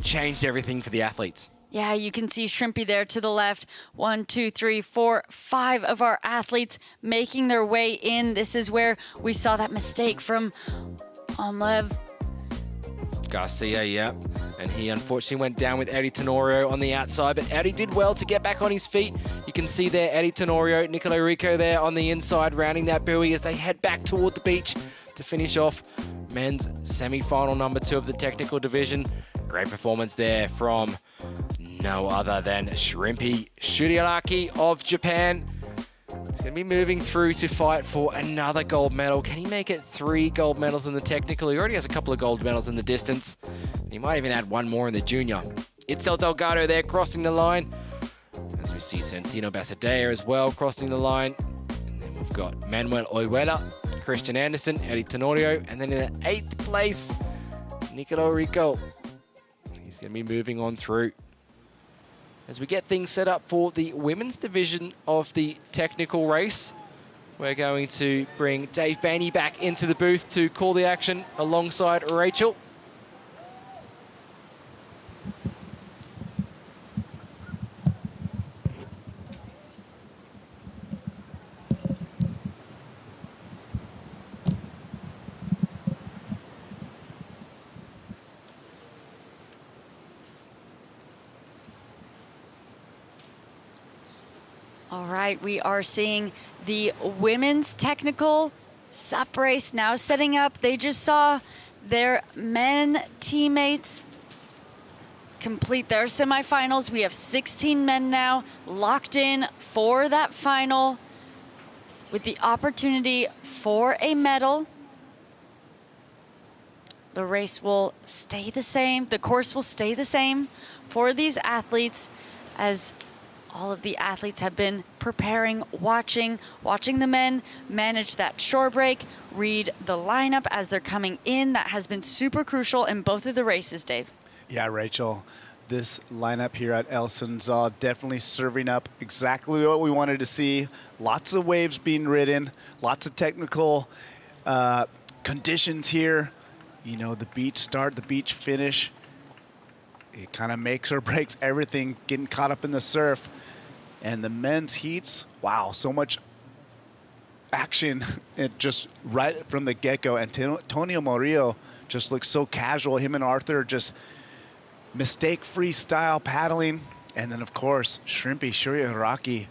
changed everything for the athletes. Yeah, you can see Shrimpy there to the left. 1, 2, 3, 4, 5 of our athletes making their way in. This is where we saw that mistake from Omelv Garcia, yeah. And he unfortunately went down with Eddie Tenorio on the outside, but Eddie did well to get back on his feet. You can see there Eddie Tenorio, Nicolò Rico there on the inside, rounding that buoy as they head back toward the beach to finish off men's semi-final number 2 of the technical division. Great performance there from no other than Shrimpy Shuriaraki of Japan. He's going to be moving through to fight for another gold medal. Can he make it 3 gold medals in the technical? He already has a couple of gold medals in the distance. He might even add 1 more in the junior. Itzel Delgado there crossing the line. As we see Santino Basadea as well crossing the line. And then we've got Manuel Oyuela, Christian Anderson, Eddie Tenorio, and then in 8th place, Nicolò Rico. He's going to be moving on through. As we get things set up for the women's division of the technical race, we're going to bring Dave Bainey back into the booth to call the action alongside Rachel. All right, we are seeing the women's technical SUP race now setting up. They just saw their men teammates complete their semifinals. We have 16 men now locked in for that final with the opportunity for a medal. The race will stay the same. The course will stay the same for these athletes as all of the athletes have been preparing, watching the men manage that shore break, read the lineup as they're coming in. That has been super crucial in both of the races, Dave. Yeah, Rachel, this lineup here at El Sunzal definitely serving up exactly what we wanted to see. Lots of waves being ridden, lots of technical conditions here. You know, the beach start, the beach finish. It kind of makes or breaks everything, getting caught up in the surf. And the men's heats, wow, so much action. It just right from the get-go. Antonio Murillo just looks so casual. Him and Arthur just mistake-free style paddling. And then, of course, Shrimpy Shuriaraki.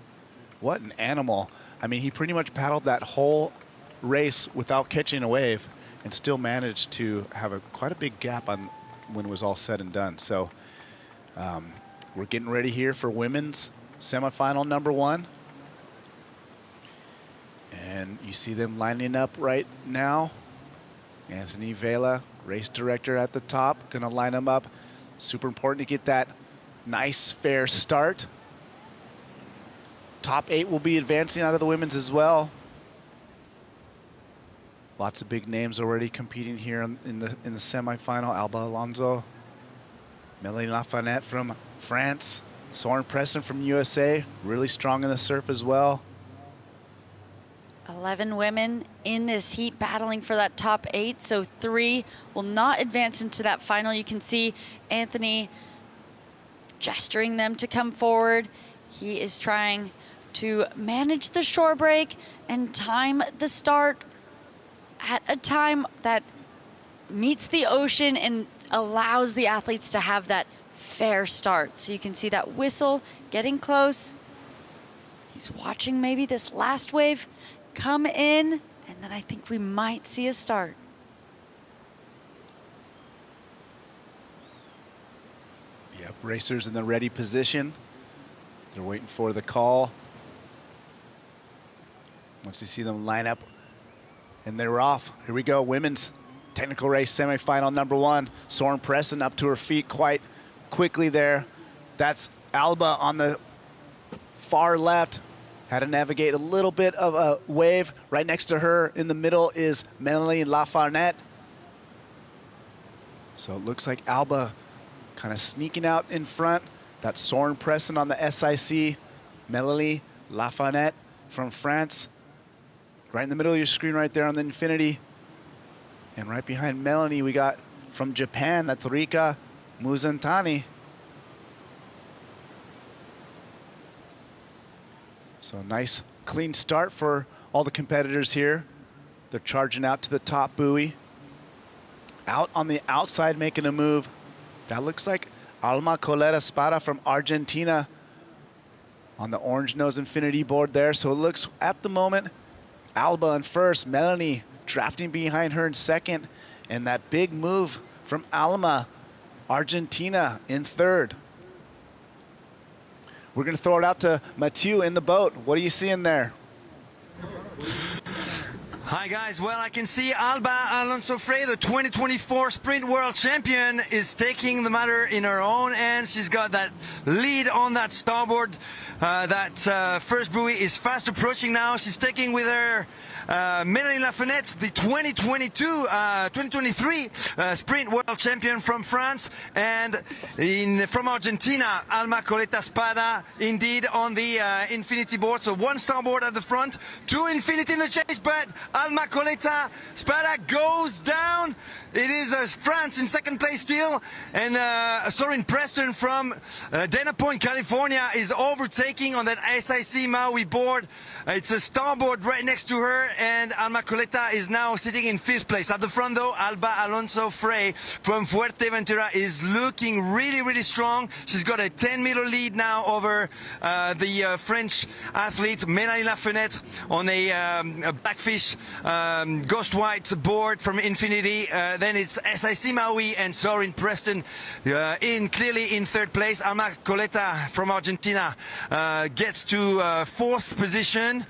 What an animal. I mean, he pretty much paddled that whole race without catching a wave and still managed to have quite a big gap on when it was all said and done. So we're getting ready here for women's semifinal number 1. And you see them lining up right now. Anthony Vela, race director at the top, gonna line them up. Super important to get that nice, fair start. Top 8 will be advancing out of the women's as well. Lots of big names already competing here in the semifinal. Alba Alonso, Melanie Lafayette from France, Soren Preston from USA, really strong in the surf as well. 11 women in this heat battling for that top 8, so 3 will not advance into that final. You can see Anthony gesturing them to come forward. He is trying to manage the shore break and time the start at a time that meets the ocean and allows the athletes to have that fair start. So you can see that whistle getting close. He's watching maybe this last wave come in, and then I think we might see a start. Yep, racers in the ready position. They're waiting for the call. Once you see them line up, and they're off. Here we go, women's technical race semifinal number 1. Soren Preston up to her feet quite quickly there. That's Alba on the far left. Had to navigate a little bit of a wave. Right next to her in the middle is Melanie Lafayette. So it looks like Alba kind of sneaking out in front. That's Soren Preston on the SIC. Melanie Lafayette from France. Right in the middle of your screen right there on the Infinity. And right behind Melanie, we got from Japan, that's Rika Muzantani. So nice, clean start for all the competitors here. They're charging out to the top buoy. Out on the outside, making a move. That looks like Alma Coleta Espada from Argentina on the orange nose infinity board there. So it looks at the moment, Alba in first, Melanie drafting behind her in second, and that big move from Alma, Argentina in third. We're gonna throw it out to Mathieu in the boat. What are you seeing there? Hi guys, well I can see Alba Alonso Frey, the 2024 Sprint World Champion, is taking the matter in her own hands. She's got that lead on that starboard. That first buoy is fast approaching now. She's taking with her Mélanie Lafenette, the 2023 Sprint World Champion from France, and from Argentina, Alma Coleta Spada, indeed on the infinity board. So one starboard at the front, two infinity in the chase, but Alma Coleta Spada goes down. It is France in second place still, and Sorin Preston from Dana Point, California is overtaking on that SIC Maui board. It's a starboard right next to her, and Alma Coleta is now sitting in 5th place. At the front though, Alba Alonso Frey from Fuerteventura is looking really, really strong. She's got a 10-meter lead now over the French athlete Mélanie Lafenette on a Backfish Ghost White board from Infinity. Then it's SIC Maui and Sorin Preston clearly in 3rd place. Alma Coleta from Argentina gets to 4th position.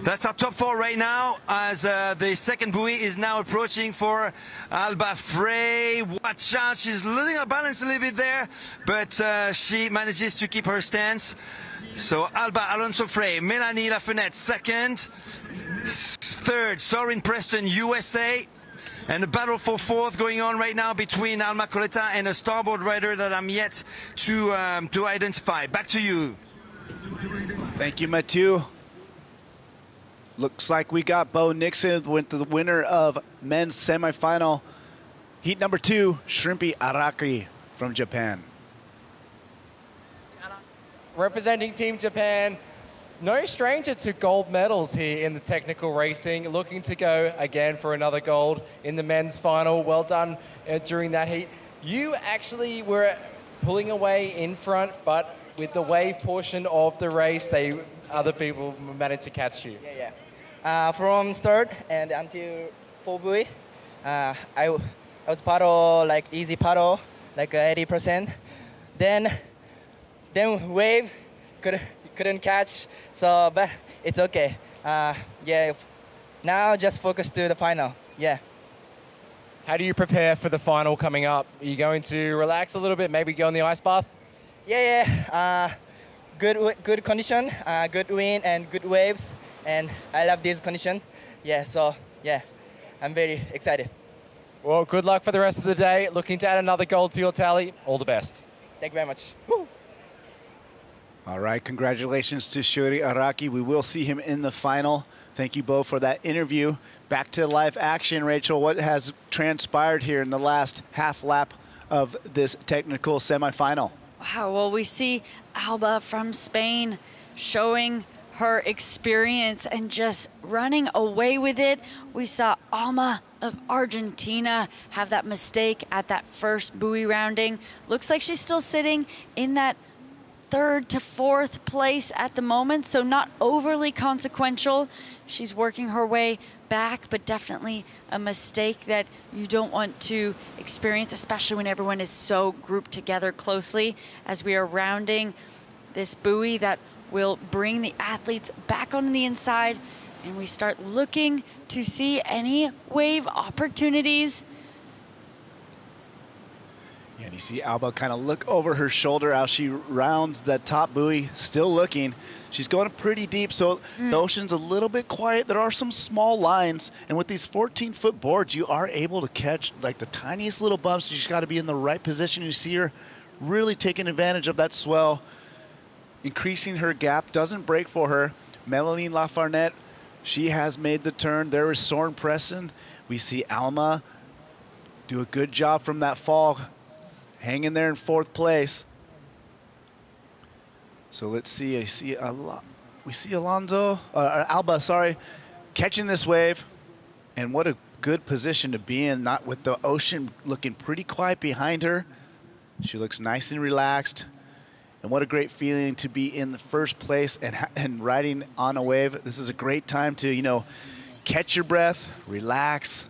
That's our top 4 right now, as the second buoy is now approaching for Alba Frey. Watch out, she's losing her balance a little bit there, but she manages to keep her stance. So Alba Alonso Frey, Mélanie Lafenette second, 3rd Sorin Preston, USA. And a battle for 4th going on right now between Alma Coleta and a starboard rider that I'm yet to identify. Back to you. Thank you, Mathieu. Looks like we got Bo Nixon with the winner of men's semifinal. Heat number 2, Shrimpy Araki from Japan. Representing Team Japan, no stranger to gold medals here in the technical racing, looking to go again for another gold in the men's final. Well done during that heat. You actually were pulling away in front, but with the wave portion of the race, other people managed to catch you. Yeah. From start and until full buoy, I was paddle like easy paddle, like 80%. Then wave couldn't catch, so but it's okay. Yeah, now just focus to the final. Yeah. How do you prepare for the final coming up? Are you going to relax a little bit, maybe go in the ice bath? Yeah. Good condition, good wind and good waves, and I love this condition. Yeah, so yeah, I'm very excited. Well, good luck for the rest of the day. Looking to add another gold to your tally. All the best. Thank you very much. Woo. All right, congratulations to Shuri Araki. We will see him in the final. Thank you both for that interview. Back to live action, Rachel. What has transpired here in the last half lap of this technical semifinal? Wow, well, we see Alba from Spain showing her experience and just running away with it. We saw Alma of Argentina have that mistake at that first buoy rounding. Looks like she's still sitting in that 3rd to 4th place at the moment, so not overly consequential. She's working her way back, but definitely a mistake that you don't want to experience, especially when everyone is so grouped together closely as we are rounding this buoy that will bring the athletes back on the inside, and we start looking to see any wave opportunities. Yeah, and you see Alba kind of look over her shoulder as she rounds that top buoy, still looking. She's going pretty deep, so the ocean's a little bit quiet. There are some small lines, and with these 14-foot boards, you are able to catch like the tiniest little bumps. You just got to be in the right position. You see her really taking advantage of that swell, increasing her gap, doesn't break for her. Mélanie Lafenette, she has made the turn. There is Soren Preston. We see Alma do a good job from that fall, hanging there in 4th place. So let's see. We see Alba, sorry, catching this wave, and what a good position to be in. Not with the ocean looking pretty quiet behind her. She looks nice and relaxed, and what a great feeling to be in the 1st place and riding on a wave. This is a great time to catch your breath, relax,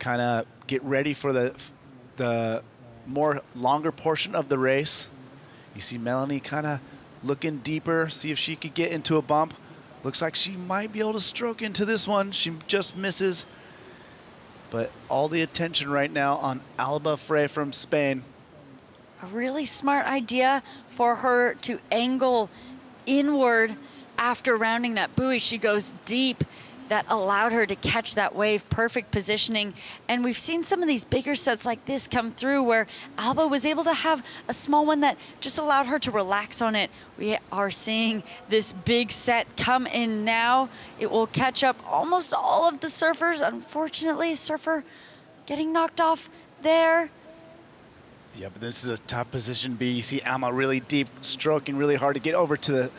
kind of get ready for the more longer portion of the race. You see Mélanie kind of looking deeper, see if she could get into a bump. Looks like she might be able to stroke into this one. She just misses. But all the attention right now on Alba Frey from Spain. A really smart idea for her to angle inward after rounding that buoy. She goes deep. That allowed her to catch that wave. Perfect positioning. And we've seen some of these bigger sets like this come through where Alba was able to have a small one that just allowed her to relax on it. We are seeing this big set come in now. It will catch up almost all of the surfers. Unfortunately, surfer getting knocked off there. Yeah, but this is a tough position B. You see Alma really deep, stroking really hard to get over to the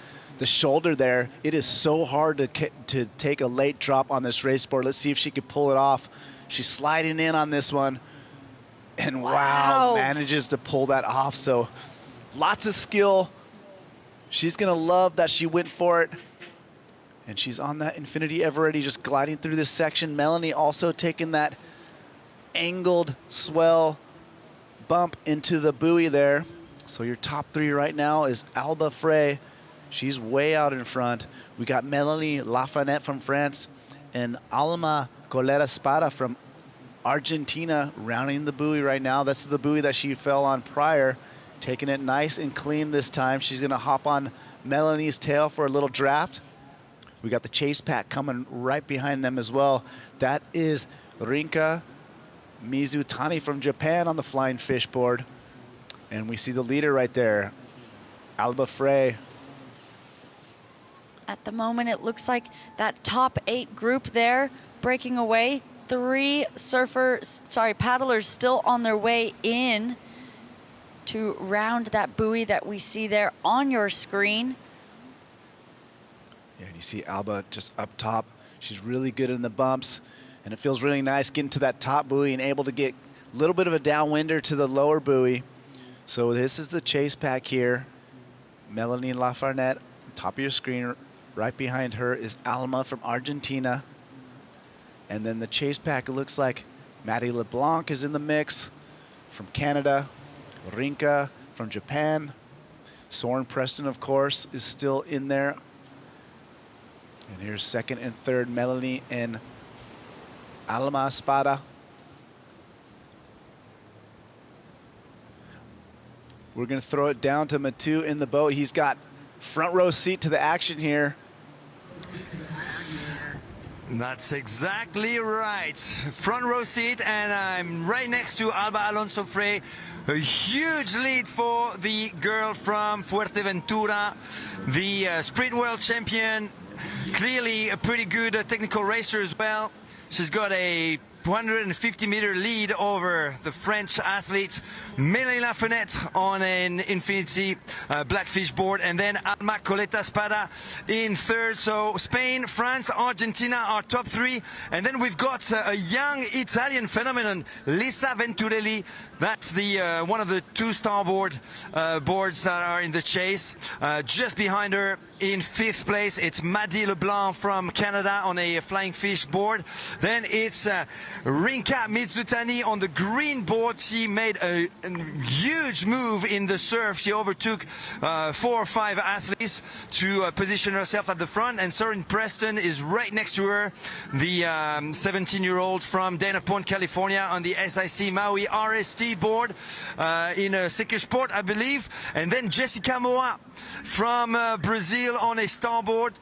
shoulder there. It is so hard to take a late drop on this race board. Let's see if she could pull it off. She's sliding in on this one. And wow, manages to pull that off. So lots of skill. She's gonna love that she went for it. And she's on that Infinity Ever Ready, just gliding through this section. Melanie also taking that angled swell bump into the buoy there. So your top three right now is Alba Frey. She's way out in front. We got Melanie Lafanette from France and Alma Colera Espada from Argentina rounding the buoy right now. That's the buoy that she fell on prior. Taking it nice and clean this time. She's gonna hop on Melanie's tail for a little draft. We got the chase pack coming right behind them as well. That is Rinka Mizutani from Japan on the flying fish board. And we see the leader right there, Alba Frey. At the moment, it looks like that top 8 group there breaking away. 3 paddlers still on their way in to round that buoy that we see there on your screen. Yeah, and you see Alba just up top. She's really good in the bumps, and it feels really nice getting to that top buoy and able to get a little bit of a downwinder to the lower buoy. So this is the chase pack here. Melanie Lafarnette, top of your screen. Right behind her is Alma from Argentina. And then the chase pack, it looks like Maddie LeBlanc is in the mix from Canada. Rinka from Japan. Soren Preston, of course, is still in there. And here's second and third, Melanie and Alma Espada. We're going to throw it down to Matu in the boat. He's got front row seat to the action here. That's exactly right. Front row seat, and I'm right next to Alba Alonso Frey. A huge lead for the girl from Fuerteventura, the sprint world champion. Clearly a pretty good technical racer as well. She's got a 150-meter lead over the French athlete Melanie Lafanette on an Infinity Blackfish board, and then Alma Coleta Espada in third. So Spain, France, Argentina are top 3, and then we've got a young Italian phenomenon, Lisa Venturelli. That's the one of the 2 starboard boards that are in the chase. Just behind her in 5th place, it's Maddie Leblanc from Canada on a flying fish board. Then it's Rinka Mizutani on the green board. She made a huge move in the surf. She overtook 4 or 5 athletes to position herself at the front, and Soren Preston is right next to her, the 17-year-old from Dana Point, California on the SIC Maui RST board in a secure sport, I believe. And then Jessica Moa from Brazil on a starboard.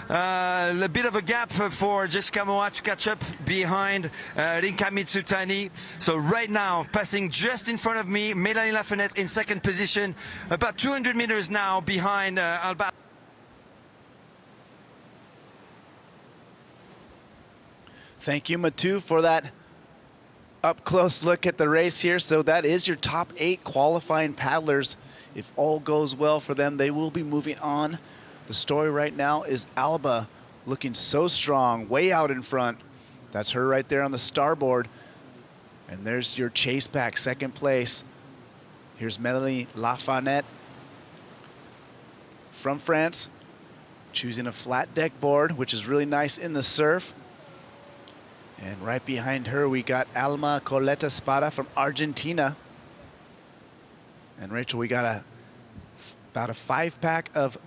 A bit of a gap for Jessica Moa to catch up behind Rinka Mizutani. So right now, passing just in front of me, Melanie Lafanette in 2nd position, about 200 meters now behind Alba. Thank you, Matu, for that up-close look at the race here. So that is your top 8 qualifying paddlers. If all goes well for them, they will be moving on. The story right now is Alba looking so strong, way out in front. That's her right there on the starboard. And there's your chase pack, 2nd place. Here's Melanie Lafanette from France, choosing a flat deck board, which is really nice in the surf. And right behind her, we got Alma Coleta Espada from Argentina. And Rachel, we got about a 5-pack of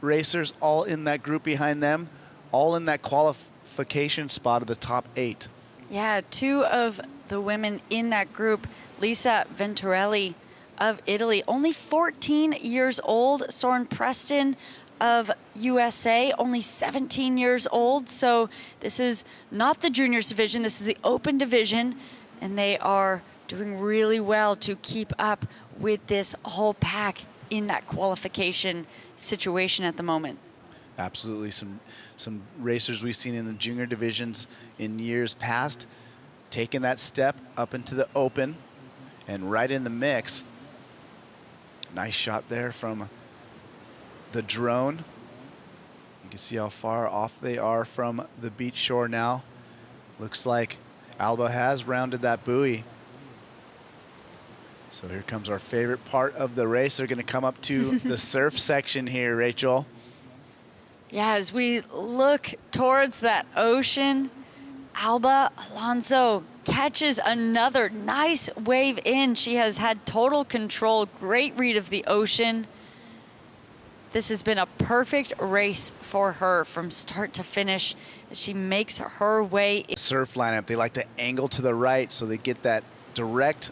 racers all in that group behind them, all in that qualification spot of the top 8. Yeah, 2 of the women in that group, Lisa Venturelli of Italy, only 14 years old. Soren Preston of USA, only 17 years old. So this is not the juniors division, this is the open division, and they are doing really well to keep up with this whole pack in that qualification situation at the moment. Absolutely. Some racers we've seen in the junior divisions in years past taking that step up into the open and right in the mix. Nice shot there from the drone. You can see how far off they are from the beach shore now. Looks like Alba has rounded that buoy. So here comes our favorite part of the race. They're going to come up to the surf section here, Rachel. Yeah, as we look towards that ocean, Alba Alonso catches another nice wave in. She has had total control, great read of the ocean. This has been a perfect race for her from start to finish as she makes her way in. Surf lineup, they like to angle to the right so they get that direct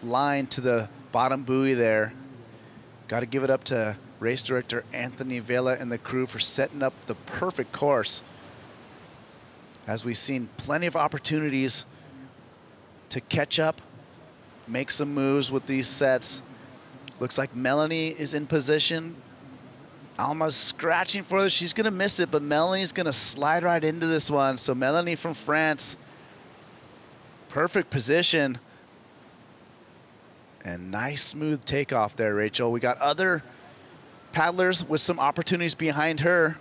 line to the bottom buoy there. Got to give it up to race director Anthony Vela and the crew for setting up the perfect course. As we've seen plenty of opportunities to catch up, make some moves with these sets. Looks like Melanie is in position. Alma's scratching for her. She's going to miss it, but Melanie's going to slide right into this one. So Melanie from France, perfect position. And nice smooth takeoff there, Rachel. We got other paddlers with some opportunities behind her.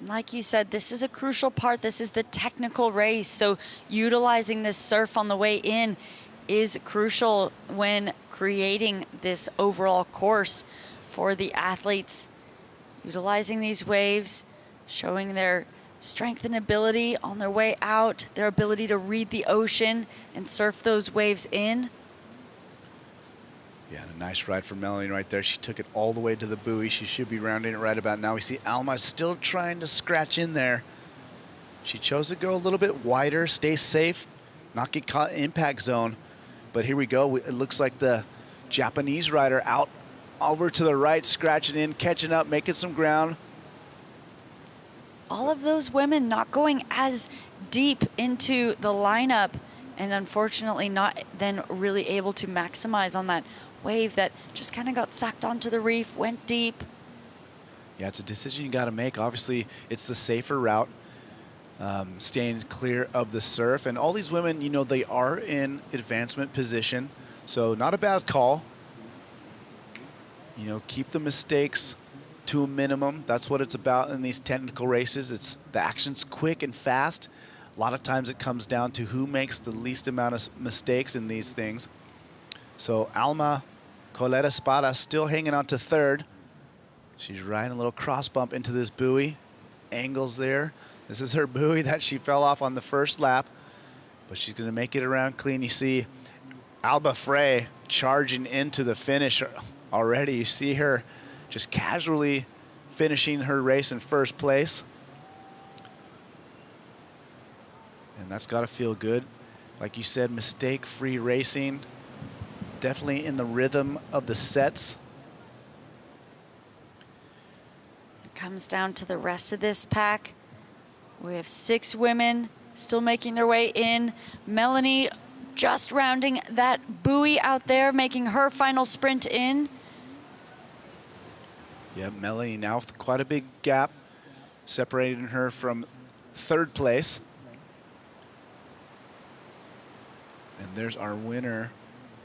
Like you said, this is a crucial part. This is the technical race. So utilizing this surf on the way in is crucial when creating this overall course for the athletes. Utilizing these waves, showing their strength and ability on their way out, their ability to read the ocean and surf those waves in. Yeah, a nice ride for Melanie right there. She took it all the way to the buoy. She should be rounding it right about now. We see Alma still trying to scratch in there. She chose to go a little bit wider, stay safe, not get caught in impact zone. But here we go. It looks like the Japanese rider out over to the right, scratching in, catching up, making some ground. All of those women not going as deep into the lineup and unfortunately not then really able to maximize on that wave that just kind of got sucked onto the reef, went deep. Yeah, it's a decision you got to make. Obviously, it's the safer route, staying clear of the surf. And all these women, you know, they are in advancement position, so not a bad call. You know, keep the mistakes to a minimum. That's what it's about in these technical races. It's the action's quick and fast. A lot of times it comes down to who makes the least amount of mistakes in these things. So Alma Coletta Espada still hanging on to third. She's riding a little cross bump into this buoy. Angles there. This is her buoy that she fell off on the first lap, but she's going to make it around clean. You see Alba Frey charging into the finish already. You see her just casually finishing her race in first place. And that's got to feel good. Like you said, mistake-free racing. Definitely in the rhythm of the sets. It comes down to the rest of this pack. We have 6 women still making their way in. Melanie just rounding that buoy out there, making her final sprint in. Yeah, Melanie now with quite a big gap, separating her from third place. And there's our winner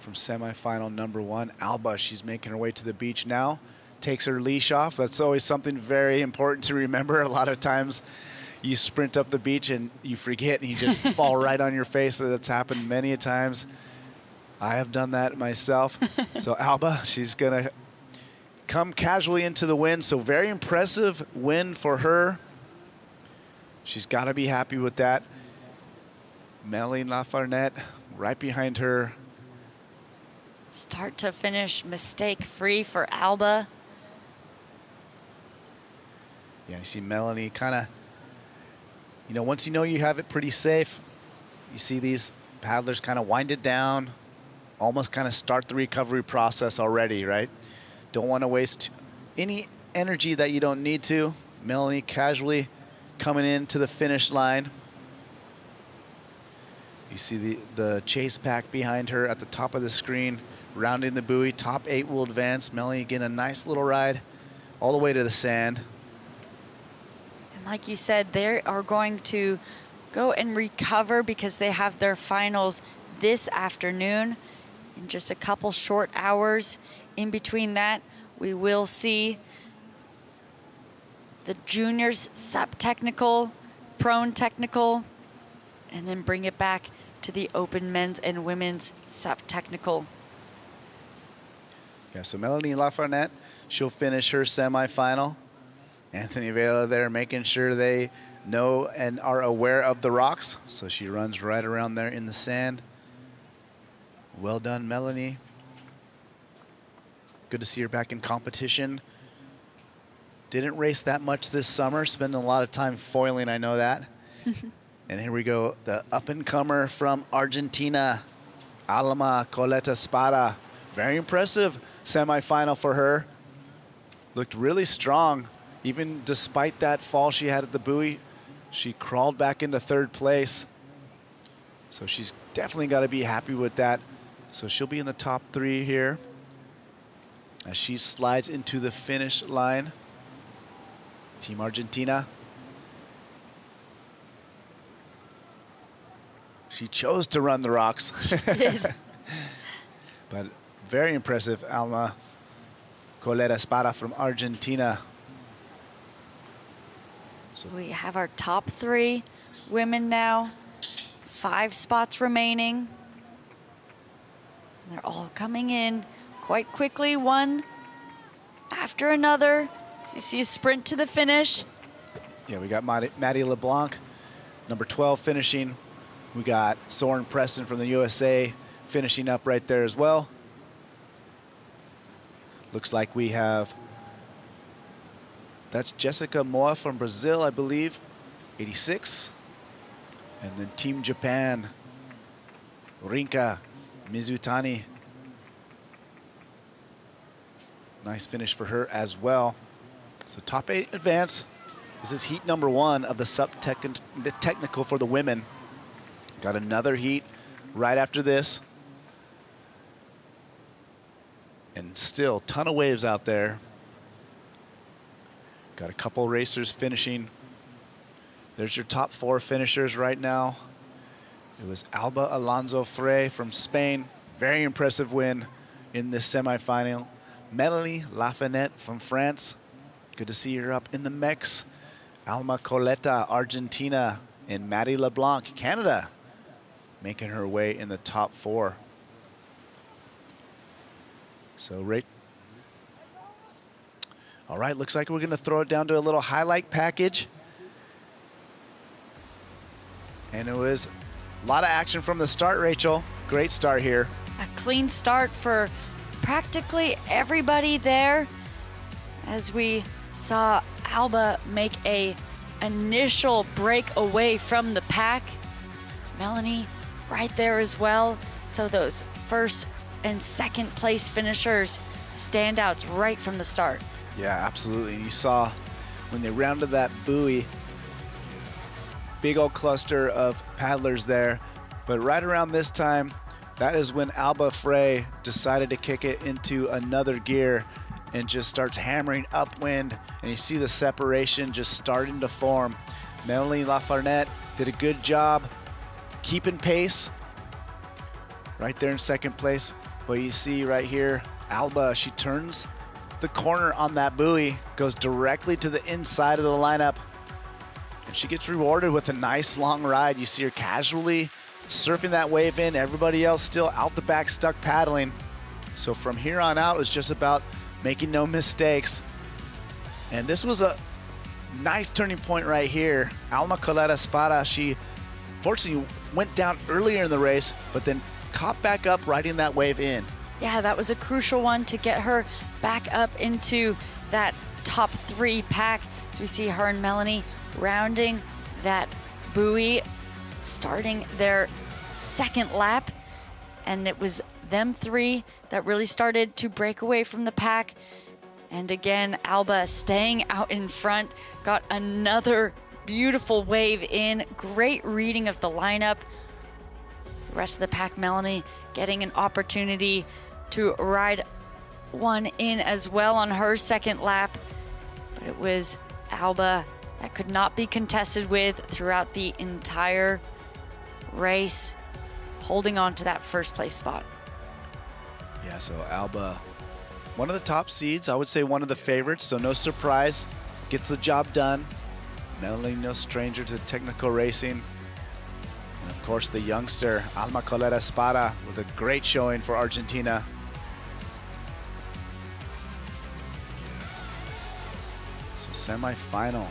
from semifinal number 1, Alba. She's making her way to the beach now. Takes her leash off. That's always something very important to remember. A lot of times you sprint up the beach and you forget and you just fall right on your face. That's happened many a times. I have done that myself. So Alba, she's going to come casually into the win. So very impressive win for her. She's got to be happy with that. Melanie Lafarnette right behind her. Start to finish mistake-free for Alba. Yeah, you see Melanie kind of, you know, once you know you have it pretty safe, you see these paddlers kind of wind it down, almost kind of start the recovery process already, right? Don't want to waste any energy that you don't need to. Melanie casually coming into the finish line. You see the chase pack behind her at the top of the screen, rounding the buoy. Top 8 will advance. Melanie getting a nice little ride all the way to the sand. And like you said, they are going to go and recover because they have their finals this afternoon. In just a couple short hours in between that, we will see the juniors SUP technical, prone technical, and then bring it back to the open men's and women's SUP technical. Yeah, so Melanie Lafarnette, she'll finish her semifinal. Anthony Vela there making sure they know and are aware of the rocks. So she runs right around there in the sand. Well done, Melanie. Good to see her back in competition. Didn't race that much this summer, spending a lot of time foiling, I know that. And here we go, the up-and-comer from Argentina, Alma Coleta Espada. Very impressive semifinal for her. Looked really strong, even despite that fall she had at the buoy. She crawled back into 3rd place. So she's definitely got to be happy with that. So she'll be in the top 3 here as she slides into the finish line. Team Argentina. She chose to run the rocks. She did. But very impressive, Alma Coleta Espada from Argentina. So we have our top 3 women now. 5 spots remaining. They're all coming in quite quickly, one after another. So you see a sprint to the finish. Yeah, we got Maddie LeBlanc, number 12, finishing. We got Soren Preston from the USA finishing up right there as well. Looks like we have, that's Jessica Moa from Brazil, I believe, 86. And then Team Japan, Rinka Mizutani. Nice finish for her as well. So top 8 advance. This is heat number 1 of the SUP technical for the women. Got another heat right after this. And still a ton of waves out there. Got a couple racers finishing. There's your top 4 finishers right now. It was Alba Alonso Frey from Spain. Very impressive win in this semifinal. Melanie Lafanette from France. Good to see her up in the mix. Alma Coleta, Argentina, and Maddie LeBlanc, Canada, making her way in the top 4. So right. All right, looks like we're going to throw it down to a little highlight package. And it was a lot of action from the start, Rachel. Great start here. A clean start for practically everybody there, as we saw Alba make a initial break away from the pack. Melanie right there as well. So those 1st and 2nd place finishers, standouts right from the start. Yeah, absolutely. You saw when they rounded that buoy, big old cluster of paddlers there. But right around this time, that is when Alba Frey decided to kick it into another gear and just starts hammering upwind. And you see the separation just starting to form. Melanie Lafarnette did a good job keeping pace right there in 2nd place. But you see right here, Alba, she turns the corner on that buoy, goes directly to the inside of the lineup, and she gets rewarded with a nice long ride. You see her casually surfing that wave in, everybody else still out the back stuck paddling. So from here on out, it was just about making no mistakes. And this was a nice turning point right here. Alma Coleta Espada, she fortunately went down earlier in the race, but then caught back up riding that wave in. Yeah, that was a crucial one to get her back up into that top 3 pack. So we see her and Melanie rounding that buoy, starting their second lap. And it was them three that really started to break away from the pack. And again, Alba staying out in front, got another beautiful wave in. Great reading of the lineup. The rest of the pack, Melanie getting an opportunity to ride one in as well on her second lap. But it was Alba that could not be contested with throughout the entire race, holding on to that first place spot. Yeah, so Alba, one of the top seeds, I would say one of the favorites, so no surprise, gets the job done. Melanie, no stranger to technical racing. And of course, the youngster, Alma Colera Espada, with a great showing for Argentina. So semi-final,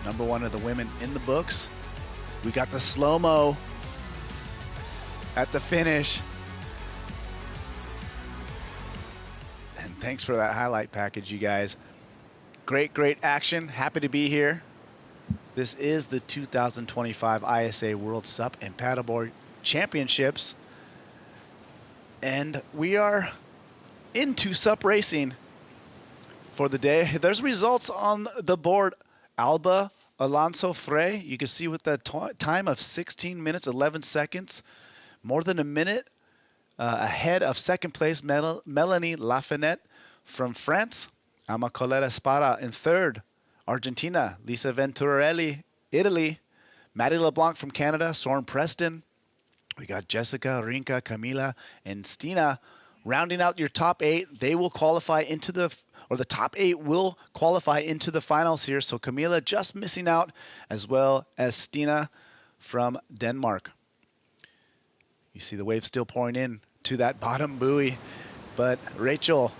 number one of the women in the books. We got the slow-mo at the finish. And thanks for that highlight package, you guys. Great, great action. Happy to be here. This is the 2025 ISA World SUP and Paddleboard Championships. And we are into SUP racing for the day. There's results on the board. Alba Alonso Frey, you can see with that time of 16 minutes, 11 seconds, more than a minute ahead of second place, Melanie Lafayette from France. Alma Colera Espada in third. Argentina, Lisa Venturelli, Italy. Maddie LeBlanc from Canada, Soren Preston. We got Jessica, Rinka, Camila, and Stina rounding out your top 8. They will qualify into the, or the top 8 will qualify into the finals here. So Camila just missing out, as well as Stina from Denmark. You see the wave still pouring in to that bottom buoy. But Rachel,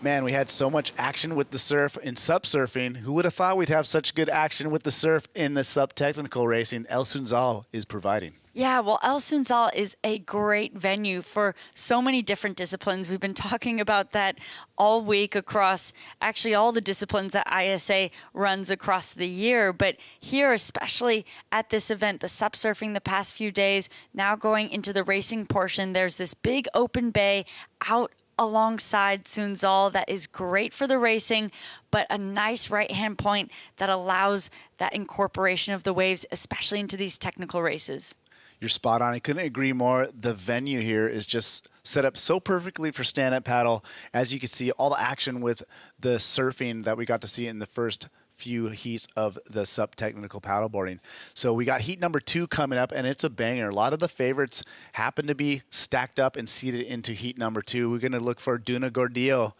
man, we had so much action with the surf in SUP surfing. Who would have thought we'd have such good action with the surf in the SUP technical racing? El Sunzal is providing. Yeah, well, El Sunzal is a great venue for so many different disciplines. We've been talking about that all week across actually all the disciplines that ISA runs across the year. But here, especially at this event, the SUP surfing the past few days, now going into the racing portion, there's this big open bay out alongside Sunzal that is great for the racing, but a nice right-hand point that allows that incorporation of the waves, especially into these technical races. You're spot on. I couldn't agree more. The venue here is just set up so perfectly for stand-up paddle. As you can see, all the action with the surfing that we got to see in the first few heats of the SUP technical paddleboarding. So we got heat number 2 coming up, and it's a banger. A lot of the favorites happen to be stacked up and seated into heat number 2. We're going to look for Duna Gordillo.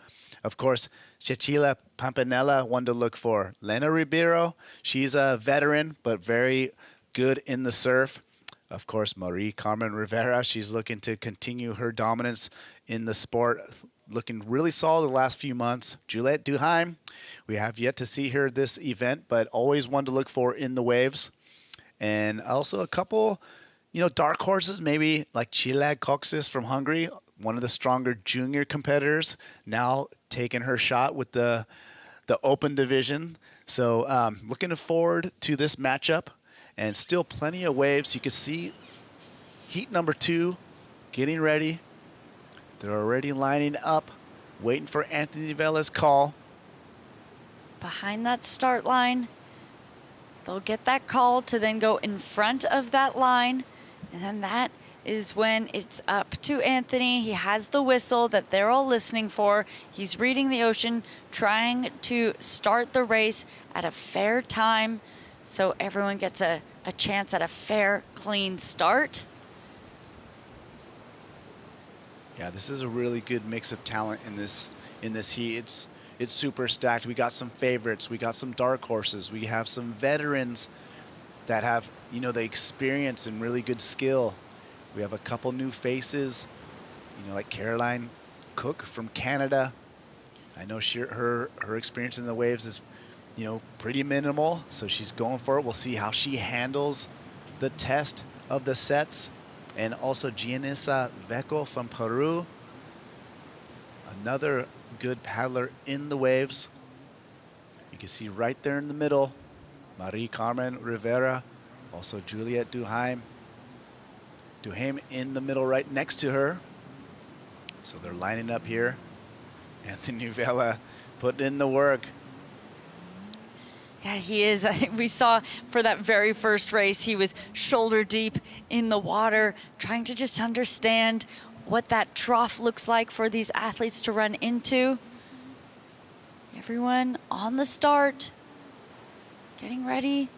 Of course, Cecilia Pampanella, one to look for. Lena Ribeiro, she's a veteran, but very good in the surf. Of course, Marie Carmen Rivera, she's looking to continue her dominance in the sport, looking really solid the last few months. Juliet Dhu, we have yet to see her this event, but always one to look for in the waves. And also a couple, dark horses, maybe like Chilag Coxis from Hungary, one of the stronger junior competitors, now taking her shot with the open division. So looking forward to this matchup. And still plenty of waves. You can see heat number 2 getting ready. They're already lining up, waiting for Anthony Vela's call. Behind that start line, they'll get that call to then go in front of that line. And then that is when it's up to Anthony. He has the whistle that they're all listening for. He's reading the ocean, trying to start the race at a fair time, so everyone gets a chance at a fair, clean start. Yeah, this is a really good mix of talent in this heat. It's super stacked. We got some favorites. We got some dark horses. We have some veterans that have, the experience and really good skill. We have a couple new faces, like Caroline Cook from Canada. I know her experience in the waves is pretty minimal, so she's going for it. We'll see how she handles the test of the sets. And also Gianissa Vecco from Peru, another good paddler in the waves. You can see right there in the middle, Marie Carmen Rivera, also Juliet Dhu. Duhaime in the middle right next to her. So they're lining up here. Anthony Vela putting in the work. Yeah, he is. We saw for that very first race, he was shoulder deep in the water, trying to just understand what that trough looks like for these athletes to run into. Everyone on the start, getting ready.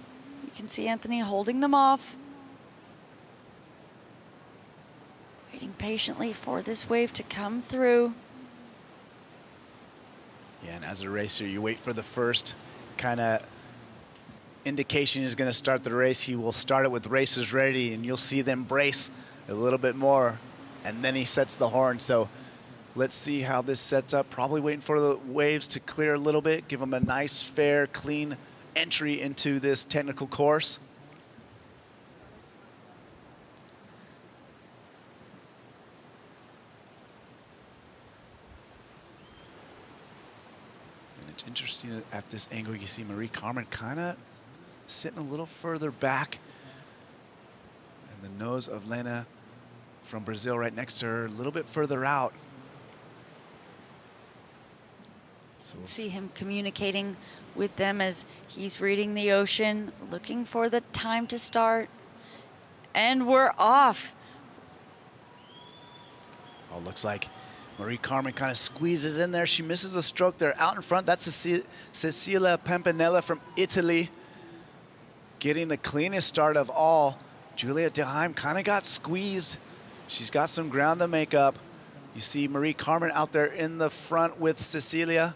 You can see Anthony holding them off. Waiting patiently for this wave to come through. Yeah, and as a racer, you wait for the first kind of indication he's going to start the race. He will start it with racers ready, and you'll see them brace a little bit more, and then he sets the horn. So let's see how this sets up. Probably waiting for the waves to clear a little bit, give them a nice, fair, clean entry into this technical course. It's interesting at this angle, you see Marie Carmen kind of sitting a little further back. And the nose of Lena from Brazil right next to her, a little bit further out. So we'll see him communicating with them as he's reading the ocean, looking for the time to start. And we're off. Oh, looks like Marie Carmen kind of squeezes in there. She misses a stroke there out in front. That's Cecilia Pimpinella from Italy, getting the cleanest start of all. Juliet Dhu kind of got squeezed. She's got some ground to make up. You see Marie Carmen out there in the front with Cecilia.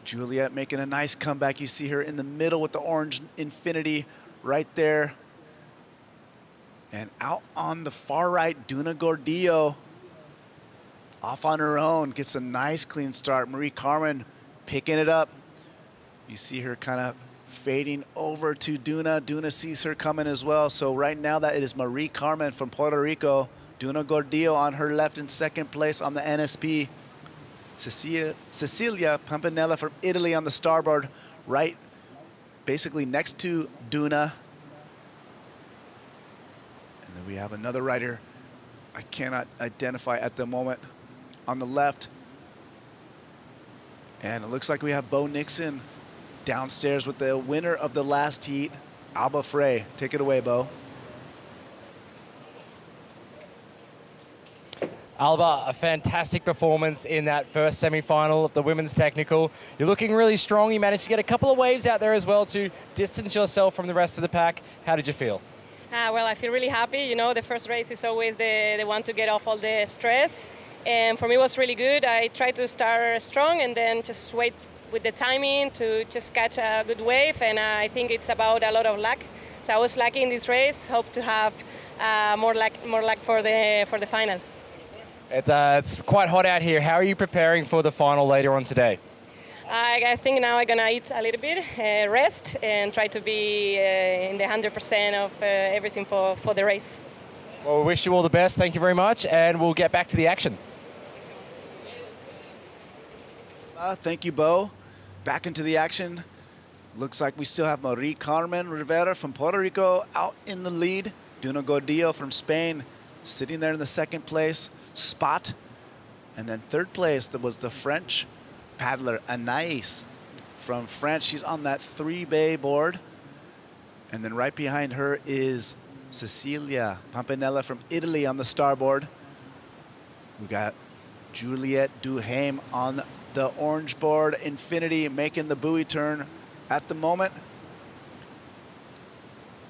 Juliet making a nice comeback. You see her in the middle with the orange infinity right there. And out on the far right, Duna Gordillo off on her own, gets a nice clean start. Marie Carmen picking it up. You see her kind of fading over to Duna. Duna sees her coming as well. So right now that is Marie Carmen from Puerto Rico. Duna Gordillo on her left in second place on the NSP. Cecilia Pimpinella from Italy on the starboard, right basically next to Duna. And then we have another rider I cannot identify at the moment on the left. And it looks like we have Bo Nixon downstairs with the winner of the last heat, Alba Frey. Take it away, Bo. Alba, a fantastic performance in that first semi-final of the women's technical. You're looking really strong. You managed to get a couple of waves out there as well to distance yourself from the rest of the pack. How did you feel? Well, I feel really happy. You know, the first race is always the one to get off all the stress. And for me, it was really good. I tried to start strong and then just wait with the timing to just catch a good wave. And I think it's about a lot of luck. So I was lucky in this race. Hope to have more luck for the final. It's quite hot out here. How are you preparing for the final later on today? I think now I'm going to eat a little bit, rest, and try to be in the 100% of everything for the race. Well, we wish you all the best. Thank you very much, and we'll get back to the action. Thank you, Bo. Back into the action. Looks like we still have Marie Carmen Rivera from Puerto Rico out in the lead. Duna Gordillo from Spain sitting there in the second place spot. And then third place, that was the French paddler Anaïs from France. She's on that 3-bay board. And then right behind her is Cecilia Pimpinella from Italy on the starboard. We got Juliet Dhu on the orange board, Infinity making the buoy turn at the moment.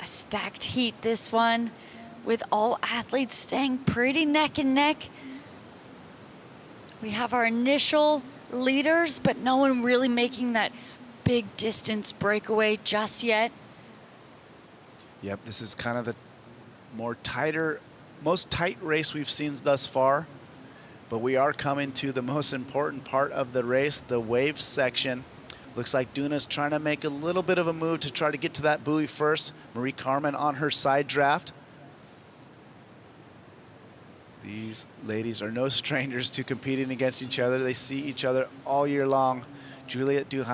A stacked heat, this one, with all athletes staying pretty neck and neck. We have our initial leaders, but no one really making that big distance breakaway just yet. Yep, this is kind of the most tight race we've seen thus far. But we are coming to the most important part of the race, the wave section. Looks like Duna's trying to make a little bit of a move to try to get to that buoy first. Marie Carmen on her side draft. These ladies are no strangers to competing against each other. They see each other all year long. Juliet Dhu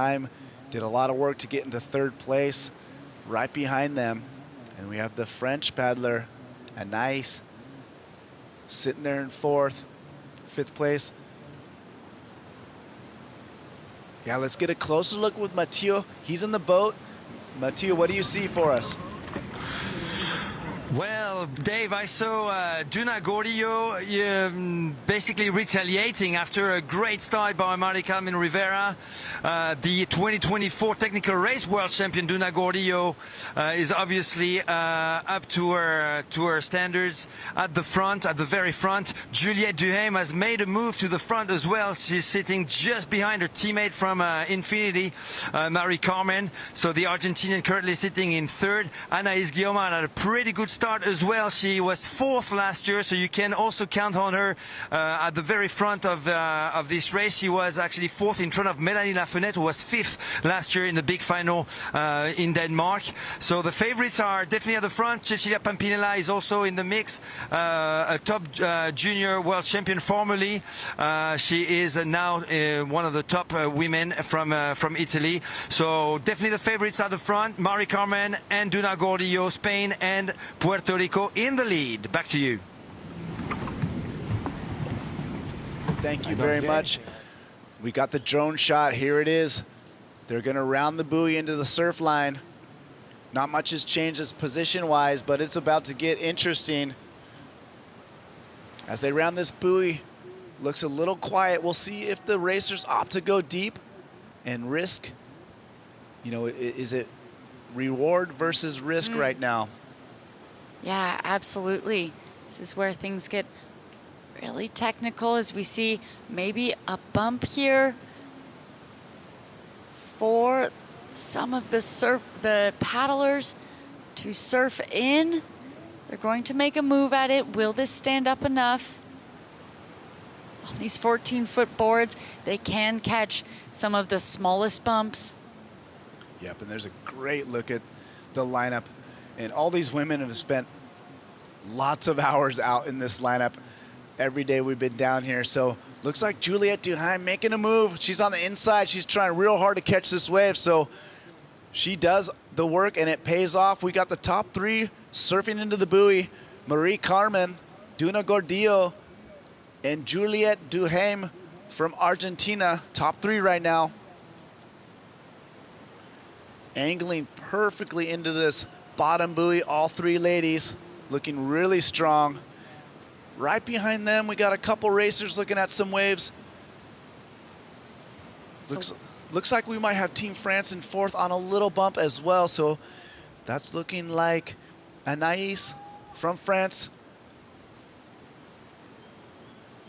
did a lot of work to get into third place. Right behind them, and we have the French paddler, Anais, sitting there in fifth place. Yeah, let's get a closer look with Martino. He's in the boat. Martino, what do you see for us? Well, Dave, I saw Duna Gordillo basically retaliating after a great start by Mari-Carmen Rivera. The 2024 technical race world champion Duna Gordillo is obviously up to her standards at the front, at the very front. Juliet Dhu has made a move to the front as well. She's sitting just behind her teammate from Infinity, Mari-Carmen. So the Argentinian currently sitting in third. Anaïs Guillaume had a pretty good start as well. She was fourth last year, so you can also count on her at the very front of this race. She was actually fourth in front of Melanie Lafenette, who was fifth last year in the big final in Denmark. So the favorites are definitely at the front. Cecilia Pampinella is also in the mix, a top junior world champion formerly. She is now one of the top women from Italy. So definitely the favorites at the front. Mari-Carmen and Duna Gordillo, Spain and Puerto Rico in the lead. Back to you. Thank you very much. We got the drone shot. Here it is. They're going to round the buoy into the surf line. Not much has changed as position-wise, but it's about to get interesting. As they round this buoy, looks a little quiet. We'll see if the racers opt to go deep and risk. You know, is it reward versus risk right now? Yeah, absolutely. This is where things get really technical, as we see maybe a bump here for some of the paddlers to surf in. They're going to make a move at it. Will this stand up enough? On these 14-foot boards, they can catch some of the smallest bumps. Yep, and there's a great look at the lineup. And all these women have spent lots of hours out in this lineup every day we've been down here. So looks like Juliet Dhu making a move. She's on the inside. She's trying real hard to catch this wave. So she does the work and it pays off. We got the top three surfing into the buoy. Mari-Carmen, Duna Gordillo, and Juliet Dhu from Argentina. Top three right now. Angling perfectly into this bottom buoy, all three ladies looking really strong. Right behind them, we got a couple racers looking at some waves. Looks like we might have Team France in fourth on a little bump as well. So that's looking like Anaïs from France.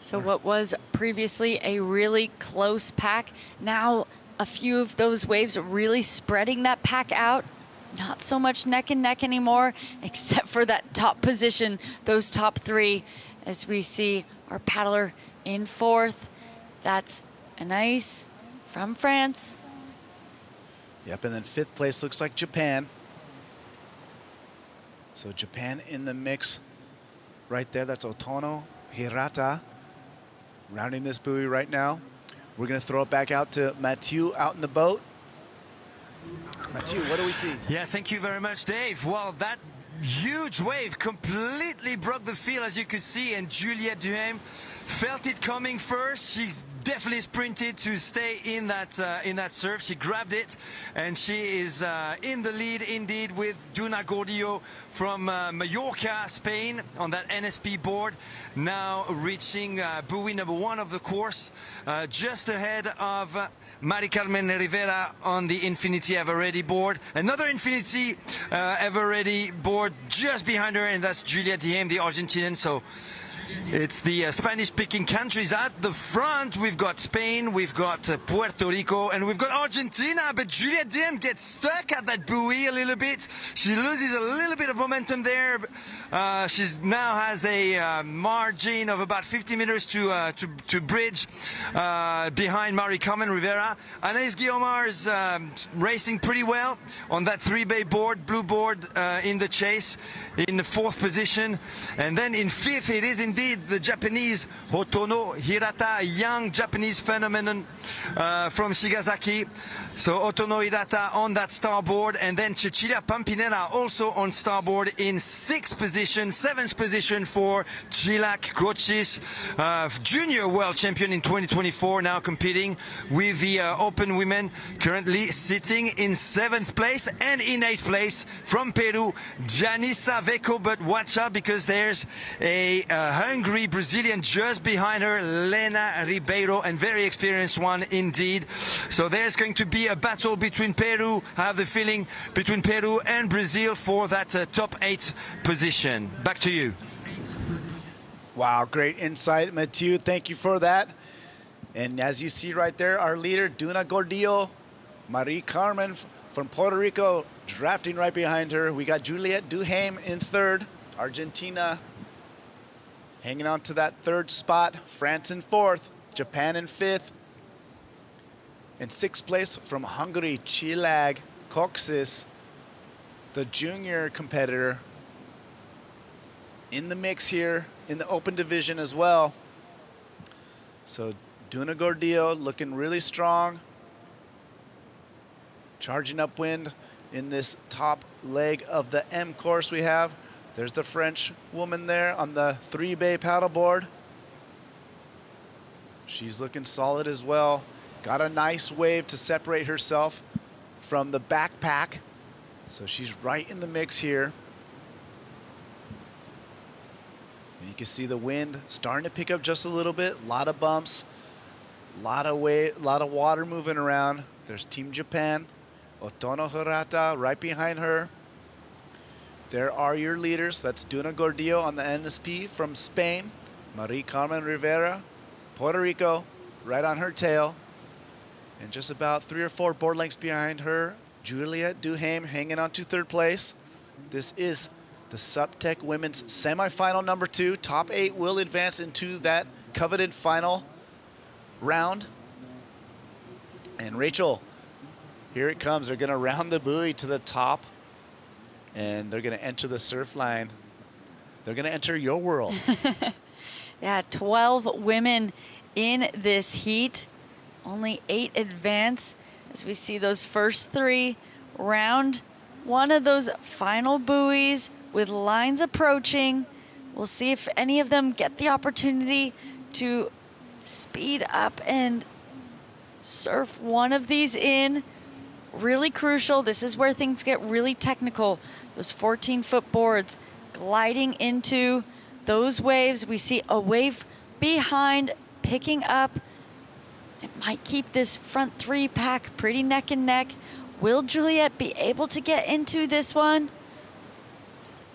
So what was previously a really close pack, now a few of those waves really spreading that pack out. Not so much neck and neck anymore, except for that top position, those top three, as we see our paddler in fourth. That's Anaïs from France. Yep, and then fifth place looks like Japan. So Japan in the mix right there. That's Otono Hirata rounding this buoy right now. We're going to throw it back out to Mathieu out in the boat. Mathieu, what do we see? Yeah, thank you very much, Dave. Well, that huge wave completely broke the field, as you could see, and Juliet Dhu felt it coming first. She definitely sprinted to stay in that surf. She grabbed it, and she is in the lead indeed with Duna Gordillo from Mallorca, Spain, on that NSP board. Now reaching buoy number one of the course, just ahead of Mari-Carmen Rivera on the Infinity Ever Ready board. Another Infinity Ever Ready board just behind her, and that's Juliet Dhu, the Argentinian. So it's the Spanish-speaking countries at the front. We've got Spain, we've got Puerto Rico, and we've got Argentina. But Juliet Dhu gets stuck at that buoy a little bit. She loses a little bit of momentum there. She now has a margin of about 50 meters to bridge behind Mari-Carmen Rivera. Anaïs Guillaume is racing pretty well on that three-bay board, blue board in the chase, in the fourth position. And then in fifth, it is indeed indeed the Japanese Hotono Hirata, a young Japanese phenomenon from Shigasaki. So Hotono Hirata on that starboard, and then Cecilia Pampinella also on starboard in 6th position, 7th position for Cilak Kocis, junior world champion in 2024, now competing with the open women, currently sitting in 7th place, and in 8th place from Peru, Janissa Veco. But watch out, because there's a hungry Brazilian just behind her, Lena Ribeiro, and very experienced one indeed. So there's going to be a battle between Peru, I have the feeling, between Peru and Brazil for that top 8 position. Back to you. Wow, great insight, Mathieu. Thank you for that. And as you see right there, our leader, Duna Gordillo, Marie Carmen from Puerto Rico, drafting right behind her. We got Juliet Dhu in 3rd, Argentina hanging on to that 3rd spot. France in 4th, Japan in 5th. In 6th place from Hungary, Cilak Kocis, the junior competitor, in the mix here in the open division as well. So Duna Gordillo looking really strong, charging upwind in this top leg of the M course we have. There's the French woman there on the 3-bay paddleboard. She's looking solid as well. Got a nice wave to separate herself from the backpack. So she's right in the mix here. And you can see the wind starting to pick up just a little bit. A lot of bumps, a lot of water moving around. There's Team Japan, Hotono Hirata right behind her. There are your leaders. That's Duna Gordillo on the NSP from Spain, Marie Carmen Rivera, Puerto Rico, right on her tail. And just about 3 or 4 board lengths behind her, Juliet Dhu hanging on to 3rd place. This is the SUP Tech Women's semifinal number 2. Top 8 will advance into that coveted final round. And Rachel, here it comes. They're going to round the buoy to the top, and they're going to enter the surf line. They're going to enter your world. Yeah, 12 women in this heat. Only 8 advance as we see those first 3 round one of those final buoys with lines approaching. We'll see if any of them get the opportunity to speed up and surf one of these in. Really crucial. This is where things get really technical. Those 14-foot boards gliding into those waves. We see a wave behind picking up. It might keep this front 3 pack pretty neck and neck. Will Juliet be able to get into this one?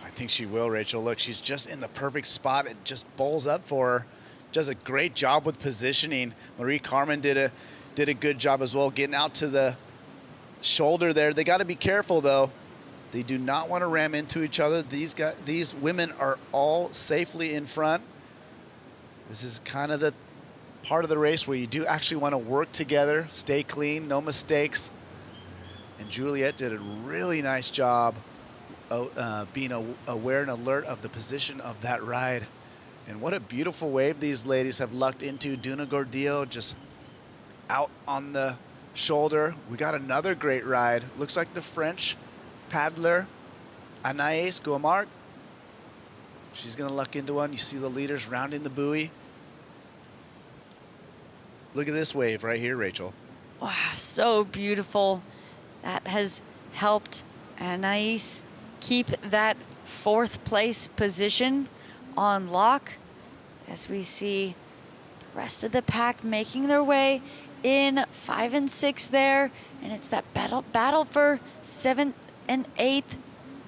I think she will, Rachel. Look, she's just in the perfect spot. It just bowls up for her. Does a great job with positioning. Marie Carmen did a good job as well, getting out to the shoulder there. They got to be careful though. They do not want to ram into each other. These women are all safely in front. This is kind of the part of the race where you do actually want to work together, stay clean, no mistakes. And Juliet did a really nice job being aware and alert of the position of that ride. And what a beautiful wave these ladies have lucked into. Duna Gordillo just out on the shoulder. We got another great ride. Looks like the French paddler, Anaïs Guamart. She's gonna luck into one. You see the leaders rounding the buoy. Look at this wave right here, Rachel. Wow, so beautiful. That has helped Anaïs keep that 4th place position on lock as we see the rest of the pack making their way in 5 and 6 there. And it's that battle for 7th and 8th.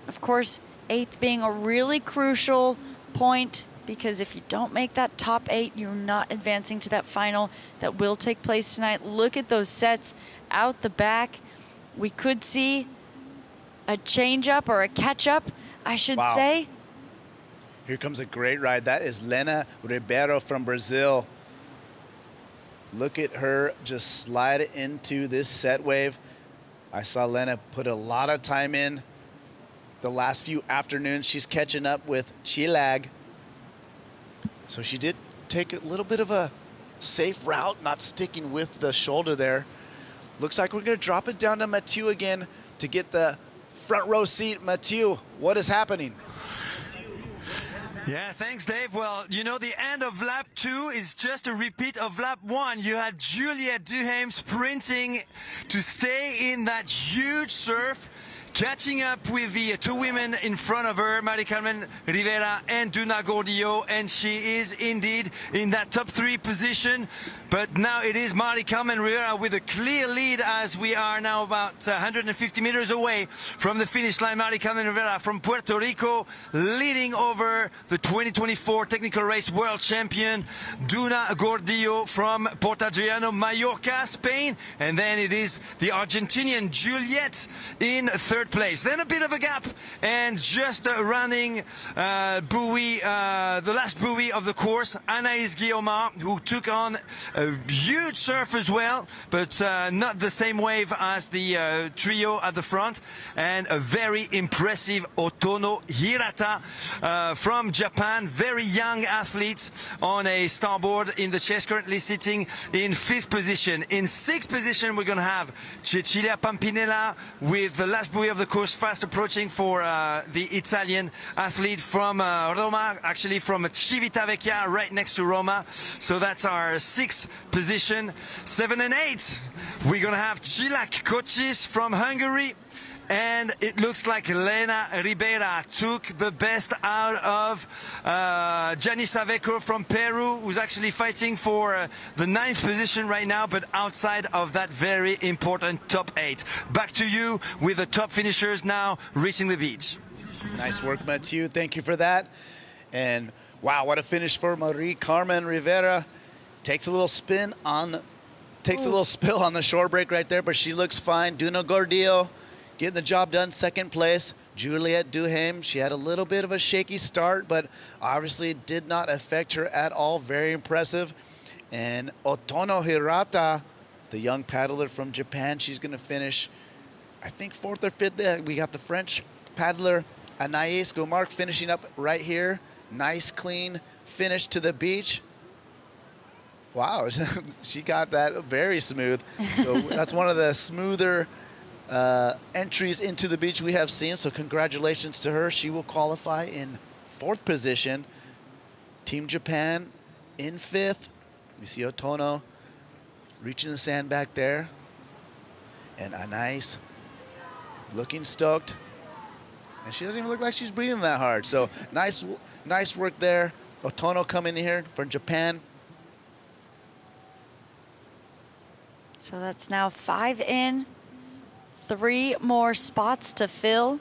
Of course, 8th being a really crucial point, because if you don't make that top 8, you're not advancing to that final that will take place tonight. Look at those sets out the back. We could see a change up or a catch up, I should say. Here comes a great ride. That is Lena Ribeiro from Brazil. Look at her just slide into this set wave. I saw Lena put a lot of time in the last few afternoons. She's catching up with Cilak. So she did take a little bit of a safe route, not sticking with the shoulder there. Looks like we're going to drop it down to Mathieu again to get the front row seat. Mathieu, what is happening? Yeah, thanks, Dave. Well, you know, the end of lap 2 is just a repeat of lap 1. You had Juliet Dhu sprinting to stay in that huge surf, catching up with the 2 women in front of her, Mari Carmen Rivera and Duna Gordillo, and she is indeed in that top 3 position. But now it is Mari Carmen Rivera with a clear lead as we are now about 150 meters away from the finish line. Mari Carmen Rivera from Puerto Rico leading over the 2024 technical race world champion Duna Gordillo from Portadriano, Mallorca, Spain. And then it is the Argentinian Juliet in 3rd place. Then a bit of a gap and just running buoy, the last buoy of the course, Anaïs Guillaumard, who took on a huge surf as well, but not the same wave as the trio at the front, and a very impressive Otono Hirata from Japan, very young athlete on a starboard in the chase, currently sitting in 5th position. In 6th position, we're going to have Cecilia Pampinella with the last buoy of the course, fast approaching for the Italian athlete from Roma, actually from Civitavecchia, right next to Roma. So that's our 6th position. 7 and 8, we're going to have Cilak Kocis from Hungary. And it looks like Lena Ribera took the best out of Janice Aveco from Peru, who's actually fighting for the 9th position right now, but outside of that very important top 8. Back to you with the top finishers now reaching the beach. Nice work, Mathieu. Thank you for that. And wow, what a finish for Marie Carmen Rivera. Takes a little spill on the shore break right there, but she looks fine. Duna Gordillo getting the job done, 2nd place. Juliet Dhu, she had a little bit of a shaky start, but obviously it did not affect her at all. Very impressive. And Otono Hirata, the young paddler from Japan, she's going to finish, I think, 4th or 5th there. We got the French paddler Anaïs Guillaumard finishing up right here. Nice, clean finish to the beach. Wow, she got that very smooth. So that's one of the smoother entries into the beach we have seen. So congratulations to her. She will qualify in 4th position. Team Japan in 5th. You see Otono reaching the sand back there. And Anaïs looking stoked. And she doesn't even look like she's breathing that hard. So nice work there. Otono coming in here from Japan. So that's now 5 in, 3 more spots to fill.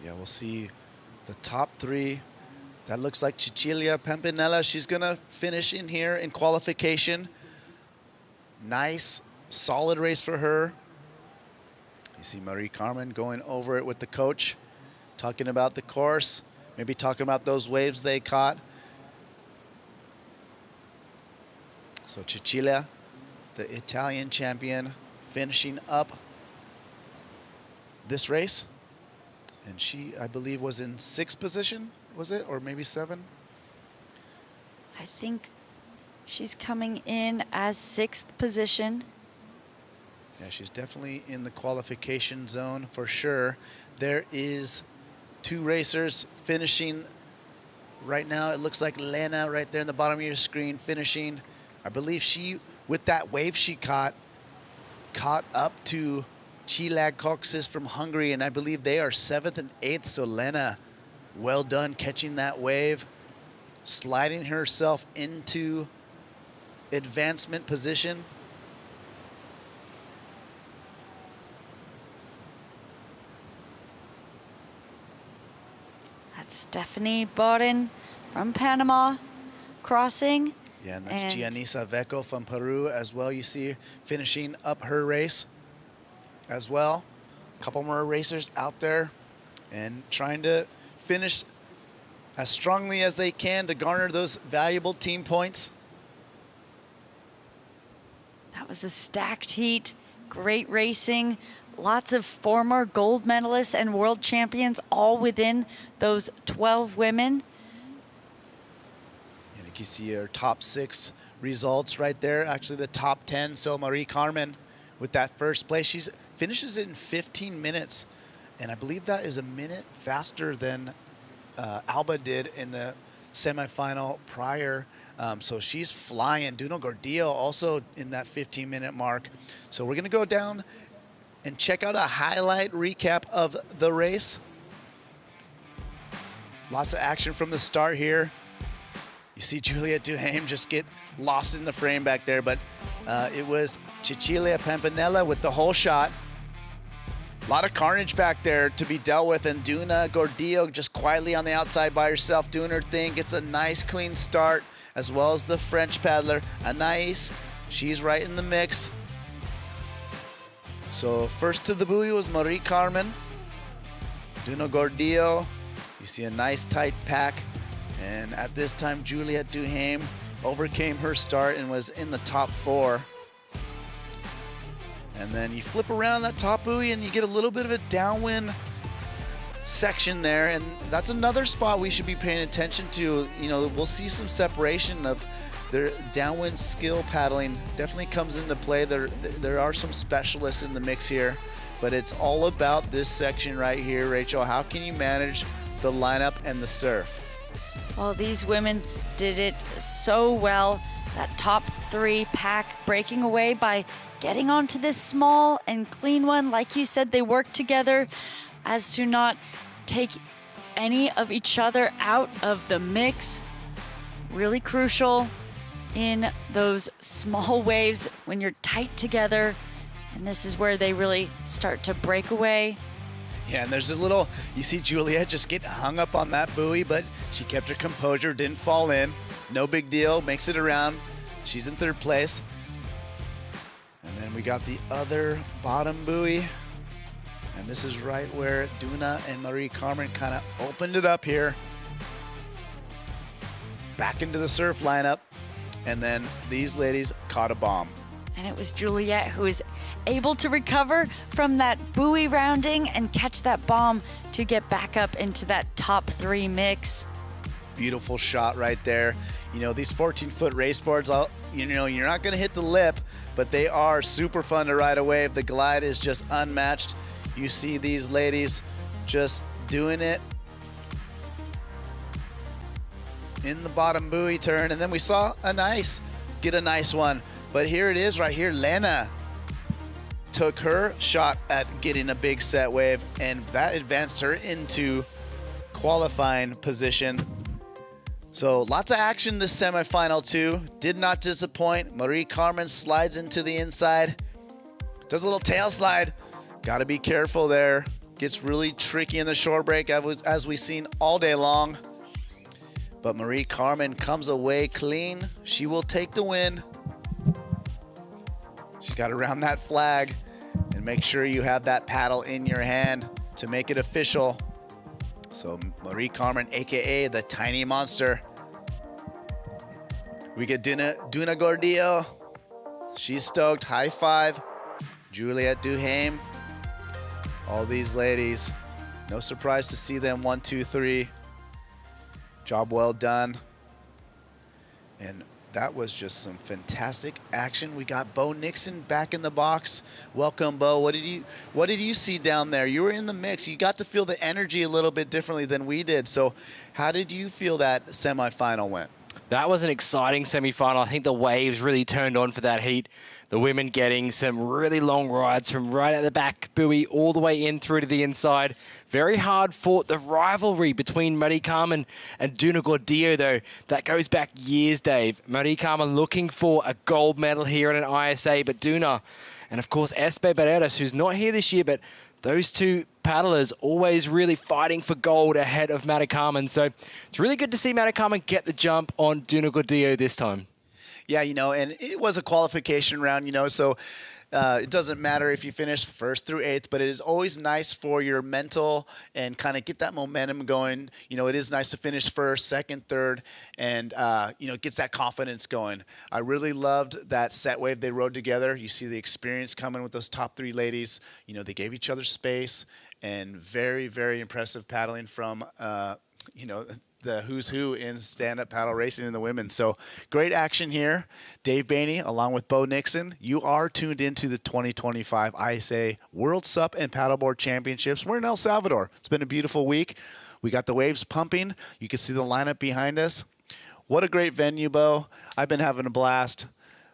Yeah, we'll see the top 3. That looks like Cecilia Pampinella. She's going to finish in here in qualification. Nice, solid race for her. You see Marie Carmen going over it with the coach, talking about the course, maybe talking about those waves they caught. So Cecilia, the Italian champion, finishing up this race. And she, I believe, was in 6th position, was it? Or maybe 7? I think she's coming in as 6th position. Yeah, she's definitely in the qualification zone for sure. There is 2 racers finishing right now. It looks like Lena right there in the bottom of your screen finishing. I believe she, with that wave she caught up to Cilak Kocis from Hungary, and I believe they are 7th and 8th. So Lena, well done catching that wave, sliding herself into advancement position. That's Stephanie Borin from Panama crossing. Yeah, and that's Gianisa Vecco from Peru as well. You see finishing up her race as well. A couple more racers out there and trying to finish as strongly as they can to garner those valuable team points. That was a stacked heat, great racing, lots of former gold medalists and world champions all within those 12 women. You see our top 6 results right there, actually the top 10. So Marie Carmen with that first place, she finishes it in 15 minutes. And I believe that is a minute faster than Alba did in the semifinal prior. So she's flying. Dhu Gordillo also in that 15-minute mark. So we're going to go down and check out a highlight recap of the race. Lots of action from the start here. You see Juliet Dhu just get lost in the frame back there, but it was Cecilia Pampanella with the whole shot. A lot of carnage back there to be dealt with, and Dhu Gordillo just quietly on the outside by herself doing her thing. Gets a nice clean start, as well as the French paddler, Anais. She's right in the mix. So first to the buoy was Marie Carmen. Dhu Gordillo, you see a nice tight pack. And at this time, Juliet Dhu overcame her start and was in the top 4. And then you flip around that top buoy and you get a little bit of a downwind section there. And that's another spot we should be paying attention to. You know, we'll see some separation of their downwind skill paddling. Definitely comes into play. There are some specialists in the mix here, but it's all about this section right here, Rachel. How can you manage the lineup and the surf? Well, these women did it so well. That top 3 pack breaking away by getting onto this small and clean one. Like you said, they work together as to not take any of each other out of the mix. Really crucial in those small waves when you're tight together. And this is where they really start to break away. Yeah, and there's a little, you see Juliet just get hung up on that buoy, but she kept her composure, didn't fall in. No big deal, makes it around. She's in 3rd place. And then we got the other bottom buoy. And this is right where Dhu and Marie Carmen kind of opened it up here. Back into the surf lineup. And then these ladies caught a bomb. And it was Juliet who was able to recover from that buoy rounding and catch that bomb to get back up into that top 3 mix. Beautiful shot right there. You know, these 14-foot race boards, you know, you're not going to hit the lip, but they are super fun to ride a wave. The glide is just unmatched. You see these ladies just doing it in the bottom buoy turn. And then we saw Anais get a nice one. But here it is right here. Lena took her shot at getting a big set wave, and that advanced her into qualifying position. So lots of action this semifinal too. Did not disappoint. Marie Carmen slides into the inside. Does a little tail slide. Got to be careful there. Gets really tricky in the shore break as we've seen all day long. But Marie Carmen comes away clean. She will take the win. She's got to round that flag and make sure you have that paddle in your hand to make it official. So Marie Carmen, AKA the tiny monster. We get Dhu Gordillo. She's stoked, high five. Juliet Dhu. All these ladies, no surprise to see them 1, 2, 3. Job well done. And that was just some fantastic action. We got Bo Nixon back in the box. Welcome, Bo. What did you see down there? You were in the mix. You got to feel the energy a little bit differently than we did. So how did you feel that semifinal went? That was an exciting semifinal. I think the waves really turned on for that heat. The women getting some really long rides from right at the back buoy all the way in through to the inside. Very hard fought. The rivalry between Marie Carmen and Dhu Gordillo, though, that goes back years, Dave. Marie Carmen looking for a gold medal here at an ISA, but Dhu, and of course Espe Barreras, who's not here this year, but those two paddlers always really fighting for gold ahead of Marie Carmen. So it's really good to see Marie Carmen get the jump on Dhu Gordillo this time. Yeah, you know, and it was a qualification round, you know, so it doesn't matter if you finish 1st through 8th, but it is always nice for your mental and kind of get that momentum going. You know, it is nice to finish 1st, 2nd, 3rd, and, you know, it gets that confidence going. I really loved that set wave they rode together. You see the experience coming with those top 3 ladies. You know, they gave each other space, and very, very impressive paddling from, you know, the who's who in stand-up paddle racing in the women. So great action here. Dave Bainey, along with Bo Nixon, you are tuned into the 2025 ISA World SUP and Paddleboard Championships. We're in El Salvador. It's been a beautiful week. We got the waves pumping. You can see the lineup behind us. What a great venue, Bo. I've been having a blast.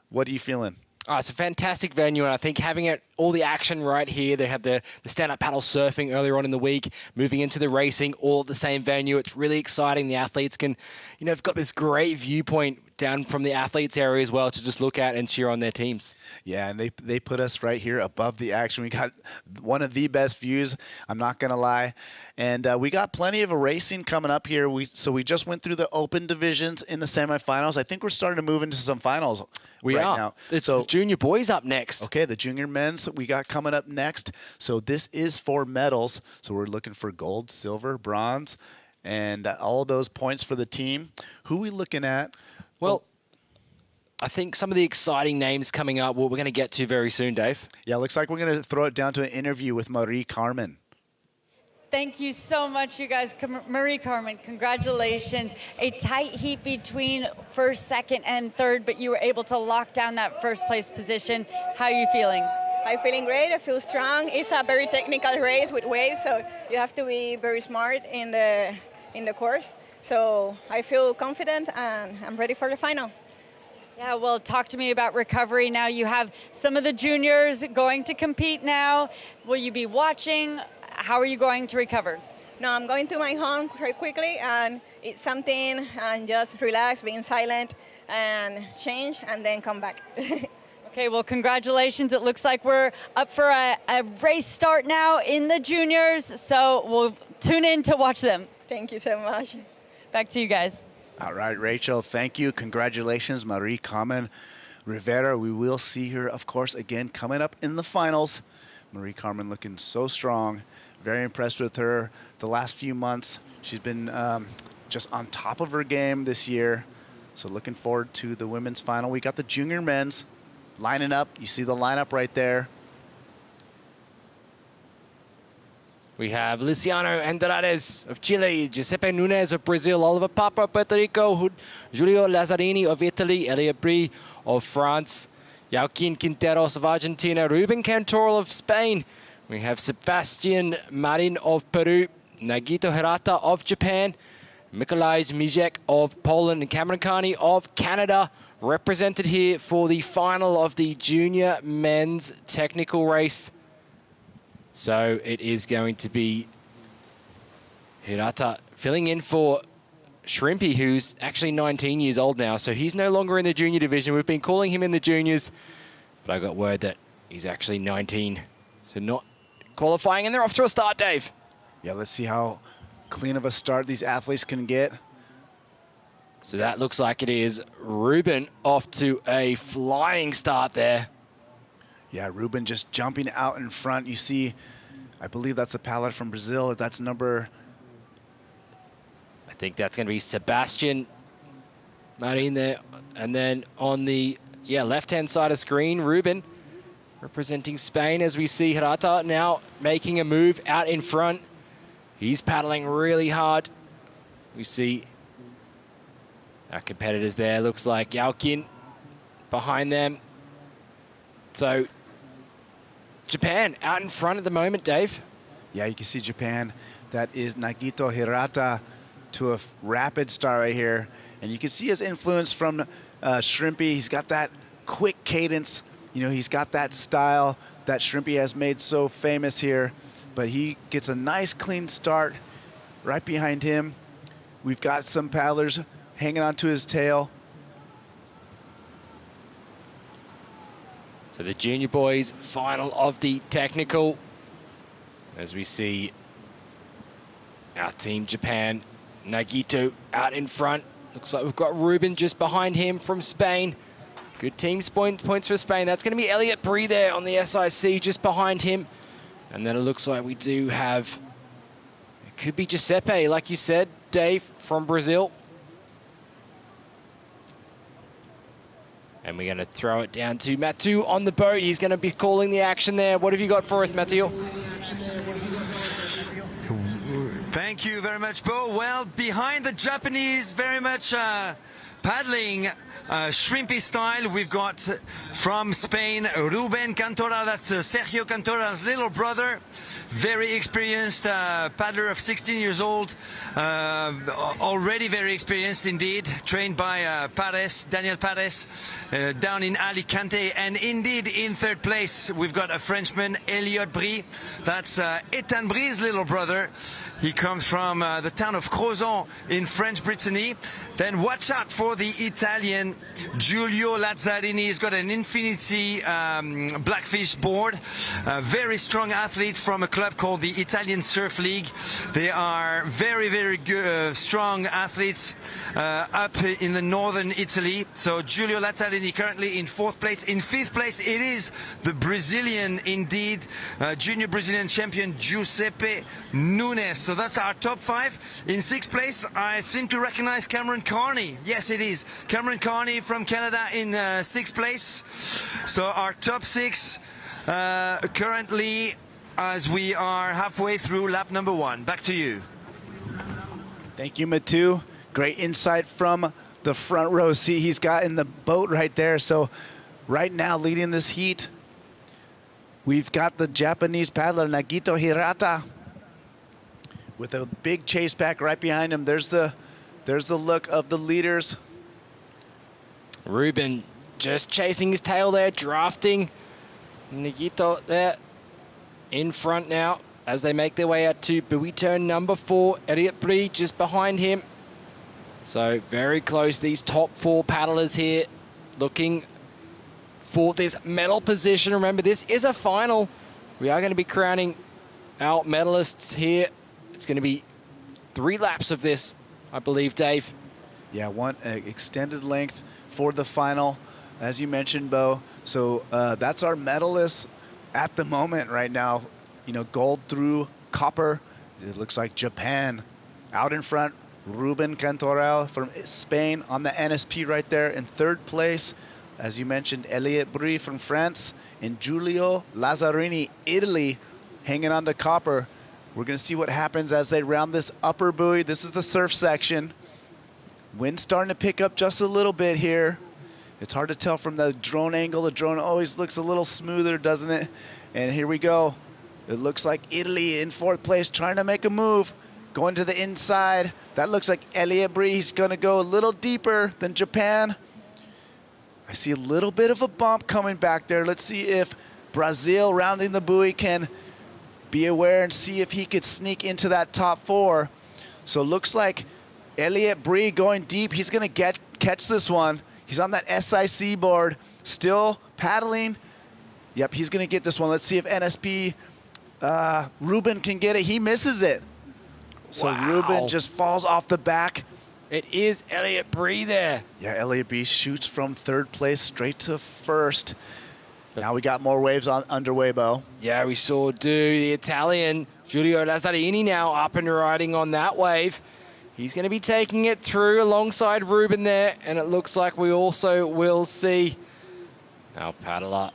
What are you feeling? Oh, it's a fantastic venue, and I think having all the action right here. They have the stand-up paddle surfing earlier on in the week, moving into the racing, all at the same venue. It's really exciting. The athletes can, have got this great viewpoint down from the athletes area as well to just look at and cheer on their teams. Yeah, and they put us right here above the action. We got one of the best views, I'm not going to lie. And we got plenty of racing coming up here. So we just went through the open divisions in the semifinals. I think we're starting to move into some finals right now. It's the junior boys up next. Okay, the junior men's we got coming up next. So this is for medals. So we're looking for gold, silver, bronze, and all those points for the team. Who are we looking at? Well, I think some of the exciting names coming up, we're going to get to very soon, Dave. Yeah, looks like we're going to throw it down to an interview with Marie Carmen. Thank you so much, you guys. Marie Carmen, congratulations. A tight heat between first, second, and third, but you were able to lock down that first place position. How are you feeling? I'm feeling great. I feel strong. It's a very technical race with waves, so you have to be very smart in the course. So I feel confident, and I'm ready for the final. Yeah, well, talk to me about recovery. Now you have some of the juniors going to compete now. Will you be watching? How are you going to recover? No, I'm going to my home very quickly and eat something and just relax, being silent and change and then come back. Okay, well, congratulations. It looks like we're up for a race start now in the juniors, so we'll tune in to watch them. Thank you so much. Back to you guys. All right, Rachel, thank you. Congratulations, Marie Carmen Rivera. We will see her, of course, again coming up in the finals. Marie Carmen looking so strong. Very impressed with her the last few months. She's been just on top of her game this year. So looking forward to the women's final. We got the junior men's lining up. You see the lineup right there. We have Luciano Andrades of Chile, Giuseppe Nunes of Brazil, Oliver Papa of Puerto Rico, Julio Lazzarini of Italy, Elia Brie of France, Joaquin Quinteros of Argentina, Ruben Cantoral of Spain. We have Sebastian Marin of Peru, Nagito Hirata of Japan, Mikolaj Mijek of Poland, and Cameron Carney of Canada, represented here for the final of the junior men's technical race. So it is going to be Hirata filling in for Shrimpy, who's actually 19 years old now. So he's no longer in the junior division. We've been calling him in the juniors, but I got word that he's actually 19. So not qualifying, and they're off to a start, Dave. Yeah, let's see how clean of a start these athletes can get. So that looks like it is Ruben off to a flying start there. Yeah, Ruben just jumping out in front. You see, I believe that's a paddler from Brazil. That's number... I think that's going to be Sebastian Marin there. And then on the left-hand side of screen, Ruben representing Spain, as we see Hirata now making a move out in front. He's paddling really hard. We see our competitors there. Looks like Joaquin behind them. So Japan out in front at the moment, Dave. Yeah, you can see Japan. That is Nagito Hirata to a rapid start right here. And you can see his influence from Shrimpy. He's got that quick cadence. You know, he's got that style that Shrimpy has made so famous here. But he gets a nice clean start right behind him. We've got some paddlers hanging onto his tail. So the junior boys final of the technical, as we see our team Japan, Nagito out in front. Looks like we've got Ruben just behind him from Spain. Good team points for Spain. That's going to be Elliot Brie there on the SIC just behind him. And then it looks like we do have, it could be Giuseppe, like you said, Dave, from Brazil. And we're going to throw it down to Matu on the boat. He's going to be calling the action there. What have you got for us, Matu? Thank Thank you very much, Bo. Well, behind the Japanese, very much paddling shrimpy style, we've got from Spain, Ruben Cantora. That's Sergio Cantora's little brother. Very experienced paddler of 16 years old. Already very experienced indeed. Trained by Daniel Pares, down in Alicante. And indeed, in third place, we've got a Frenchman, Elliot Brie. That's Ethan Brie's little brother. He comes from the town of Crozon in French Brittany. Then watch out for the Italian Giulio Lazzarini. He's got an Infinity Blackfish board. A very strong athlete from a club called the Italian Surf League. They are very, very good, strong athletes up in the northern Italy. So Giulio Lazzarini currently in fourth place. In fifth place, it is the Brazilian, indeed, junior Brazilian champion Giuseppe Nunes. So that's our top five. In sixth place, I seem to recognize Cameron Carney. Yes, it is. Cameron Carney from Canada in sixth place. So our top six currently, as we are halfway through lap number one. Back to you. Thank you, Matu. Great insight from the front row seat he's got in the boat right there. So right now, leading this heat, we've got the Japanese paddler, Nagito Hirata, with a big chase back right behind him. There's the look of the leaders. Ruben just chasing his tail there, drafting. Nagito there in front now as they make their way out to buoy turn number 4. Elliot Brie just behind him. So very close, these top 4 paddlers here looking for this medal position. Remember, this is a final. We are going to be crowning our medalists here. It's going to be 3 laps of this, I believe, Dave. Yeah, one extended length for the final, as you mentioned, Bo. So that's our medalists at the moment right now. You know, gold through copper. It looks like Japan out in front. Ruben Cantoral from Spain on the NSP right there in third place. As you mentioned, Elliot Brie from France and Giulio Lazzarini, Italy, hanging on to copper. We're going to see what happens as they round this upper buoy. This is the surf section. Wind's starting to pick up just a little bit here. It's hard to tell from the drone angle. The drone always looks a little smoother, doesn't it? And here we go. It looks like Italy in fourth place, trying to make a move. Going to the inside. That looks like Elliot Brie. He's going to go a little deeper than Japan. I see a little bit of a bump coming back there. Let's see if Brazil, rounding the buoy, can be aware and see if he could sneak into that top 4. So it looks like Elliot Brie going deep. He's going to catch this one. He's on that SIC board, still paddling. Yep, he's going to get this one. Let's see if NSP Ruben can get it. He misses it. So wow. Ruben just falls off the back. It is Elliot Brie there. Yeah, Elliot Brie shoots from third place straight to first. Now we got more waves underway, Bo. Yeah, we saw the Italian Giulio Lazzarini now up and riding on that wave. He's going to be taking it through alongside Ruben there, and it looks like we also will see our paddler.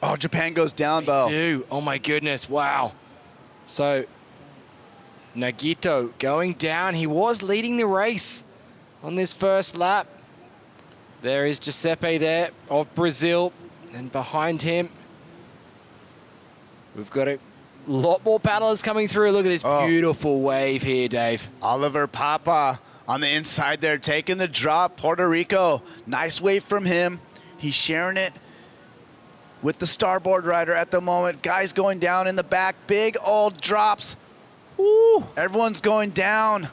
Oh, Japan goes down, Bo. Oh my goodness, wow. So Nagito going down. He was leading the race on this first lap. There is Giuseppe there of Brazil. And behind him, we've got a lot more paddlers coming through. Look at this beautiful wave here, Dave. Oliver Papa on the inside there, taking the drop. Puerto Rico, nice wave from him. He's sharing it with the starboard rider at the moment. Guys going down in the back, big old drops. Woo, everyone's going down.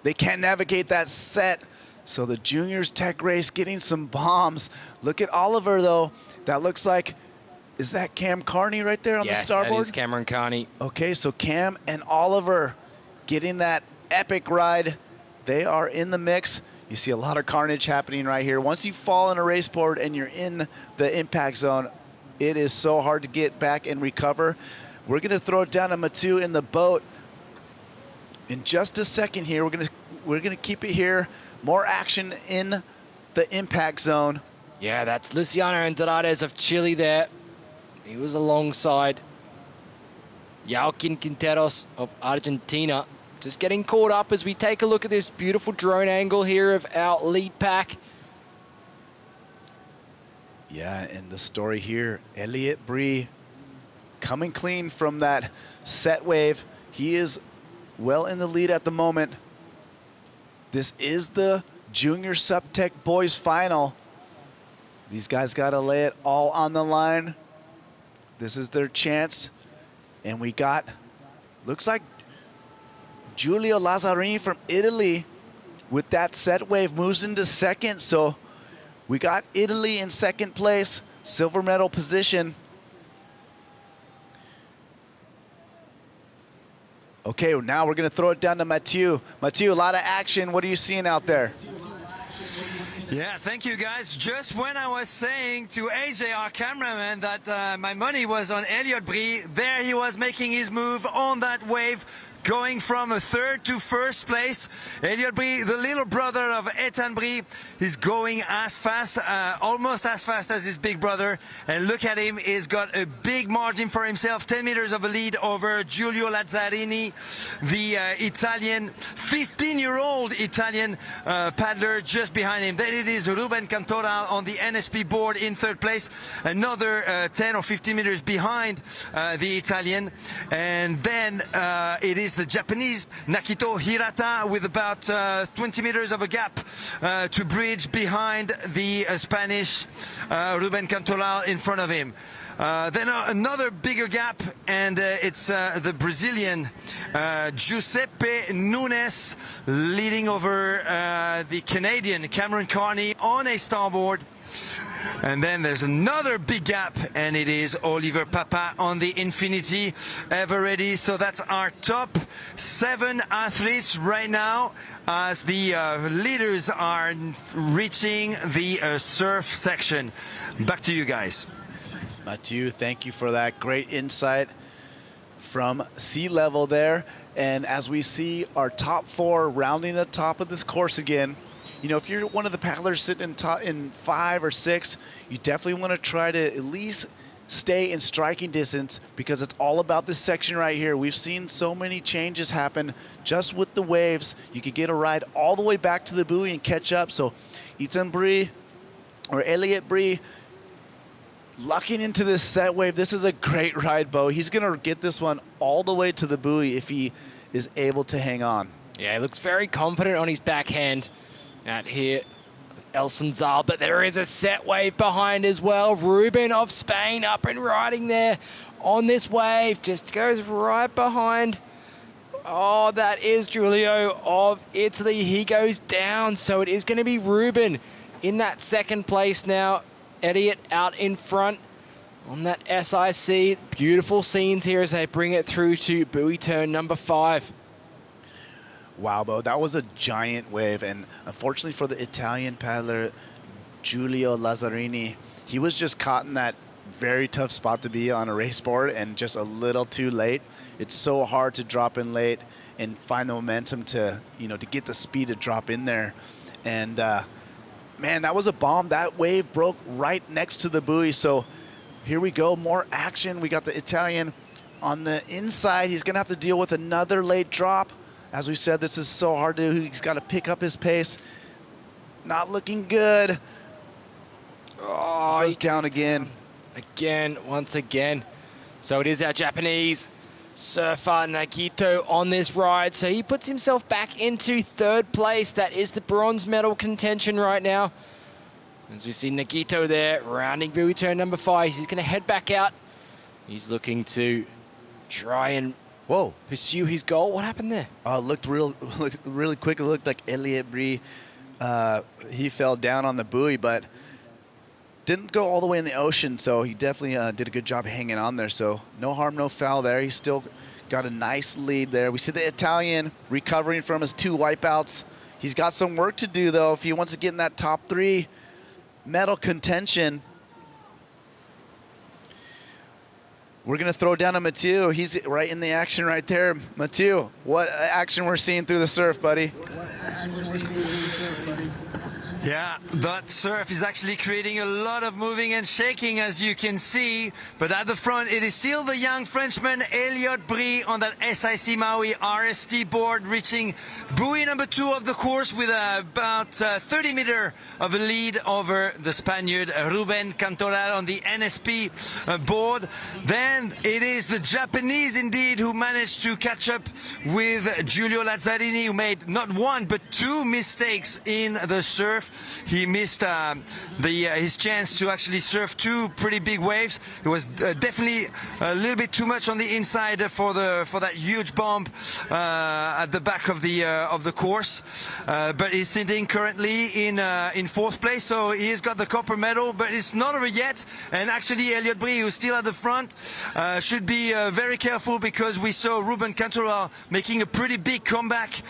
They can't navigate that set. So the juniors tech race getting some bombs. Look at Oliver, though. That looks like, is that Cam Carney right there on the starboard? Yes, that is Cameron Carney. Okay, so Cam and Oliver getting that epic ride. They are in the mix. You see a lot of carnage happening right here. Once you fall in a race board and you're in the impact zone, it is so hard to get back and recover. We're going to throw it down to Matu in the boat in just a second here. We're going to keep it here. More action in the impact zone. Yeah, that's Luciano Andrades of Chile there. He was alongside Joaquin Quinteros of Argentina. Just getting caught up as we take a look at this beautiful drone angle here of our lead pack. Yeah, and the story here, Elliot Bree coming clean from that set wave. He is well in the lead at the moment. This is the Junior SUP Tech Boys Final. These guys got to lay it all on the line. This is their chance. And we got, looks like Giulio Lazzarini from Italy with that set wave moves into second. So we got Italy in second place, silver medal position. Okay, now we're gonna throw it down to Mathieu. Mathieu, a lot of action. What are you seeing out there? Yeah, thank you guys. Just when I was saying to AJ, our cameraman, that my money was on Elliot Bree, there he was making his move on that wave, going from a third to first place. Elliot Bree, the little brother of Ethan Bree, is going as fast, almost as fast as his big brother. And look at him, he's got a big margin for himself, 10 meters of a lead over Giulio Lazzarini, the Italian, 15-year-old Italian paddler just behind him. Then it is Ruben Cantoral on the NSP board in third place, another 10 or 15 meters behind the Italian. And then it is the Japanese Nakito Hirata with about 20 meters of a gap to bridge behind the Spanish Ruben Cantoral in front of him. Then another bigger gap, and it's the Brazilian Giuseppe Nunes leading over the Canadian Cameron Carney on a starboard. And then there's another big gap, and it is Oliver Papa on the Infinity ever ready. So that's our top 7 athletes right now as the leaders are reaching the surf section. Back to you guys. Mathieu, thank you for that great insight from sea level there. And as we see our top 4 rounding the top of this course again, you know, if you're one of the paddlers sitting in 5 or 6, you definitely want to try to at least stay in striking distance, because it's all about this section right here. We've seen so many changes happen just with the waves. You could get a ride all the way back to the buoy and catch up. So Ethan Bree or Elliot Bree lucking into this set wave. This is a great ride, Bo. He's going to get this one all the way to the buoy if he is able to hang on. Yeah, he looks very confident on his backhand out here, El Sunzal, but there is a set wave behind as well. Ruben of Spain up and riding there on this wave, just goes right behind. Oh, that is Giulio of Italy. He goes down, so it is going to be Ruben in that second place now. Elliot out in front on that SIC. Beautiful scenes here as they bring it through to buoy turn number 5. Wow, Bo, that was a giant wave, and unfortunately for the Italian paddler, Giulio Lazzarini, he was just caught in that very tough spot to be on a race board and just a little too late. It's so hard to drop in late and find the momentum to, you know, to get the speed to drop in there. And man, that was a bomb. That wave broke right next to the buoy. So here we go, more action. We got the Italian on the inside. He's gonna have to deal with another late drop. As we said, this is so hard to do. He's got to pick up his pace. Not looking good. Oh, he goes down again. Once again. So it is our Japanese surfer Nagito on this ride. So he puts himself back into 3rd place. That is the bronze medal contention right now. As we see Nagito there, rounding buoy turn number 5. He's going to head back out. He's looking to try and pursue his goal. What happened there? Looked really quick. It looked like Elliot Bree. He fell down on the buoy, but didn't go all the way in the ocean. So he definitely did a good job hanging on there. So no harm, no foul there. He still got a nice lead there. We see the Italian recovering from his 2 wipeouts. He's got some work to do, though, if he wants to get in that top 3 medal contention. We're going to throw down to Mathieu. He's right in the action right there. Mathieu, what action we're seeing through the surf, buddy? Yeah, that surf is actually creating a lot of moving and shaking, as you can see. But at the front, it is still the young Frenchman, Elliot Brie, on that SIC Maui RST board, reaching buoy number 2 of the course with about 30 meter of a lead over the Spaniard, Ruben Cantoral, on the NSP board. Then it is the Japanese, indeed, who managed to catch up with Giulio Lazzarini, who made not one, but 2 mistakes in the surf. He missed his chance to actually surf 2 pretty big waves. It was definitely a little bit too much on the inside for that huge bump at the back of the course. But he's sitting currently in 4th place, so he's got the copper medal. But it's not over yet. And actually, Elliot Brie, who's still at the front, should be very careful, because we saw Ruben Cantoral making a pretty big comeback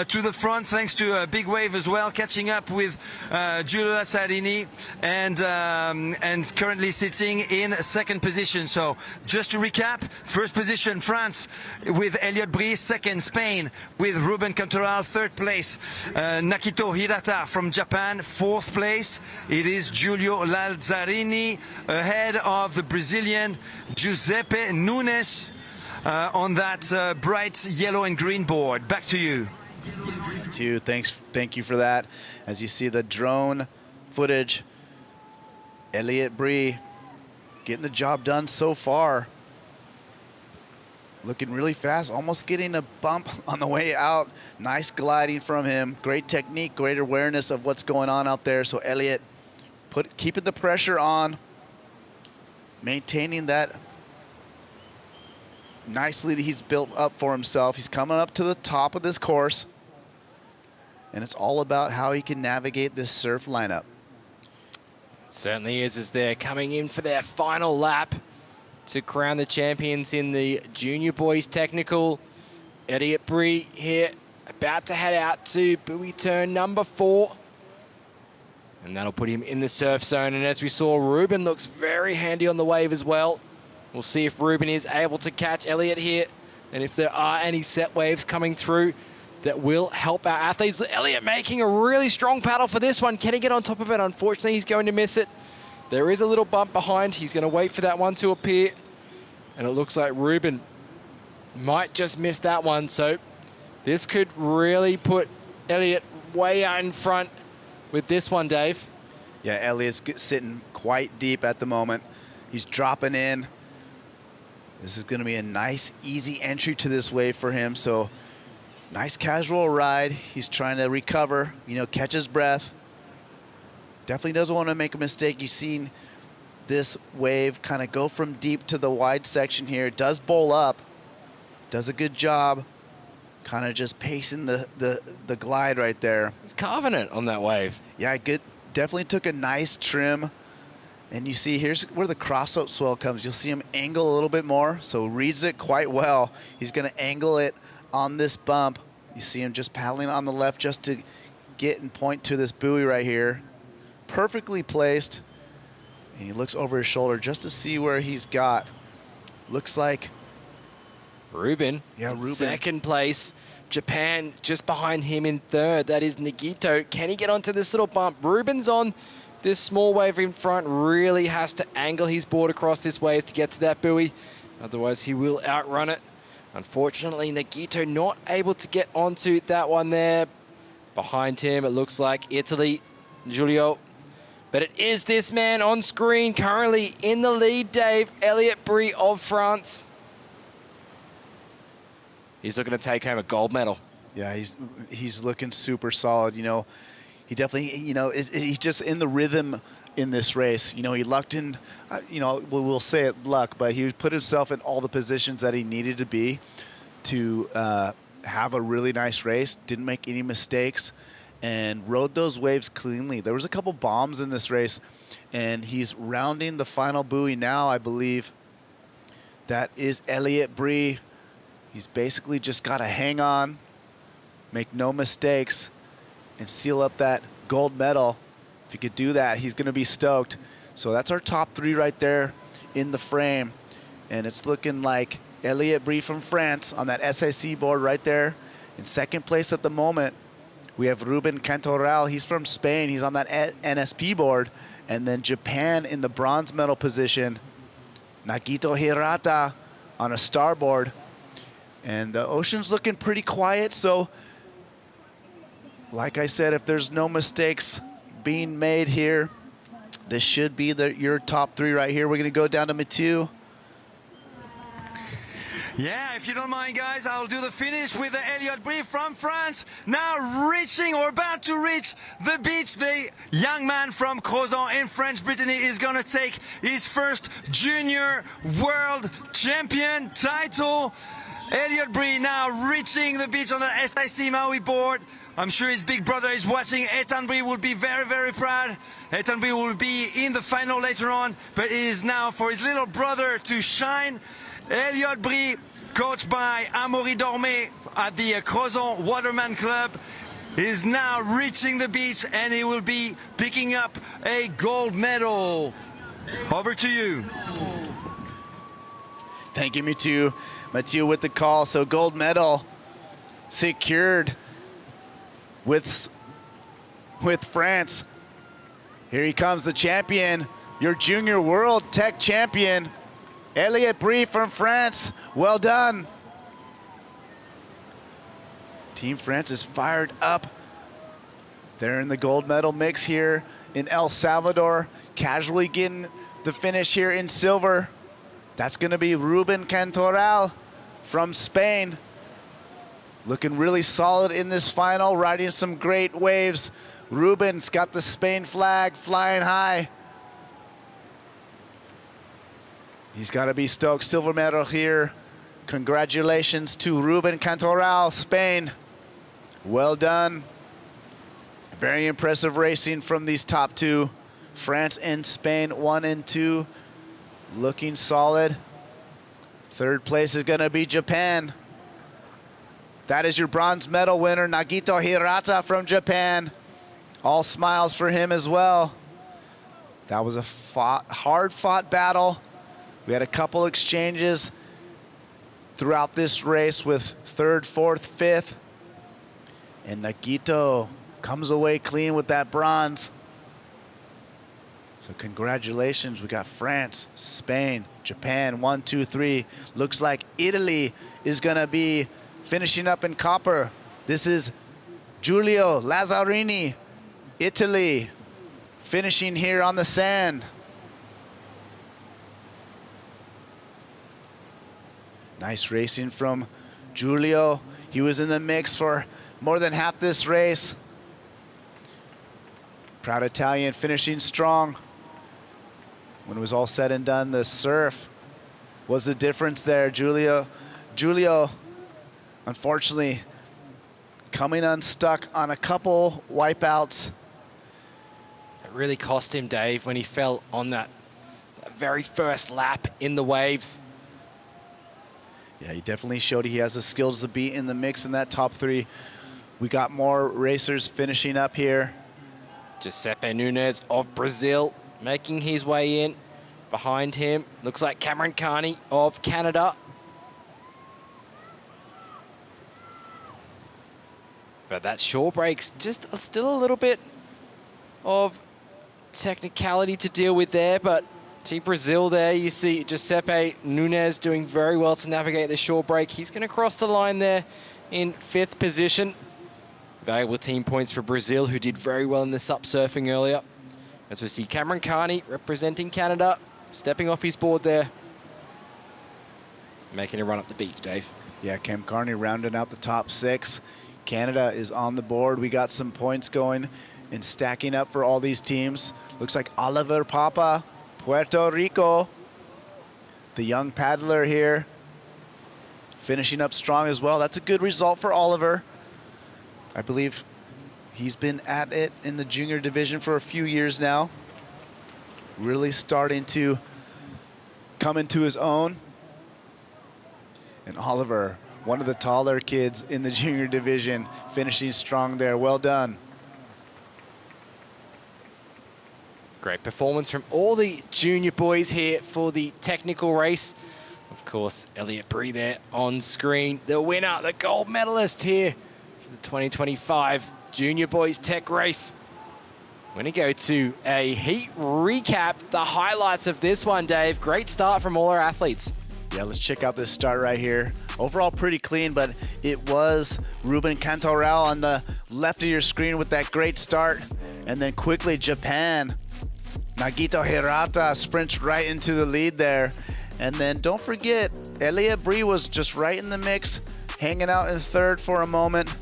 to the front, thanks to a big wave as well, catching up with Giulio Lazzarini, and currently sitting in 2nd position. So just to recap, 1st position France with Elliot Brie, 2nd Spain with Ruben Cantoral, 3rd place Nakito Hirata from Japan, 4th place it is Giulio Lazzarini, ahead of the Brazilian Giuseppe Nunes on that bright yellow and green board. Back to you. Thank you for that. As you see the drone footage, Elliot Brie getting the job done so far. Looking really fast, almost getting a bump on the way out. Nice gliding from him. Great technique, great awareness of what's going on out there. So Elliot keeping the pressure on, maintaining that nice lead he's built up for himself. He's coming up to the top of this course, and it's all about how he can navigate this surf lineup. Certainly is, as they're coming in for their final lap to crown the champions in the Junior Boys Technical. Elliot Brie here, about to head out to buoy turn number 4. And that'll put him in the surf zone. And as we saw, Ruben looks very handy on the wave as well. We'll see if Ruben is able to catch Elliot here, and if there are any set waves coming through that will help our athletes. Elliot making a really strong paddle for this one. Can he get on top of it? Unfortunately, he's going to miss it. There is a little bump behind. He's going to wait for that one to appear. And it looks like Ruben might just miss that one. So this could really put Elliot way out in front with this one, Dave. Yeah, Elliot's sitting quite deep at the moment. He's dropping in. This is going to be a nice, easy entry to this wave for him. So nice casual ride. He's trying to recover, catch his breath. Definitely doesn't want to make a mistake. You've seen this wave kind of go from deep to the wide section here. It does bowl up. Does a good job. Kind of just pacing the glide right there. He's carving it on that wave. Yeah, good. Definitely took a nice trim. And you see, here's where the cross-up swell comes. You'll see him angle a little bit more, so reads it quite well. He's going to angle it on this bump. You see him just paddling on the left just to get and point to this buoy right here. Perfectly placed. And he looks over his shoulder just to see where he's got. Looks like Ruben. Yeah, Ruben. 2nd place. Japan just behind him in 3rd. That is Nagito. Can he get onto this little bump? Ruben's on this small wave in front, really has to angle his board across this wave to get to that buoy. Otherwise, he will outrun it. Unfortunately, Nagito not able to get onto that one there. Behind him, it looks like Italy, Giulio. But it is this man on screen currently in the lead, Dave, Elliot Brie of France. He's looking to take home a gold medal. Yeah, he's looking super solid. He definitely, he's just in the rhythm in this race. He lucked in, we'll say it luck, but he put himself in all the positions that he needed to be to have a really nice race. Didn't make any mistakes and rode those waves cleanly. There was a couple bombs in this race, and he's rounding the final buoy now, I believe. That is Elliot Brie. He's basically just got to hang on, make no mistakes, and seal up that gold medal. If he could do that, he's going to be stoked. So that's our top 3 right there in the frame. And it's looking like Elliot Brie from France on that SIC board right there in 2nd place at the moment. We have Ruben Cantoral. He's from Spain. He's on that NSP board. And then Japan in the bronze medal position. Nagito Hirata on a starboard. And the ocean's looking pretty quiet, so like I said, if there's no mistakes being made here, this should be your top 3 right here. We're gonna go down to Mathieu. Yeah, if you don't mind, guys, I'll do the finish with the Elliott Brie from France. Now reaching or about to reach the beach. The young man from Crozon in French Brittany is going to take his first junior world champion title. Elliott Brie now reaching the beach on the SIC Maui board. I'm sure his big brother is watching. Ethan Brie will be very, very proud. Ethan Brie will be in the final later on, but it is now for his little brother to shine. Elliott Brie, coached by Amaury Dormé at the Crozon Waterman Club, is now reaching the beach and he will be picking up a gold medal. Over to you. Thank you, Mathieu. Mathieu with the call, so gold medal secured with France. Here he comes, the champion, your junior world tech champion, Elliott Brie from France. Well done. Team France is fired up. They're in the gold medal mix here in El Salvador, casually getting the finish here in silver. That's gonna be Ruben Cantoral from Spain. Looking really solid in this final, riding some great waves. Ruben's got the Spain flag flying high. He's got to be stoked. Silver medal here. Congratulations to Ruben Cantoral, Spain. Well done. Very impressive racing from these top 2. France and Spain, 1 and 2. Looking solid. 3rd place is going to be Japan. That is your bronze medal winner, Nagito Hirata from Japan. All smiles for him as well. That was a hard-fought battle. We had a couple exchanges throughout this race with 3rd, 4th, 5th. And Nagito comes away clean with that bronze. So congratulations, we got France, Spain, Japan, 1, 2, 3. Looks like Italy is gonna be finishing up in copper. This is Giulio Lazzarini, Italy, finishing here on the sand. Nice racing from Giulio. He was in the mix for more than half this race. Proud Italian, finishing strong. When it was all said and done, the surf was the difference there. Giulio, unfortunately, coming unstuck on a couple wipeouts. It really cost him, Dave, when he fell on that very first lap in the waves. Yeah, he definitely showed he has the skills to be in the mix in that top 3. We got more racers finishing up here. Giuseppe Nunes of Brazil making his way in. Behind him, looks like Cameron Carney of Canada. But that shore break's just still a little bit of technicality to deal with there, but Team Brazil there, you see Giuseppe Nunes doing very well to navigate the shore break. He's going to cross the line there in 5th position. Valuable team points for Brazil, who did very well in the SUP surfing earlier. As we see Cameron Carney representing Canada, stepping off his board there. Making a run up the beach, Dave. Yeah, Cam Carney rounding out the top 6. Canada is on the board. We got some points going and stacking up for all these teams. Looks like Oliver Papa, Puerto Rico, the young paddler here, finishing up strong as well. That's a good result for Oliver. I believe he's been at it in the junior division for a few years now. Really starting to come into his own. And Oliver, one of the taller kids in the junior division, finishing strong there. Well done. Great performance from all the junior boys here for the technical race. Of course, Elliott Brie there on screen. The winner, the gold medalist here for the 2025 junior boys tech race. We're going to go to a heat recap, the highlights of this one, Dave. Great start from all our athletes. Yeah, let's check out this start right here. Overall pretty clean, but it was Ruben Cantoral on the left of your screen with that great start. And then quickly Japan, Nagito Hirata sprints right into the lead there. And then don't forget, Elliot Brie was just right in the mix, hanging out in third for a moment.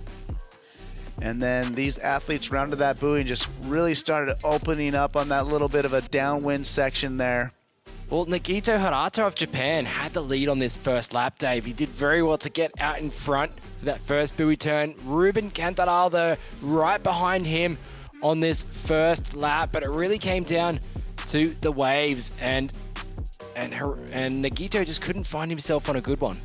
And then these athletes rounded that buoy and just really started opening up on that little bit of a downwind section there. Well, Nagito Hirata of Japan had the lead on this first lap, Dave. He did very well to get out in front for that first buoy turn. Ruben Cantoral, though, right behind him on this first lap, but it really came down to the waves, and Nagito just couldn't find himself on a good one.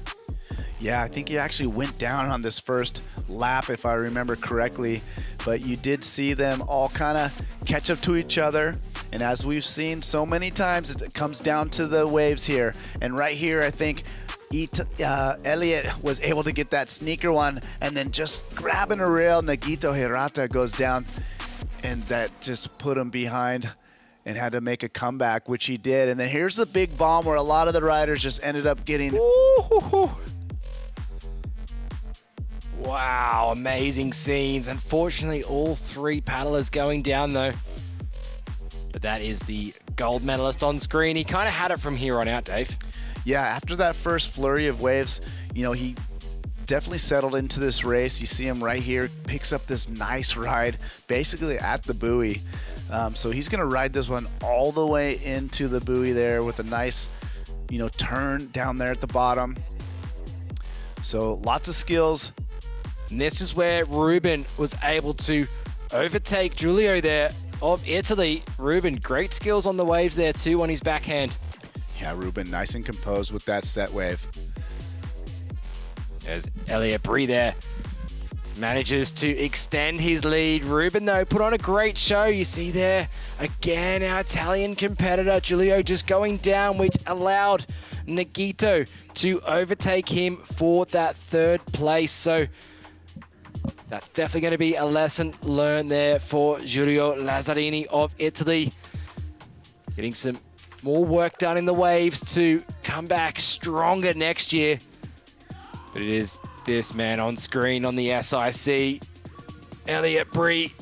Yeah, I think he actually went down on this first lap, if I remember correctly, but you did see them all kind of catch up to each other. And as we've seen so many times, it comes down to the waves here. And right here, I think Elliot was able to get that sneaker one, and then just grabbing a rail, Nagito Hirata goes down, and that just put him behind and had to make a comeback, which he did. And then here's the big bomb where a lot of the riders just ended up getting... Wow, amazing scenes. Unfortunately, all three paddlers going down, though. But that is the gold medalist on screen. He kind of had it from here on out, Dave. Yeah, after that first flurry of waves, you know, he definitely settled into this race. You see him right here, picks up this nice ride, basically at the buoy. So he's going to ride this one all the way into the buoy there with a nice, you know, turn down there at the bottom. So lots of skills. And this is where Ruben was able to overtake Giulio there of Italy. Ruben, great skills on the waves there too on his backhand. Yeah, Ruben, nice and composed with that set wave. There's Elliot Brie there. Manages to extend his lead. Ruben, though, put on a great show. You see there, again, our Italian competitor, Giulio, just going down, which allowed Nagito to overtake him for that third place. So that's definitely going to be a lesson learned there for Giulio Lazzarini of Italy. Getting some more work done in the waves to come back stronger next year. But it is this man on screen on the SIC, Elliot Brie,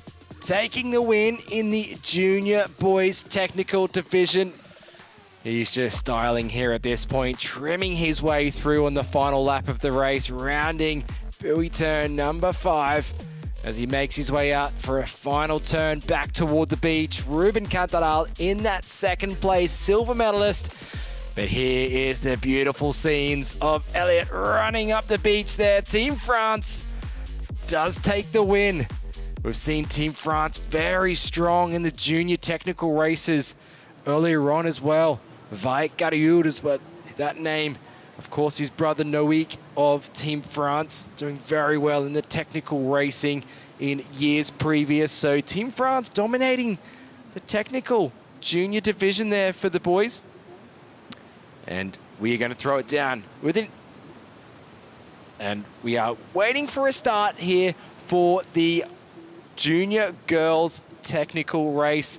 taking the win in the junior boys technical division. He's just styling here at this point, trimming his way through on the final lap of the race, rounding buoy turn number 5 as he makes his way out for a final turn back toward the beach. Ruben Cantoral in that second place silver medalist. But here is the beautiful scenes of Elliot running up the beach there. Team France does take the win. We've seen Team France very strong in the junior technical races earlier on as well. Vaik Gariud is what that name. Of course, his brother Noik of Team France doing very well in the technical racing in years previous. So Team France dominating the technical junior division there for the boys. And we are going to throw it down within. And we are waiting for a start here for the junior girls technical race.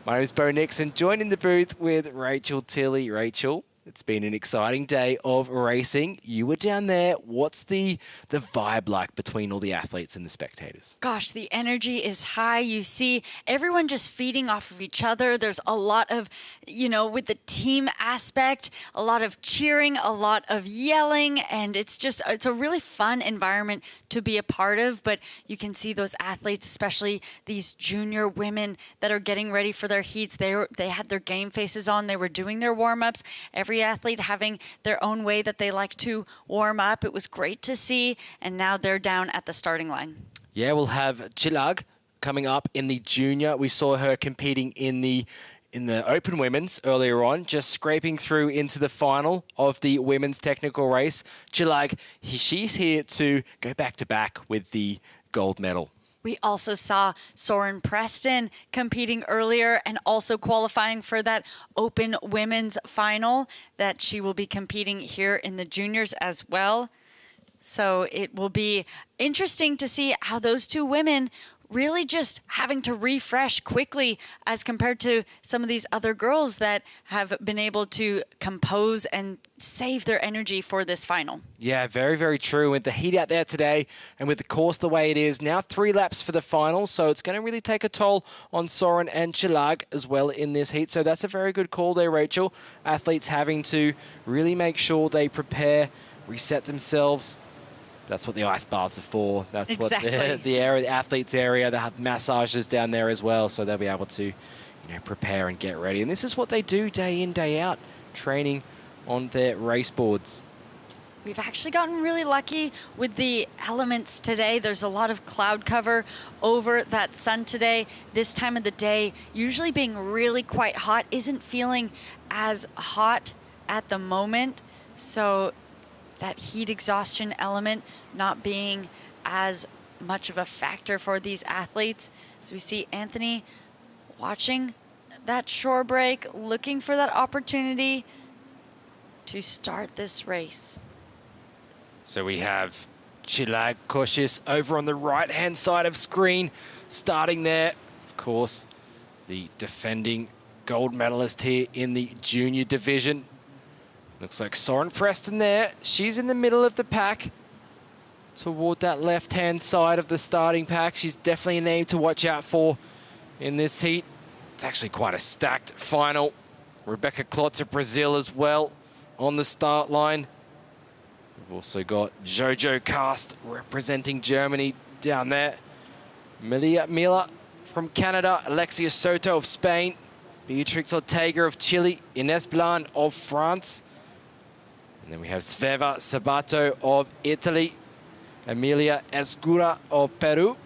My name is Bo Nixon, joined in the booth with Rachel Tilley. Rachel, it's been an exciting day of racing. You were down there. What's the vibe like between all the athletes and the spectators? Gosh, the energy is high. You see everyone just feeding off of each other. There's a lot of, with the team aspect, a lot of cheering, a lot of yelling, and it's a really fun environment to be a part of. But you can see those athletes, especially these junior women that are getting ready for their heats. They had their game faces on. They were doing their warm-ups. Every athlete having their own way that they like to warm up. It was great to see, and now they're down at the starting line. Yeah, we'll have Chilag coming up in the junior. We saw her competing in the open women's earlier on, just scraping through into the final of the women's technical race. Chilag, she's here to go back-to-back with the gold medal. We also saw Soren Preston competing earlier and also qualifying for that open women's final that she will be competing here in the juniors as well. So it will be interesting to see how those two women really just having to refresh quickly as compared to some of these other girls that have been able to compose and save their energy for this final. Yeah, very, very true. With the heat out there today and with the course the way it is, now 3 laps for the final, so it's going to really take a toll on Soren and Chilag as well in this heat. So that's a very good call there, Rachel. Athletes having to really make sure they prepare, reset themselves. That's what the ice baths are for. That's exactly what the area, the athletes area, they have massages down there as well, so they'll be able to, prepare and get ready. And this is what they do day in, day out, training on their race boards. We've actually gotten really lucky with the elements today. There's a lot of cloud cover over that sun today. This time of the day, usually being really quite hot, isn't feeling as hot at the moment. So that heat exhaustion element not being as much of a factor for these athletes. So we see Anthony watching that shore break, looking for that opportunity to start this race. So we have Chilag Koshis over on the right-hand side of screen, starting there. Of course, the defending gold medalist here in the junior division. Looks like Soren Preston there. She's in the middle of the pack toward that left-hand side of the starting pack. She's definitely a name to watch out for in this heat. It's actually quite a stacked final. Rebecca Klotz of Brazil as well on the start line. We've also got Jojo Cast representing Germany down there. Milia Mila from Canada, Alexia Soto of Spain, Beatrix Ortega of Chile, Ines Blan of France. And then we have Sveva Sabato of Italy, Emilia Escura of Peru,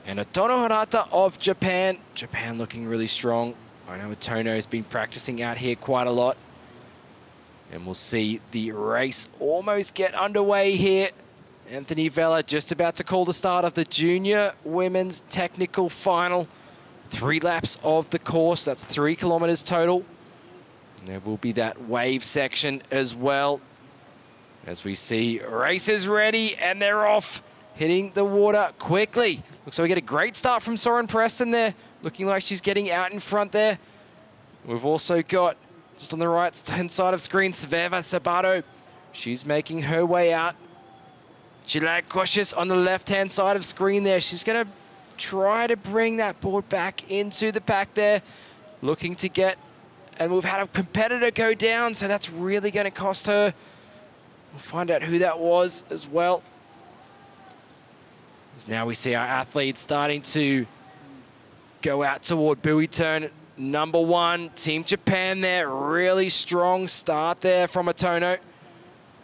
and Otono Hirata of Japan. Japan looking really strong. I know Otono has been practicing out here quite a lot. And we'll see the race almost get underway here. Anthony Vella just about to call the start of the junior women's technical final. 3 laps of the course, that's 3 kilometers total. And there will be that wave section as well. As we see racers ready and they're off, hitting the water quickly. Looks like we get a great start from Soren Preston there. Looking like she's getting out in front there. We've also got, just on the right-hand side of screen, Sveva Sabato. She's making her way out. Chilag Koshis on the left-hand side of screen there. She's going to try to bring that board back into the pack there. Looking to get, and we've had a competitor go down, so that's really going to cost her. We'll find out who that was as well. As now we see our athletes starting to go out toward buoy turn number 1. Team Japan there, really strong start there from Otono.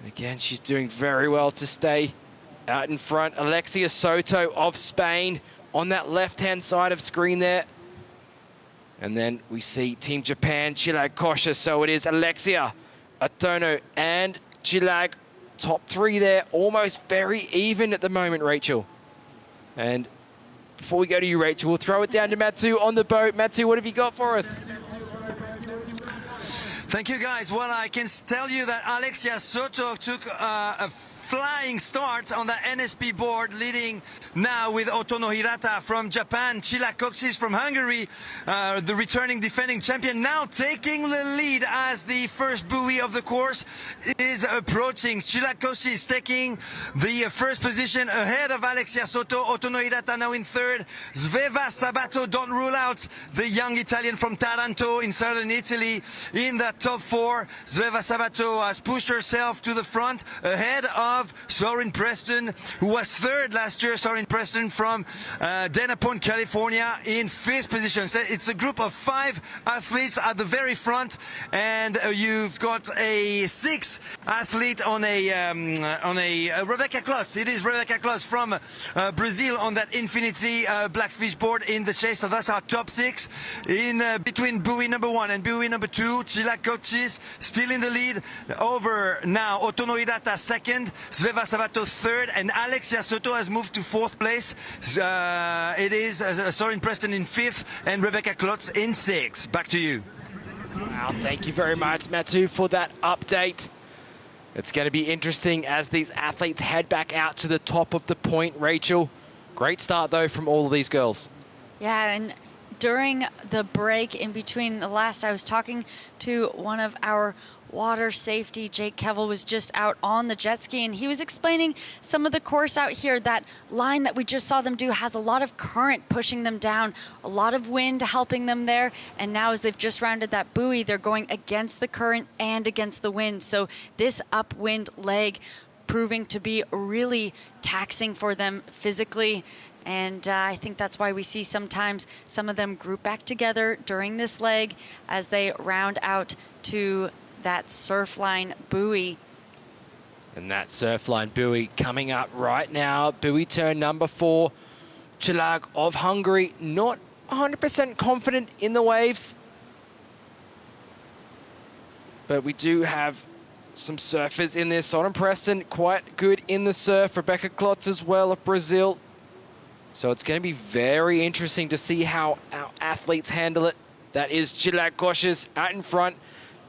Again, she's doing very well to stay out in front. Alexia Soto of Spain on that left-hand side of screen there. And then we see Team Japan, Chilag Koshis. So it is Alexia, Otono, and Chilag. Top 3 there, almost very even at the moment, Rachel. And before we go to you, Rachel, we'll throw it down to Matsu on the boat. Matsu, what have you got for us? Thank you, guys. Well, I can tell you that Alexia Soto took a flying start on the NSP board, leading now with Otono Hirata from Japan, Chilag Koshis from Hungary, the returning defending champion, now taking the lead as the first buoy of the course is approaching. Chilag Koshis taking the first position ahead of Alexia Soto. Otono Hirata now in third. Sveva Sabato, don't rule out the young Italian from Taranto in southern Italy in the top 4. Sveva Sabato has pushed herself to the front ahead of Soren Preston, who was third last year. Soren Preston from Dana Point, California, in 5th position. So it's a group of 5 athletes at the very front, and you've got a 6th athlete on a Rebecca Klotz. It is Rebecca Klotz from Brazil on that Infinity Blackfish board in the chase. So that's our top 6. In between buoy number 1 and buoy number 2, Chilag Koshis still in the lead. Over now, Otono Hirata second, Sveva Sabato third, and Alexia Soto has moved to 4th place. It is Soren Preston in 5th and Rebecca Klotz in 6th. Back to you. Wow, thank you very much, Matsu, for that update. It's going to be interesting as these athletes head back out to the top of the point, Rachel. Great start, though, from all of these girls. Yeah, and during the break in between the last, I was talking to one of our water safety. Jake Kevel was just out on the jet ski, and he was explaining some of the course out here. That line that we just saw them do has a lot of current pushing them down, a lot of wind helping them there. And now as they've just rounded that buoy, they're going against the current and against the wind. So this upwind leg proving to be really taxing for them physically. And I think that's why we see sometimes some of them group back together during this leg as they round out to that surfline buoy. And that surfline buoy coming up right now. Buoy turn number 4. Chilag of Hungary, not 100% confident in the waves. But we do have some surfers in there. Soren Preston, quite good in the surf. Rebecca Klotz as well of Brazil. So it's going to be very interesting to see how our athletes handle it. That is Chilag Koshis out in front.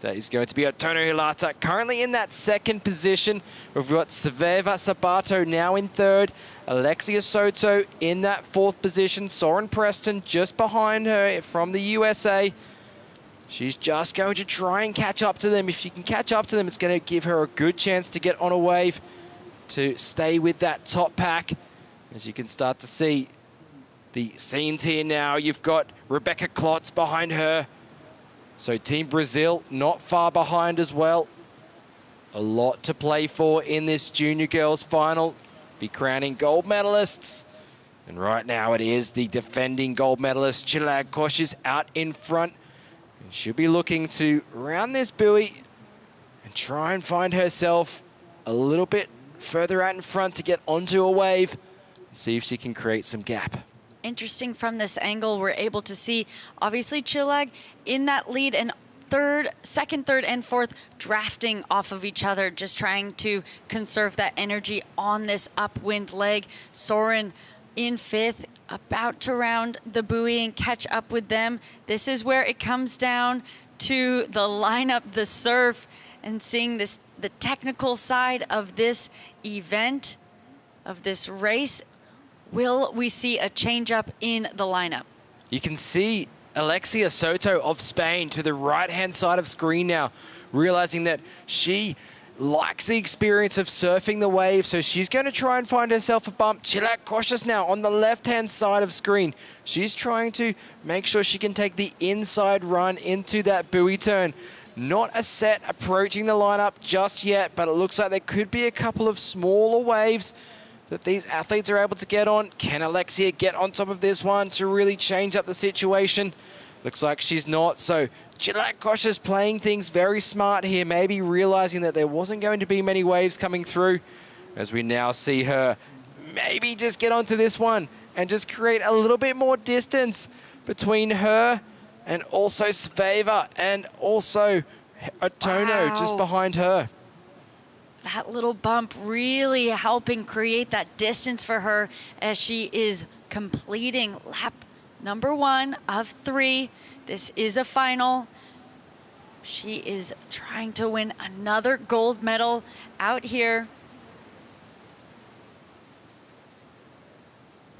That is going to be Otono Hilata currently in that second position. We've got Sveva Sabato now in third. Alexia Soto in that fourth position. Soren Preston just behind her from the USA. She's just going to try and catch up to them. If she can catch up to them, it's going to give her a good chance to get on a wave to stay with that top pack. As you can start to see the scenes here now, you've got Rebecca Klotz behind her. So Team Brazil not far behind as well. A lot to play for in this junior girls final. Be crowning gold medalists. And right now it is the defending gold medalist Chilag Koshis out in front. And she'll be looking to round this buoy and try and find herself a little bit further out in front to get onto a wave. See if she can create some gap. Interesting from this angle, we're able to see obviously Chilag in that lead and second, third, and fourth drafting off of each other, just trying to conserve that energy on this upwind leg. Soren in fifth, about to round the buoy and catch up with them. This is where it comes down to the lineup, the surf, and seeing this, the technical side of this event, of this race. Will we see a change up in the lineup? You can see Alexia Soto of Spain to the right-hand side of screen now, realizing that she likes the experience of surfing the wave, so she's going to try and find herself a bump. Chilag Koshis now on the left-hand side of screen. She's trying to make sure she can take the inside run into that buoy turn. Not a set approaching the lineup just yet, but it looks like there could be a couple of smaller waves that these athletes are able to get on. Can Alexia get on top of this one to really change up the situation? Looks like she's not. So Chilag Koshis playing things very smart here, maybe realizing that there wasn't going to be many waves coming through, as we now see her maybe just get onto this one and just create a little bit more distance between her and also Sveva and also Otono just behind her. That little bump really helping create that distance for her as she is completing lap number 1 of 3. This is a final. She is trying to win another gold medal out here.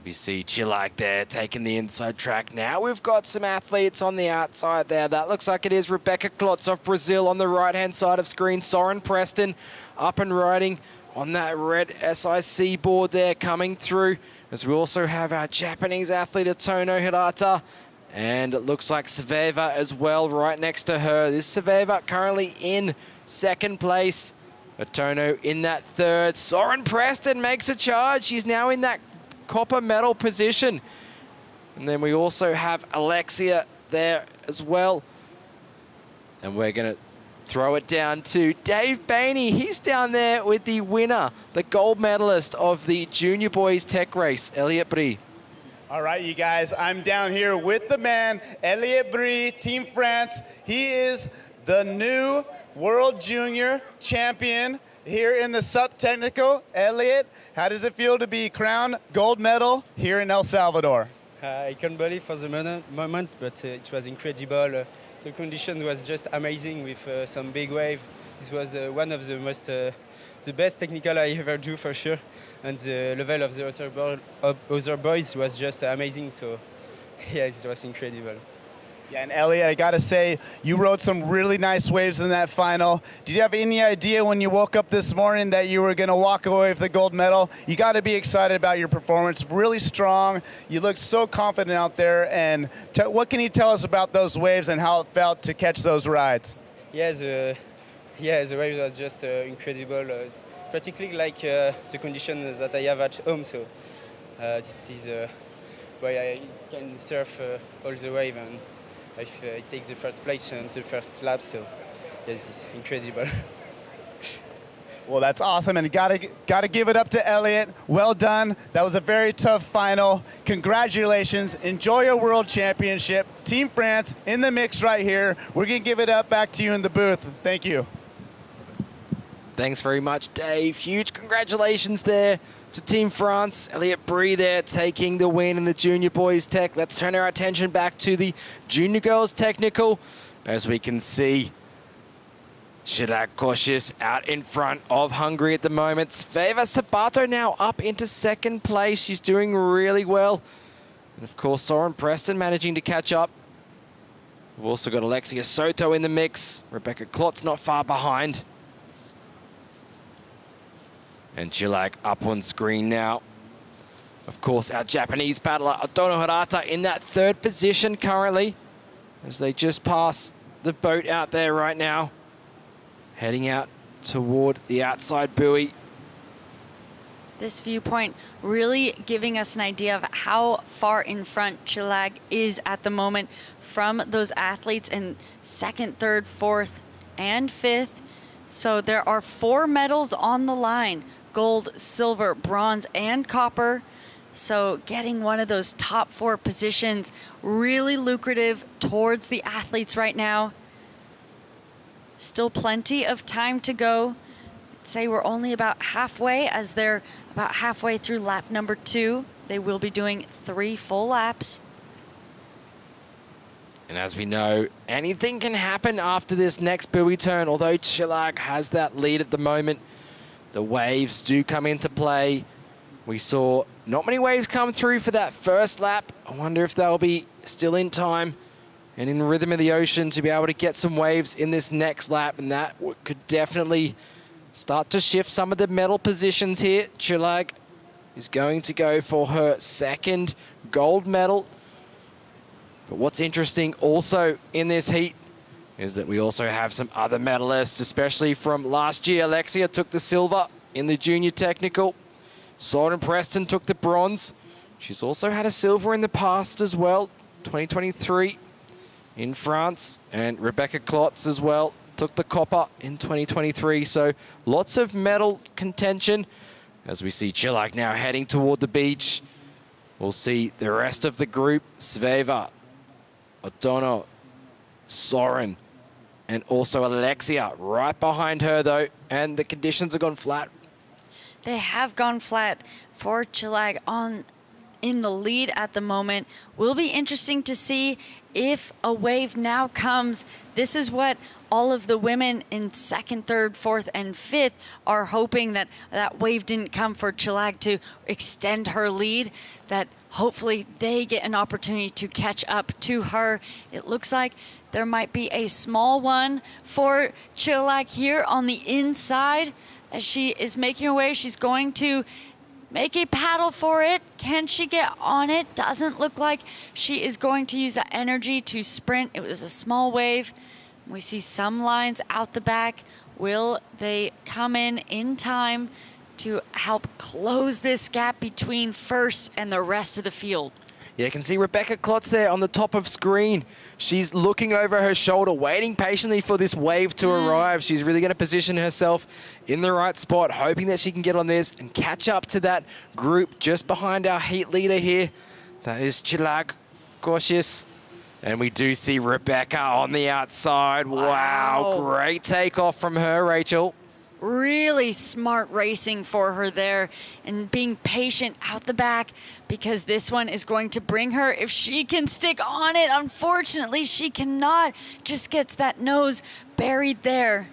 We see Chilag there taking the inside track. Now we've got some athletes on the outside there. That looks like it is Rebecca Klotz of Brazil on the right-hand side of screen. Soren Preston up and riding on that red SIC board there coming through. As we also have our Japanese athlete Otono Hirata. And it looks like Sveva as well right next to her. This Sveva currently in second place. Otono in that third. Soren Preston makes a charge. She's now in that copper medal position. And then we also have Alexia there as well. And we're going to throw it down to Dave Bainey. He's down there with the winner, the gold medalist of the junior boys tech race, Elliot Brie. All right, you guys, I'm down here with the man, Elliot Brie, Team France. He is the new World Junior Champion here in the SUP Technical. Elliot, how does it feel to be crowned gold medal here in El Salvador? I can't believe for the moment, but it was incredible. The condition was just amazing with some big wave. This was one of the most the best technical I ever do for sure. And the level of the other boys was just amazing. So yeah, it was incredible. Yeah, and Elliot, I gotta say, you rode some really nice waves in that final. Did you have any idea when you woke up this morning that you were gonna walk away with the gold medal? You gotta be excited about your performance, really strong. You look so confident out there, and what can you tell us about those waves and how it felt to catch those rides? Yeah, the waves are just incredible. Practically like the conditions that I have at home, so this is why I can surf all the wave, and I take the first place on the first lap, so yes, it's incredible. Well, that's awesome, and gotta give it up to Elliot. Well done. That was a very tough final. Congratulations. Enjoy your World Championship. Team France in the mix right here. We're gonna give it up back to you in the booth. Thank you. Thanks very much, Dave. Huge congratulations there to Team France. Elliot Brie there taking the win in the junior boys tech. Let's turn our attention back to the junior girls technical. As we can see, Juliet Dhu out in front of Hungary at the moment. Sveva Sabato now up into second place. She's doing really well. And of course, Soren Preston managing to catch up. We've also got Alexia Soto in the mix. Rebecca Klotz not far behind. And Juliet up on screen now. Of course, our Japanese paddler, Otono Hirata, in that third position currently, as they just pass the boat out there right now, heading out toward the outside buoy. This viewpoint really giving us an idea of how far in front Juliet is at the moment from those athletes in second, third, fourth, and fifth. So there are 4 medals on the line: gold, silver, bronze, and copper. So getting one of those top 4 positions, really lucrative towards the athletes right now. Still plenty of time to go. I'd say we're only about halfway, as they're about halfway through lap number 2. They will be doing 3 full laps. And as we know, anything can happen after this next buoy turn. Although Juliet has that lead at the moment, the waves do come into play. We saw not many waves come through for that first lap. I wonder if they'll be still in time and in rhythm of the ocean to be able to get some waves in this next lap. And that could definitely start to shift some of the medal positions here. Juliet is going to go for her second gold medal. But what's interesting also in this heat is that we also have some other medalists, especially from last year. Alexia took the silver in the junior technical. Soren Preston took the bronze. She's also had a silver in the past as well, 2023 in France. And Rebecca Klotz as well took the copper in 2023. So lots of medal contention as we see Juliet now heading toward the beach. We'll see the rest of the group: Sveva, Otono, Soren, and also Alexia right behind her though, and the conditions have gone flat. They have gone flat for Juliet in the lead at the moment. Will be interesting to see if a wave now comes. This is what all of the women in second, third, fourth, and fifth are hoping, that that wave didn't come for Juliet to extend her lead, that hopefully they get an opportunity to catch up to her. It looks like there might be a small one for Juliet here on the inside. As she is making her way, she's going to make a paddle for it. Can she get on it? Doesn't look like she is going to use that energy to sprint. It was a small wave. We see some lines out the back. Will they come in time to help close this gap between first and the rest of the field? Yeah, you can see Rebecca Klotz there on the top of screen. She's looking over her shoulder, waiting patiently for this wave to arrive. She's really going to position herself in the right spot, hoping that she can get on this and catch up to that group just behind our heat leader here. That is Juliet Dhu. And we do see Rebecca on the outside. Wow, great takeoff from her, Rachel. Really smart racing for her there, and being patient out the back, because this one is going to bring her if she can stick on it. Unfortunately, she cannot. Just gets that nose buried there.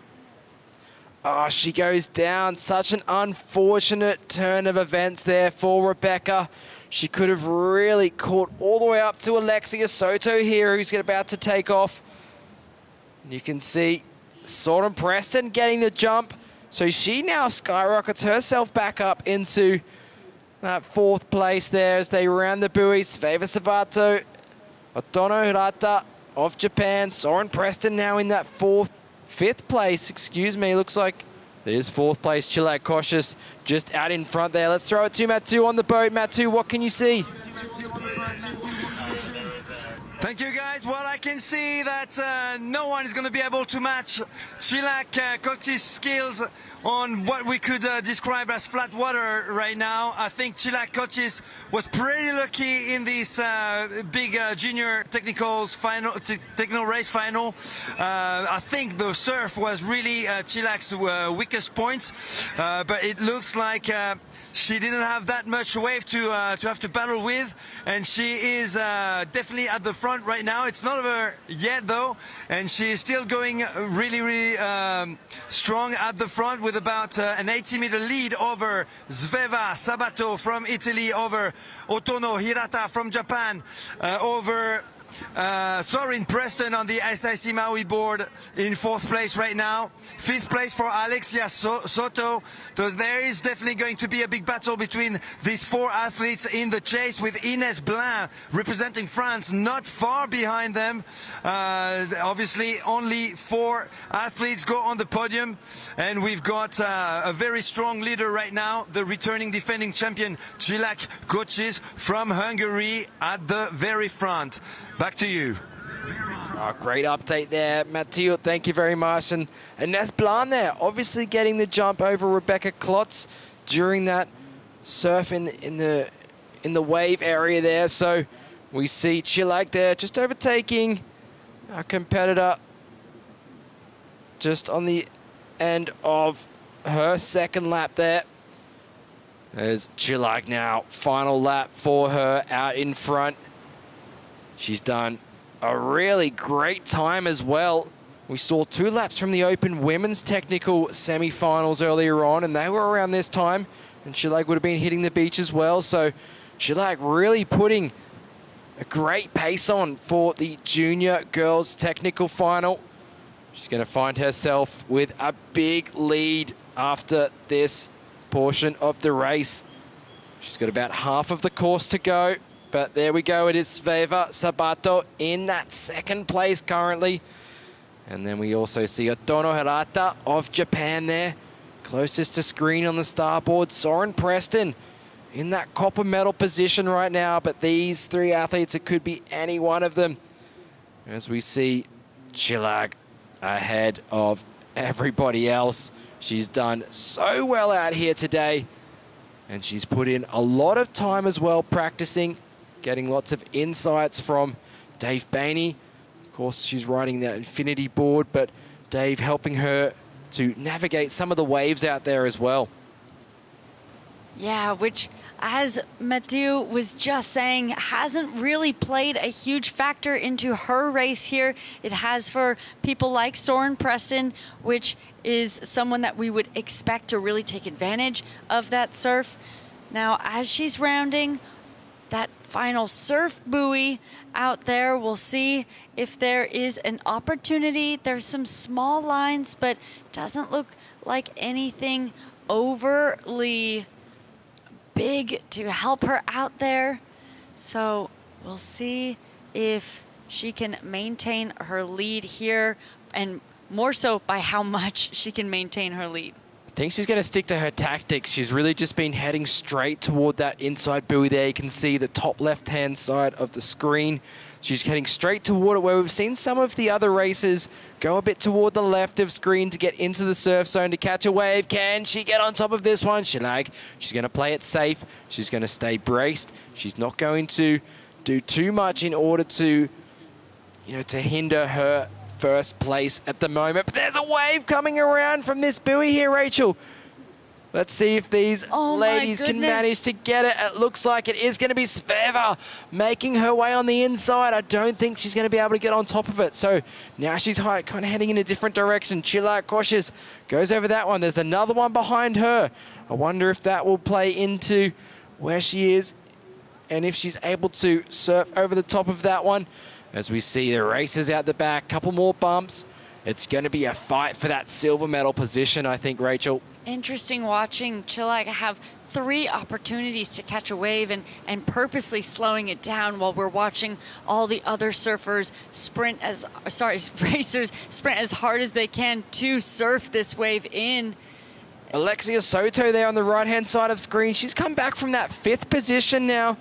Oh, she goes down. Such an unfortunate turn of events there for Rebecca. She could have really caught all the way up to Alexia Soto here, who's about to take off. You can see Soren Preston getting the jump. So she now skyrockets herself back up into that 4th place there as they round the buoys. Sveva Savato, Otono Hirata of Japan. Soren Preston now in that 5th place, excuse me. Looks like it is 4th place. Chilak Koshis just out in front there. Let's throw it to Matu on the boat. Matu, what can you see? Thank you, guys. Well, I can see that no one is going to be able to match Chilak Kochis' skills on what we could describe as flat water right now. I think Chilak Kochis was pretty lucky in this big junior technical race final. I think the surf was really Chilak's weakest points, but it looks like she didn't have that much wave to have to battle with, and she is definitely at the front right now. It's not over yet though, and she is still going really strong at the front with about an 80-meter lead over Sveva Sabato from Italy, over Otono Hirata from Japan, over Soren Preston on the SIC Maui board in 4th place right now. 5th place for Alexia Soto. So there is definitely going to be a big battle between these 4 athletes in the chase, with Ines Blin representing France not far behind them. Obviously only 4 athletes go on the podium, and we've got a very strong leader right now, the returning defending champion Chilak Kochis from Hungary at the very front. Back to you. Oh, great update there, Mathieu. Thank you very much. And Ines Blanc there, obviously getting the jump over Rebecca Klotz during that surf in the wave area there. So we see Chilak there just overtaking our competitor just on the end of her 2nd lap there. There's Chilak now, final lap for her out in front. She's done a really great time as well. We saw 2 laps from the Open Women's Technical semi-finals earlier on, and they were around this time, and Chilak would have been hitting the beach as well. So Chilak really putting a great pace on for the Junior Girls Technical Final. She's going to find herself with a big lead after this portion of the race. She's got about half of the course to go. But there we go, it is Sveva Sabato in that 2nd place currently. And then we also see Otono Hirata of Japan there, closest to screen on the starboard. Soren Preston in that copper medal position right now, but these 3 athletes, it could be any one of them. As we see Chilak ahead of everybody else. She's done so well out here today, and she's put in a lot of time as well practicing, getting lots of insights from Dave Bainey. Of course, she's riding that infinity board, but Dave helping her to navigate some of the waves out there as well. Yeah, which, as Mathieu was just saying, hasn't really played a huge factor into her race here. It has for people like Soren Preston, which is someone that we would expect to really take advantage of that surf. Now, as she's rounding that final surf buoy out there, we'll see if there is an opportunity. There's some small lines, but doesn't look like anything overly big to help her out there. So we'll see if she can maintain her lead here, and more so by how much she can maintain her lead. I think she's going to stick to her tactics. She's really just been heading straight toward that inside buoy there. You can see the top left-hand side of the screen. She's heading straight toward it, where we've seen some of the other racers go a bit toward the left of screen to get into the surf zone to catch a wave. Can she get on top of this one? She's going to play it safe. She's going to stay braced. She's not going to do too much in order to, to hinder her first place at the moment. But there's a wave coming around from this buoy here, Rachel. Let's see if these Oh, ladies can manage to get it. It looks like it is going to be Sveva making her way on the inside. I don't think she's going to be able to get on top of it. So now she's kind of heading in a different direction. Juliet Dhu goes over that one. There's another one behind her. I wonder if that will play into where she is and if she's able to surf over the top of that one. As we see the racers out the back, couple more bumps. It's going to be a fight for that silver medal position, I think, Rachel. Interesting watching Chilak have 3 opportunities to catch a wave and purposely slowing it down while we're watching all the other surfers racers sprint as hard as they can to surf this wave in. Alexia Soto there on the right-hand side of screen. She's come back from that 5th position now.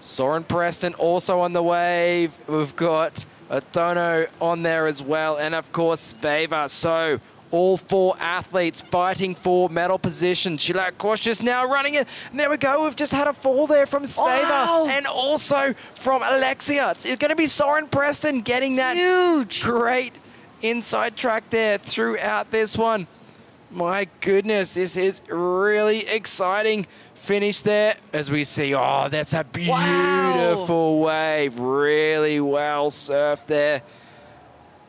Soren Preston also on the wave. We've got Otono on there as well. And of course, Sveva. So all 4 athletes fighting for medal position. Juliet Dhu now running it. And there we go. We've just had a fall there from Sveva and also from Alexia. It's going to be Soren Preston getting that great inside track there throughout this one. My goodness, this is really exciting finish there as we see, oh, that's a beautiful wave. Really well surfed there.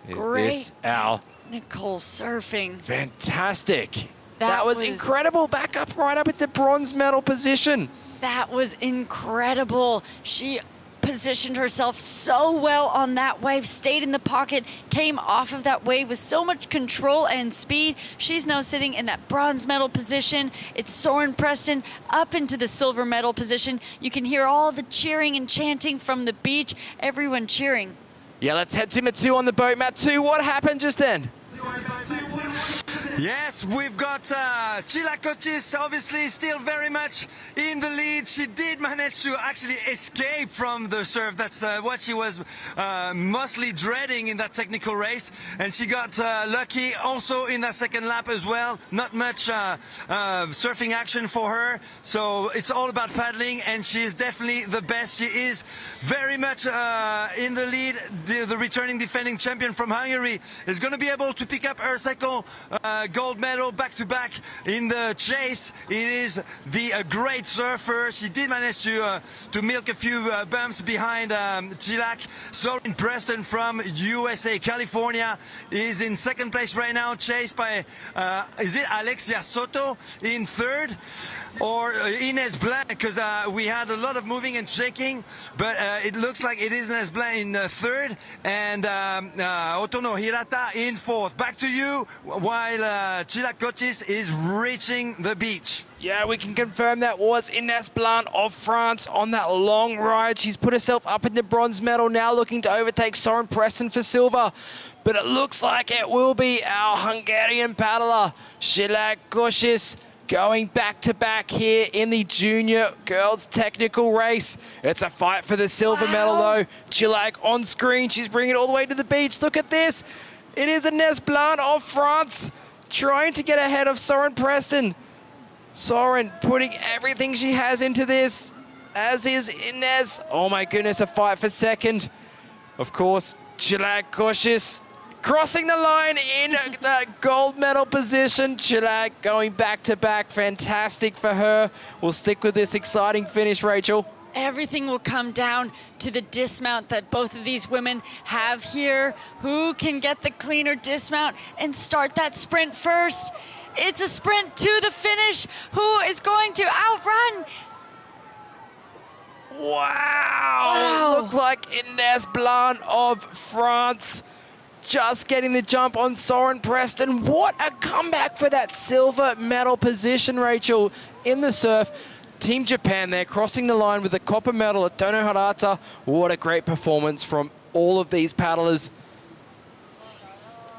Great technical surfing. Fantastic. That was incredible. Back up, right up at the bronze medal position. That was incredible. She positioned herself so well on that wave, stayed in the pocket, came off of that wave with so much control and speed. She's now sitting in that bronze medal position. It's Soren Preston up into the silver medal position. You can hear all the cheering and chanting from the beach, everyone cheering. Yeah, let's head to Mathieu on the boat. Mathieu, what happened just then? Yes, we've got Juliet Dhu obviously still very much in the lead. She did manage to actually escape from the surf. That's what she was mostly dreading in that technical race. And she got lucky also in that second lap as well. Not much surfing action for her. So it's all about paddling, and she is definitely the best. She is very much in the lead. The returning defending champion from Hungary is going to be able to pick up her second gold medal back-to-back in the chase. It is the great surfer. She did manage to milk a few bumps behind Chilak. Soren Preston from USA, California, is in second place right now, chased by, is it Alexia Soto in third? Or Ines Blanc, because we had a lot of moving and shaking, but it looks like it is Ines Blanc in third, and Otono Hirata in fourth. Back to you, while Juliet Dhu is reaching the beach. Yeah, we can confirm that was Ines Blanc of France on that long ride. She's put herself up in the bronze medal, now looking to overtake Soren Preston for silver. But it looks like it will be our Hungarian paddler, Juliet Dhu, going back-to-back here in the junior girls technical race. It's a fight for the silver medal, though. Chilak on screen. She's bringing it all the way to the beach. Look at this. It is Ines Blanc of France trying to get ahead of Soren Preston. Soren putting everything she has into this, as is Ines. Oh, my goodness, a fight for second. Of course, Juliet Dhu crossing the line in the gold medal position. Chilak going back-to-back. Fantastic for her. We'll stick with this exciting finish, Rachel. Everything will come down to the dismount that both of these women have here. Who can get the cleaner dismount and start that sprint first? It's a sprint to the finish. Who is going to outrun? Wow. Look like Ines Blanc of France just getting the jump on Soren Preston. What a comeback for that silver medal position, Rachel, in the surf. Team Japan there crossing the line with the copper medal at Otono Hirata. What a great performance from all of these paddlers.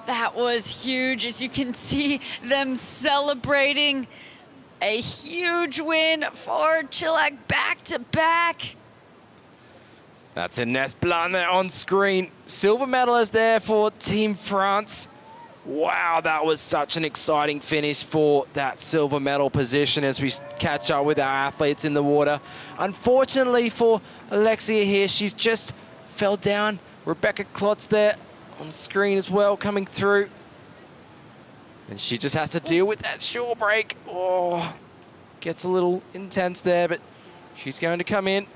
That was huge, as you can see them celebrating a huge win for Chilak back-to-back. That's Ines Blanc there on screen. Silver medalist there for Team France. Wow, that was such an exciting finish for that silver medal position as we catch up with our athletes in the water. Unfortunately for Alexia here, she's just fell down. Rebecca Klotz there on screen as well, coming through. And she just has to deal with that short break. Oh, gets a little intense there, but she's going to come in.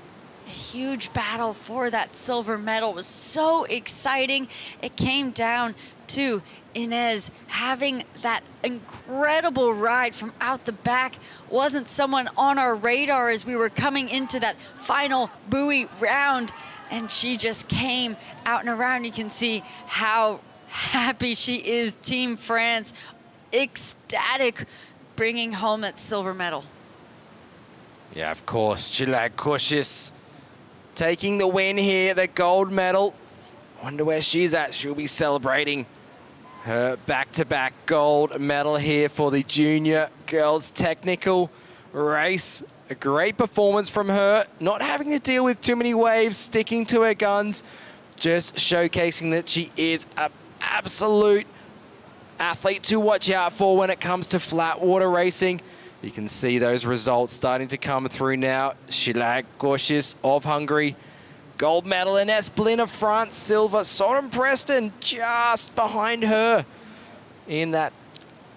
A huge battle for that silver medal. It was so exciting. It came down to Inez having that incredible ride from out the back. Wasn't someone on our radar as we were coming into that final buoy round, and she just came out and around. You can see how happy she is. Team France, ecstatic, bringing home that silver medal. Yeah, of course, Juliet Dhu taking the win here, the gold medal. Wonder where she's at. She'll be celebrating her back-to-back gold medal here for the junior girls technical race. A great performance from her, not having to deal with too many waves, sticking to her guns, just showcasing that she is an absolute athlete to watch out for when it comes to flat water racing. You can see those results starting to come through now. Juliet Dhu of Hungary, gold medal. Ines Blin of France, silver. Soren Preston just behind her in that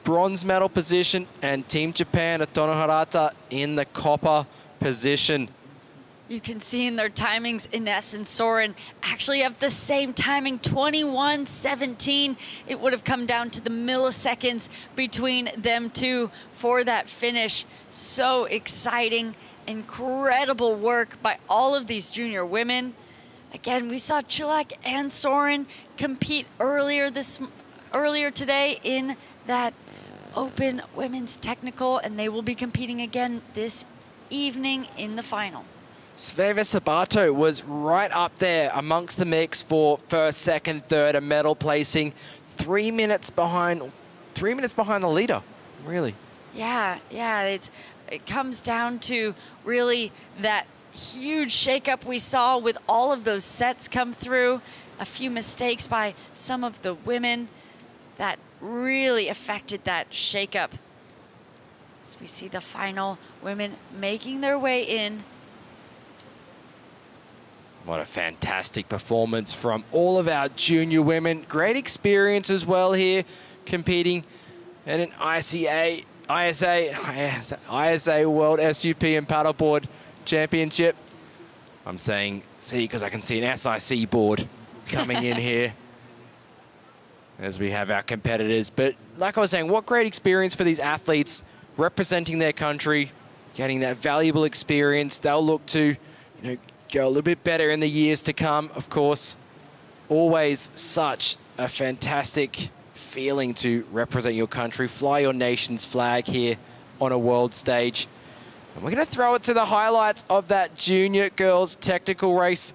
bronze medal position. And Team Japan, Otono Hirata in the copper position. You can see in their timings, Ines and Soren actually have the same timing, 21:17. It would have come down to the milliseconds between them two for that finish. So exciting, incredible work by all of these junior women. Again, we saw Juliet and Soren compete earlier today in that open women's technical, and they will be competing again this evening in the final. Sveva Sabato was right up there amongst the mix for first, second, third, a medal placing 3 minutes behind the leader, really. Yeah, it comes down to really that huge shakeup we saw with all of those sets come through, a few mistakes by some of the women that really affected that shakeup. As we see the final women making their way in. What a fantastic performance from all of our junior women. Great experience as well here, competing in an ISA World SUP and Paddleboard Championship. I'm saying C because I can see an SIC board coming in here as we have our competitors. But like I was saying, what great experience for these athletes representing their country, getting that valuable experience. They'll look to, go a little bit better in the years to come, of course. Always such a fantastic feeling to represent your country, fly your nation's flag here on a world stage. And we're going to throw it to the highlights of that junior girls technical race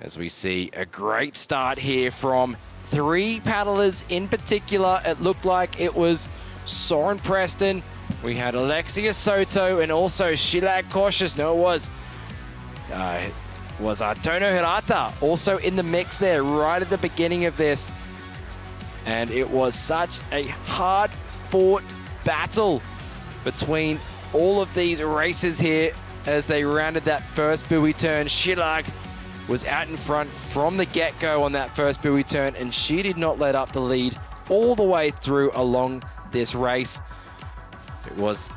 as we see a great start here from 3 paddlers in particular. It looked like it was Soren Preston. We had Alexia Soto and also Juliet Dhu. No, it was Otono Hirata also in the mix there right at the beginning of this. And it was such a hard-fought battle between all of these races here as they rounded that first buoy turn. Juliet was out in front from the get-go on that first buoy turn, and she did not let up the lead all the way through along this race. It was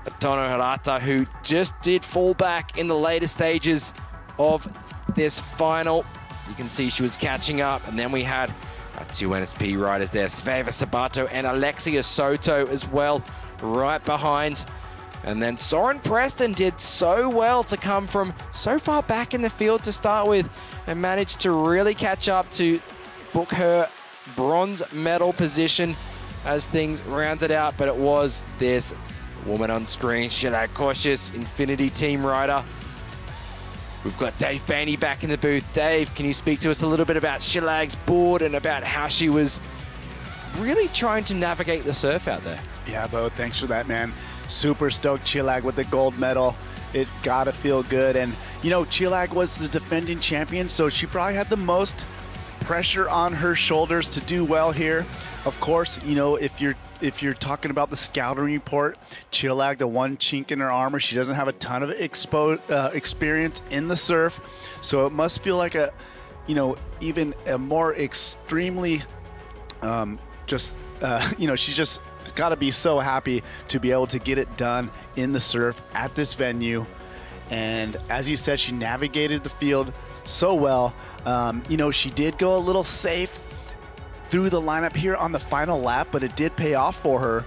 Otono Hirata who just did fall back in the later stages of this final. You can see she was catching up, and then we had our 2 NSP riders there, Sveva Sabato and Alexia Soto as well, right behind. And then Soren Preston did so well to come from so far back in the field to start with and managed to really catch up to book her bronze medal position as things rounded out. But it was this woman on screen, Juliet Dhu, Infinity Team rider. We've got Dave Bainey back in the booth. Dave, can you speak to us a little bit about Juliet's board and about how she was really trying to navigate the surf out there? Yeah, Bo, thanks for that, man. Super stoked Juliet with the gold medal. It gotta feel good. And, Juliet was the defending champion, so she probably had the most pressure on her shoulders to do well here. Of course, if you're talking about the scouting report, Juliet, the one chink in her armor, she doesn't have a ton of experience in the surf. So it must feel like a, even a more extremely just she's just got to be so happy to be able to get it done in the surf at this venue. And as you said, she navigated the field so well. She did go a little safe through the lineup here on the final lap, but it did pay off for her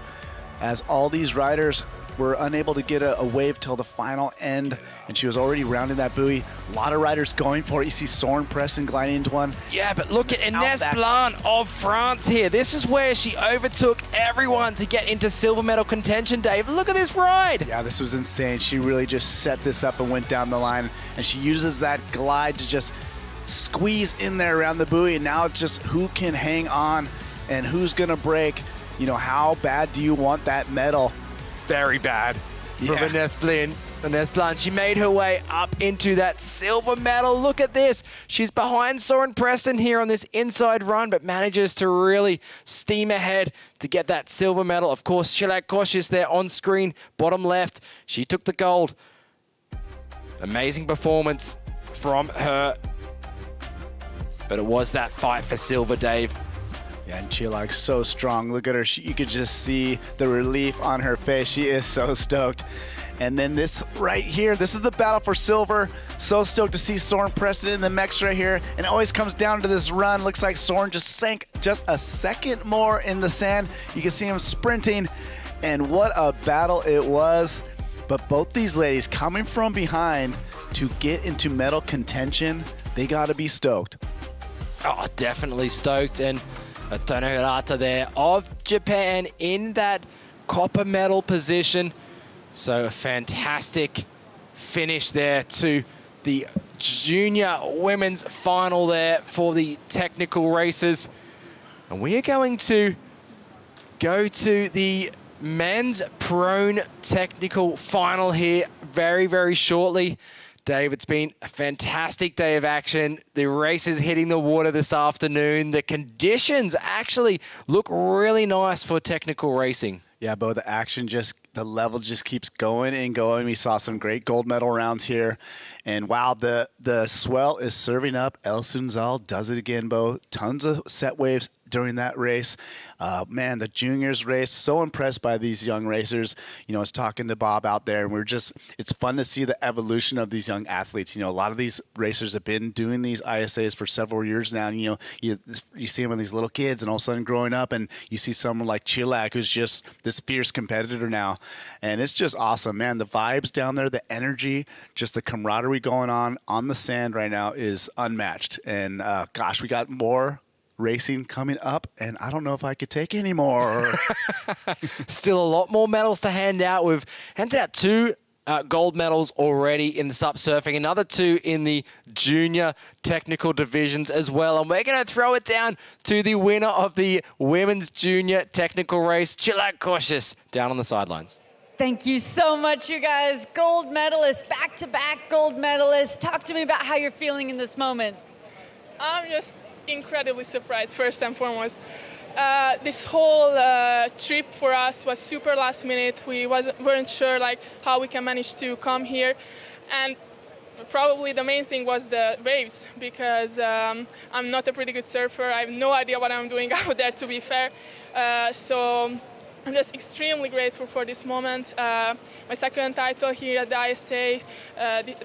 as all these riders were unable to get a wave till the final end, and she was already rounding that buoy. A lot of riders going for it. You see Soren Preston gliding into one. Yeah, but look at Ines Blanc of France here. This is where she overtook everyone to get into silver medal contention, Dave. Look at this ride. Yeah, this was insane. She really just set this up and went down the line, and she uses that glide to just squeeze in there around the buoy, and now it's just who can hang on and who's going to break. How bad do you want that medal? Very bad for Ines Blanc. She made her way up into that silver medal. Look at this. She's behind Soren Preston here on this inside run, but manages to really steam ahead to get that silver medal. Of course, Juliet Dhu there on screen, bottom left. She took the gold. Amazing performance from her. But it was that fight for silver, Dave. Yeah, and Chilak's so strong. Look at her. You could just see the relief on her face. She is so stoked. And then this right here, this is the battle for silver. So stoked to see Soren Preston in the mix right here. And it always comes down to this run. Looks like Soren just sank just a second more in the sand. You can see him sprinting. And what a battle it was. But both these ladies coming from behind to get into medal contention, they got to be stoked. Oh, definitely stoked. And Tono Hirata there of Japan in that copper medal position. So a fantastic finish there to the junior women's final there for the technical races. And we are going to go to the men's prone technical final here very, very shortly. Dave, it's been a fantastic day of action. The race is hitting the water this afternoon. The conditions actually look really nice for technical racing. Yeah, Bo, the action the level just keeps going and going. We saw some great gold medal rounds here. And wow, the swell is serving up. El Sunzal does it again, Bo. Tons of set waves during that race. Man, the juniors race, so impressed by these young racers. I was talking to Bob out there, and it's fun to see the evolution of these young athletes. A lot of these racers have been doing these ISAs for several years now. And, you see them with these little kids, and all of a sudden growing up, and you see someone like Chilak, who's just this fierce competitor now. And it's just awesome, man. The vibes down there, the energy, just the camaraderie going on the sand right now is unmatched. And gosh, we got more racing coming up, and I don't know if I could take any more. Still a lot more medals to hand out. We've handed out 2 gold medals already in the SUP surfing, another 2 in the junior technical divisions as well. And we're going to throw it down to the winner of the women's junior technical race, Juliet Dhu, down on the sidelines. Thank you so much, you guys. Gold medalists, back-to-back gold medalists. Talk to me about how you're feeling in this moment. I'm just incredibly surprised, first and foremost. This whole trip for us was super last minute. We weren't sure how we can manage to come here. And probably the main thing was the waves, because I'm not a pretty good surfer. I have no idea what I'm doing out there, to be fair. So I'm just extremely grateful for this moment. My second title here at the ISA,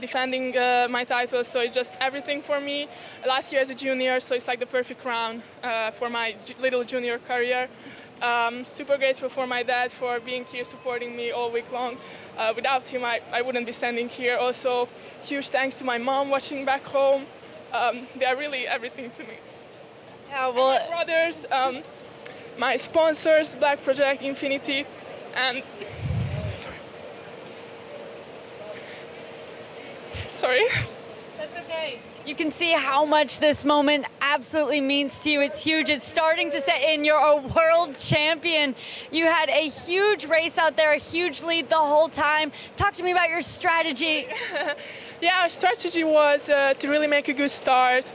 defending my title, so it's just everything for me. Last year as a junior, so it's like the perfect round for my little junior career. Super grateful for my dad for being here supporting me all week long. Without him, I wouldn't be standing here. Also, huge thanks to my mom watching back home. They are really everything to me. Yeah, well, and my brothers, my sponsors, Black Project, Infinity, and sorry. That's okay. You can see how much this moment absolutely means to you. It's huge. It's starting to set in. You're a world champion. You had a huge race out there, a huge lead the whole time. Talk to me about your strategy. Yeah, our strategy was to really make a good start,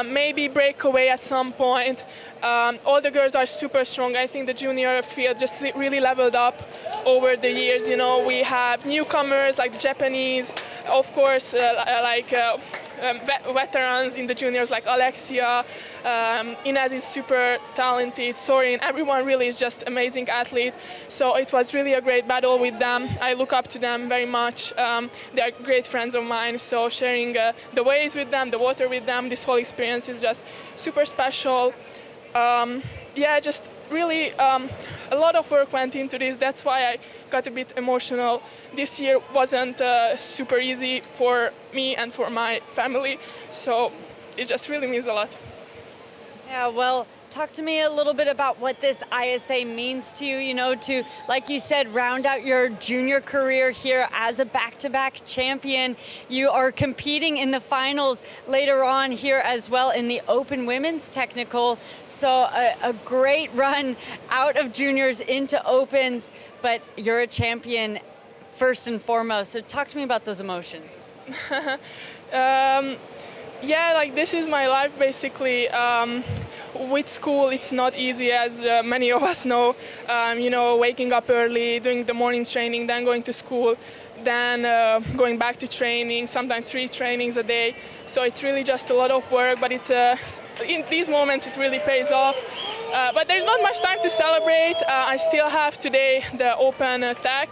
maybe break away at some point. All the girls are super strong. I think the junior field just really leveled up over the years. We have newcomers like the Japanese, of course, veterans in the juniors like Alexia, Inez is super talented, Sorin, everyone really is just amazing athlete. So it was really a great battle with them. I look up to them very much. They are great friends of mine, so sharing the waves with them, the water with them, this whole experience is just super special. Yeah, just really a lot of work went into this. That's why I got a bit emotional. This year wasn't super easy for me and for my family, so it just really means a lot. Yeah, well, talk to me a little bit about what this ISA means to you, you know, to, like you said, round out your junior career here as a back-to-back champion. You are competing in the finals later on here as well in the Open Women's Technical. So a great run out of juniors into Opens, but you're a champion first and foremost. So talk to me about those emotions. Yeah, like this is my life basically. With school, it's not easy, as many of us know. You know, waking up early, doing the morning training, then going to school, then going back to training, sometimes 3 trainings a day. So it's really just a lot of work, but in these moments it really pays off. But there's not much time to celebrate. I still have today the Open Tech,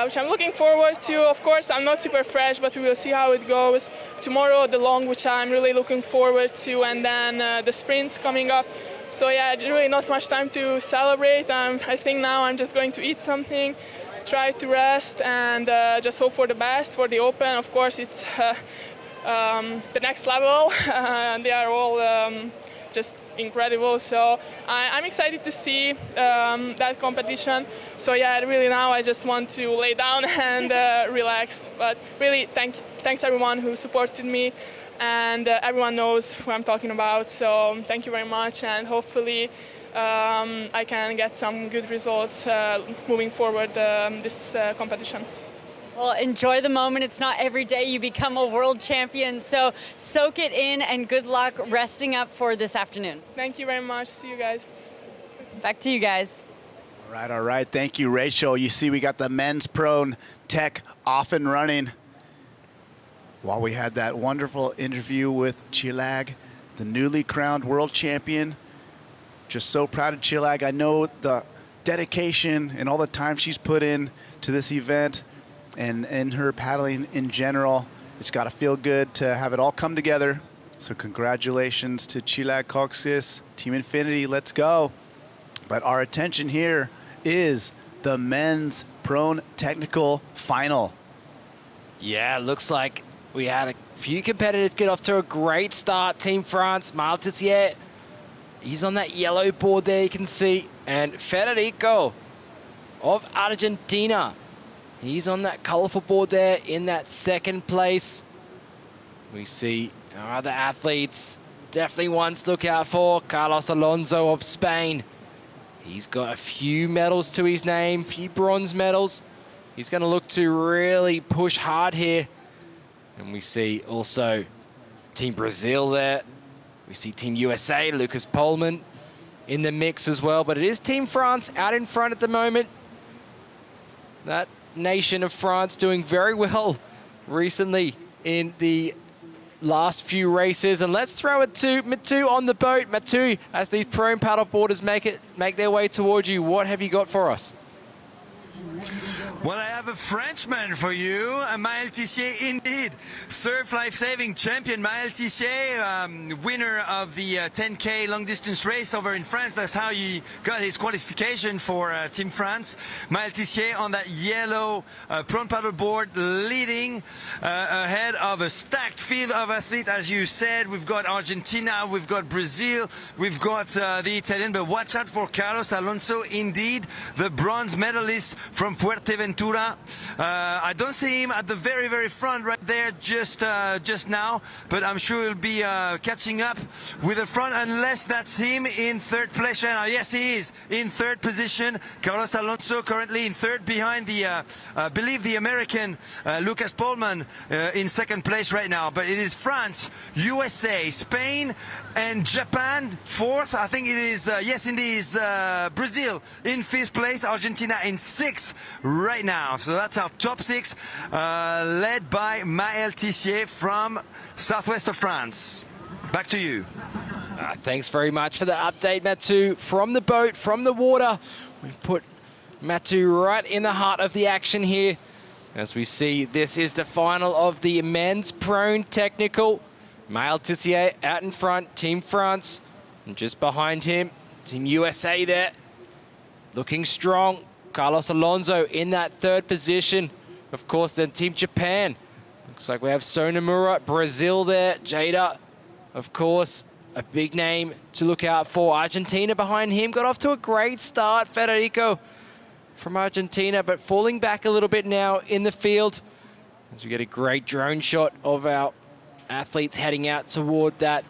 which I'm looking forward to. Of course, I'm not super fresh, but we will see how it goes. Tomorrow, the long, which I'm really looking forward to, and then the sprints coming up. So yeah, really not much time to celebrate. I think now I'm just going to eat something, try to rest, and just hope for the best for the Open. Of course, it's the next level. They are all just incredible. So I'm excited to see that competition. So yeah, really now I just want to lay down and relax. But really, thanks everyone who supported me, and everyone knows who I'm talking about. So thank you very much, and hopefully I can get some good results moving forward this competition. Well, enjoy the moment. It's not every day you become a world champion, so soak it in, and good luck resting up for this afternoon. Thank you very much. See you guys. Back to you guys. All right. Thank you, Rachel. You see we got the men's prone tech off and running. While we had that wonderful interview with Chilag, the newly crowned world champion. Just so proud of Chilag. I know the dedication and all the time she's put in to this event, and in her paddling in general. It's got to feel good to have it all come together. So congratulations to Chilag Coxis, Team Infinity, let's go. But our attention here is the men's prone technical final. Yeah, looks like we had a few competitors get off to a great start. Team France, Miles Tissier, he's on that yellow board there, you can see. And Federico of Argentina, he's on that colorful board there in that second place. We see our other athletes, definitely ones to look out for. Carlos Alonso of Spain. He's got a few medals to his name, few bronze medals. He's going to look to really push hard here. And we see also Team Brazil there. We see Team USA, Lucas Pohlmann in the mix as well. But it is Team France out in front at the moment. That nation of France doing very well recently in the last few races. And let's throw it to Matu on the boat. Matu, as these prone paddleboarders make their way towards you, what have you got for us? Well, I have a Frenchman for you, Maël Tissier, indeed. Surf life-saving champion, Maël Tissier, winner of the 10K long-distance race over in France. That's how he got his qualification for Team France. Maël Tissier on that yellow prone paddleboard, leading ahead of a stacked field of athletes. As you said, we've got Argentina, we've got Brazil, we've got the Italian, but watch out for Carlos Alonso, indeed, the bronze medalist from Fuerteventura. I don't see him at the very, very front right there just now, but I'm sure he'll be catching up with the front, unless that's him in third place right now. Yes, he is in third position. Carlos Alonso currently in third behind the, I believe, the American Lucas Pohlmann in second place right now. But it is France, USA, Spain, and Japan fourth. I think it is, yes, indeed, is Brazil in fifth place, Argentina in sixth right now. So that's our top six, led by Maël Tissier from southwest of France. Back to you. Thanks very much for the update, Matu. From the boat, from the water, we put Matu right in the heart of the action here. As we see, this is the final of the men's prone technical. Maël Tissier out in front, Team France. And just behind him, Team USA there. Looking strong. Carlos Alonso in that third position. Of course, then Team Japan. Looks like we have Sonomura, Brazil there. Jada, of course, a big name to look out for. Argentina behind him. Got off to a great start. Federico from Argentina, but falling back a little bit now in the field. As we get a great drone shot of our athletes heading out toward that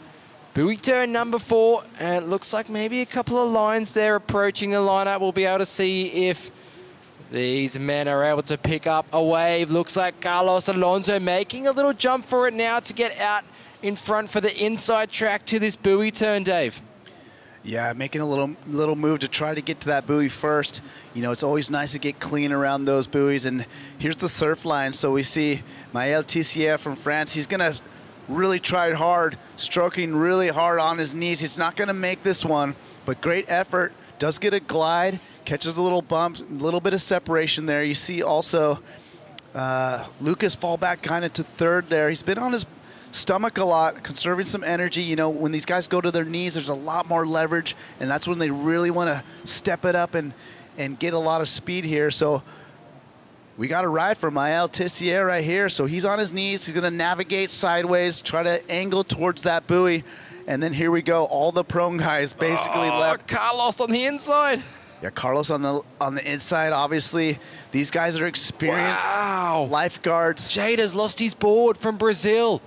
buoy turn number 4. And it looks like maybe a couple of lines there approaching the lineup. We'll be able to see if these men are able to pick up a wave. Looks like Carlos Alonso making a little jump for it now to get out in front for the inside track to this buoy turn, Dave. Yeah, making a little move to try to get to that buoy first. You know, it's always nice to get clean around those buoys. And here's the surf line. So we see Maël Tissier from France. He's going to really try hard, stroking really hard on his knees. He's not going to make this one, but great effort. Does get a glide, catches a little bump, a little bit of separation there. You see also Lucas fall back kind of to third there. He's been on his stomach a lot, conserving some energy. You know, when these guys go to their knees, there's a lot more leverage, and that's when they really want to step it up and get a lot of speed here. So we got a ride for Maël Tissier right here. So he's on his knees. He's going to navigate sideways, try to angle towards that buoy. And then here we go. All the prone guys basically left. Carlos on the inside. Yeah, Carlos on the inside. Obviously, these guys are experienced lifeguards. Jada's lost his board from Brazil.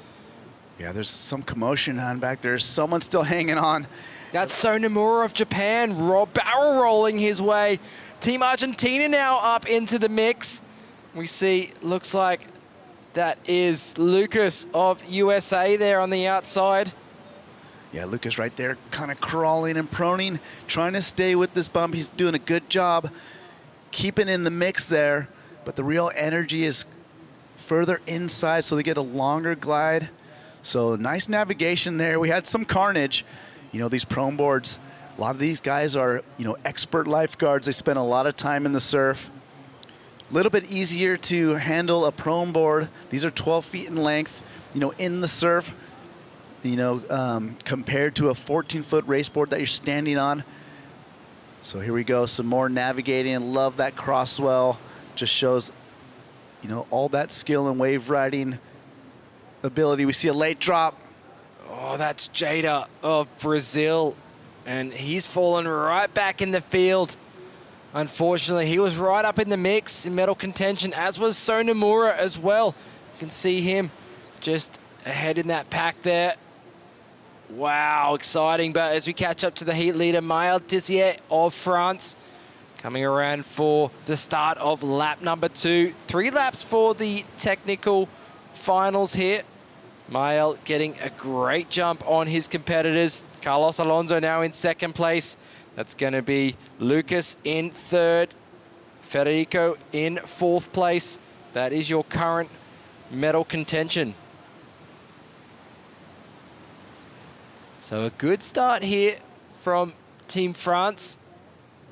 Yeah, there's some commotion on back there. Someone's still hanging on. That's Sonomura of Japan, barrel rolling his way. Team Argentina now up into the mix. We see, looks like that is Lucas of USA there on the outside. Yeah, Lucas right there, kind of crawling and proning, trying to stay with this bump. He's doing a good job keeping in the mix there, but the real energy is further inside, so they get a longer glide. So nice navigation there. We had some carnage. You know, these prone boards, a lot of these guys are, you know, expert lifeguards. They spend a lot of time in the surf. A little bit easier to handle a prone board. These are 12 feet in length, you know, in the surf, you know, compared to a 14-foot race board that you're standing on. So here we go, some more navigating. Love that cross swell. Just shows, you know, all that skill and wave riding ability. We see a late drop. Oh, that's Jada of Brazil. And he's fallen right back in the field. Unfortunately, he was right up in the mix in medal contention, as was Sonomura as well. You can see him just ahead in that pack there. Wow, exciting. But as we catch up to the heat leader, Maël Tissier of France, coming around for the start of lap number 2. 3 laps for the technical finals here. Maël getting a great jump on his competitors. Carlos Alonso now in second place. That's going to be Lucas in third. Federico in fourth place. That is your current medal contention. So a good start here from Team France,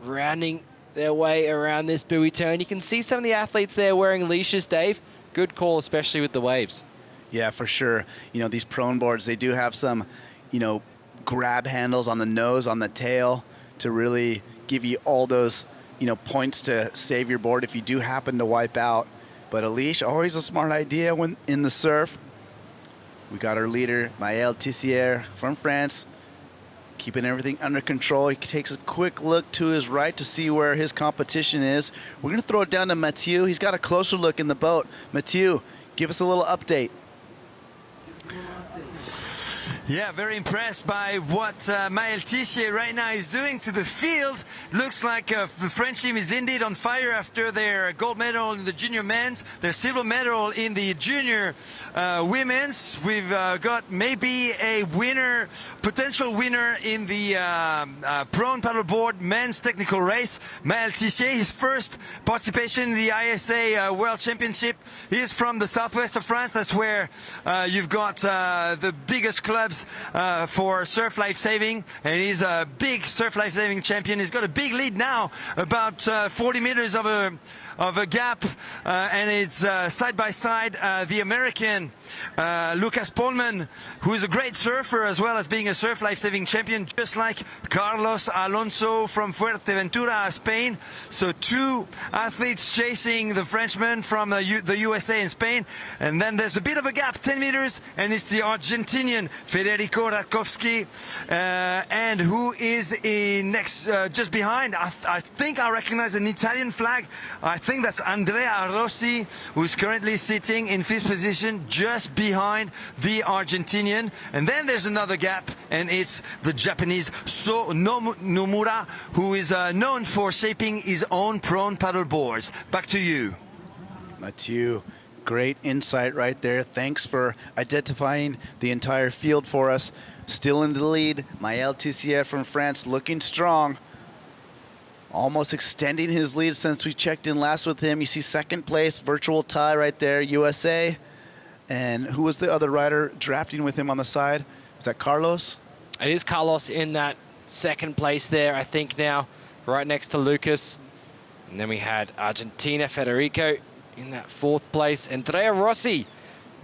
rounding their way around this buoy turn. You can see some of the athletes there wearing leashes, Dave. Good call, especially with the waves. Yeah, for sure. You know, these prone boards, they do have some, you know, grab handles on the nose, on the tail, to really give you all those, you know, points to save your board if you do happen to wipe out. But a leash, always a smart idea when in the surf. We got our leader, Maël Tissier from France, keeping everything under control. He takes a quick look to his right to see where his competition is. We're going to throw it down to Mathieu. He's got a closer look in the boat. Mathieu, give us a little update. Yeah, very impressed by what Maël Tissier right now is doing to the field. Looks like the French team is indeed on fire after their gold medal in the junior men's, their silver medal in the junior women's. We've got maybe a winner, potential winner in the prone paddleboard men's technical race. Maël Tissier, his first participation in the ISA World Championship. He's from the southwest of France. That's where you've got the biggest clubs for surf lifesaving, and he's a big surf lifesaving champion. He's got a big lead now, about 40 meters of a gap, and it's side by side the American Lucas Polman, who is a great surfer as well as being a surf lifesaving champion, just like Carlos Alonso from Fuerteventura, Spain. So two athletes chasing the Frenchman from the USA and Spain, and then there's a bit of a gap, 10 meters, and it's the Argentinian Federico Ratkowski, and who is in next, just behind. I think I recognize an Italian flag. I think that's Andrea Rossi, who's currently sitting in 5th position just behind the Argentinian. And then there's another gap, and it's the Japanese So Nomura, who is known for shaping his own prone paddle boards. Back to you. Mathieu, great insight right there. Thanks for identifying the entire field for us. Still in the lead, Maël Tissier from France looking strong. Almost extending his lead since we checked in last with him. You see second place, virtual tie right there, USA. And who was the other rider drafting with him on the side? Is that Carlos? It is Carlos in that second place there, I think now, right next to Lucas. And then we had Argentina, Federico in that 4th place. Andrea Rossi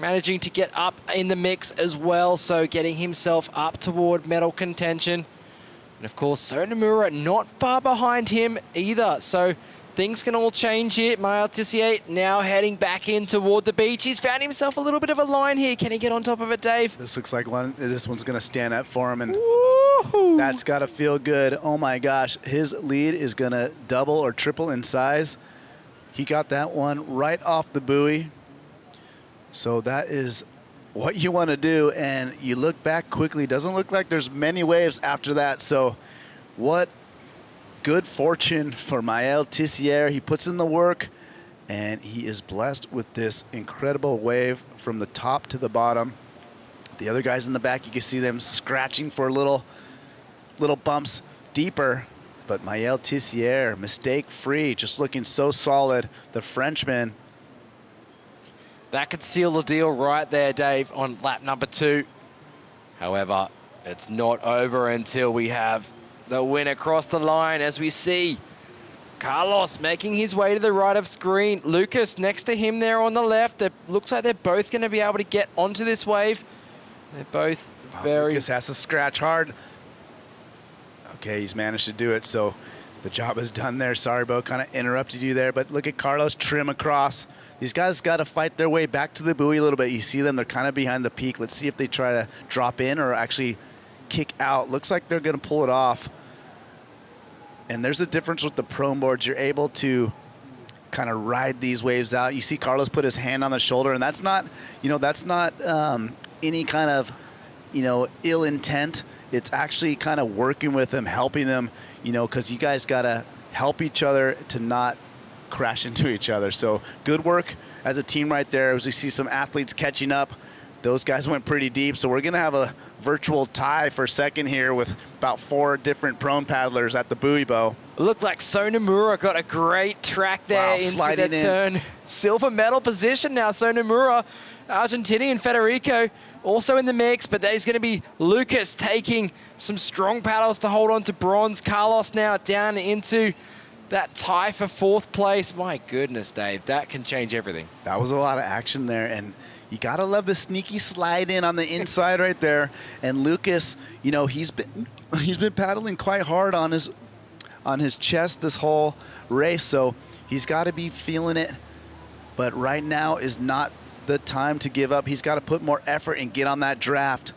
managing to get up in the mix as well, so getting himself up toward medal contention. And of course, So Nomura not far behind him either. So things can all change here. Maël Tissier now heading back in toward the beach. He's found himself a little bit of a line here. Can he get on top of it, Dave? This looks like this one's going to stand up for him, and that's got to feel good. Oh my gosh, his lead is going to double or triple in size. He got that one right off the buoy. So that is what you want to do, and you look back quickly. Doesn't look like there's many waves after that. So what good fortune for Maël Tissier. He puts in the work, and he is blessed with this incredible wave from the top to the bottom. The other guys in the back, you can see them scratching for little bumps deeper. But Maël Tissier, mistake-free, just looking so solid. The Frenchman. That could seal the deal right there, Dave, on lap number 2. However, it's not over until we have the win across the line, as we see Carlos making his way to the right of screen. Lucas next to him there on the left. It looks like they're both going to be able to get onto this wave. They're both very... Lucas has to scratch hard. Okay, he's managed to do it, so the job is done there. Sorry, Bo, kind of interrupted you there, but look at Carlos trim across. These guys got to fight their way back to the buoy a little bit. You see them, they're kind of behind the peak. Let's see if they try to drop in or actually kick out. Looks like they're going to pull it off. And there's a difference with the prone boards. You're able to kind of ride these waves out. You see Carlos put his hand on the shoulder, and that's not, any kind of, ill intent. It's actually kind of working with him, helping him, because you guys got to help each other to not crash into each other. So good work as a team right there. As we see some athletes catching up, those guys went pretty deep. So we're going to have a virtual tie for second here with about 4 different prone paddlers at the buoy, Bo. It looked like So Nomura got a great track there into the turn. Silver medal position now, So Nomura. Argentinian Federico also in the mix, but there's going to be Lucas taking some strong paddles to hold on to bronze. Carlos now down into that tie for 4th place. My goodness, Dave, that can change everything. That was a lot of action there, and you gotta love the sneaky slide in on the inside right there. And Lucas, he's been paddling quite hard on his chest this whole race, so he's got to be feeling it. But right now is not the time to give up. He's got to put more effort and get on that draft.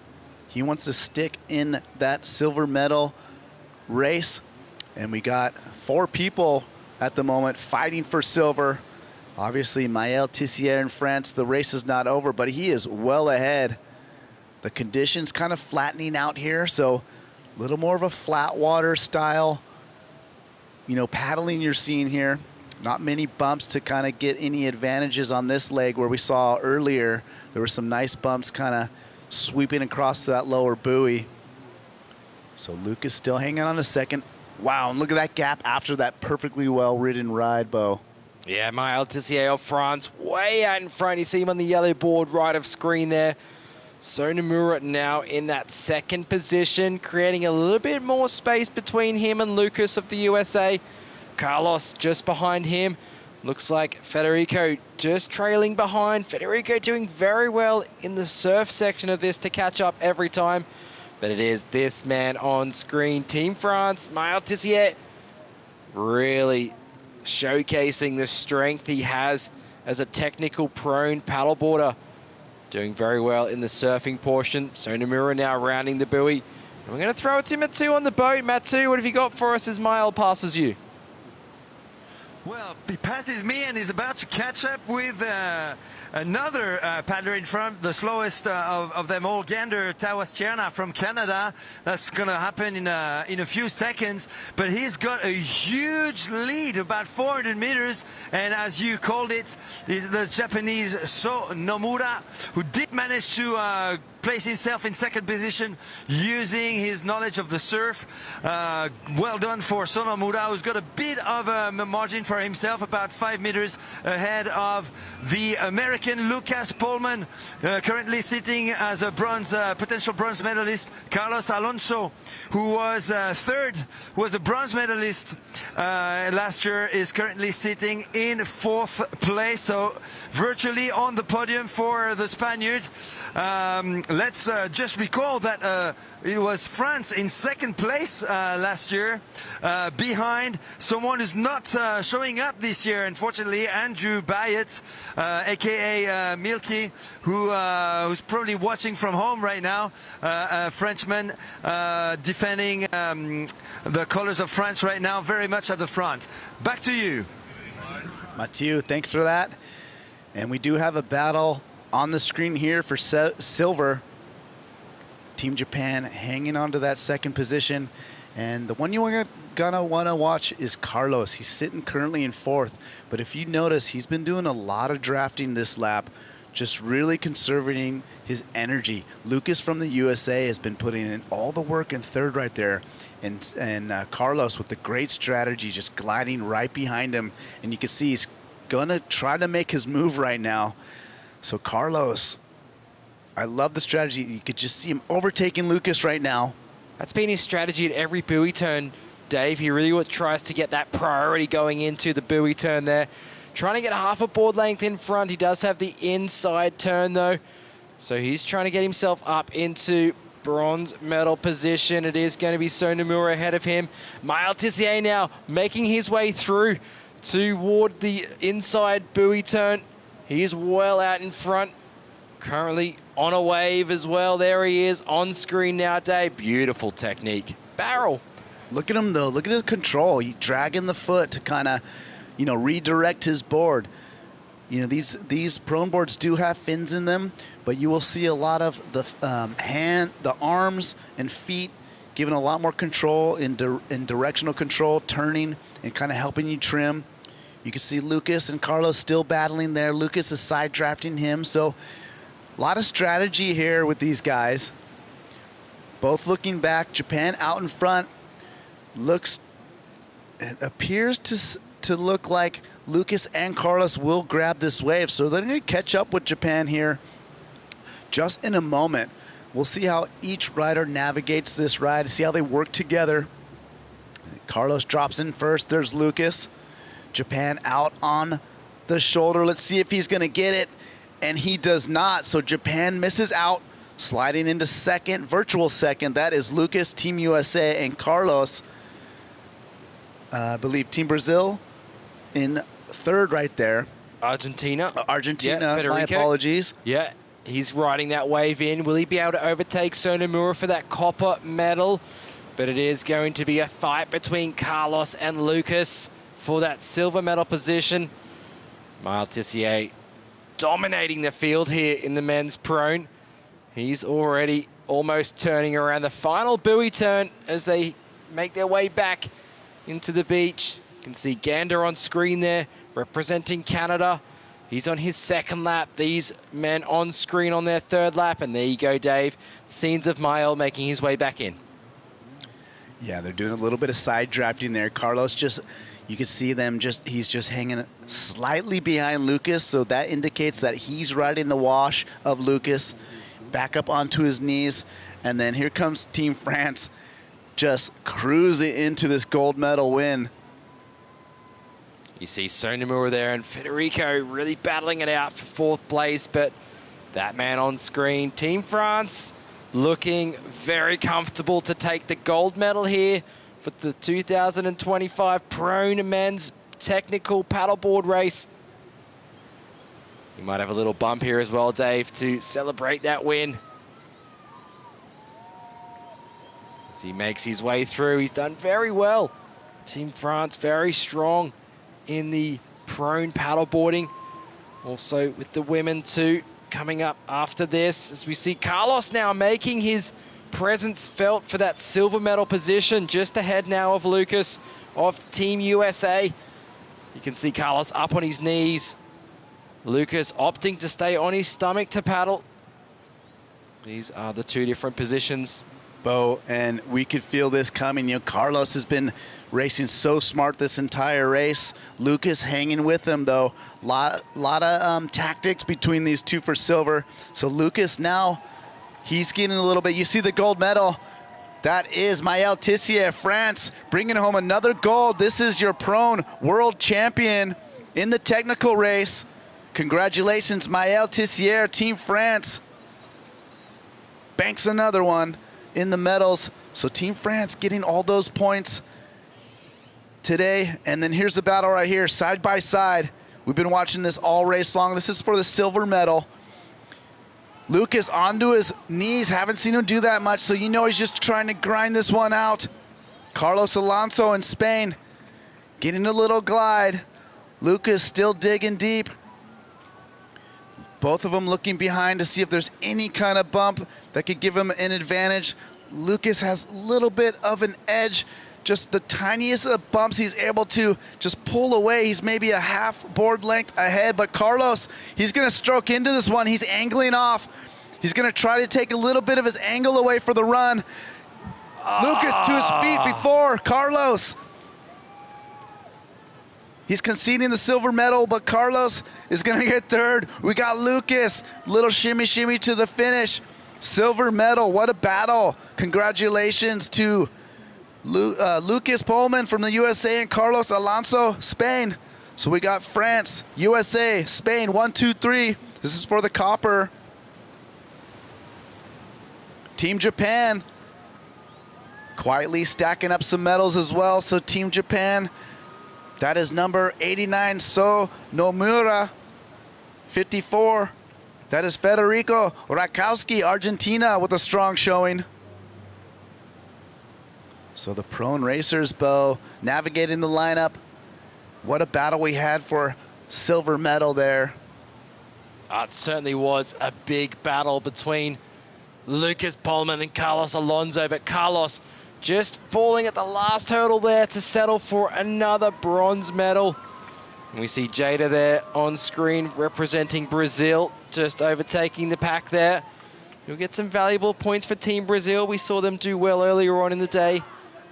He wants to stick in that silver medal race, and we got 4 people at the moment fighting for silver. Obviously, Maël Tissier in France, the race is not over, but he is well ahead The conditions kind of flattening out here, so a little more of a flat water style, paddling you're seeing here. Not many bumps to kind of get any advantages on this leg where we saw earlier there were some nice bumps kind of sweeping across that lower buoy. So Lucas still hanging on a second. Wow, and look at that gap after that perfectly well-ridden ride, Bo. Yeah, Maël Tissier of France, way out in front. You see him on the yellow board right of screen there. Sonomura now in that second position, creating a little bit more space between him and Lucas of the USA. Carlos just behind him. Looks like Federico just trailing behind. Federico doing very well in the surf section of this to catch up every time. But it is this man on screen, Team France, Maël Tissier, really showcasing the strength he has as a technical prone paddleboarder. Doing very well in the surfing portion. Sonomura now rounding the buoy. And we're going to throw it to Matu on the boat. Matu, what have you got for us as Maël passes you? Well, he passes me and is about to catch up with another paddler in front, the slowest of them all, Gander Tawas-Cherna from Canada. That's going to happen in a few seconds, but he's got a huge lead, about 400 meters, and as you called it, the Japanese Sonomura, who did manage to place himself in second position using his knowledge of the surf. Well done for Sonomura, who's got a bit of a margin for himself, about 5 meters ahead of the American Lucas Pullman, currently sitting as a potential bronze medalist. Carlos Alonso, who was third, who was a bronze medalist last year, is currently sitting in fourth place, so virtually on the podium for the Spaniard. Let's just recall that it was France in second place last year, behind someone who's not showing up this year, unfortunately, Andrew Bayet, aka Milky, who's probably watching from home right now, a Frenchman defending the colors of France right now, very much at the front. Back to you. Mathieu, thanks for that. And we do have a battle on the screen here for silver. Team Japan hanging on to that second position. And the one you're gonna wanna watch is Carlos. He's sitting currently in fourth. But if you notice, he's been doing a lot of drafting this lap, just really conserving his energy. Lucas from the USA has been putting in all the work in third right there. And Carlos with the great strategy, just gliding right behind him. And you can see he's gonna try to make his move right now. So Carlos, I love the strategy. You could just see him overtaking Lucas right now. That's been his strategy at every buoy turn, Dave. He really tries to get that priority going into the buoy turn there. Trying to get half a board length in front. He does have the inside turn though. So he's trying to get himself up into bronze medal position. It is going to be Sonomura ahead of him. Maël Tissier now making his way through toward the inside buoy turn. He is well out in front, currently on a wave as well. There he is on screen now, Dave. Beautiful technique. Barrel. Look at him though, look at his control. He's dragging the foot to kind of, redirect his board. These prone boards do have fins in them, but you will see a lot of the arms and feet giving a lot more control in directional control, turning and kind of helping you trim. You can see Lucas and Carlos still battling there. Lucas is side drafting him. So a lot of strategy here with these guys. Both looking back. Japan out in front. It appears to look like Lucas and Carlos will grab this wave. So they're going to catch up with Japan here just in a moment. We'll see how each rider navigates this ride, see how they work together. Carlos drops in first. There's Lucas. Japan out on the shoulder. Let's see if he's going to get it. And he does not. So Japan misses out, sliding into second, virtual second. That is Lucas, Team USA, and Carlos, I believe Team Brazil, in third right there. Argentina. Yeah, my apologies. Yeah, he's riding that wave in. Will he be able to overtake Sonomura for that copper medal? But it is going to be a fight between Carlos and Lucas for that silver medal position. Maël Tissier dominating the field here in the men's prone. He's already almost turning around the final buoy turn as they make their way back into the beach. You can see Gander on screen there, representing Canada. He's on his second lap. These men on screen on their third lap. And there you go, Dave. Scenes of Mael making his way back in. Yeah, they're doing a little bit of side drafting there. Carlos just, you can see them he's just hanging slightly behind Lucas. So that indicates that he's riding the wash of Lucas back up onto his knees. And then here comes Team France just cruising into this gold medal win. You see Sonomura there and Federico really battling it out for fourth place, but that man on screen, Team France, looking very comfortable to take the gold medal here for the 2025 Prone Men's Technical Paddleboard race. You might have a little bump here as well, Dave, to celebrate that win. As he makes his way through, he's done very well. Team France very strong in the prone paddleboarding. Also with the women too, coming up after this, as we see Carlos now making his presence felt for that silver medal position, just ahead now of Lucas of Team USA. You can see Carlos up on his knees. Lucas opting to stay on his stomach to paddle. These are the two different positions. Bo, and we could feel this coming. You know, Carlos has been racing so smart this entire race. Lucas hanging with him, though. Lot of tactics between these two for silver. So Lucas now, he's getting a little bit. You see the gold medal. That is Maël Tissier, France, bringing home another gold. This is your prone world champion in the technical race. Congratulations, Maël Tissier, Team France. Banks another one in the medals. So Team France getting all those points today. And then here's the battle right here, side by side. We've been watching this all race long. This is for the silver medal. Lucas onto his knees. Haven't seen him do that much, so you know he's just trying to grind this one out. Carlos Alonso in Spain getting a little glide. Lucas still digging deep. Both of them looking behind to see if there's any kind of bump that could give him an advantage. Lucas has a little bit of an edge, just the tiniest of bumps he's able to just pull away. He's maybe a half board length ahead, but Carlos, he's gonna stroke into this one. He's angling off. He's gonna try to take a little bit of his angle away for the run. Lucas to his feet before Carlos. He's conceding the silver medal, but Carlos is gonna get third. We got Lucas, little shimmy shimmy to the finish. Silver medal, what a battle. Congratulations to Lucas Pullman from the USA and Carlos Alonso, Spain. So we got France, USA, Spain, 1, 2, 3. This is for the copper. Team Japan quietly stacking up some medals as well. So Team Japan, that is number 89, So Nomura. 54, that is Federico Rakowski, Argentina, with a strong showing. So the prone racers, Bo, navigating the lineup. What a battle we had for silver medal there. It certainly was a big battle between Lucas Pullman and Carlos Alonso, but Carlos just falling at the last hurdle there to settle for another bronze medal. And we see Jada there on screen representing Brazil, just overtaking the pack there. You'll get some valuable points for Team Brazil. We saw them do well earlier on in the day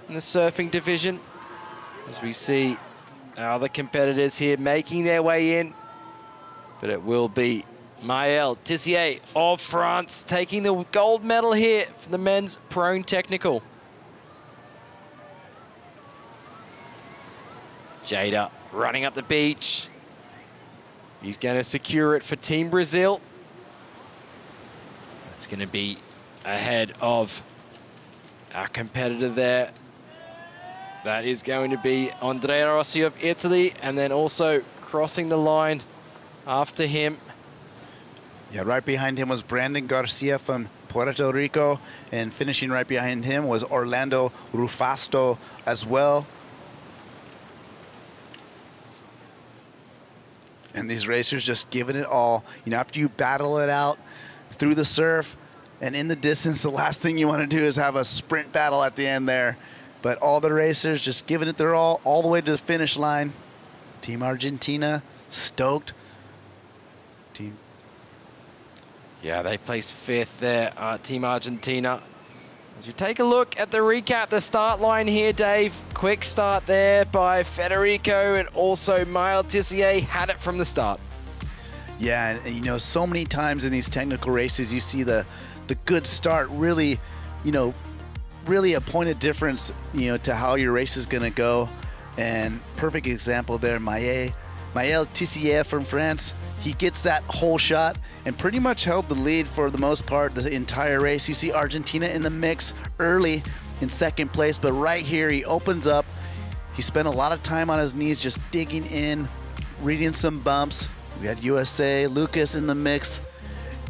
in the surfing division. As we see our other competitors here making their way in. But it will be Maël Tissier of France taking the gold medal here for the men's prone technical. Jada running up the beach. He's going to secure it for Team Brazil. It's going to be ahead of our competitor there. That is going to be Andrea Rossi of Italy, and then also crossing the line after him. Yeah, right behind him was Brandon Garcia from Puerto Rico, and finishing right behind him was Orlando Rufasto as well. And these racers just giving it all. You know, after you battle it out through the surf, And in the distance, the last thing you want to do is have a sprint battle at the end there. But all the racers just giving it their all the way to the finish line. Team Argentina, stoked. Yeah, they placed 5th there, Team Argentina. As you take a look at the recap, the start line here, Dave. Quick start there by Federico, and also Maël Tissier had it from the start. Yeah, and you know, so many times in these technical races, you see the good start really, you know, really a point of difference, you know, to how your race is going to go. And perfect example there, Maël Tissier from France. He gets that whole shot and pretty much held the lead for the most part the entire race. You see Argentina in the mix early in 2nd place, but right here he opens up. He spent a lot of time on his knees just digging in, reading some bumps. We had USA, Lucas in the mix.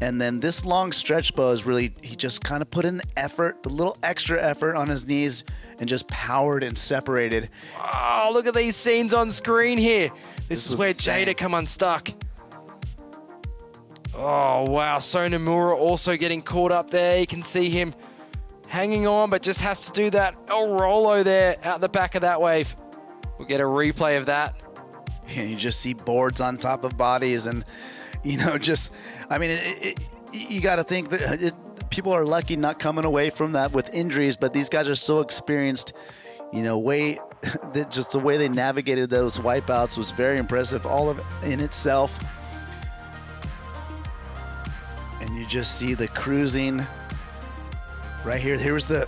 And then this long stretch bow is really, he just kind of put in the effort, the little extra effort on his knees, and just powered and separated. Oh, look at these scenes on screen here. This is where insane. Jada come unstuck. Oh, wow. Sonomura also getting caught up there. You can see him hanging on, but just has to do that El Rolo there out the back of that wave. We'll get a replay of that. And you just see boards on top of bodies and, you know, just, I mean, you got to think that people are lucky not coming away from that with injuries, but these guys are so experienced, you know, just the way they navigated those wipeouts was very impressive, all of it in itself. And you just see the cruising right here. Here's the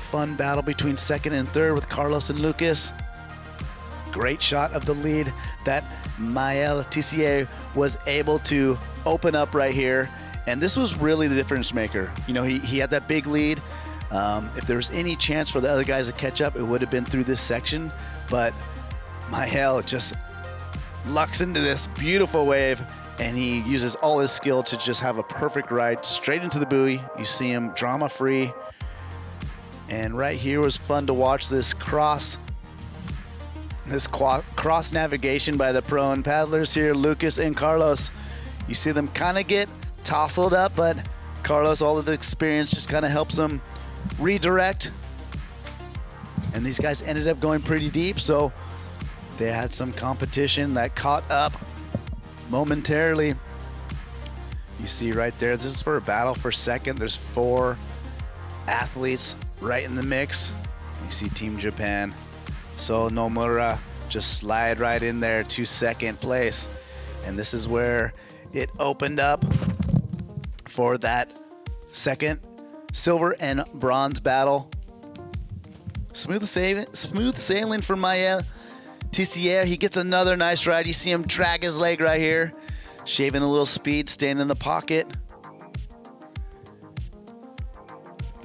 fun battle between 2nd and 3rd with Carlos and Lucas. Great shot of the lead that Maël Tissier was able to open up right here. And this was really the difference maker. You know, he had that big lead. If there was any chance for the other guys to catch up, it would have been through this section. But Maël just lucks into this beautiful wave, and he uses all his skill to just have a perfect ride straight into the buoy. You see him drama-free. And right here was fun to watch this cross navigation by the pro and paddlers here, Lucas and Carlos. You see them kind of get tousled up, but Carlos, all of the experience just kind of helps them redirect. And these guys ended up going pretty deep, so they had some competition that caught up momentarily. You see right there, this is for a battle for 2nd. There's 4 athletes right in the mix. You see Team Japan. So Nomura just slide right in there to 2nd place. And this is where it opened up for that 2nd silver and bronze battle. Smooth sailing for Maël Tissier. He gets another nice ride. You see him drag his leg right here, shaving a little speed, staying in the pocket.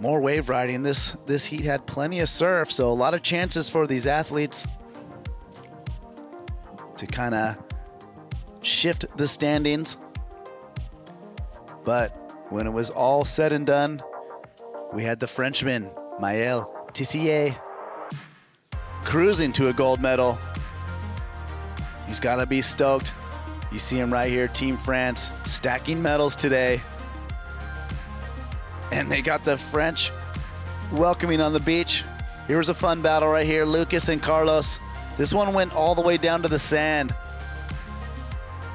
More wave riding. This heat had plenty of surf, so a lot of chances for these athletes to kind of shift the standings. But when it was all said and done, we had the Frenchman, Maël Tissier, cruising to a gold medal. He's got to be stoked. You see him right here, Team France, stacking medals today. And they got the French welcoming on the beach. Here was a fun battle right here, Lucas and Carlos. This one went all the way down to the sand.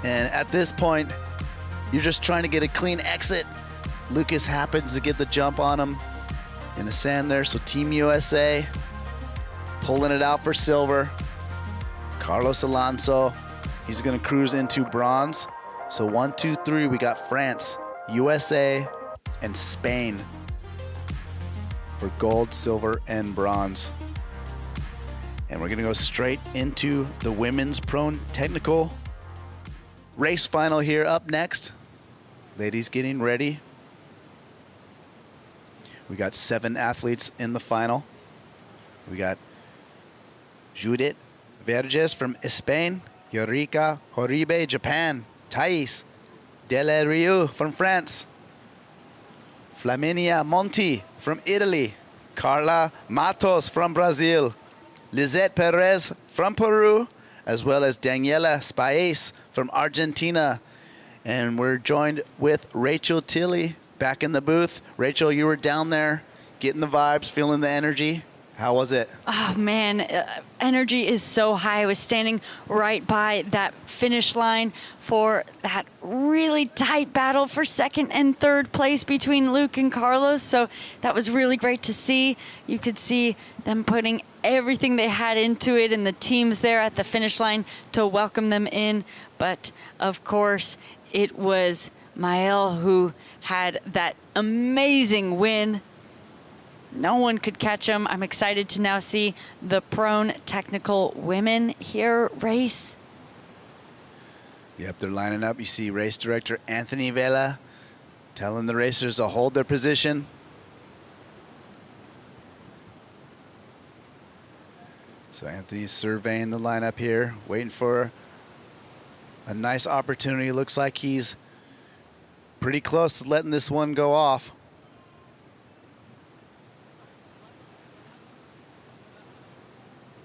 And at this point, you're just trying to get a clean exit. Lucas happens to get the jump on him in the sand there. So Team USA pulling it out for silver. Carlos Alonso, he's gonna cruise into bronze. So 1, 2, 3, we got France, USA, and Spain for gold, silver, and bronze. And we're gonna go straight into the women's pro technical race final here up next. Ladies getting ready. We got 7 athletes in the final. We got Juliet Verges from Spain, Eureka Horibe, Japan, Thais Dele Riu from France, Flaminia Monti from Italy, Carla Matos from Brazil, Lizette Perez from Peru, as well as Daniela Spaes from Argentina. And we're joined with Rachel Tilley back in the booth. Rachel, you were down there getting the vibes, feeling the energy. How was it? Oh, man, energy is so high. I was standing right by that finish line for that really tight battle for second and third place between Luke and Carlos. So that was really great to see. You could see them putting everything they had into it and the teams there at the finish line to welcome them in. But, of course, it was Maëlle who had that amazing win. No one could catch him. I'm excited to now see the prone technical women here race. Yep, they're lining up. You see race director Anthony Vela telling the racers to hold their position. So Anthony's surveying the lineup here, waiting for a nice opportunity. Looks like he's pretty close to letting this one go off.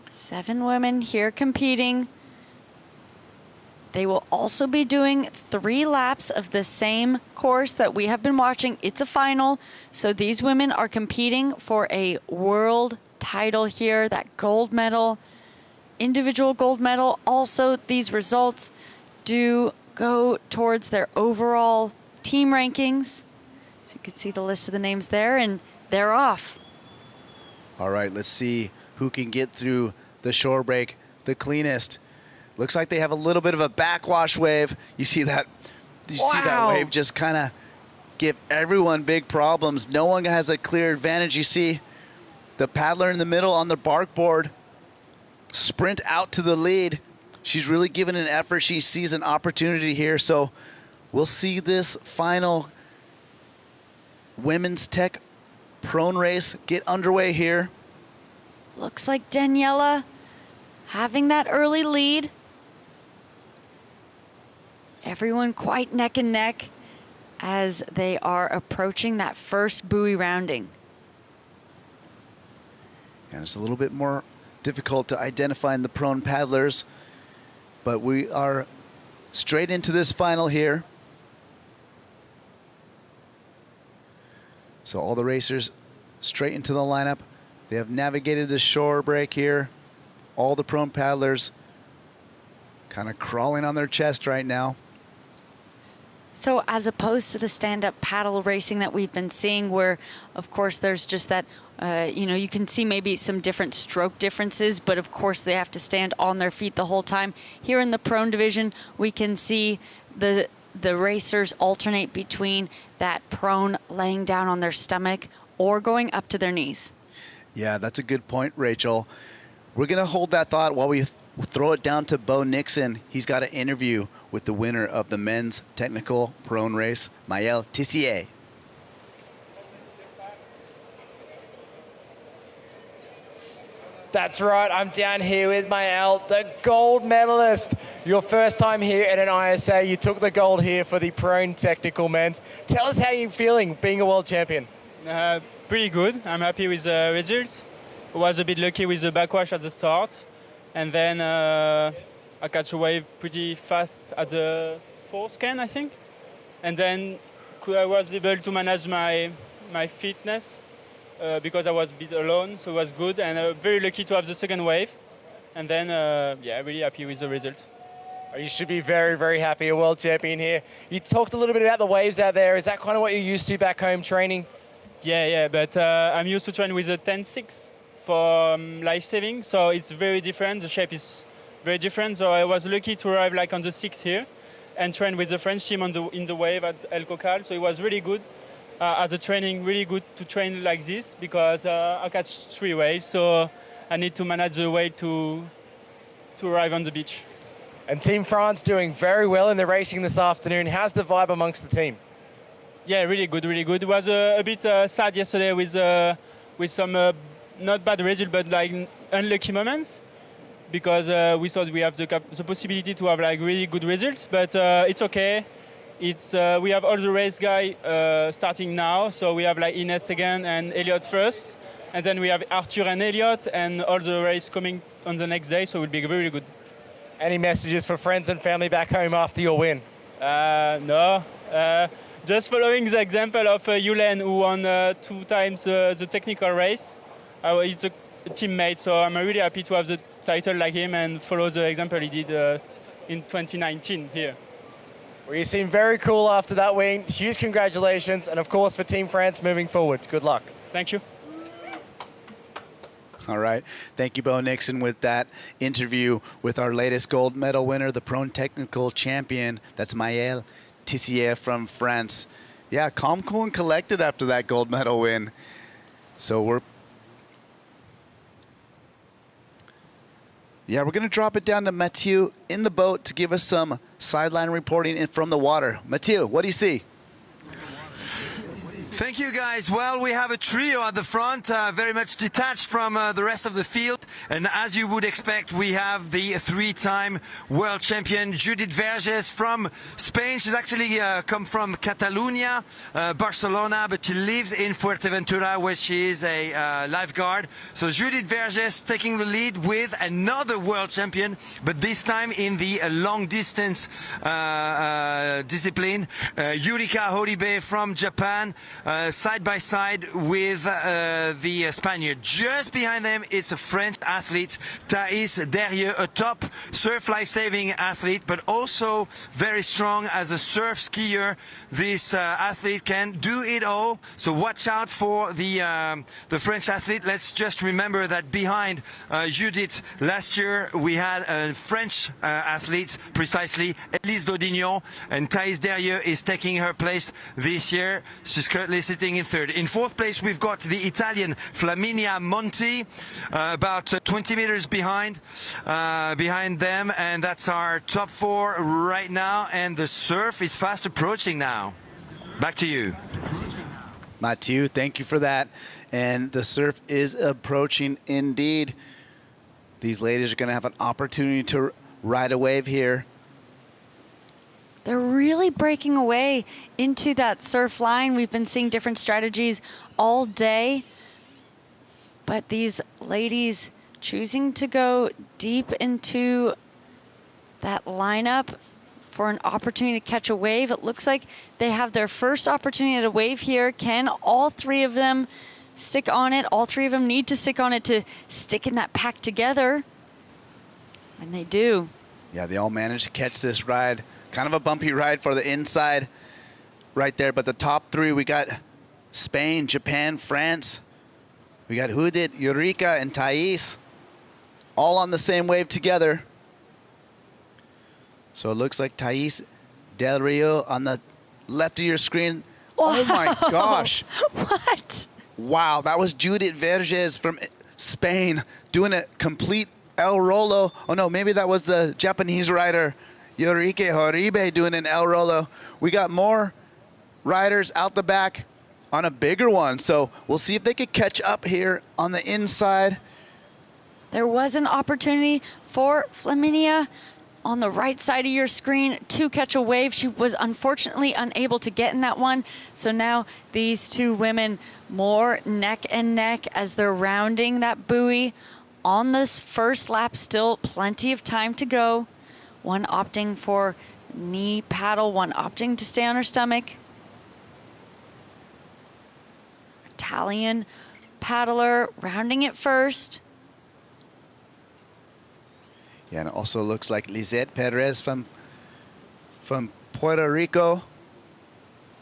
7 women here competing. They will also be doing 3 laps of the same course that we have been watching. It's a final, so these women are competing for a world title here, that gold medal, individual gold medal. Also, these results do go towards their overall team rankings. So you can see the list of the names there, and they're off. All right, let's see who can get through the shore break the cleanest. Looks like they have a little bit of a backwash wave. You see that? You see that wave just kind of give everyone big problems. No one has a clear advantage. You see the paddler in the middle on the bark board sprint out to the lead. She's really given an effort. She sees an opportunity here. So we'll see this final women's tech prone race get underway here. Looks like Daniela having that early lead. Everyone quite neck and neck as they are approaching that first buoy rounding. And it's a little bit more difficult to identify in the prone paddlers, but we are straight into this final here. So all the racers straight into the lineup. They have navigated the shore break here. All the prone paddlers kind of crawling on their chest right now. So as opposed to the stand-up paddle racing that we've been seeing where, of course, there's just that, you can see maybe some different stroke differences, but of course they have to stand on their feet the whole time. Here in the prone division, we can see the racers alternate between that prone laying down on their stomach or going up to their knees. Yeah, that's a good point, Rachel. We're going to hold that thought while we throw it down to Bo Nixon. He's got an interview with the winner of the men's technical prone race, Maëlle Tissier. That's right, I'm down here with Maëlle, the gold medalist. Your first time here at an ISA, you took the gold here for the prone technical men's. Tell us how you're feeling being a world champion. Pretty good. I'm happy with the results. I was a bit lucky with the backwash at the start. And then I catch a wave pretty fast at the 4th scan, I think. And then I was able to manage my fitness because I was a bit alone, so it was good. And very lucky to have the second wave. And then, yeah, really happy with the results. You should be very, very happy, a world champion here. You talked a little bit about the waves out there. Is that kind of what you're used to back home training? Yeah, but I'm used to train with a 10-6 for life-saving, so it's very different. The shape is very different, so I was lucky to arrive like on the 6th here and train with the French team in the wave at El Cocal, so it was really good. As a training, really good to train like this because I catch 3 waves, so I need to manage the way to arrive on the beach. And Team France doing very well in the racing this afternoon. How's the vibe amongst the team? Yeah, really good, really good. It was a bit sad yesterday with some not bad result, but like unlucky moments, because we thought we have the possibility to have like really good results, but it's okay. It's we have all the race guy starting now, so we have like Ines second and Elliot first, and then we have Arthur and Elliot, and all the race coming on the next day, so it will be very good. Any messages for friends and family back home after your win? No. Just following the example of Juliet, who won 2 times the technical race. He's a teammate, so I'm really happy to have the title like him and follow the example he did in 2019 here. Well, you seem very cool after that win. Huge congratulations, and of course for Team France moving forward. Good luck. Thank you. All right. Thank you, Bo Nixon, with that interview with our latest gold medal winner, the Prone Technical Champion. That's Maëlle Tissier from France. Yeah, calm, cool, and collected after that gold medal win. So we're going to drop it down to Mathieu in the boat to give us some sideline reporting from the water. Mathieu, what do you see? Thank you, guys. Well, we have a trio at the front, very much detached from the rest of the field. And as you would expect, we have the 3-time world champion, Juliet Verges from Spain. She's actually come from Catalonia, Barcelona, but she lives in Fuerteventura, where she is a lifeguard. So Juliet Verges taking the lead with another world champion, but this time in the long distance discipline. Yurika Horibe from Japan. Side by side with the Spaniard. Just behind them, it's a French athlete, Thais Derieux, a top surf life-saving athlete, but also very strong as a surf skier. This athlete can do it all, so watch out for the French athlete. Let's just remember that behind Judith last year, we had a French athlete, precisely, Elise Daudignon, and Thais Derieux is taking her place this year. She's currently sitting in third. In fourth place, we've got the Italian Flaminia Monti, about 20 meters behind them, and that's our top 4 right now, and the surf is fast approaching now. Back to you. Mathieu, thank you for that. And the surf is approaching indeed. These ladies are going to have an opportunity to ride a wave here. They're really breaking away into that surf line. We've been seeing different strategies all day, but these ladies choosing to go deep into that lineup for an opportunity to catch a wave. It looks like they have their first opportunity at a wave here. Can all 3 of them stick on it? All 3 of them need to stick on it to stick in that pack together, and they do. Yeah, they all managed to catch this ride. Kind of a bumpy ride for the inside right there. But the top 3, we got Spain, Japan, France. We got Judith, Eureka, and Thais all on the same wave together. So it looks like Thais Del Rio on the left of your screen. Wow. Oh my gosh. What? Wow, that was Judith Verges from Spain doing a complete El Rolo. Oh no, maybe that was the Japanese rider, Yurika Horibe, doing an El Rolo. We got more riders out the back on a bigger one. So we'll see if they could catch up here on the inside. There was an opportunity for Flaminia on the right side of your screen to catch a wave. She was unfortunately unable to get in that one. So now these 2 women more neck and neck as they're rounding that buoy on this first lap. Still plenty of time to go. One opting for knee paddle, one opting to stay on her stomach. Italian paddler rounding it first. Yeah, and it also looks like Lisette Perez from Puerto Rico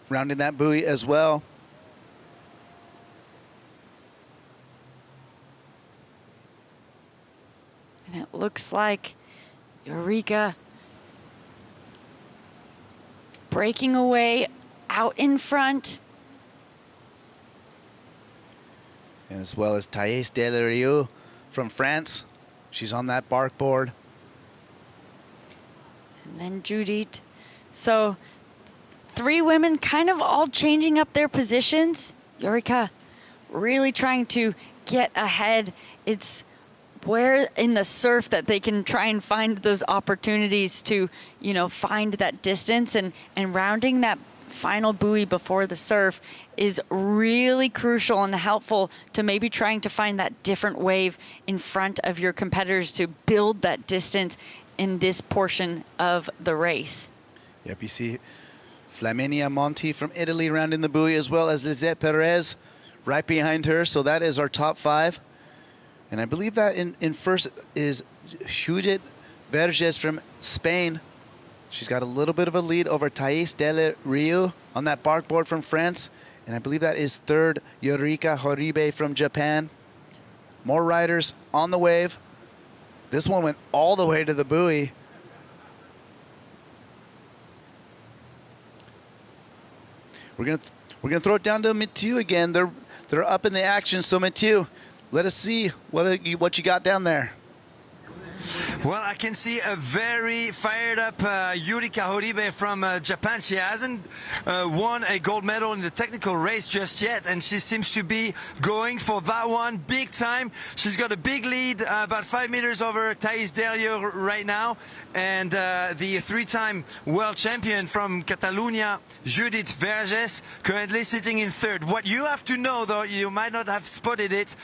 rounding that buoy as well. And it looks like Eureka breaking away out in front. And as well as Thais Del Rio from France. She's on that bark board. And then Judith. So 3 women kind of all changing up their positions. Eureka really trying to get ahead. It's where in the surf that they can try and find those opportunities to, you know, find that distance, and rounding that final buoy before the surf is really crucial and helpful to maybe trying to find that different wave in front of your competitors to build that distance in this portion of the race. Yep, you see Flaminia Monti from Italy rounding the buoy, as well as Juliet Perez right behind her. So that is our top 5. And I believe that in first is Juliet Verges from Spain. She's got a little bit of a lead over Thais Del Rio on that barkboard from France. And I believe that is third, Yorika Horibe from Japan. More riders on the wave. This one went all the way to the buoy. We're gonna throw it down to Mathieu again. They're up in the action. So Mathieu, let us see what you got down there. Well, I can see a very fired up Yurika Horibe from Japan. She hasn't won a gold medal in the technical race just yet, and she seems to be going for that one big time. She's got a big lead, about 5 meters over Thais Delio right now, and the 3-time world champion from Catalonia, Judith Verges, currently sitting in third. What you have to know, though, you might not have spotted it,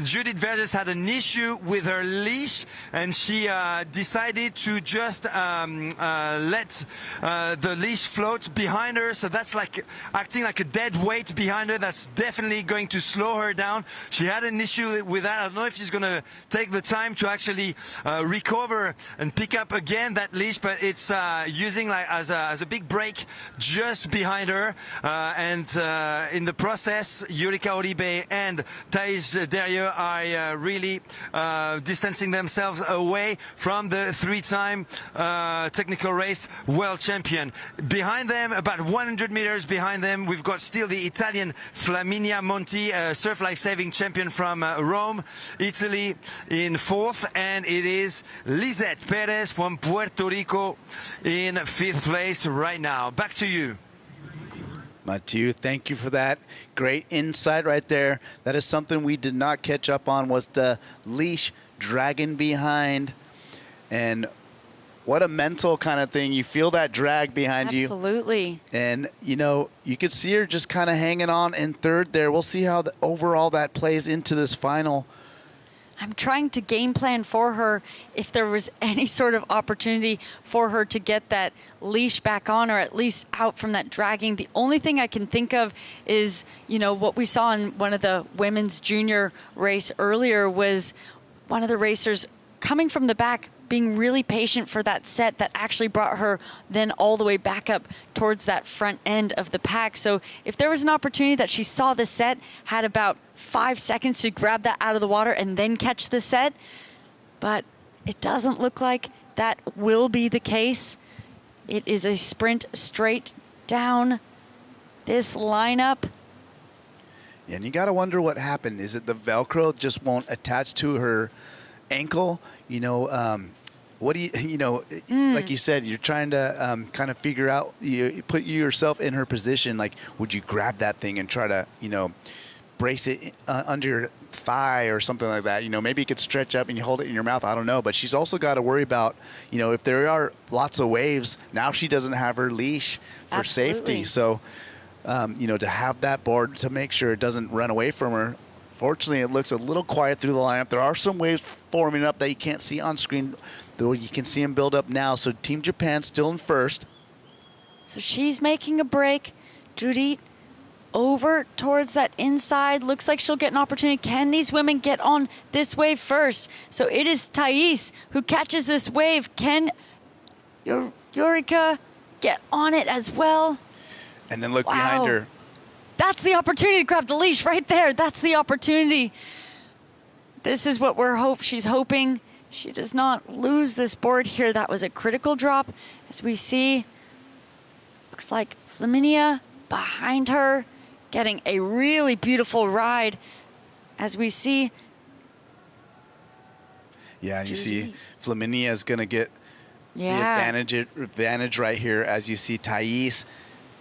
Judith Verges had an issue with her leash, and she decided to just let the leash float behind her. So that's like acting like a dead weight behind her. That's definitely going to slow her down. She had an issue with that. I don't know if she's going to take the time to actually recover and pick up again that leash, but it's using like as a big break just behind her. And in the process, Yurika Oribe and Thais Derrieux are really distancing themselves away from the 3-time technical race world champion. Behind them, about 100 meters behind them, we've got still the Italian Flaminia Monti, surf life-saving champion from Rome, Italy, in 4th, and it is Juliet Perez from Puerto Rico in 5th place right now. Back to you. Mathieu, thank you for that. Great insight right there. That is something we did not catch up on, was the leash dragging behind. And what a mental kind of thing. You feel that drag behind you. Absolutely. And, you know, you could see her just kind of hanging on in third there. We'll see how overall that plays into this final. I'm trying to game plan for her if there was any sort of opportunity for her to get that leash back on, or at least out from that dragging. The only thing I can think of is, you know, what we saw in one of the women's junior race earlier was one of the racers coming from the back, being really patient for that set that actually brought her then all the way back up towards that front end of the pack. So if there was an opportunity that she saw the set, had about 5 seconds to grab that out of the water and then catch the set, but it doesn't look like that will be the case. It is a sprint straight down this lineup. Yeah, and you got to wonder what happened. Is it the Velcro just won't attach to her ankle? You know, what do you know, like you said, you're trying to kind of figure out, you put yourself in her position. Like, would you grab that thing and try to, you know, brace it under your thigh or something like that? You know, maybe you could stretch up and you hold it in your mouth. I don't know. But she's also got to worry about, you know, if there are lots of waves, now she doesn't have her leash for safety. So, you know, to have that board to make sure it doesn't run away from her. Fortunately, it looks a little quiet through the lineup. There are some waves forming up that you can't see on screen, though you can see them build up now. So Team Japan still in first. So she's making a break. Judith over towards that inside. Looks like she'll get an opportunity. Can these women get on this wave first? So it is Thais who catches this wave. Can Yurika get on it as well? And then look behind her. That's the opportunity to grab the leash right there. That's the opportunity. This is what she's hoping. She does not lose this board here. That was a critical drop. As we see, looks like Flaminia behind her, getting a really beautiful ride. As we see. Yeah, and you see Flaminia is going to get the advantage right here, as you see Thais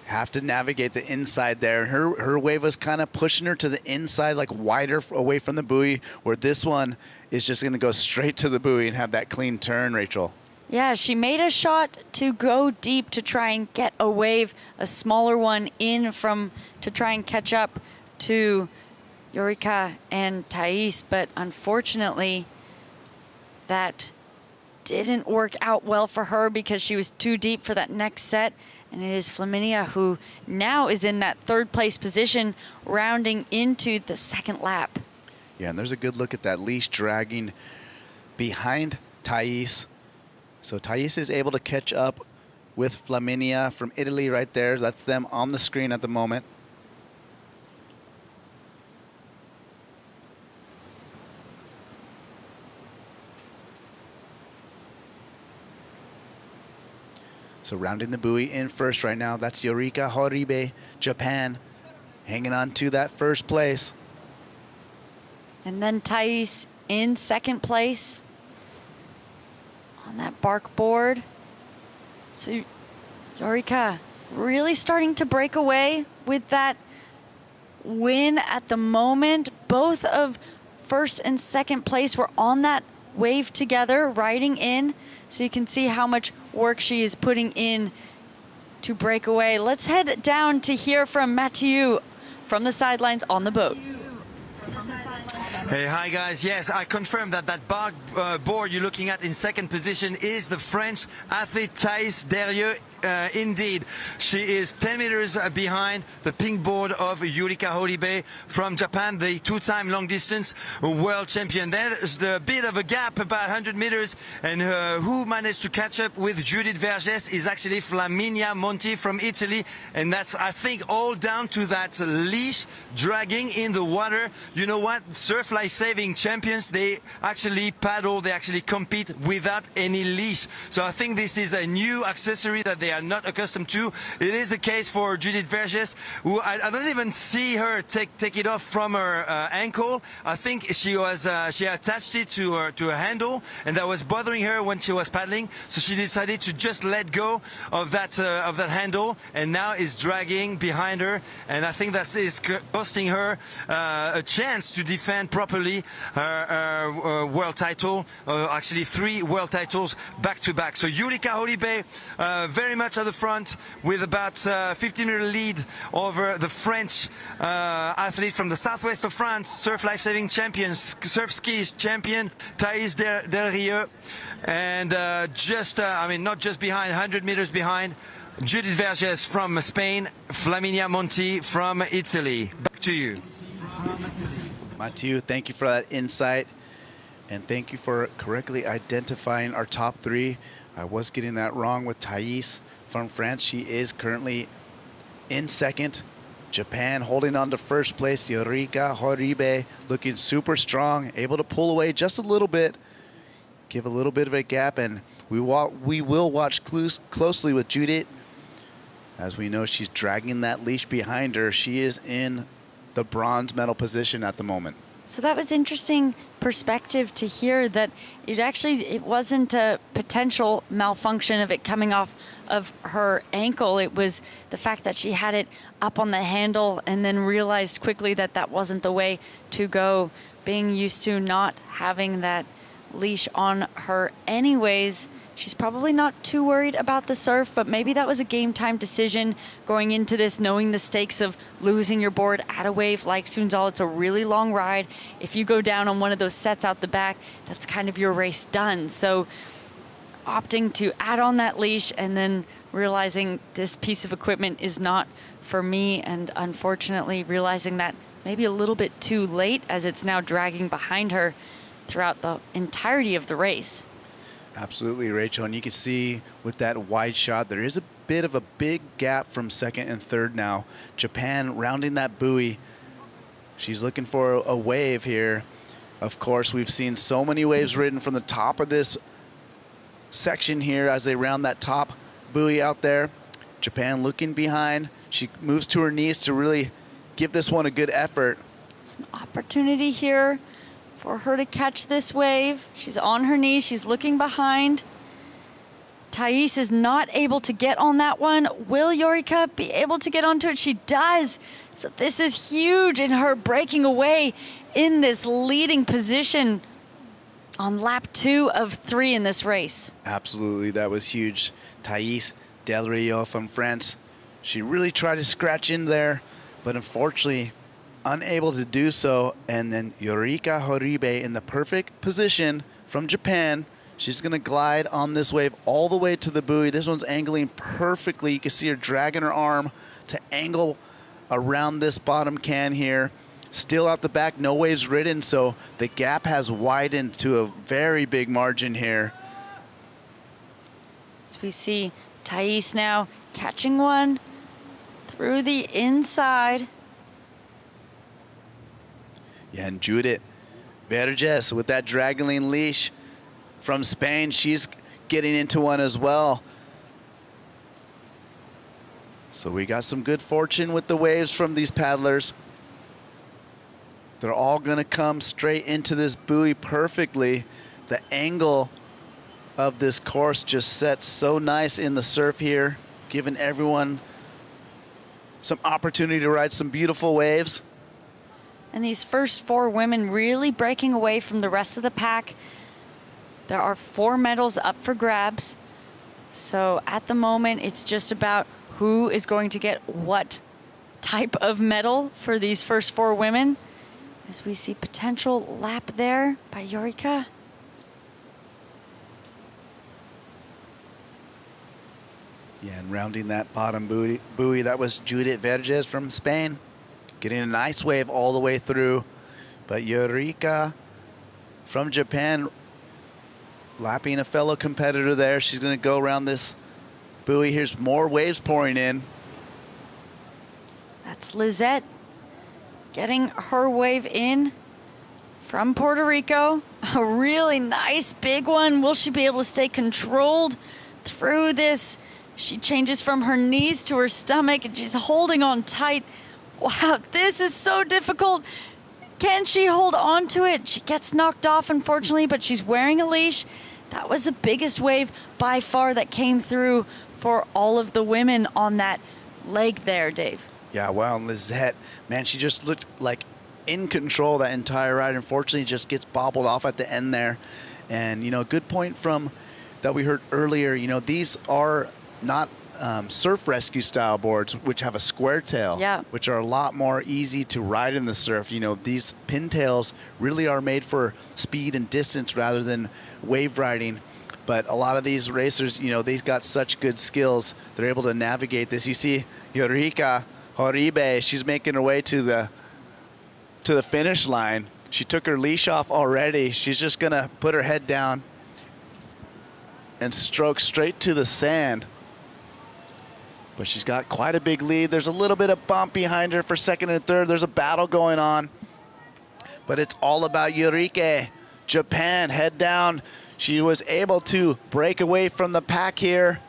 have to navigate the inside there. Her wave was kind of pushing her to the inside, like wider away from the buoy, where this one is just going to go straight to the buoy and have that clean turn, Rachel. Yeah, she made a shot to go deep to try and get a wave, a smaller one in to try and catch up to Yurika and Thais, but unfortunately that didn't work out well for her because she was too deep for that next set. And it is Flaminia who now is in that third place position, rounding into the second lap. Yeah, and there's a good look at that leash dragging behind Thais. So Thais is able to catch up with Flaminia from Italy right there. That's them on the screen at the moment. So rounding the buoy in first right now, that's Yorika Horibe, Japan, hanging on to that first place. And then Thais in second place on that bark board. So Yorika really starting to break away with that win at the moment. Both of first and second place were on that wave together, riding in. So you can see how much work she is putting in to break away. Let's head down to hear from Mathieu from the sidelines on the boat. Hey, hi guys. Yes, I confirm that that bark board you're looking at in second position is the French athlete Thais Derieux. Indeed, she is 10 meters behind the pink board of Yurika Horibe from Japan, the two-time long distance world champion. There's the bit of a gap, about 100 meters, and who managed to catch up with Judith Vergès is actually Flaminia Monti from Italy, and that's, I think, all down to that leash dragging in the water. You know what? Surf life-saving champions, they actually paddle, they actually compete without any leash. So I think this is a new accessory that they are not accustomed to. It is the case for Judith Vergès, who I don't even see her take it off from her ankle. I think she attached it to a handle, and that was bothering her when she was paddling. So she decided to just let go of that handle, and now is dragging behind her. And I think that is costing her a chance to defend properly her world title. Actually, 3 world titles back to back. So Yurika Horibe very much at the front with about 15-meter lead over the French athlete from the southwest of France, surf life-saving champion, surf skis champion, Thais Derieux. And not just behind, 100 meters behind, Judith Vergès from Spain, Flaminia Monti from Italy. Back to you. Mathieu, thank you for that insight. And thank you for correctly identifying our top 3. I was getting that wrong with Thais from France. She is currently in second. Japan holding on to first place. Yorika Horibe looking super strong, able to pull away just a little bit, give a little bit of a gap, and we will watch closely with Judith. As we know, she's dragging that leash behind her. She is in the bronze medal position at the moment. So that was interesting perspective to hear, that it wasn't a potential malfunction of it coming off of her ankle. It was the fact that she had it up on the handle and then realized quickly that that wasn't the way to go, being used to not having that leash on her anyways. She's probably not too worried about the surf, but maybe that was a game time decision going into this, knowing the stakes of losing your board at a wave like Sunzal. It's a really long ride. If you go down on one of those sets out the back, that's kind of your race done. So opting to add on that leash and then realizing this piece of equipment is not for me, and unfortunately realizing that maybe a little bit too late, as it's now dragging behind her throughout the entirety of the race. Absolutely, Rachel, and you can see with that wide shot, there is a bit of a big gap from second and third now. Japan rounding that buoy. She's looking for a wave here. Of course, we've seen so many waves ridden from the top of this section here as they round that top buoy out there. Japan looking behind. She moves to her knees to really give this one a good effort. It's an opportunity here for her to catch this wave. She's on her knees, she's looking behind. Thais is not able to get on that one. Will Yorika be able to get onto it? She does. So this is huge in her breaking away in this leading position on lap 2 of 3 in this race. Absolutely, that was huge. Thais Derieux from France. She really tried to scratch in there, but unfortunately unable to do so. And then Yorika Horibe in the perfect position from Japan. She's going to glide on this wave all the way to the buoy. This one's angling perfectly. You can see her dragging her arm to angle around this bottom can here. Still out the back, no waves ridden, so the gap has widened to a very big margin here. As we see Thais now catching one through the inside. Yeah, and Juliet Verges with that draggling leash from Spain. She's getting into one as well. So we got some good fortune with the waves from these paddlers. They're all gonna come straight into this buoy perfectly. The angle of this course just sets so nice in the surf here, giving everyone some opportunity to ride some beautiful waves. And these first 4 women really breaking away from the rest of the pack. There are 4 medals up for grabs. So at the moment, it's just about who is going to get what type of medal for these first 4 women. As we see potential lap there by Yorica. Yeah, and rounding that bottom buoy, that was Juliet Verges from Spain. Getting a nice wave all the way through. But Yorica from Japan lapping a fellow competitor there. She's going to go around this buoy. Here's more waves pouring in. That's Lizette getting her wave in from Puerto Rico. A really nice big one. Will she be able to stay controlled through this? She changes from her knees to her stomach and she's holding on tight. Wow, this is so difficult. Can she hold on to it? She gets knocked off, unfortunately, but she's wearing a leash. That was the biggest wave by far that came through for all of the women on that leg there, Dave. Yeah, wow, and Lizette, man, she just looked like in control that entire ride. Unfortunately, just gets bobbled off at the end there. And, you know, good point from that we heard earlier. You know, these are not surf rescue style boards, which have a square tail, which are a lot more easy to ride in the surf. You know, these pintails really are made for speed and distance rather than wave riding. But a lot of these racers, you know, they've got such good skills. They're able to navigate this. You see Yorica Horibe, she's making her way to the finish line. She took her leash off already. She's just gonna put her head down and stroke straight to the sand. But she's got quite a big lead. There's a little bit of bump behind her for second and third. There's a battle going on. But it's all about Yorica, Japan, head down. She was able to break away from the pack here.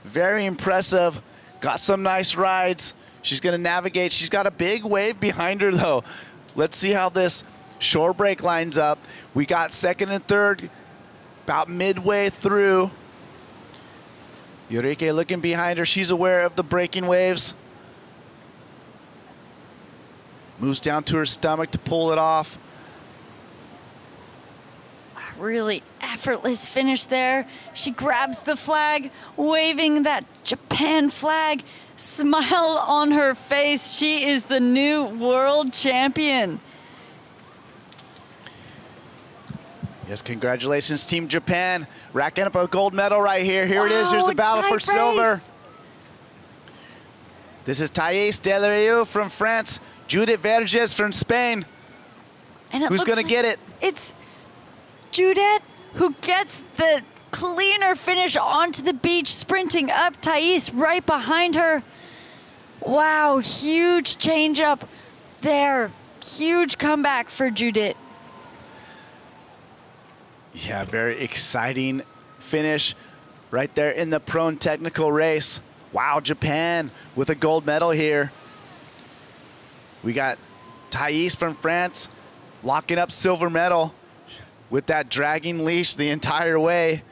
Very impressive. Got some nice rides. She's gonna navigate. She's got a big wave behind her though. Let's see how this shore break lines up. We got second and third about midway through. Yorica looking behind her. She's aware of the breaking waves. Moves down to her stomach to pull it off. Really effortless finish there. She grabs the flag, waving that Japan flag. Smile on her face. She is the new world champion. Yes, congratulations, Team Japan. Racking up a gold medal right here. Here it is. Here's the battle for silver. This is Thais Del Rio from France, Juliet Verges from Spain. And who's going to get it? It's Juliet who gets the cleaner finish onto the beach, sprinting up. Thais right behind her. Wow, huge change up there. Huge comeback for Juliet. Yeah, very exciting finish right there in the prone technical race. Wow, Japan with a gold medal here. We got Thais from France locking up silver medal with that dragging leash the entire way.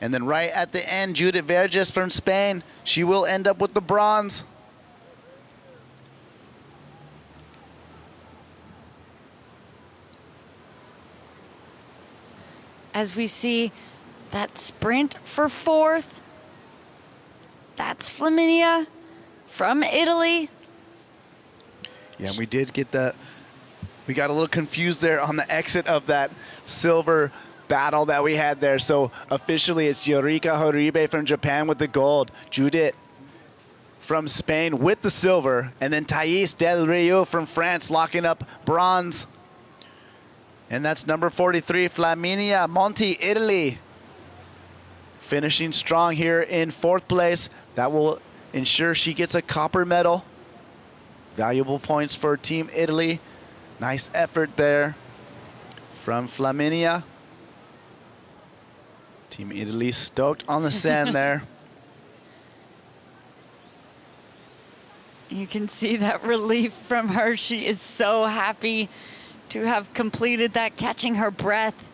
And then right at the end, Juliet Verges from Spain, she will end up with the bronze. As we see that sprint for fourth, that's Flaminia from Italy. Yeah, we did get we got a little confused there on the exit of that silver battle that we had there. So officially it's Yorika Horibe from Japan with the gold, Juliet from Spain with the silver, and then Thais Del Rio from France locking up bronze. And that's number 43, Flaminia Monti, Italy, finishing strong here in 4th place. That will ensure she gets a copper medal. Valuable points for Team Italy. Nice effort there from Flaminia. Team Italy stoked on the sand there. You can see that relief from her. She is so happy to have completed that, catching her breath.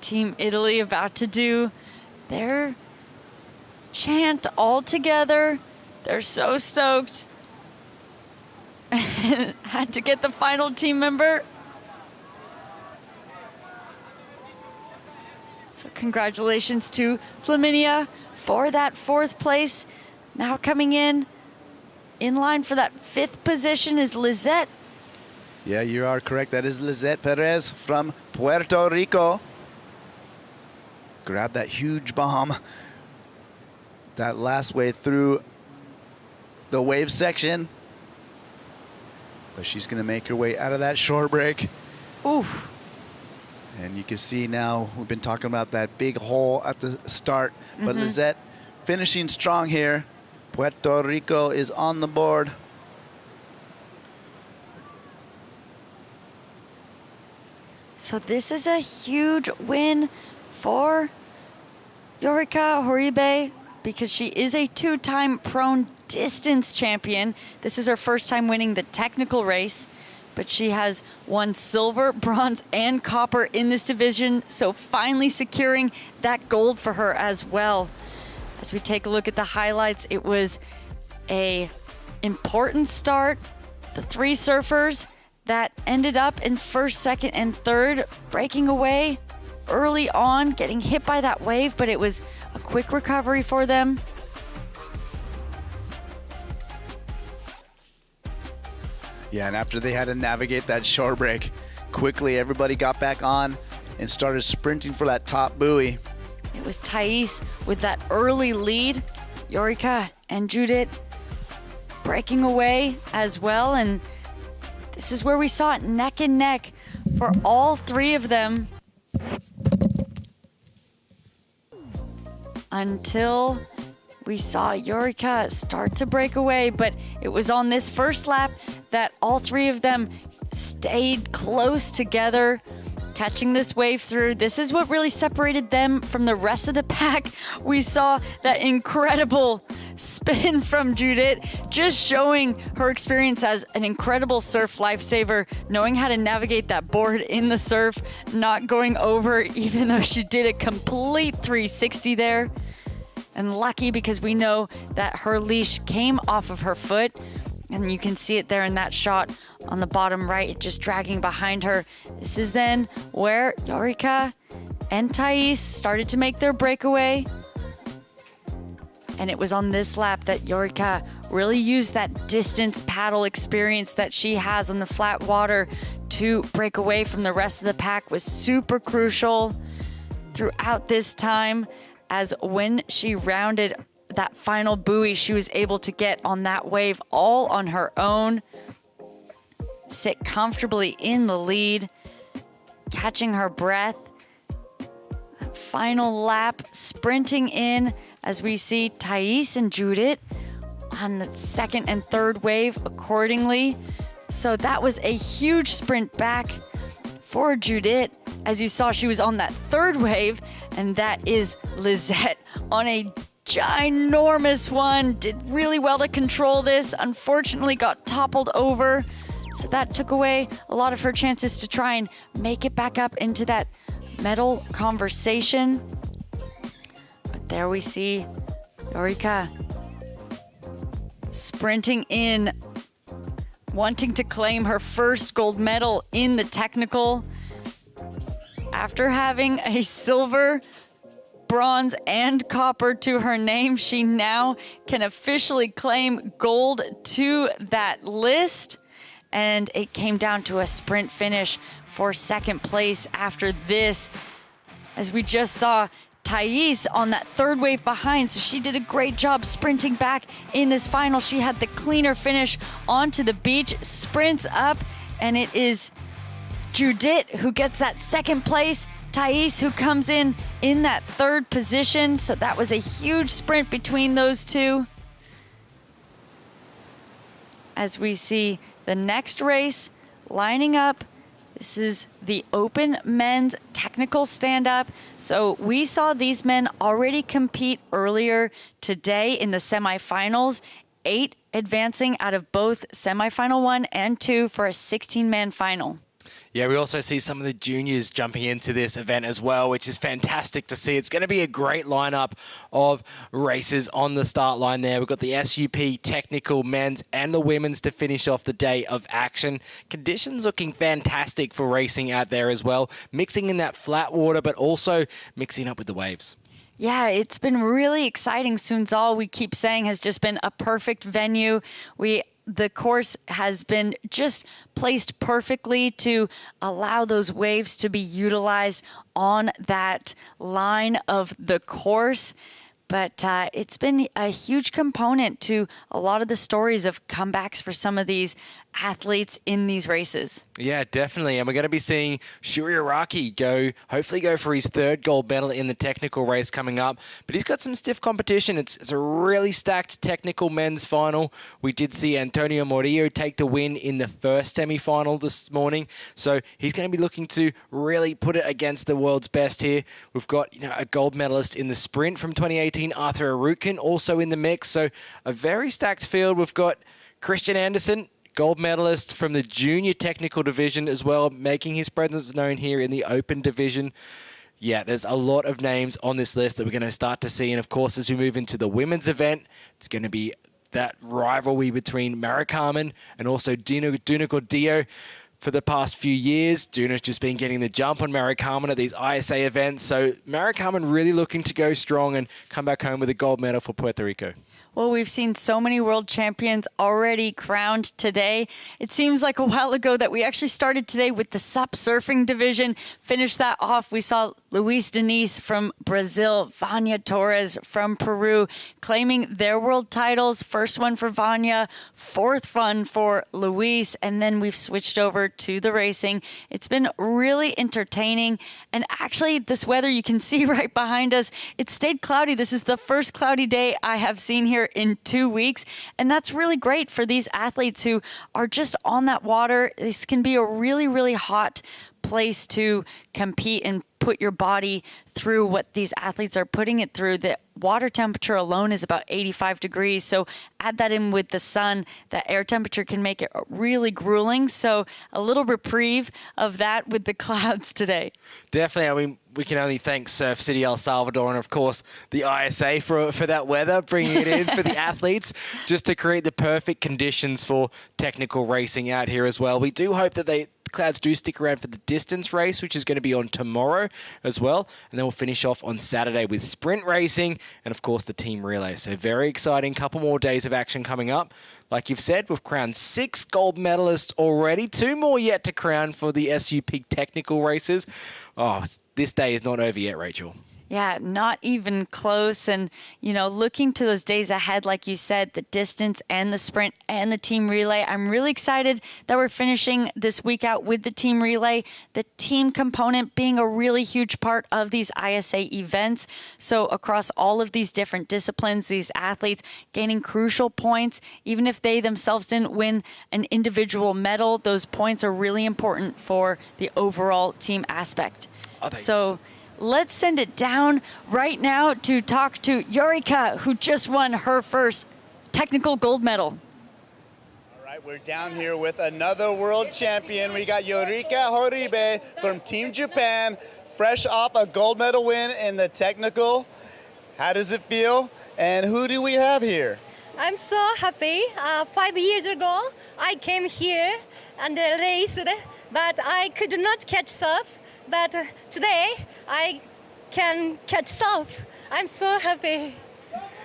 Team Italy about to do their chant all together. They're so stoked. Had to get the final team member. So congratulations to Flaminia for that 4th place. Now coming in line for that 5th position is Lizette. Yeah, you are correct. That is Lizette Perez from Puerto Rico. Grab that huge bomb. That last way through the wave section. But she's going to make her way out of that shore break. Oof. And you can see now, we've been talking about that big hole at the start. But Lizette finishing strong here. Puerto Rico is on the board. So this is a huge win for Yorika Horibe because she is a 2-time prone distance champion. This is her first time winning the technical race, but she has won silver, bronze, and copper in this division, so finally securing that gold for her as well. As we take a look at the highlights, it was a important start. The 3 surfers that ended up in 1st, 2nd, and 3rd, breaking away early on, getting hit by that wave, but it was a quick recovery for them. Yeah, and after they had to navigate that shore break, quickly everybody got back on and started sprinting for that top buoy. It was Thais with that early lead. Yorika and Juliet breaking away as well, and this is where we saw it neck and neck for all 3 of them until we saw Yorika start to break away. But it was on this first lap that all 3 of them stayed close together, catching this wave through. This is what really separated them from the rest of the pack. We saw that incredible spin from Juliet, just showing her experience as an incredible surf lifesaver, knowing how to navigate that board in the surf, not going over, even though she did a complete 360 there. And lucky, because we know that her leash came off of her foot, and you can see it there in that shot on the bottom right, just dragging behind her. This is then where Yorika and Thais started to make their breakaway. And it was on this lap that Yorika really used that distance paddle experience that she has on the flat water to break away from the rest of the pack. Was super crucial throughout this time, as when she rounded that final buoy, she was able to get on that wave all on her own, sit comfortably in the lead, catching her breath. Final lap, sprinting in, as we see Thais and Juliet on the 2nd and 3rd wave accordingly. So that was a huge sprint back for Juliet. As you saw, she was on that 3rd wave, and that is Lizette on a ginormous one. Did really well to control this. Unfortunately got toppled over, so that took away a lot of her chances to try and make it back up into that medal conversation. But there we see Yorika sprinting in, wanting to claim her first gold medal in the technical. After having a silver, bronze, and copper to her name, she now can officially claim gold to that list. and it came down to a sprint finish for second place after this. As we just saw, Thais on that third wave behind, so she did a great job sprinting back in this final. She had the cleaner finish onto the beach, sprints up, and it is Juliet who gets that second place. Thais who comes in that third position, so that was a huge sprint between those two. As we see the next race lining up, this is the open men's technical stand-up. So we saw these men already compete earlier today in the semifinals, 8 advancing out of both semifinal 1 and 2 for a 16-man final. Yeah, we also see some of the juniors jumping into this event as well, which is fantastic to see. It's going to be a great lineup of races on the start line there. We've got the SUP technical men's and the women's to finish off the day of action. Conditions looking fantastic for racing out there as well, mixing in that flat water, but also mixing up with the waves. Yeah, it's been really exciting. Sunzal, we keep saying, has just been a perfect venue. The course has been just placed perfectly to allow those waves to be utilized on that line of the course. But it's been a huge component to a lot of the stories of comebacks for some of these athletes in these races. Yeah, definitely. And we're going to be seeing Shuriaraki hopefully go for his 3rd gold medal in the technical race coming up. But he's got some stiff competition. It's a really stacked technical men's final. We did see Antonio Murillo take the win in the first semi-final this morning. So he's going to be looking to really put it against the world's best here. We've got a gold medalist in the sprint from 2018, Arthur Arutkin, also in the mix. So a very stacked field. We've got Christian Andersen, gold medalist from the junior technical division as well, making his presence known here in the open division. Yeah, there's a lot of names on this list that we're going to start to see. And of course, as we move into the women's event, it's going to be that rivalry between Mara Carmen and also Duna Gordillo. For the past few years, Duna's just been getting the jump on Mara Carmen at these ISA events. So Mara Carmen really looking to go strong and come back home with a gold medal for Puerto Rico. Well, we've seen so many world champions already crowned today. It seems like a while ago that we actually started today with the SUP surfing division. Finished that off. We saw Luis Diniz from Brazil, Vania Torres from Peru claiming their world titles. First one for Vania, 4th one for Luis, and then we've switched over to the racing. It's been really entertaining, and actually this weather you can see right behind us, it stayed cloudy. This is the first cloudy day I have seen here in 2 weeks, and that's really great for these athletes who are just on that water. This can be a really, really hot place to compete and put your body through what these athletes are putting it through. The water temperature alone is about 85 degrees. So add that in with the sun, that air temperature can make it really grueling. So a little reprieve of that with the clouds today. Definitely. I mean, we can only thank Surf City El Salvador and, of course, the ISA for that weather, bringing it in for the athletes, just to create the perfect conditions for technical racing out here as well. We do hope that the clouds do stick around for the distance race, which is going to be on tomorrow as well. And then we'll finish off on Saturday with sprint racing and, of course, the team relay. So very exciting. Couple more days of action coming up. Like you've said, we've crowned 6 gold medalists already. 2 more yet to crown for the SUP technical races. Oh, this day is not over yet, Rachel. Yeah, not even close. And, looking to those days ahead, like you said, the distance and the sprint and the team relay, I'm really excited that we're finishing this week out with the team relay, the team component being a really huge part of these ISA events. So across all of these different disciplines, these athletes gaining crucial points, even if they themselves didn't win an individual medal, those points are really important for the overall team aspect. So let's send it down right now to talk to Eureka, who just won her first technical gold medal. All right, we're down here with another world champion. We got Eureka Horibe from Team Japan, fresh off a gold medal win in the technical. How does it feel? And who do we have here? I'm so happy. 5 years ago, I came here and raced, but I could not catch surf. But today, I can catch surf. I'm so happy.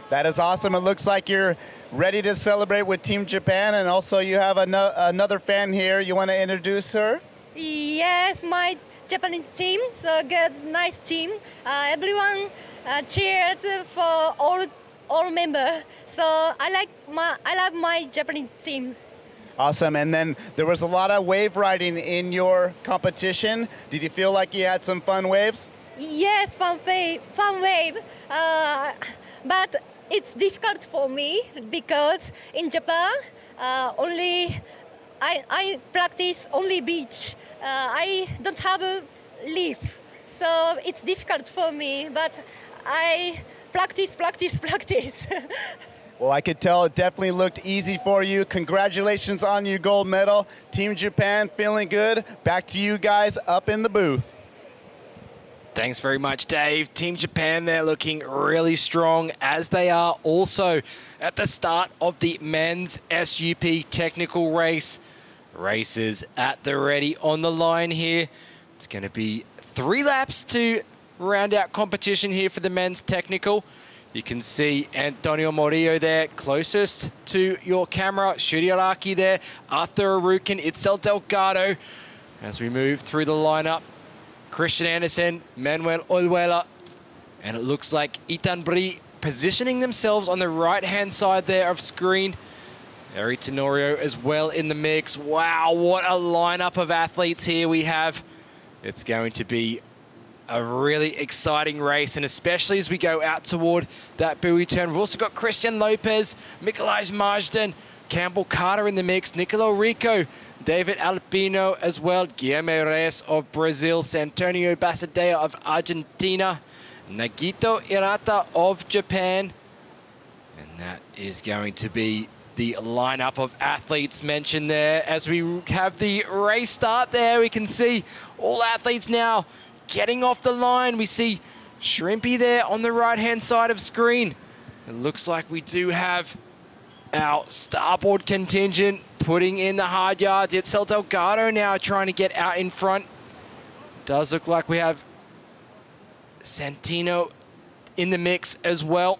That is awesome. It looks like you're ready to celebrate with Team Japan, and also you have another fan here. You want to introduce her? Yes, my Japanese team, so good, nice team. Everyone cheered for all members. So I love my Japanese team. Awesome. And then there was a lot of wave riding in your competition. Did you feel like you had some fun waves? Yes, fun wave. But it's difficult for me because in Japan, I practice only beach. I don't have a leaf, so it's difficult for me. But I practice. Well, I could tell it definitely looked easy for you. Congratulations on your gold medal. Team Japan feeling good. Back to you guys up in the booth. Thanks very much, Dave. Team Japan, they're looking really strong, as they are also at the start of the men's SUP technical race. Races at the ready on the line here. It's going to be 3 laps to round out competition here for the men's technical. You can see Antonio Morillo there, closest to your camera. Shuriaraki there, Arthur Arukin, Itzel Delgado. As we move through the lineup, Christian Andersen, Manuel Oyuela, and it looks like Ethan Brie positioning themselves on the right-hand side there of screen. Eri Tenorio as well in the mix. Wow, what a lineup of athletes here we have. It's going to be a really exciting race, and especially as we go out toward that buoy turn. We've also got Christian Lopez, Mikolaj Marsden, Campbell Carter in the mix, Nicolo Rico, David Alpino as well, Guilherme Reyes of Brazil, Santonio Basadea of Argentina, Nagito Hirata of Japan. And that is going to be the lineup of athletes mentioned there. As we have the race start there, we can see all athletes now getting off the line. We see Shrimpy there on the right-hand side of screen. It looks like we do have our starboard contingent putting in the hard yards. Itzel Delgado now trying to get out in front. Does look like we have Santino in the mix as well.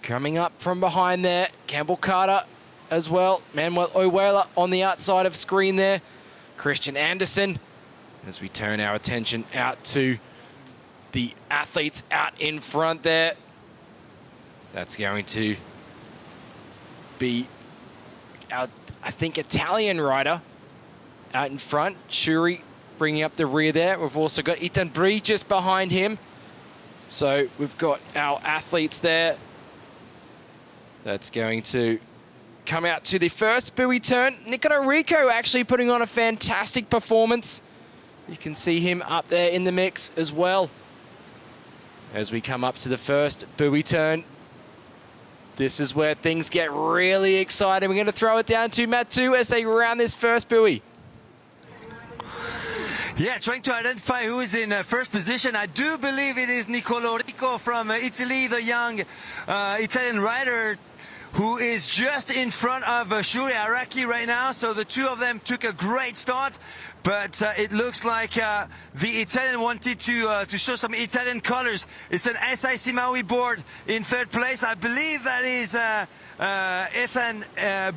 Coming up from behind there, Campbell Carter as well. Manuel Oyuela on the outside of screen there. Christian Andersen. As we turn our attention out to the athletes out in front there. That's going to be our, I think, Italian rider out in front. Shuri bringing up the rear there. We've also got Ethan Brie just behind him. So we've got our athletes there. That's going to come out to the first buoy turn. Nicolo Rico actually putting on a fantastic performance. You can see him up there in the mix as well. As we come up to the first buoy turn, this is where things get really exciting. We're going to throw it down to Mathieu as they round this first buoy. Yeah, trying to identify who is in first position. I do believe it is Nicolo Rico from Italy, the young Italian rider, who is just in front of Shuriaraki right now. So the two of them took a great start. But it looks like the Italian wanted to show some Italian colors. It's an SIC Maui board in third place. I believe that is Ethan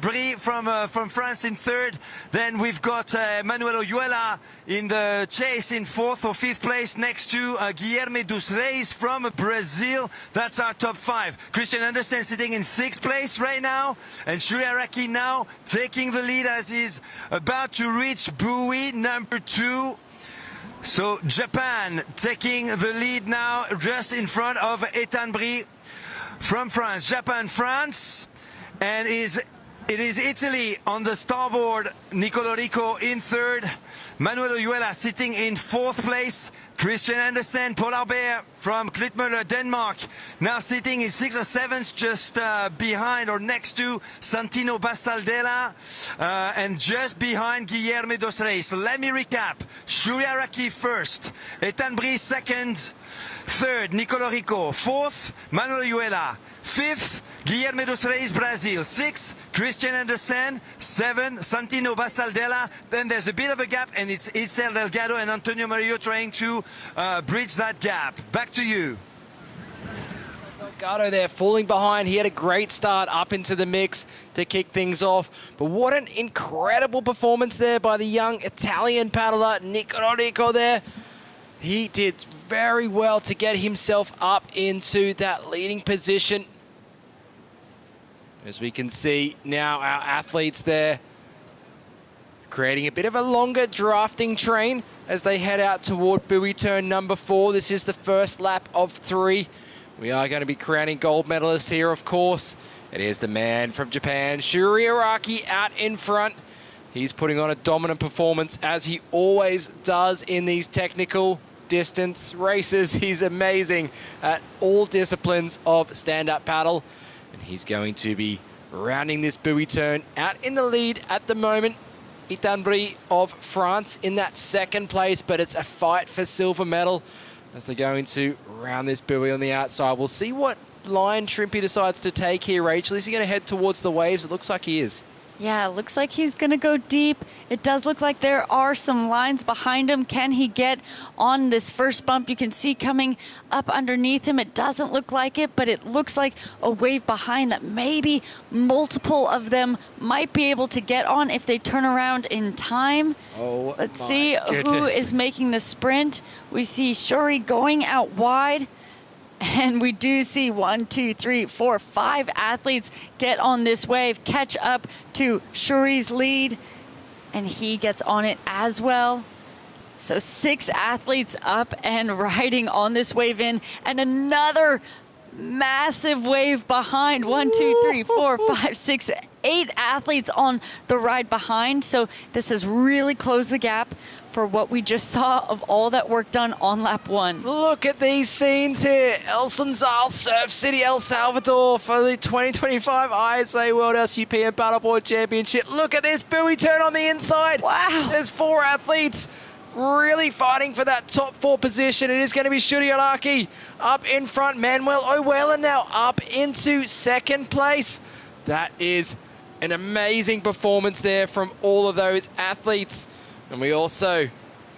Brie from France in third. Then we've got Manuel Oyuela in the chase in fourth or fifth place next to Guilherme Dhu from Brazil. That's our top 5. Christian Andersen sitting in sixth place right now. And Shuriaraki now taking the lead as he's about to reach buoy number 2. So Japan taking the lead now just in front of Ethan Brie from France. Japan, France, and it is Italy on the starboard. Nicolo Rico in third. Manuel Oyuela sitting in fourth place. Christian Andersen, Paul Arbert from Klitmøller, Denmark, now sitting in 6th or 7th, just behind or next to Santino Basaldella, and just behind Guilherme Dhu. So let me recap. Shuriaraki first, Ethan Brie second, third, Nicolo Rico, fourth, Manuel Oyuela, fifth, Guilherme Dhu, Brazil, 6th, Christian Andersen, 7th, Santino Basaldella. Then there's a bit of a gap, and it's Itzel Delgado and Antonio Murillo trying to bridge that gap. Back to you. Delgado there falling behind. He had a great start up into the mix to kick things off. But what an incredible performance there by the young Italian paddler, Nico there. He did very well to get himself up into that leading position. As we can see now, our athletes there creating a bit of a longer drafting train as they head out toward buoy turn number 4. This is the first lap of 3. We are going to be crowning gold medalists here, of course. It is the man from Japan, Shuri Araki, out in front. He's putting on a dominant performance, as he always does in these technical distance races. He's amazing at all disciplines of stand-up paddle. And he's going to be rounding this buoy turn out in the lead at the moment. Ethan Brie of France in that second place, but it's a fight for silver medal as they're going to round this buoy on the outside. We'll see what line Shrimpy decides to take here, Rachel. Is he going to head towards the waves? It looks like he is. Yeah, it looks like he's going to go deep. It does look like there are some lines behind him. Can he get on this first bump? You can see coming up underneath him. It doesn't look like it, but it looks like a wave behind that maybe multiple of them might be able to get on if they turn around in time. Oh, let's see who is making the sprint. We see Shuri going out wide. And we do see 1, 2, 3, 4, 5 athletes get on this wave, catch up to Shuri's lead, and he gets on it as well. So 6 athletes up and riding on this wave in, and another massive wave behind. 1, 2, 3, 4, 5, 6, 8 athletes on the ride behind. So this has really closed the gap for what we just saw of all that work done on lap 1. Look at these scenes here. El Sunzal, Surf City, El Salvador for the 2025 ISA World SUP and Paddleboard Championship. Look at this buoy turn on the inside. Wow. There's 4 athletes really fighting for that top 4 position. It is going to be Shuri Araki up in front. Manuel Oyuela now up into second place. That is an amazing performance there from all of those athletes. And we also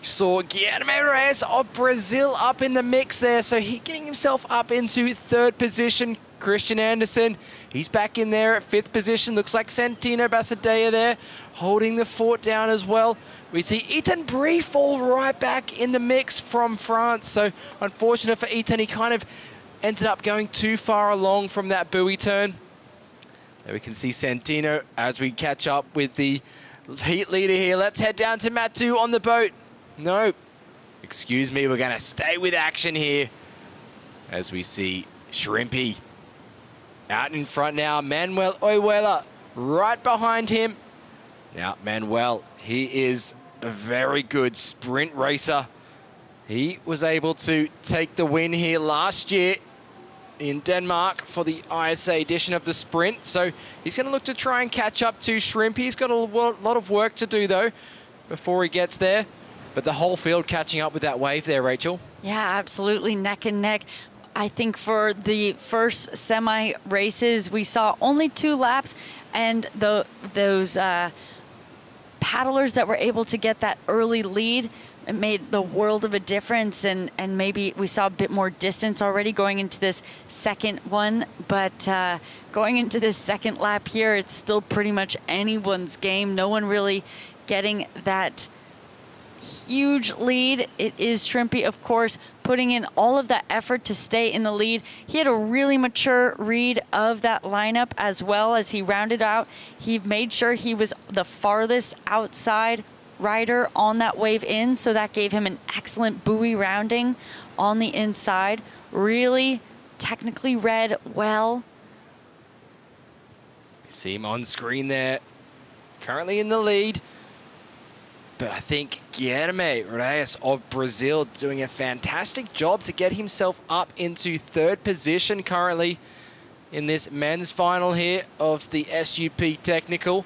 saw Guilherme Reyes of Brazil up in the mix there. So he's getting himself up into 3rd position. Christian Anderson, he's back in there at 5th position. Looks like Santino Basadea there holding the fort down as well. We see Ethan Brie fall right back in the mix from France. So unfortunate for Ethan, he kind of ended up going too far along from that buoy turn. There we can see Santino as we catch up with the heat leader here. Let's head down to Matu on the boat. No, excuse me, we're going to stay with action here as we see Shrimpy out in front now. Manuel Oyuela right behind him. Now, Manuel, he is a very good sprint racer. He was able to take the win here last year in Denmark for the ISA edition of the sprint. So he's going to look to try and catch up to Shrimpy. He's got a lot of work to do, though, before he gets there. But the whole field catching up with that wave there, Rachel. Yeah, absolutely, neck and neck. I think for the first semi races, we saw only 2 laps, and those paddlers that were able to get that early lead, it made the world of a difference, and maybe we saw a bit more distance already going into this second one, but going into this second lap here, it's still pretty much anyone's game. No one really getting that huge lead. It is Shrimpy, of course, putting in all of that effort to stay in the lead. He had a really mature read of that lineup as well as he rounded out. He made sure he was the farthest outside rider on that wave in, so that gave him an excellent buoy rounding on the inside. Really technically read well. You see him on screen there, currently in the lead. But I think Guilherme Reyes of Brazil doing a fantastic job to get himself up into 3rd position currently in this men's final here of the SUP Technical.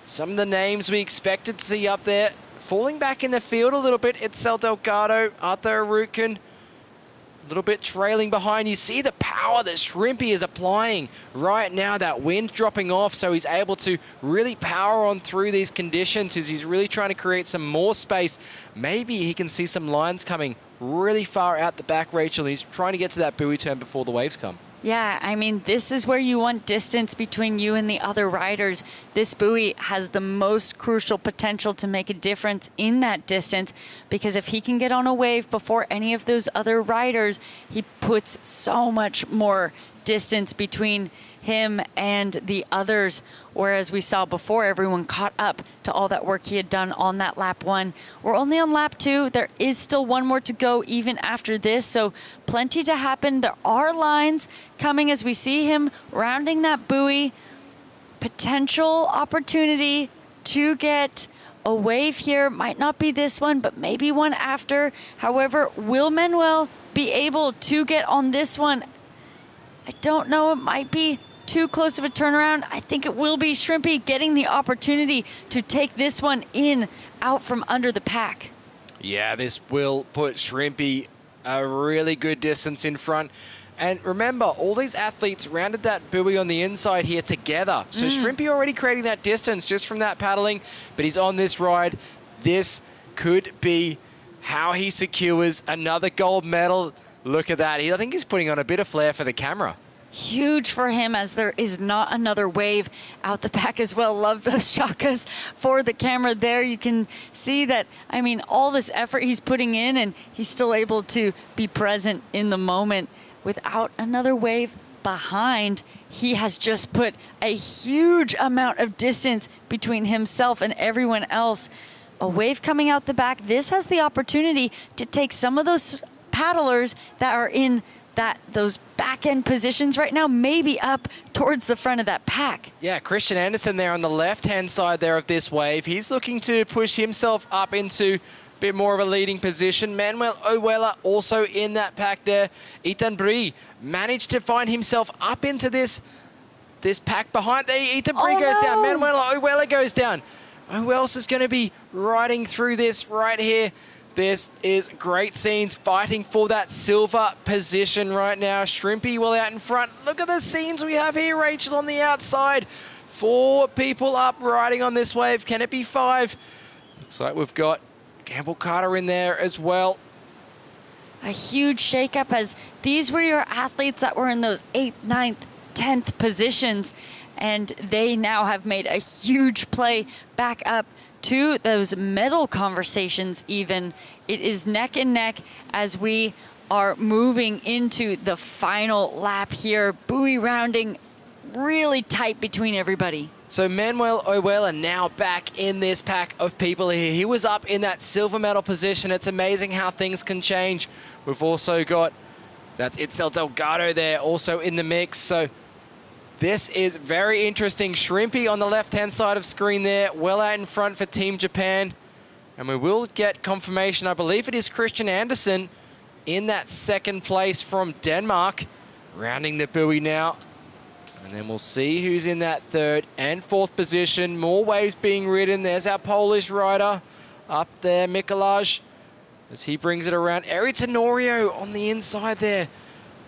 Some of the names we expected to see up there falling back in the field a little bit. Itzel Delgado, Arthur Arukin, a little bit trailing behind. You see the power that Shrimpy is applying right now. That wind dropping off, so he's able to really power on through these conditions as he's really trying to create some more space. Maybe he can see some lines coming really far out the back, Rachel. He's trying to get to that buoy turn before the waves come. Yeah, I mean, this is where you want distance between you and the other riders. This buoy has the most crucial potential to make a difference in that distance, because if he can get on a wave before any of those other riders, he puts so much more distance between him and the others, whereas we saw before everyone caught up to all that work he had done on that lap 1. We're only on lap 2. There is still one more to go even after this, so plenty to happen. There are lines coming as we see him rounding that buoy. Potential opportunity to get a wave here. Might not be this one, but maybe one after. However, will Manuel be able to get on this one? I don't know. It might be too close of a turnaround. I think it will be Shrimpy getting the opportunity to take this one in out from under the pack. Yeah, this will put Shrimpy a really good distance in front. And remember, all these athletes rounded that buoy on the inside here together. So Shrimpy already creating that distance just from that paddling, but he's on this ride. This could be how he secures another gold medal. Look at that. I think he's putting on a bit of flair for the camera. Huge for him, as there is not another wave out the back as well. Love those shakas for the camera there. You can see that, I mean, all this effort he's putting in, and he's still able to be present in the moment without another wave behind. He has just put a huge amount of distance between himself and everyone else. A wave coming out the back. This has the opportunity to take some of those paddlers that are in those back end positions right now, maybe up towards the front of that pack. Yeah, Christian Andersen there on the left hand side there of this wave. He's looking to push himself up into a bit more of a leading position. Manuel Oyuela also in that pack there. Ethan Brie managed to find himself up into this pack behind there. Ethan Brie goes down. Manuel Oyuela goes down. Who else is going to be riding through this right here? This is great scenes, fighting for that silver position right now. Shrimpy well out in front. Look at the scenes we have here, Rachel, on the outside. 4 people up riding on this wave. Can it be 5? Looks like we've got Campbell Carter in there as well. A huge shakeup, as these were your athletes that were in those 8th, 9th, 10th positions, and they now have made a huge play back up to those medal conversations even. It is neck and neck as we are moving into the final lap here. Buoy rounding really tight between everybody. So Manuel Oyuela now back in this pack of people here. He was up in that silver medal position. It's amazing how things can change. We've also got, that's Itzel Delgado there also in the mix. So this is very interesting. Shrimpy on the left-hand side of screen there, well out in front for Team Japan. And we will get confirmation. I believe it is Christian Andersen in that 2nd place from Denmark, rounding the buoy now. And then we'll see who's in that 3rd and 4th position. More waves being ridden. There's our Polish rider up there, Mikolaj, as he brings it around. Eri Tenorio on the inside there.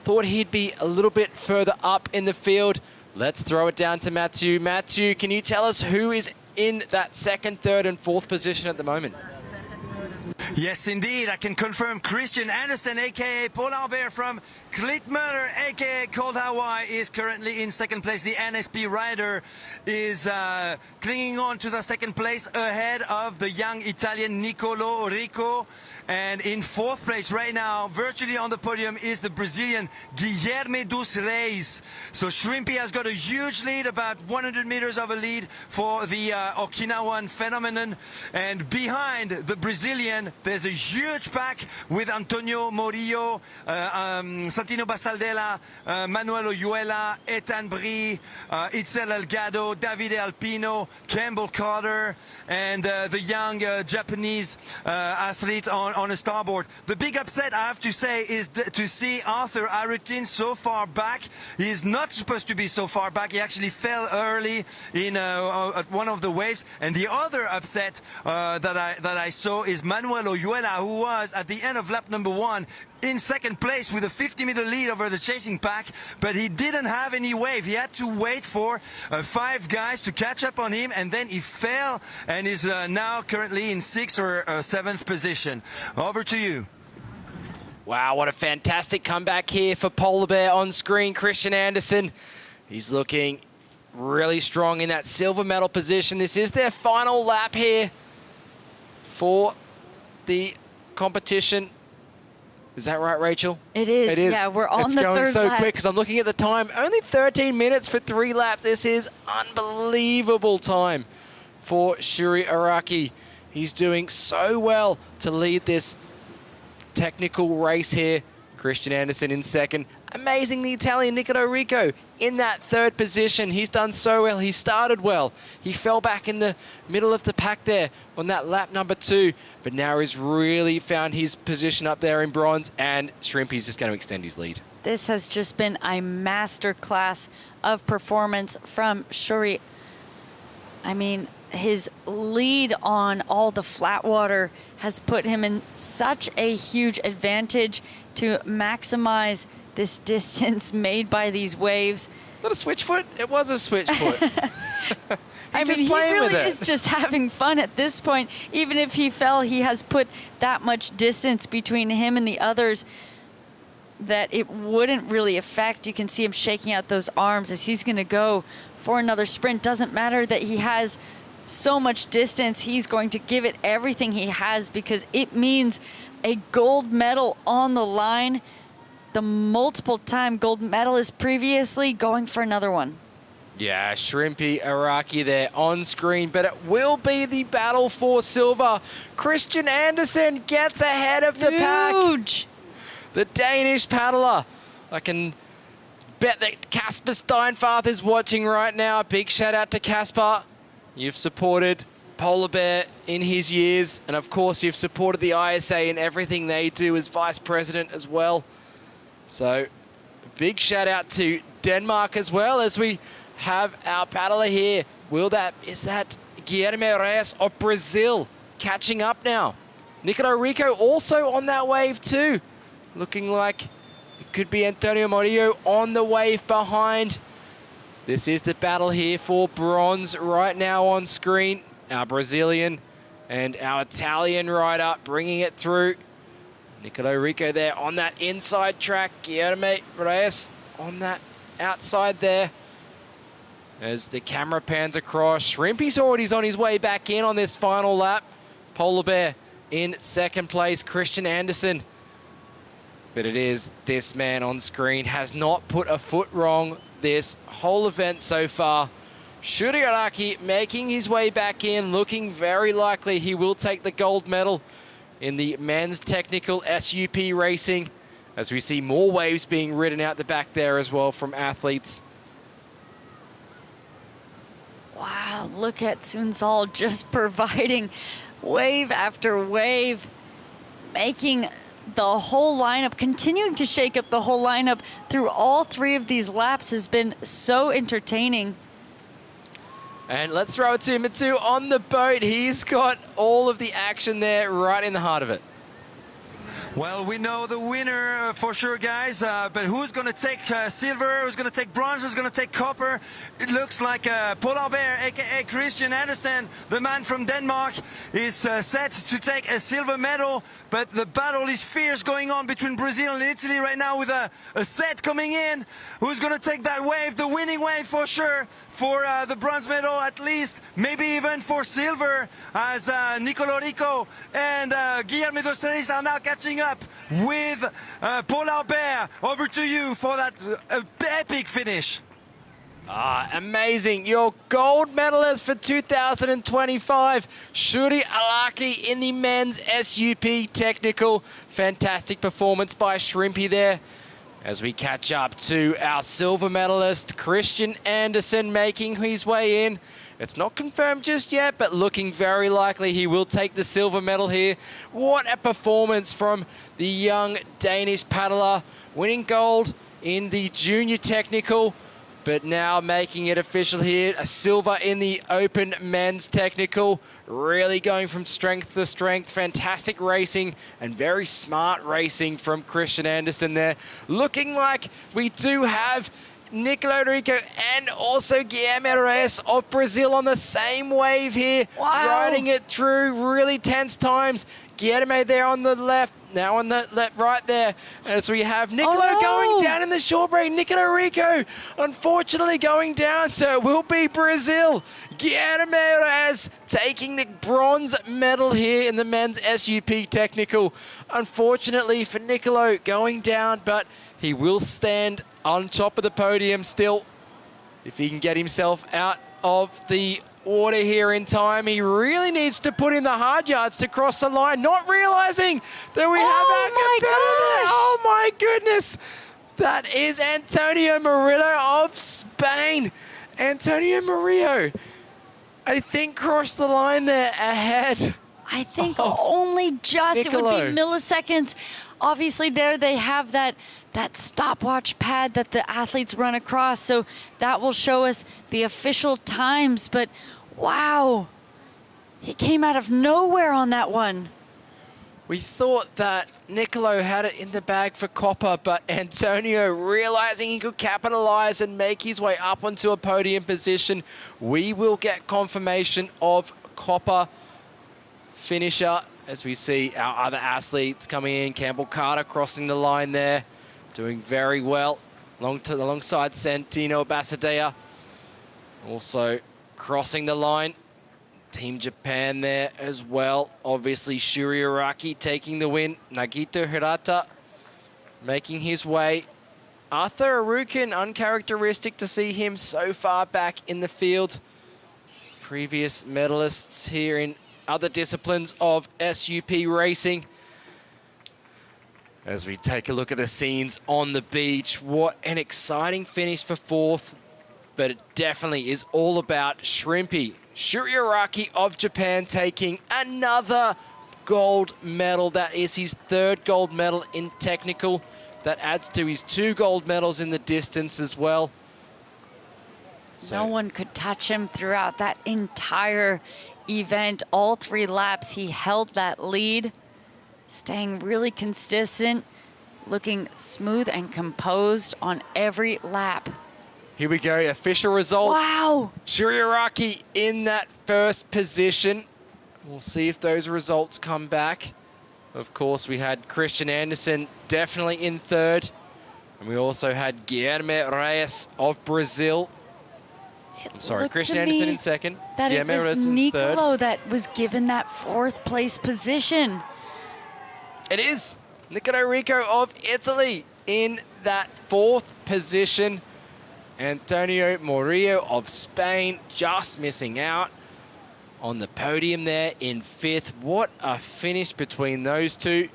Thought he'd be a little bit further up in the field. Let's throw it down to Matthew. Matthew, can you tell us who is in that 2nd, 3rd, and 4th position at the moment? Yes, indeed. I can confirm Christian Andersen, a.k.a. Polar Bear from Klitmøller, a.k.a. Cold Hawaii, is currently in 2nd place. The NSP rider is clinging on to the 2nd place ahead of the young Italian Nicolo Rico. And in 4th place right now, virtually on the podium, is the Brazilian Guilherme dos Reis. So Shrimpy has got a huge lead, about 100 meters of a lead for the Okinawan phenomenon. And behind the Brazilian, there's a huge pack with Antonio Morillo, Santino Basaldella, Manuel Oyuela, Ethan Brie, Itzel Delgado, Davide Alpino, Campbell Carter, and the young Japanese athlete on a starboard. The big upset, I have to say, is to see Arthur Arutkin so far back. He is not supposed to be so far back. He actually fell early in at one of the waves. And the other upset that I saw is Manuel Oyuela, who was at the end of lap number 1 in 2nd place with a 50-meter lead over the chasing pack, but he didn't have any wave. He had to wait for 5 guys to catch up on him, and then he fell and is now currently in 6th or 7th position. Over to you. Wow, what a fantastic comeback here for Polar Bear on screen. Christian Andersen, he's looking really strong in that silver medal position. This is their final lap here for the competition. Is that right, Rachel? It is. It is. Yeah, we're on it's the going third so lap. quick because I'm looking at the time. Only 13 minutes for 3 laps. This is unbelievable time for Shuri Araki. He's doing so well to lead this technical race here. Christian Andersen in second. Amazing, the Italian Nicola Rico in that third position. He's done so well. He started well. He fell back in the middle of the pack there on that lap number 2, but now he's really found his position up there in bronze, and Shrimpy's just going to extend his lead. This has just been a masterclass of performance from Shuri. I mean, his lead on all the flat water has put him in such a huge advantage to maximize this distance made by these waves. Is that a switch foot? It was a switch foot. I mean, he really is just having fun at this point. Even if he fell, he has put that much distance between him and the others that it wouldn't really affect. You can see him shaking out those arms as he's going to go for another sprint. Doesn't matter that he has so much distance. He's going to give it everything he has because it means a gold medal on the line. The multiple-time gold medalist previously going for another one. Yeah, Shrimpy Araki there on screen, but it will be the battle for silver. Christian Andersen gets ahead of the pack. Huge. The Danish paddler. I can bet that Kasper Steinfath is watching right now. Big shout out to Kasper. You've supported Polar Bear in his years, and of course you've supported the ISA in everything they do as vice president as well. So big shout out to Denmark as well as we have our paddler here. Is that Guilherme Reyes of Brazil catching up now? Nicola Rico also on that wave too. Looking like it could be Antonio Murillo on the wave behind. This is the battle here for bronze right now on screen. Our Brazilian and our Italian rider bringing it through. Nicola Rico there on that inside track. Guilherme Reyes on that outside there. As the camera pans across, Shrimpy's already on his way back in on this final lap. Polar Bear in second place, Christian Andersen. But it is this man on screen, has not put a foot wrong this whole event so far. Shuri Araki making his way back in, looking very likely he will take the gold medal in the men's technical SUP racing, as we see more waves being ridden out the back there as well from athletes. Wow, look at Sunzal just providing wave after wave, making the whole lineup, continuing to shake up the whole lineup through all 3 of these laps has been so entertaining. And let's throw it to Mittu on the boat. He's got all of the action there right in the heart of it. Well, we know the winner for sure, guys, but who's going to take silver, who's going to take bronze, who's going to take copper? It looks like Polar Bear, aka Christian Andersen, the man from Denmark, is set to take a silver medal, but the battle is fierce going on between Brazil and Italy right now with a set coming in. Who's going to take that wave, the winning wave for sure, for the bronze medal at least, maybe even for silver, as Nicola Rico and Guilherme Torres are now catching up with Polar Bear. Over to you for that epic finish. Amazing. Your gold medalist for 2025, Shuri Araki in the men's SUP technical. Fantastic performance by Shrimpy there. As we catch up to our silver medalist, Christian Andersen, making his way in. It's not confirmed just yet, but looking very likely he will take the silver medal here. What a performance from the young Danish paddler, winning gold in the junior technical, but now making it official here. A silver in the open men's technical. Really going from strength to strength. Fantastic racing and very smart racing from Christian Andersen there. Looking like we do have Nicolo Rico and also Guilherme Reyes of Brazil on the same wave here. Wow. Riding it through really tense times. Guilherme there on the left, now on the left, right there. As we have Nicolo going down in the short break. Nicolo Rico, unfortunately, going down, so it will be Brazil. Guilherme Reyes taking the bronze medal here in the men's SUP technical. Unfortunately for Nicolo, going down, but he will stand on top of the podium still. If he can get himself out of the water here in time, he really needs to put in the hard yards to cross the line, not realizing that we have our competitor. Oh my goodness. That is Antonio Murillo of Spain. Antonio Murillo, I think, crossed the line there ahead. I think only just. Nicolo. It would be milliseconds. Obviously there they have that stopwatch pad that the athletes run across, so that will show us the official times. But wow, he came out of nowhere on that one. We thought that Nicolo had it in the bag for copper, but Antonio, realizing he could capitalize and make his way up onto a podium position, we will get confirmation of copper finisher as we see our other athletes coming in. Campbell Carter crossing the line there, doing very well alongside Santino Basadea. Also crossing the line, Team Japan there as well. Obviously Shuri Araki taking the win. Nagito Hirata making his way. Arthur Arukin, uncharacteristic to see him so far back in the field. Previous medalists here in other disciplines of SUP racing. As we take a look at the scenes on the beach, what an exciting finish for fourth, but it definitely is all about Shrimpy. Shuri Araki of Japan taking another gold medal. That is his third gold medal in technical. That adds to his 2 gold medals in the distance as well. No one could touch him throughout that entire event. All 3 laps, he held that lead, staying really consistent, looking smooth and composed on every lap. Here we go, official results. Wow! Shuri Araki in that first position. We'll see if those results come back. Of course, we had Christian Anderson definitely in third. And we also had Guilherme Reyes of Brazil. I'm sorry, Christian Anderson in second. That it Guilherme Reyes was in Nicolo third. that was given that 4th place position. It is Nicolo Rico of Italy in that 4th position. Antonio Murillo of Spain just missing out on the podium there in 5th. What a finish between those two.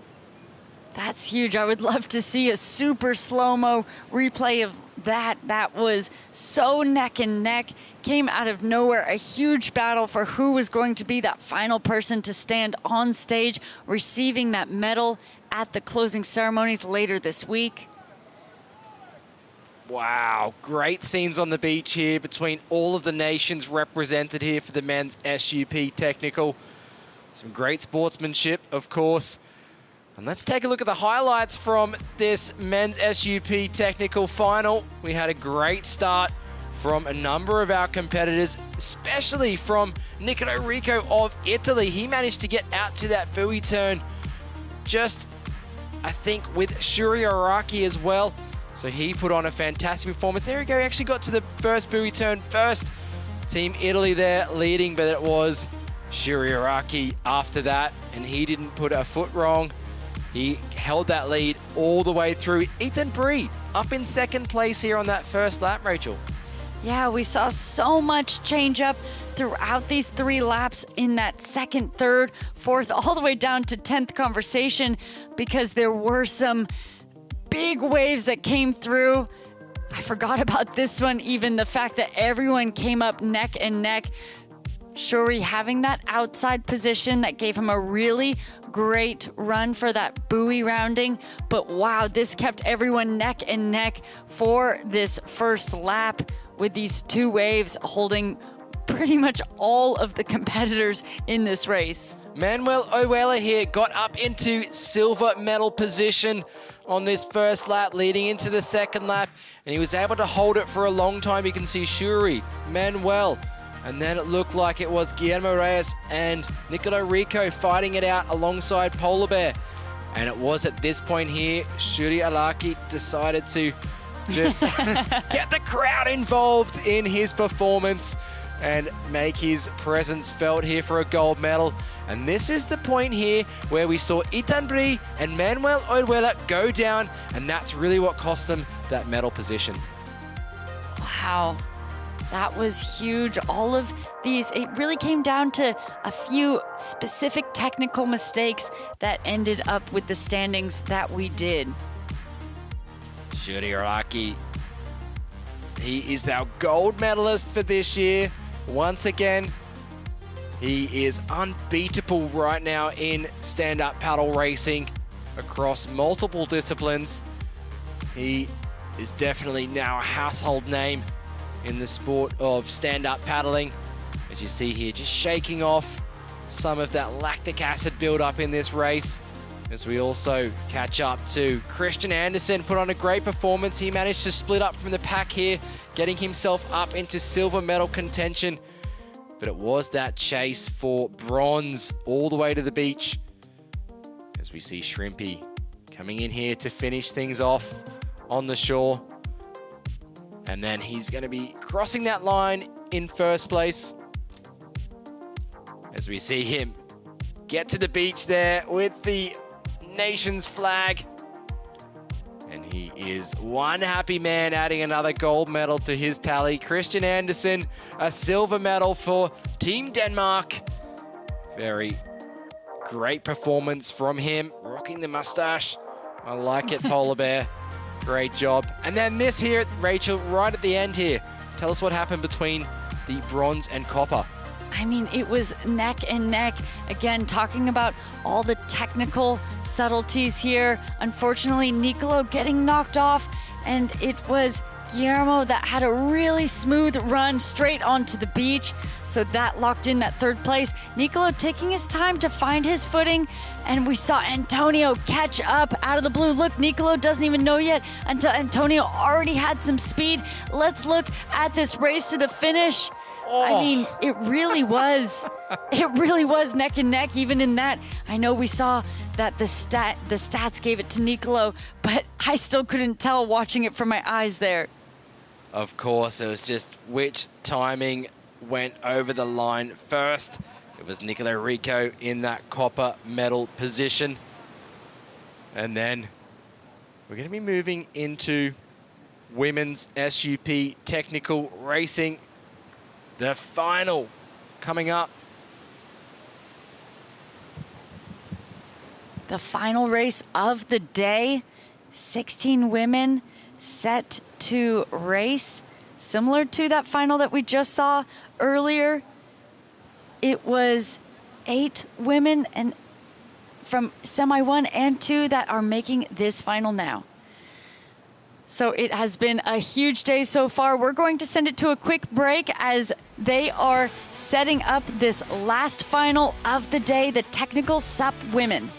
That's huge. I would love to see a super slow-mo replay of that. That was so neck and neck. Came out of nowhere. A huge battle for who was going to be that final person to stand on stage receiving that medal at the closing ceremonies later this week. Wow, great scenes on the beach here between all of the nations represented here for the men's SUP technical. Some great sportsmanship, of course. And let's take a look at the highlights from this men's SUP technical final. We had a great start from a number of our competitors, especially from Nicolo Rico of Italy. He managed to get out to that buoy turn just, I think, with Shuri Araki as well. So he put on a fantastic performance. There we go, he actually got to the first buoy turn first. Team Italy there leading, but it was Shuri Araki after that, and he didn't put a foot wrong. He held that lead all the way through. Ethan Bree up in 2nd place here on that first lap, Rachel. Yeah, we saw so much change up throughout these 3 laps in that 2nd, 3rd, 4th, all the way down to 10th conversation, because there were some big waves that came through. I forgot about this one, even the fact that everyone came up neck and neck. Shuri having that outside position that gave him a really great run for that buoy rounding. But wow, this kept everyone neck and neck for this first lap with these 2 waves holding pretty much all of the competitors in this race. Manuel Oyuela here got up into silver medal position on this first lap, leading into the second lap, and he was able to hold it for a long time. You can see Shuri, Manuel, and then it looked like it was Guillermo Reyes and Nicolo Rico fighting it out alongside Polar Bear. And it was at this point here, Shuri Araki decided to just get the crowd involved in his performance and make his presence felt here for a gold medal. And this is the point here where we saw Ethan Brie and Manuel Oyuela go down, and that's really what cost them that medal position. Wow, that was huge. All of these, it really came down to a few specific technical mistakes that ended up with the standings that we did. Shuri Araki, he is our gold medalist for this year. Once again, he is unbeatable right now in stand-up paddle racing across multiple disciplines. He is definitely now a household name in the sport of stand-up paddling. As you see here, just shaking off some of that lactic acid buildup in this race. As we also catch up to Christian Andersen, put on a great performance. He managed to split up from the pack here, getting himself up into silver medal contention. But it was that chase for bronze all the way to the beach. As we see Shrimpy coming in here to finish things off on the shore. And then he's going to be crossing that line in first place. As we see him get to the beach there with the nation's flag. And he is one happy man, adding another gold medal to his tally. Christian Andersen, a silver medal for Team Denmark. Very great performance from him, rocking the mustache. I like it, Polar Bear. Great job. And then this here, Rachel, right at the end here. Tell us what happened between the bronze and copper. I mean, it was neck and neck. Again, talking about all the technical subtleties here. Unfortunately, Nicolo getting knocked off, and it was Guillermo that had a really smooth run straight onto the beach. So that locked in that third place. Nicolo taking his time to find his footing, and we saw Antonio catch up out of the blue. Look, Nicolo doesn't even know yet until Antonio already had some speed. Let's look at this race to the finish. I mean, it really was neck and neck. Even in that, I know we saw that the stats gave it to Nicolo, but I still couldn't tell watching it from my eyes there. Of course, it was just which timing went over the line first. It was Nicolo Rico in that copper medal position. And then we're going to be moving into women's SUP technical racing. The final coming up. The final race of the day. 16 women set to race. Similar to that final that we just saw earlier. It was 8 women and from semi 1 and 2 that are making this final now. So it has been a huge day so far. We're going to send it to a quick break as they are setting up this last final of the day, the technical SUP women.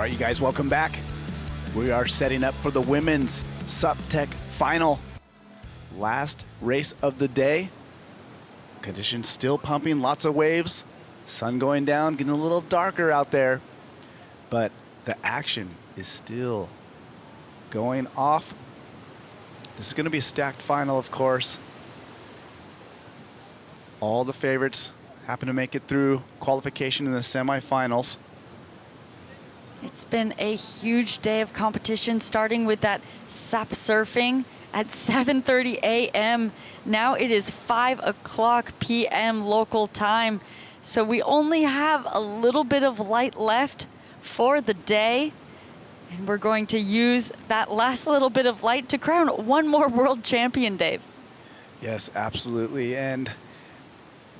right, you guys, welcome back. We are setting up for the women's SUP Tech final. Last race of the day. Conditions still pumping, lots of waves. Sun going down, getting a little darker out there. But the action is still going off. This is going to be a stacked final, of course. All the favorites happen to make it through qualification in the semifinals. It's been a huge day of competition, starting with that SUP surfing at 7:30 a.m. Now it is 5 o'clock p.m. local time. So we only have a little bit of light left for the day. And we're going to use that last little bit of light to crown one more world champion, Dave. Yes, absolutely. And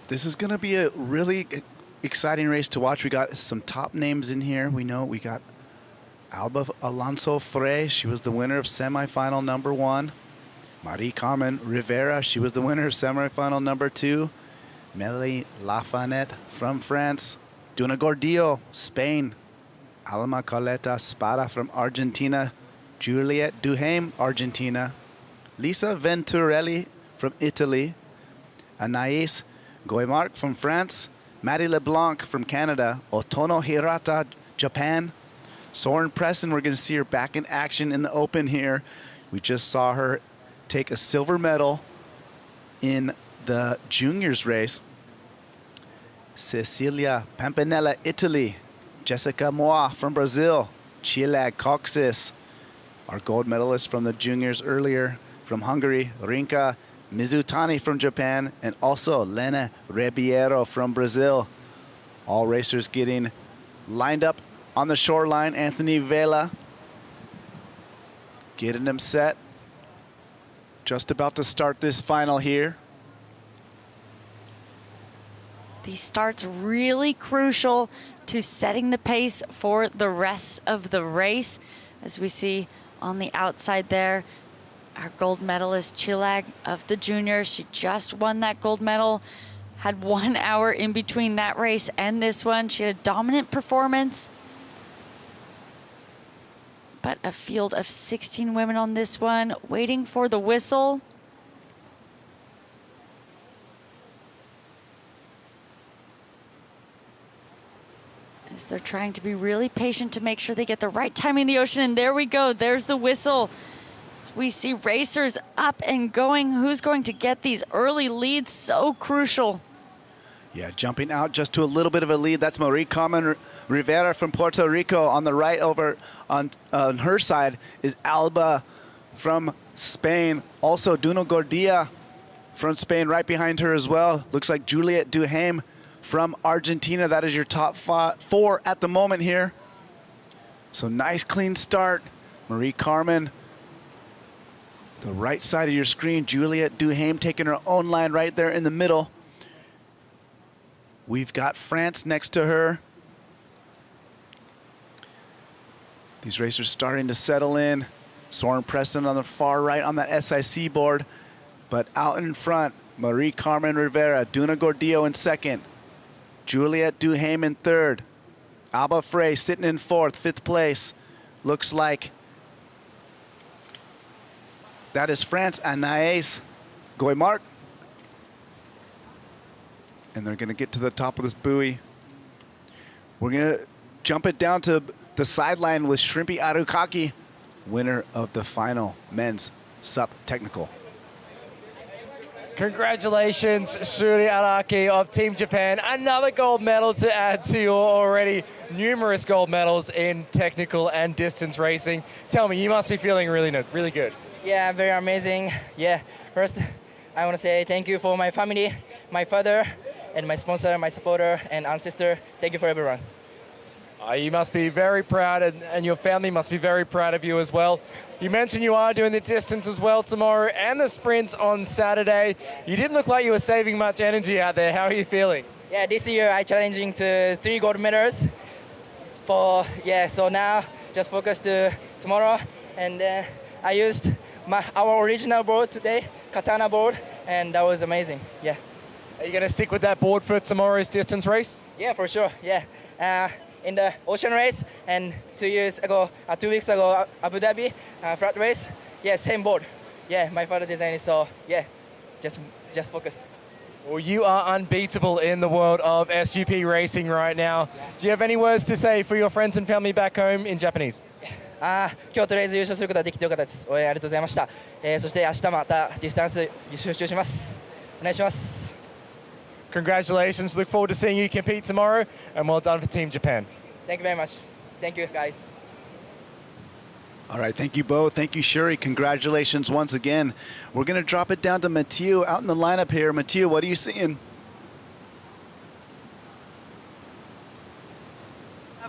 this is going to be a really exciting race to watch. We got some top names in here. We know we got Alba Alonso Frey. She was the winner of semifinal number 1. Marie Carmen Rivera. She was the winner of semifinal number 2. Melanie Lafanette from France. Duna Gordillo, Spain. Alma Coleta Spada from Argentina. Juliet Dhu, Argentina. Lisa Venturelli from Italy. Anaïs Goymark from France. Maddie LeBlanc from Canada. Otono Hirata, Japan. Soren Preston, we're going to see her back in action in the open here. We just saw her take a silver medal in the juniors race. Cecilia Pampinella, Italy. Jessica Moa from Brazil. Chilag Coxis, our gold medalist from the juniors earlier from Hungary. Rinka Mizutani from Japan, and also Lena Ribeiro from Brazil. All racers getting lined up on the shoreline. Anthony Vela getting them set. Just about to start this final here. These starts really crucial to setting the pace for the rest of the race. As we see on the outside there, our gold medalist Chilag of the juniors. She just won that gold medal. Had 1 hour in between that race and this one. She had a dominant performance. But a field of 16 women on this one, waiting for the whistle. As they're trying to be really patient to make sure they get the right timing in the ocean. And there we go, there's the whistle. As we see racers up and going. Who's going to get these early leads? So crucial. Yeah, jumping out just to a little bit of a lead. That's Marie Carmen Rivera from Puerto Rico. On the right over on her side is Alba from Spain. Also Duna Gordillo from Spain right behind her as well. Looks like Juliet Dhu from Argentina. That is your top 4 at the moment here. So nice clean start. Marie Carmen, the right side of your screen. Juliet Dhu taking her own line right there in the middle. We've got France next to her. These racers starting to settle in. Soren Preston on the far right on that SIC board. But out in front, Marie Carmen Rivera, Duna Gordillo in second. Juliet Dhu in third. Alba Frey sitting in fourth, 5th place. Looks like that is France, Anaïs Goymark. And they're gonna get to the top of this buoy. We're gonna jump it down to the sideline with Shrimpy Arukaki, winner of the final men's SUP technical. Congratulations, Shuri Araki of Team Japan. Another gold medal to add to your already numerous gold medals in technical and distance racing. Tell me, you must be feeling really good. Yeah, very amazing. Yeah, first I want to say thank you for my family, my father, and my sponsor, my supporter, and ancestor. Thank you for everyone. You must be very proud, and your family must be very proud of you as well. You mentioned you are doing the distance as well tomorrow and the sprints on Saturday. You didn't look like you were saving much energy out there. How are you feeling? Yeah, this year I challenging to 3 gold medals. So now just focus to tomorrow. And I used our original board today, Katana board, and that was amazing. Yeah. Are you going to stick with that board for tomorrow's distance race? Yeah, for sure. Yeah. in the ocean race, and 2 weeks ago, Abu Dhabi flat race. Yeah, same board. Yeah, my father designed it, so yeah, just focus. Well, you are unbeatable in the world of SUP racing right now. Do you have any words to say for your friends and family back home in Japanese? 今日とりあえず優勝することができてよかったです。応援ありがとうございました。そして明日またディスタンス優勝します。お願いします。Congratulations. Look forward to seeing you compete tomorrow, and well done for Team Japan. Thank you very much. Thank you, guys. All right, thank you both. Thank you, Shuri. Congratulations once again. We're going to drop it down to Mathieu out in the lineup here. Mathieu, what are you seeing?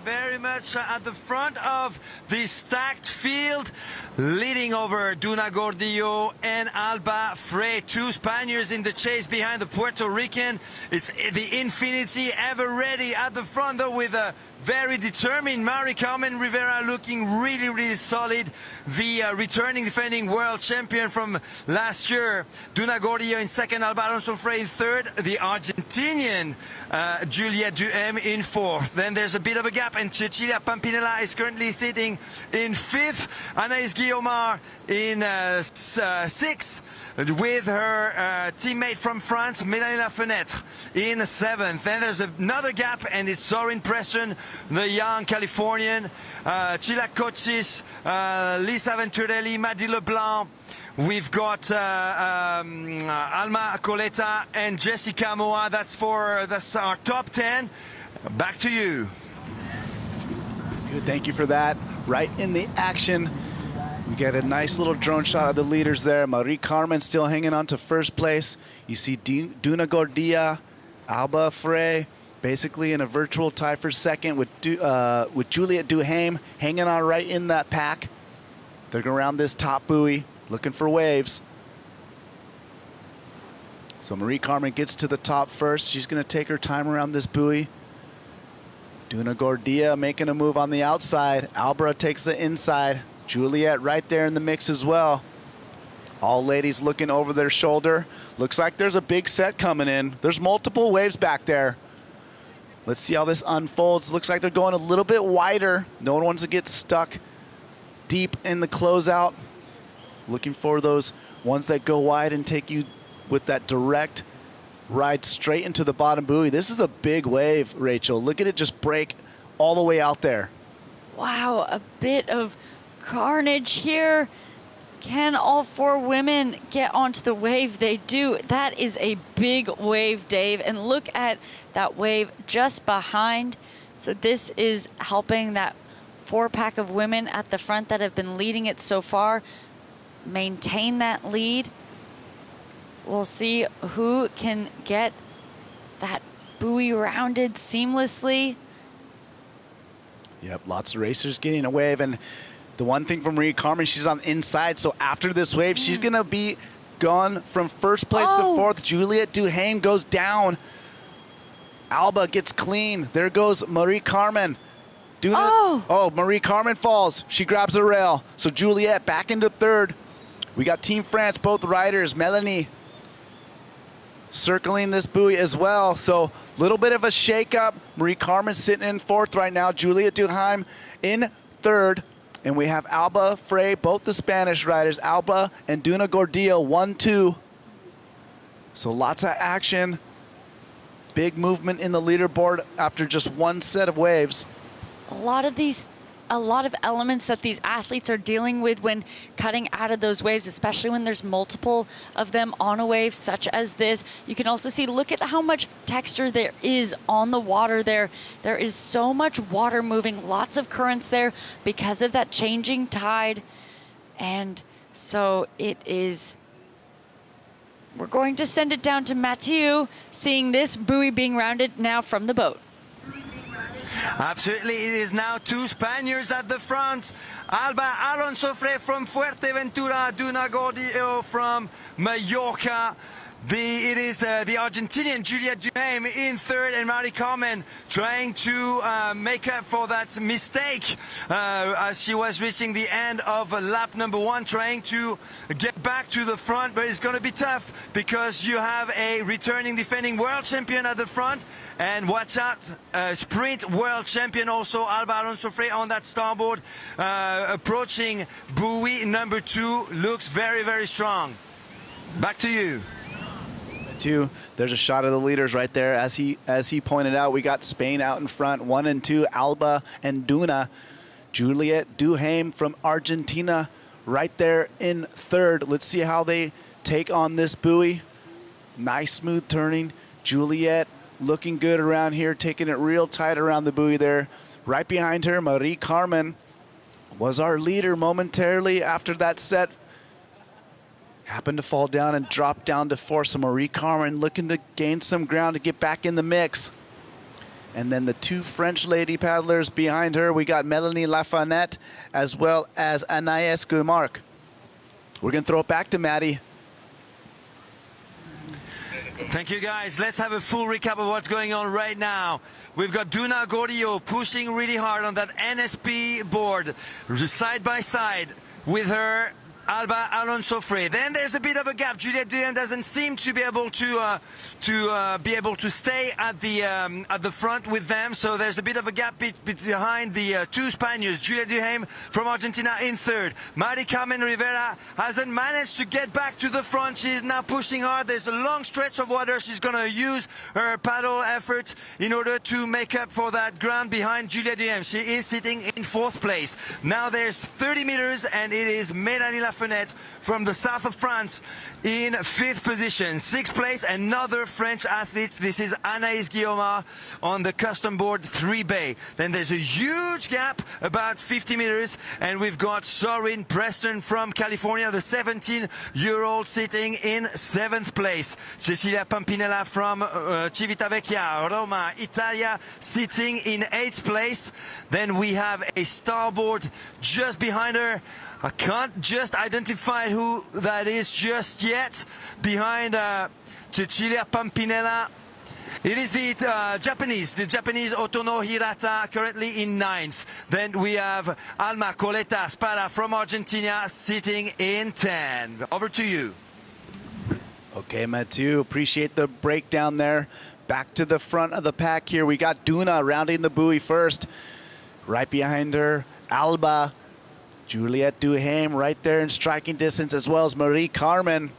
Very much at the front of the stacked field, leading over Duna Gordillo and Alba Frey, 2 Spaniards in the chase behind the Puerto Rican. It's the Infinity ever ready at the front, though, with a very determined Mari Carmen Rivera looking really, really solid. The returning defending world champion from last year, Duna Gordillo in second, Alba Alonso Frey in third, the Argentinian Juliet Dhu in fourth. Then there's a bit of a gap, and Cecilia Pampinella is currently sitting in fifth. Anaïs Guillaumard in sixth, with her teammate from France, Mélanie Lafenêtre, in seventh. Then there's another gap, and it's Sorin Preston, the young Californian, Chila Cochis, Lisa Venturelli, Maddy Leblanc. We've got Alma Coleta and Jessica Moa. That's our top 10. Back to you. Good, thank you for that. Right in the action. We get a nice little drone shot of the leaders there. Marie Carmen still hanging on to first place. You see Duna Gordillo, Alba Frey, basically in a virtual tie for second with Juliet Dhu hanging on right in that pack. They're going around this top buoy, looking for waves. So Marie Carmen gets to the top first. She's going to take her time around this buoy. Duna Gordillo making a move on the outside. Alba takes the inside. Juliet right there in the mix as well. All ladies looking over their shoulder. Looks like there's a big set coming in. There's multiple waves back there. Let's see how this unfolds. Looks like they're going a little bit wider. No one wants to get stuck deep in the closeout. Looking for those ones that go wide and take you with that direct ride straight into the bottom buoy. This is a big wave, Rachel. Look at it just break all the way out there. Wow, a bit of carnage here. Can all 4 women get onto the wave? They do. That is a big wave, Dave. And look at that wave just behind. So this is helping that 4-pack of women at the front that have been leading it so far maintain that lead. We'll see who can get that buoy rounded seamlessly. Yep, lots of racers getting a wave. And the one thing from Marie Carmen, she's on the inside. So after this wave, she's going to be gone from first place to fourth. Juliet Dhu goes down. Alba gets clean. There goes Marie Carmen. Marie Carmen falls. She grabs a rail. So Juliet back into third. We got Team France, both riders. Melanie circling this buoy as well. So a little bit of a shakeup. Marie Carmen sitting in fourth right now. Juliet Dhu in third. And we have Alba Frey, both the Spanish riders. Alba and Duna Gordillo, 1-2. So lots of action. Big movement in the leaderboard after just one set of waves. A lot of elements that these athletes are dealing with when cutting out of those waves, especially when there's multiple of them on a wave such as this. You can also see, look at how much texture there is on the water there. There is so much water moving, lots of currents there because of that changing tide. And so it is, we're going to send it down to Mathieu, seeing this buoy being rounded now from the boat. Absolutely, it is now 2 Spaniards at the front. Alba Alonso Frey from Fuerteventura, Duna Gordillo from Mallorca. It is the Argentinian Juliet Dhu in third, and Mari Carmen trying to make up for that mistake as she was reaching the end of lap number 1, trying to get back to the front, but it's going to be tough because you have a returning defending world champion at the front. And watch out, sprint world champion also, Alba Alonso Frey on that starboard, approaching buoy number 2, looks very, very strong. Back to you. There's a shot of the leaders right there. As he pointed out, we got Spain out in front, 1 and 2, Alba and Duna. Juliet Dhu from Argentina right there in third. Let's see how they take on this buoy. Nice smooth turning. Juliet looking good around here, taking it real tight around the buoy there. Right behind her, Marie Carmen was our leader momentarily after that set. Happened to fall down and drop down to 4. So Marie Carmen looking to gain some ground to get back in the mix. And then the 2 French lady paddlers behind her, we got Melanie Lafonette as well as Anaïs Guimarc. We're going to throw it back to Maddie. Thank you, guys. Let's have a full recap of what's going on right now. We've got Duna Gordillo pushing really hard on that NSP board, side by side with her Alba Alonso Frey. Then there's a bit of a gap. Juliet Dhu doesn't seem to be able to stay at the front with them. So there's a bit of a gap behind the 2 Spaniards. Juliet Dhu from Argentina in third. Mari Carmen Rivera hasn't managed to get back to the front. She's now pushing hard. There's a long stretch of water. She's going to use her paddle effort in order to make up for that ground behind Juliet Dhu. She is sitting in 4th place. Now there's 30 meters, and it is Mélanie Lafonette from the south of France in 5th position. 6th place, another French athlete. This is Anaïs Guimarc on the custom board 3B. Then there's a huge gap, about 50 meters, and we've got Sorin Preston from California, the 17-year-old, sitting in 7th place. Cecilia Pampinella from Civitavecchia, Roma, Italia, sitting in 8th place. Then we have a starboard just behind her. I can't just identify who that is just yet. Behind Cecilia Pampinella, it is the Japanese Otono Hirata, currently in 9th. Then we have Alma Coleta Spada from Argentina, sitting in 10. Over to you. Okay, Mathieu, appreciate the breakdown there. Back to the front of the pack here. We got Duna rounding the buoy first. Right behind her, Alba. Juliet Dhu right there in striking distance, as well as Marie Carmen.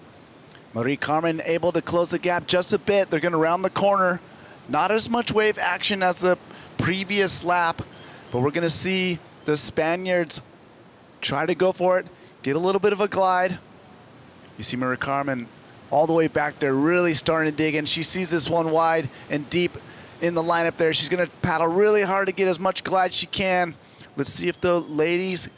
Marie Carmen able to close the gap just a bit. They're going to round the corner. Not as much wave action as the previous lap, but we're going to see the Spaniards try to go for it, get a little bit of a glide. You see Marie Carmen all the way back there, really starting to dig in. She sees this one wide and deep in the lineup there. She's going to paddle really hard to get as much glide as she can. Let's see if the ladies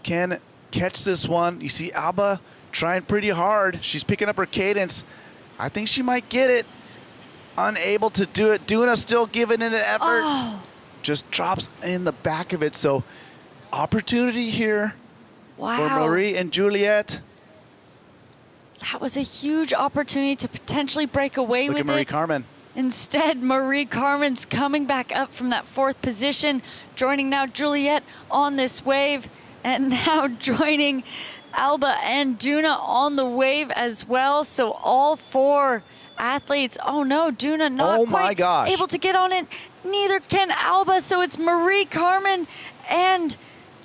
can catch this one. You see Alba trying pretty hard. She's picking up her cadence. I think she might get it. Unable to do it. Duna still giving it an effort. Oh. Just drops in the back of it. So opportunity here for Marie and Juliet. That was a huge opportunity to potentially break away with it. Look at Marie Carmen. Instead, Marie Carmen's coming back up from that 4th position, joining now Juliet on this wave. And now joining Alba and Duna on the wave as well. So all 4 athletes. Oh no, Duna not quite able to get on it. Neither can Alba. So it's Marie Carmen and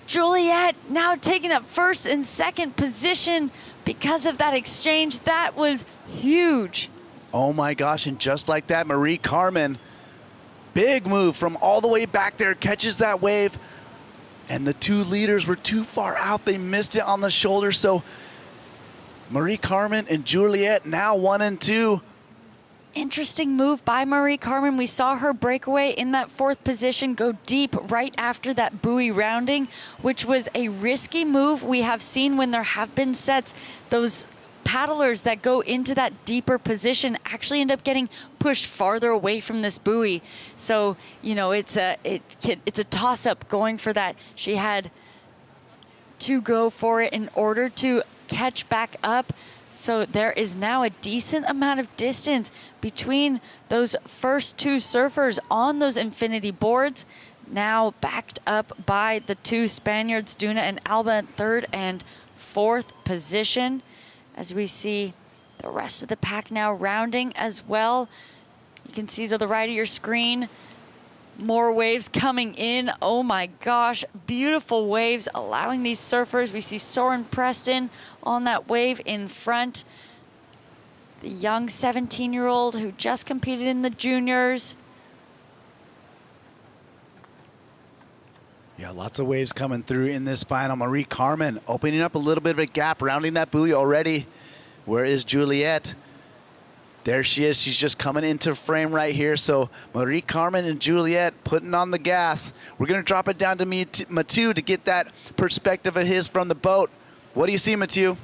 Juliet now taking that 1st and 2nd position because of that exchange. That was huge. Oh my gosh, and just like that, Marie Carmen, big move from all the way back there, catches that wave. And the 2 leaders were too far out. They missed it on the shoulder. So Marie Carmen and Juliet now 1 and 2. Interesting move by Marie Carmen. We saw her breakaway in that 4th position go deep right after that buoy rounding, which was a risky move. We have seen when there have been sets, those paddlers that go into that deeper position actually end up getting pushed farther away from this buoy. So, you know, it's a toss-up going for that. She had to go for it in order to catch back up. So there is now a decent amount of distance between those first two surfers on those infinity boards, now backed up by the two Spaniards, Duna and Alba, in third and fourth position, as we see the rest of the pack now rounding as well. You can see to the right of your screen, more waves coming in. Oh my gosh, beautiful waves allowing these surfers. We see Soren Preston on that wave in front. The young 17-year-old who just competed in the juniors. Yeah, lots of waves coming through in this final. Marie Carmen opening up a little bit of a gap, rounding that buoy already. Where is Juliet? There she is. She's just coming into frame right here. So Marie Carmen and Juliet putting on the gas. We're going to drop it down to Mathieu to get that perspective of his from the boat. What do you see, Mathieu?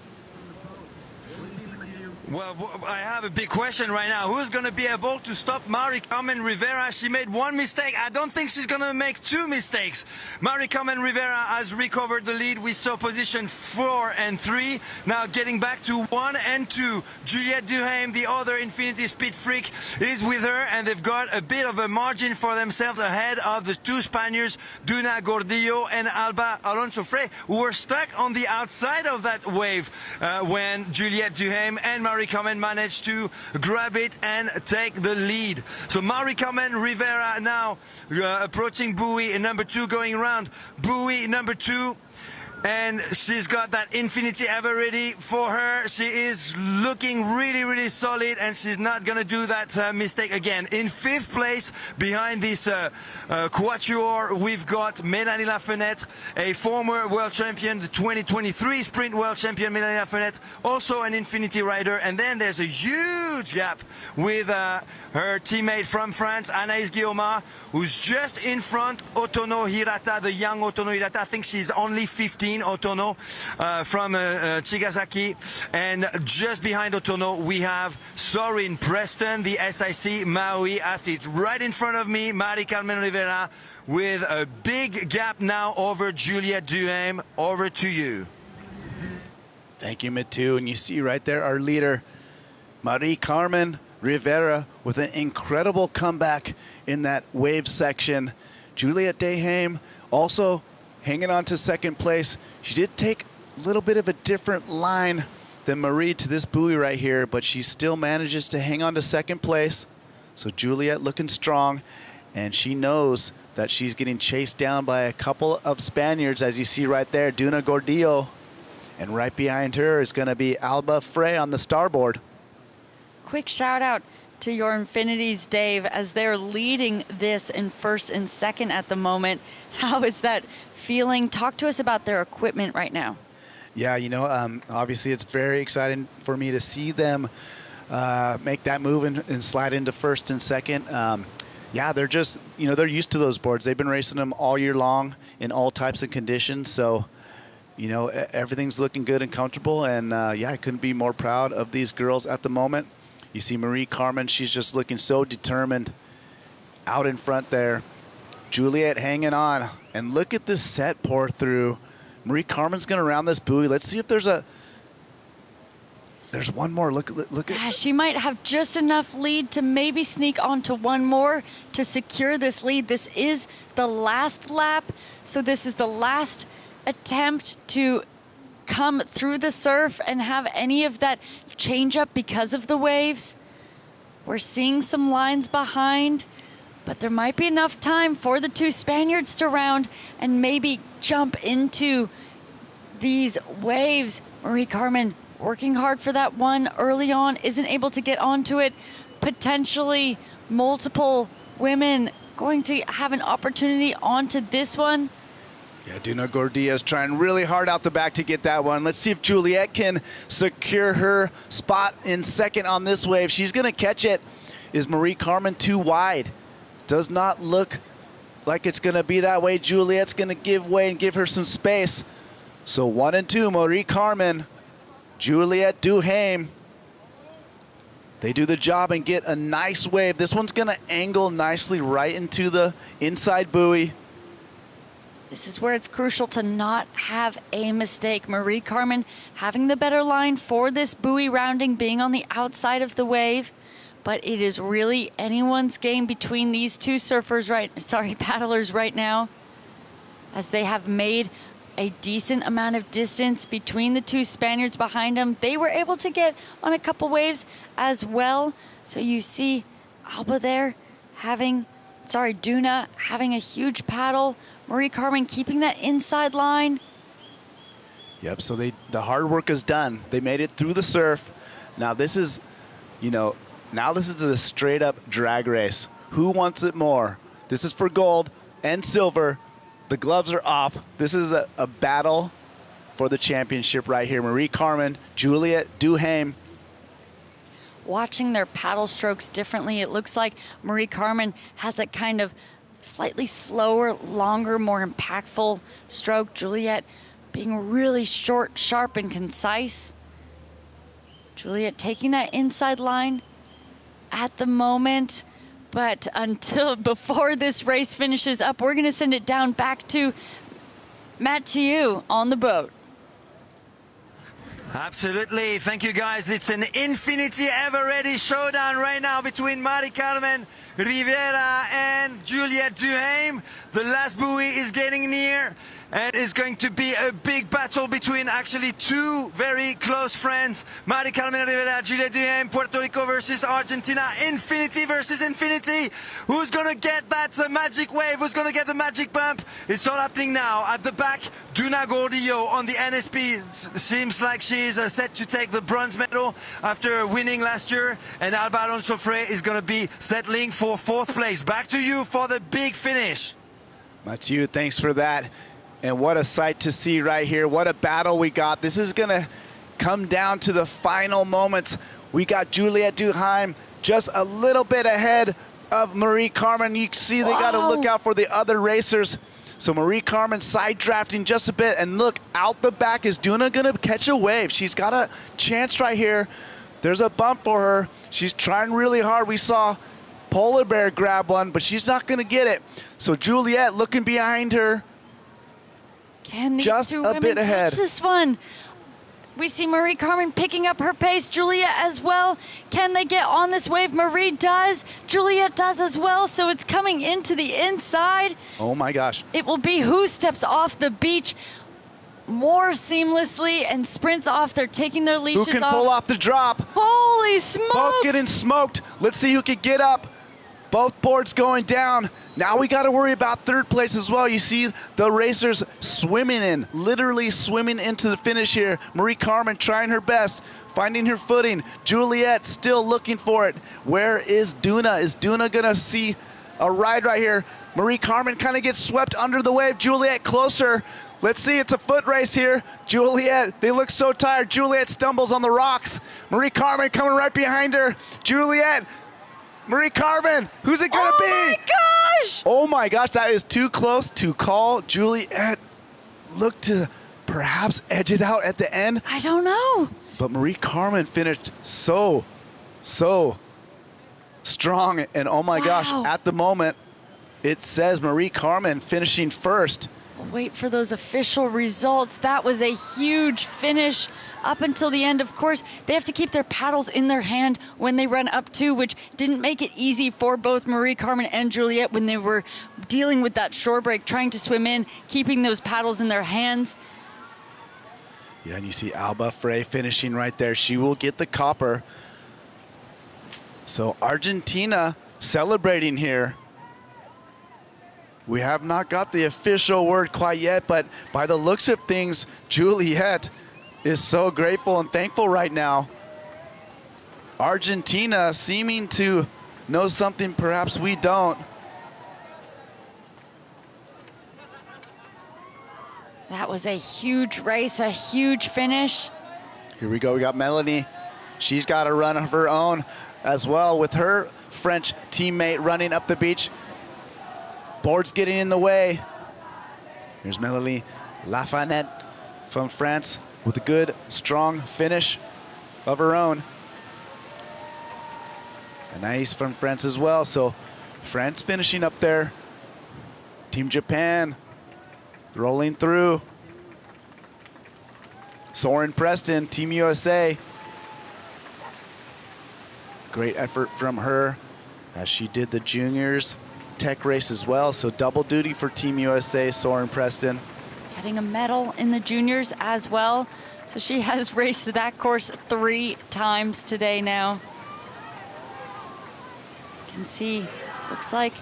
Well, I have a big question right now. Who's going to be able to stop Marie Carmen Rivera? She made one mistake. I don't think she's going to make two mistakes. Marie Carmen Rivera has recovered the lead. We saw position 4 and 3. Now getting back to 1 and 2. Juliet Dhu, the other Infinity Speed freak, is with her, and they've got a bit of a margin for themselves ahead of the two Spaniards, Duna Gordillo and Alba Alonso Frey, who were stuck on the outside of that wave when Juliet Dhu and Marie Carmen managed to grab it and take the lead. So Marie Carmen Rivera now approaching buoy number 2, going around buoy number 2. And she's got that Infinity ever ready for her. She is looking really, really solid, and she's not going to do that mistake again. In 5th place, behind this quatuor, we've got Mélanie Lafenêtre, a former world champion, the 2023 sprint world champion, Mélanie Lafenêtre, also an Infinity rider. And then there's a huge gap with her teammate from France, Anaïs Guillaumard, who's just in front, Otono Hirata, the young Otono Hirata. I think she's only 15, Otono, from Chigasaki. And just behind Otono, we have Soren Preston, the SIC Maui athlete. Right in front of me, Marie Carmen Rivera, with a big gap now over Juliet Dhu. Over to you. Thank you, Mathieu. And you see right there our leader, Marie Carmen Rivera, with an incredible comeback in that wave section. Juliet Dhu also hanging on to 2nd place. She did take a little bit of a different line than Marie to this buoy right here, but she still manages to hang on to 2nd place. So Juliet looking strong, and she knows that she's getting chased down by a couple of Spaniards, as you see right there, Duna Gordillo. And right behind her is going to be Alba Frey on the starboard. Quick shout out to your Infinities, Dave, as they're leading this in 1st and 2nd at the moment. How is that feeling? Talk to us about their equipment right now. Yeah, you know, obviously it's very exciting for me to see them make that move and slide into 1st and 2nd. Yeah, they're just, you know, they're used to those boards. They've been racing them all year long in all types of conditions. So, you know, everything's looking good and comfortable. And yeah, I couldn't be more proud of these girls at the moment. You see Marie Carmen, she's just looking so determined out in front there. Juliet hanging on. And look at this set pour through. Marie Carmen's going to round this buoy. Let's see if there's one more. Look at. Yeah, she might have just enough lead to maybe sneak onto one more to secure this lead. This is the last lap, so this is the last attempt to come through the surf and have any of that change up because of the waves. We're seeing some lines behind, but there might be enough time for the two Spaniards to round and maybe jump into these waves. Marie Carmen working hard for that one early on, isn't able to get onto it. Potentially multiple women going to have an opportunity onto this one. Yeah, Duna Gordillo's trying really hard out the back to get that one. Let's see if Juliet can secure her spot in 2nd on this wave. She's going to catch it. Is Marie Carmen too wide? Does not look like it's going to be that way. Juliet's going to give way and give her some space. So 1 and 2, Marie Carmen, Juliet Dhu. They do the job and get a nice wave. This one's going to angle nicely right into the inside buoy. This is where it's crucial to not have a mistake. Marie-Carmen having the better line for this buoy rounding, being on the outside of the wave. But it is really anyone's game between these two paddlers right now, as they have made a decent amount of distance between the two Spaniards behind them. They were able to get on a couple waves as well. So you see Alba there Duna having a huge paddle. Marie-Carmen keeping that inside line. Yep, so the hard work is done. They made it through the surf. Now this is, now this is a straight up drag race. Who wants it more? This is for gold and silver. The gloves are off. This is a battle for the championship right here. Marie-Carmen, Juliet Dhu. Watching their paddle strokes differently, it looks like Marie-Carmen has that kind of slightly slower, longer, more impactful stroke. Juliet being really short, sharp, and concise. Juliet taking that inside line at the moment, but before this race finishes up, we're gonna send it down back to Mathieu on the boat. Absolutely. Thank you, guys. It's an infinity ever-ready showdown right now between Marie-Carmen Rivera and Juliet Dhu. The last buoy is getting near, and it's going to be a big battle between actually two very close friends. Marie-Carmen Rivera, Juliet Dhu, Puerto Rico versus Argentina. Infinity versus infinity. Who's going to get that magic wave? Who's going to get the magic bump? It's all happening now. At the back, Duna Gordillo on the NSP. Seems like she's set to take the bronze medal after winning last year. And Alba Alonso Frey is going to be settling for 4th place. Back to you for the big finish. Mathieu, thanks for that. And what a sight to see right here. What a battle we got. This is going to come down to the final moments. We got Juliet Dhu just a little bit ahead of Marie-Carmen. You see they got to look out for the other racers. So Marie-Carmen side drafting just a bit. And look, out the back is Duna going to catch a wave. She's got a chance right here. There's a bump for her. She's trying really hard. We saw Polar Bear grab one, but she's not going to get it. So Juliet looking behind her. Can these just two a women bit ahead. catch this one? We see Marie-Carmen picking up her pace, Juliet as well. Can they get on this wave? Marie does, Juliet does as well, so it's coming into the inside. Oh my gosh. It will be who steps off the beach more seamlessly and sprints off. They're taking their leashes off. Who can pull off the drop? Holy smokes! Both getting smoked. Let's see who can get up. Both boards going down. Now we got to worry about 3rd place as well. You see the racers swimming in, literally swimming into the finish here. Marie-Carmen trying her best, finding her footing. Juliet still looking for it. Where is Duna? Is Duna going to see a ride right here? Marie-Carmen kind of gets swept under the wave. Juliet closer. Let's see, it's a foot race here. Juliet, they look so tired. Juliet stumbles on the rocks. Marie-Carmen coming right behind her. Juliet, Marie-Carmen, who's it gonna be? Oh my gosh! Oh my gosh, that is too close to call. Juliet looked to perhaps edge it out at the end. I don't know. But Marie-Carmen finished so strong. And oh my gosh, at the moment, it says Marie-Carmen finishing 1st. We'll wait for those official results. That was a huge finish up until the end. Of course, they have to keep their paddles in their hand when they run up too, which didn't make it easy for both Marie-Carmen and Juliet when they were dealing with that shore break, trying to swim in, keeping those paddles in their hands. Yeah, and you see Alba Frey finishing right there. She will get the copper. So Argentina celebrating here. We have not got the official word quite yet, but by the looks of things, Juliet is so grateful and thankful right now. Argentina seeming to know something perhaps we don't. That was a huge race, a huge finish. Here we go, we got Melanie. She's got a run of her own as well with her French teammate running up the beach. Board's getting in the way. Here's Melanie Lafayette from France with a good, strong finish of her own. Anaïs from France as well. So France finishing up there. Team Japan rolling through. Soren Preston, Team USA. Great effort from her as she did the juniors tech race as well. So double duty for Team USA, Soren Preston. Getting a medal in the juniors as well. So she has raced that course 3 times today now. You can see, looks like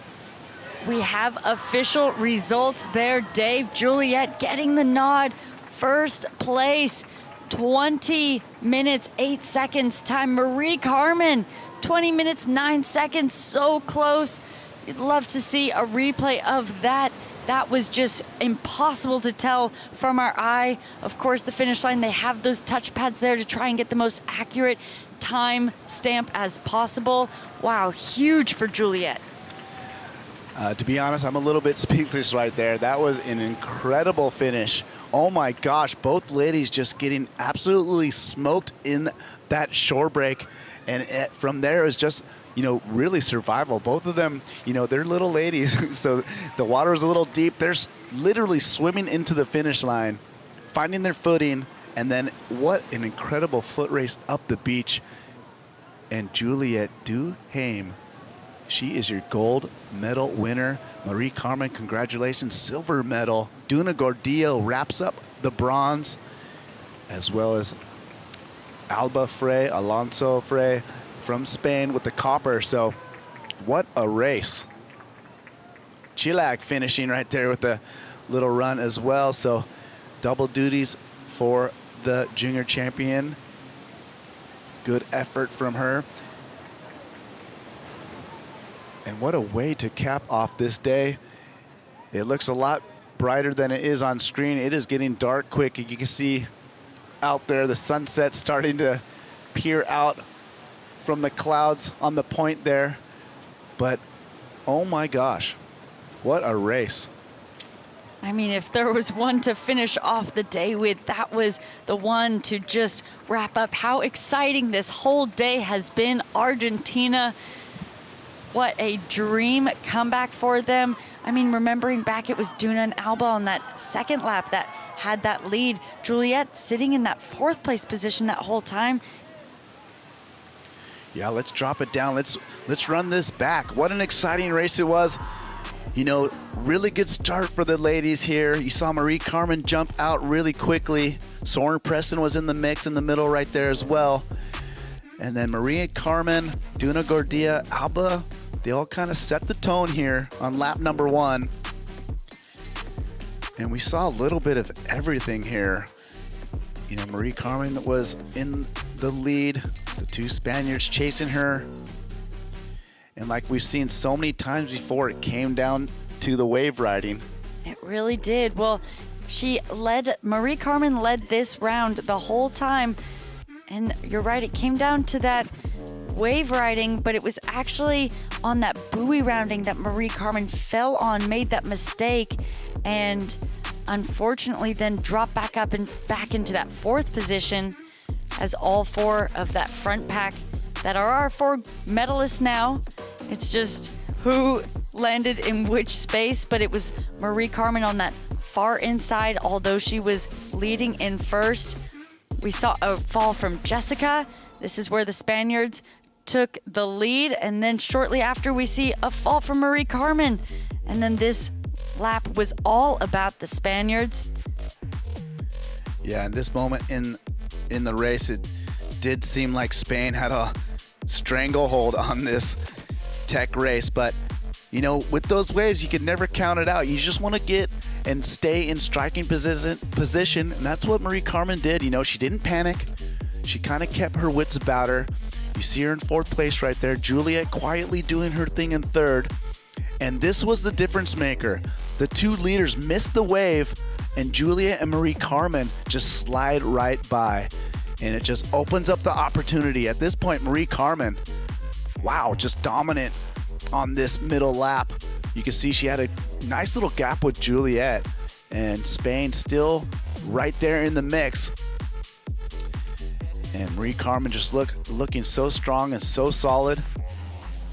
we have official results there. Dave, Juliet getting the nod. First place, 20 minutes, 8 seconds time. Marie Carmen, 20 minutes, 9 seconds, so close. You'd love to see a replay of that. That was just impossible to tell from our eye. Of course, the finish line, they have those touch pads there to try and get the most accurate time stamp as possible. Wow, huge for Juliet. To be honest, I'm a little bit speechless right there. That was an incredible finish. Oh my gosh, both ladies just getting absolutely smoked in that shore break. And from there, it was just, you know, really survival. Both of them, you know, they're little ladies. So the water was a little deep. They're literally swimming into the finish line, finding their footing. And then what an incredible foot race up the beach. And Juliet Dhu, she is your gold medal winner. Marie Carmen, congratulations, silver medal. Duna Gordillo wraps up the bronze, as well as Alonso Frey from Spain with the copper. So what a race. Chilag finishing right there with a little run as well. So double duties for the junior champion. Good effort from her. And what a way to cap off this day. It looks a lot brighter than it is on screen. It is getting dark quick. You can see out there the sunset starting to peer out from the clouds on the point there. But oh my gosh, what a race. I mean, if there was one to finish off the day with, that was the one to just wrap up how exciting this whole day has been. Argentina, what a dream comeback for them. I mean, remembering back, it was Duna and Alba on that second lap that had that lead. Juliet sitting in that 4th place position that whole time. Yeah, let's drop it down. Let's run this back. What an exciting race it was. You know, really good start for the ladies here. You saw Marie Carmen jump out really quickly. Soren Preston was in the mix in the middle right there as well. And then Marie Carmen, Duna Gordillo, Alba, they all kind of set the tone here on lap number 1. And we saw a little bit of everything here. You know, Marie Carmen was in the lead, the 2 Spaniards chasing her. And like we've seen so many times before, it came down to the wave riding. It really did. Well, Marie Carmen led this round the whole time. And you're right, it came down to that wave riding, but it was actually on that buoy rounding that Marie Carmen fell on, made that mistake, and unfortunately then dropped back up and back into that 4th position, as all 4 of that front pack that are our 4 medalists now. It's just who landed in which space, but it was Marie Carmen on that far inside, although she was leading in first. We saw a fall from Jessica. This is where the Spaniards took the lead, and then shortly after we see a fall from Marie Carmen. And then this lap was all about the Spaniards. Yeah, in this moment in the race, it did seem like Spain had a stranglehold on this tech race, but you know, with those waves, you can never count it out. You just want to get and stay in striking position, and that's what Marie Carmen did. You know, she didn't panic. She kind of kept her wits about her. You see her in 4th place right there. Juliet quietly doing her thing in 3rd. And this was the difference maker. The 2 leaders missed the wave, and Juliet and Marie Carmen just slide right by. And it just opens up the opportunity. At this point, Marie Carmen, wow, just dominant on this middle lap. You can see she had a nice little gap with Juliet, and Spain still right there in the mix. And Marie Carmen just looking so strong and so solid.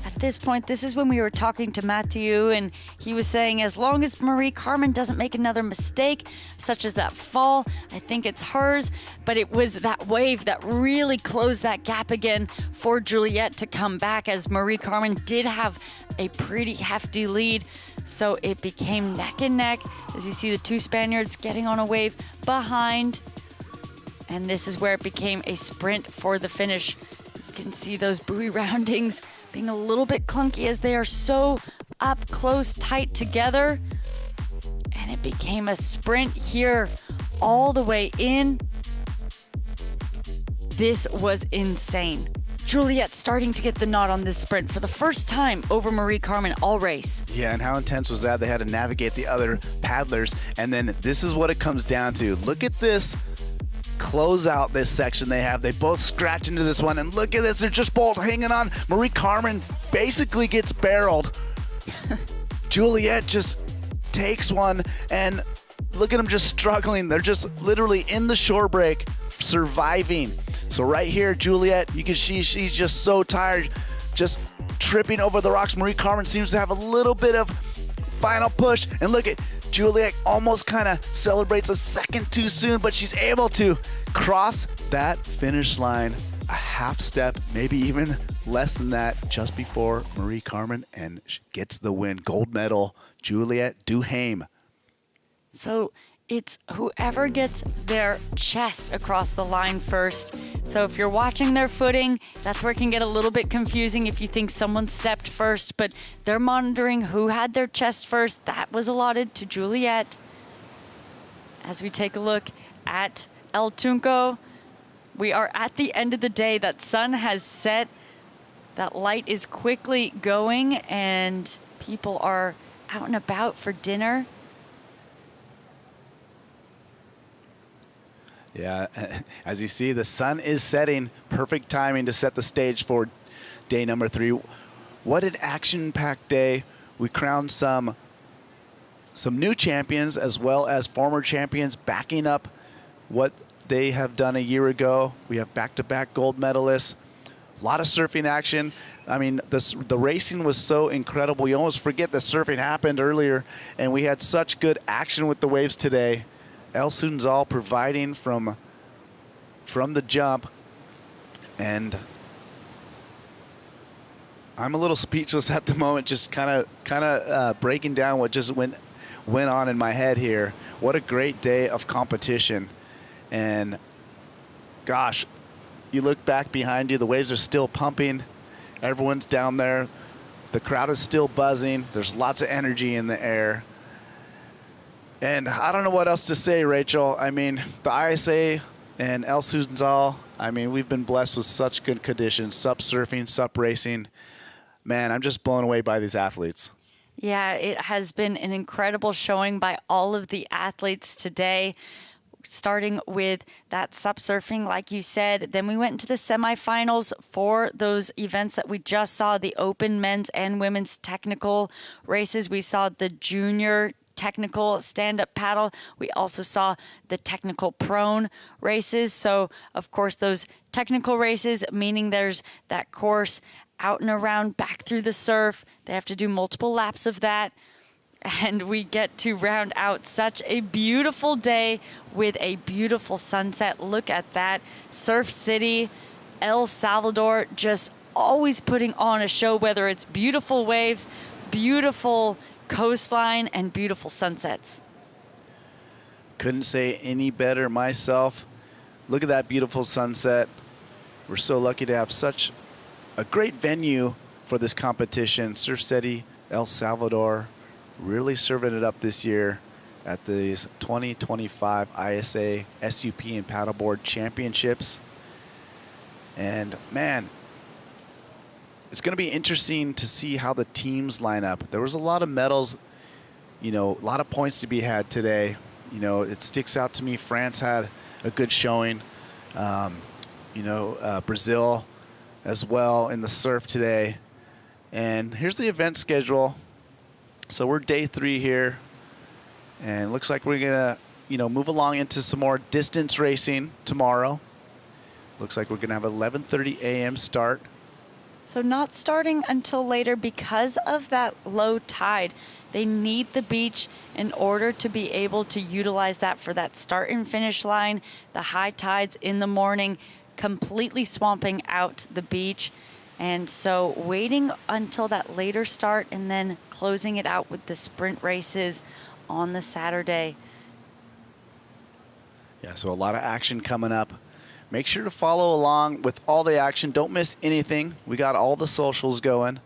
At this point, this is when we were talking to Mathieu, and he was saying as long as Marie-Carmen doesn't make another mistake, such as that fall, I think it's hers. But it was that wave that really closed that gap again for Juliet to come back, as Marie-Carmen did have a pretty hefty lead. So it became neck and neck as you see the two Spaniards getting on a wave behind. And this is where it became a sprint for the finish. You can see those buoy roundings being a little bit clunky as they are so up close, tight together. And it became a sprint here all the way in. This was insane. Juliet starting to get the nod on this sprint for the first time over Marie-Carmen all race. Yeah, and how intense was that? They had to navigate the other paddlers, and then this is what it comes down to. Look at this close out this section they have. They both scratch into this one, and look at this. They're just both hanging on. Marie-Carmen basically gets barreled. Juliet just takes one, and look at them just struggling. They're just literally in the shore break, surviving. So right here, Juliet, you can see she's just so tired, just tripping over the rocks. Marie-Carmen seems to have a little bit of final push, and look at Juliet almost kind of celebrates a second too soon, but she's able to cross that finish line a half step, maybe even less than that, just before Marie-Carmen, and she gets the win. Gold medal, Juliet Dhu. So it's whoever gets their chest across the line first. So if you're watching their footing, that's where it can get a little bit confusing if you think someone stepped first, but they're monitoring who had their chest first. That was allotted to Juliet. As we take a look at El Tunco, we are at the end of the day. That sun has set. That light is quickly going, and people are out and about for dinner. Yeah, as you see, the sun is setting. Perfect timing to set the stage for day number 3. What an action-packed day. We crowned some new champions as well as former champions backing up what they have done a year ago. We have back-to-back gold medalists. A lot of surfing action. I mean, the racing was so incredible. You almost forget that surfing happened earlier, and we had such good action with the waves today. El Sunzal providing from the jump, and I'm a little speechless at the moment, just kind of breaking down what just went on in my head here. What a great day of competition, and gosh, you look back behind you, the waves are still pumping, everyone's down there, the crowd is still buzzing, there's lots of energy in the air. And I don't know what else to say, Rachel. I mean, the ISA and El Sunzal, I mean, we've been blessed with such good conditions, SUP surfing, SUP racing. Man, I'm just blown away by these athletes. Yeah, it has been an incredible showing by all of the athletes today, starting with that SUP surfing, like you said. Then we went into the semifinals for those events that we just saw, the open men's and women's technical races. We saw the junior technical stand-up paddle. We also saw the technical prone races. So, of course, those technical races, meaning there's that course out and around back through the surf. They have to do multiple laps of that. And we get to round out such a beautiful day with a beautiful sunset. Look at that. Surf City, El Salvador, just always putting on a show, whether it's beautiful waves, beautiful coastline, and beautiful sunsets. Couldn't say any better myself. Look at that beautiful sunset. We're so lucky to have such a great venue for this competition. Surf City, El Salvador, really serving it up this year at these 2025 ISA, SUP, and Paddleboard Championships. And man, it's going to be interesting to see how the teams line up. There was a lot of medals, a lot of points to be had today. It sticks out to me. France had a good showing. Brazil as well in the surf today. And here's the event schedule. So we're day 3 here. And it looks like we're going to, move along into some more distance racing tomorrow. Looks like we're going to have an 11:30 a.m. start. So not starting until later because of that low tide. They need the beach in order to be able to utilize that for that start and finish line. The high tides in the morning completely swamping out the beach. And so waiting until that later start and then closing it out with the sprint races on the Saturday. Yeah, so a lot of action coming up. Make sure to follow along with all the action. Don't miss anything. We got all the socials going.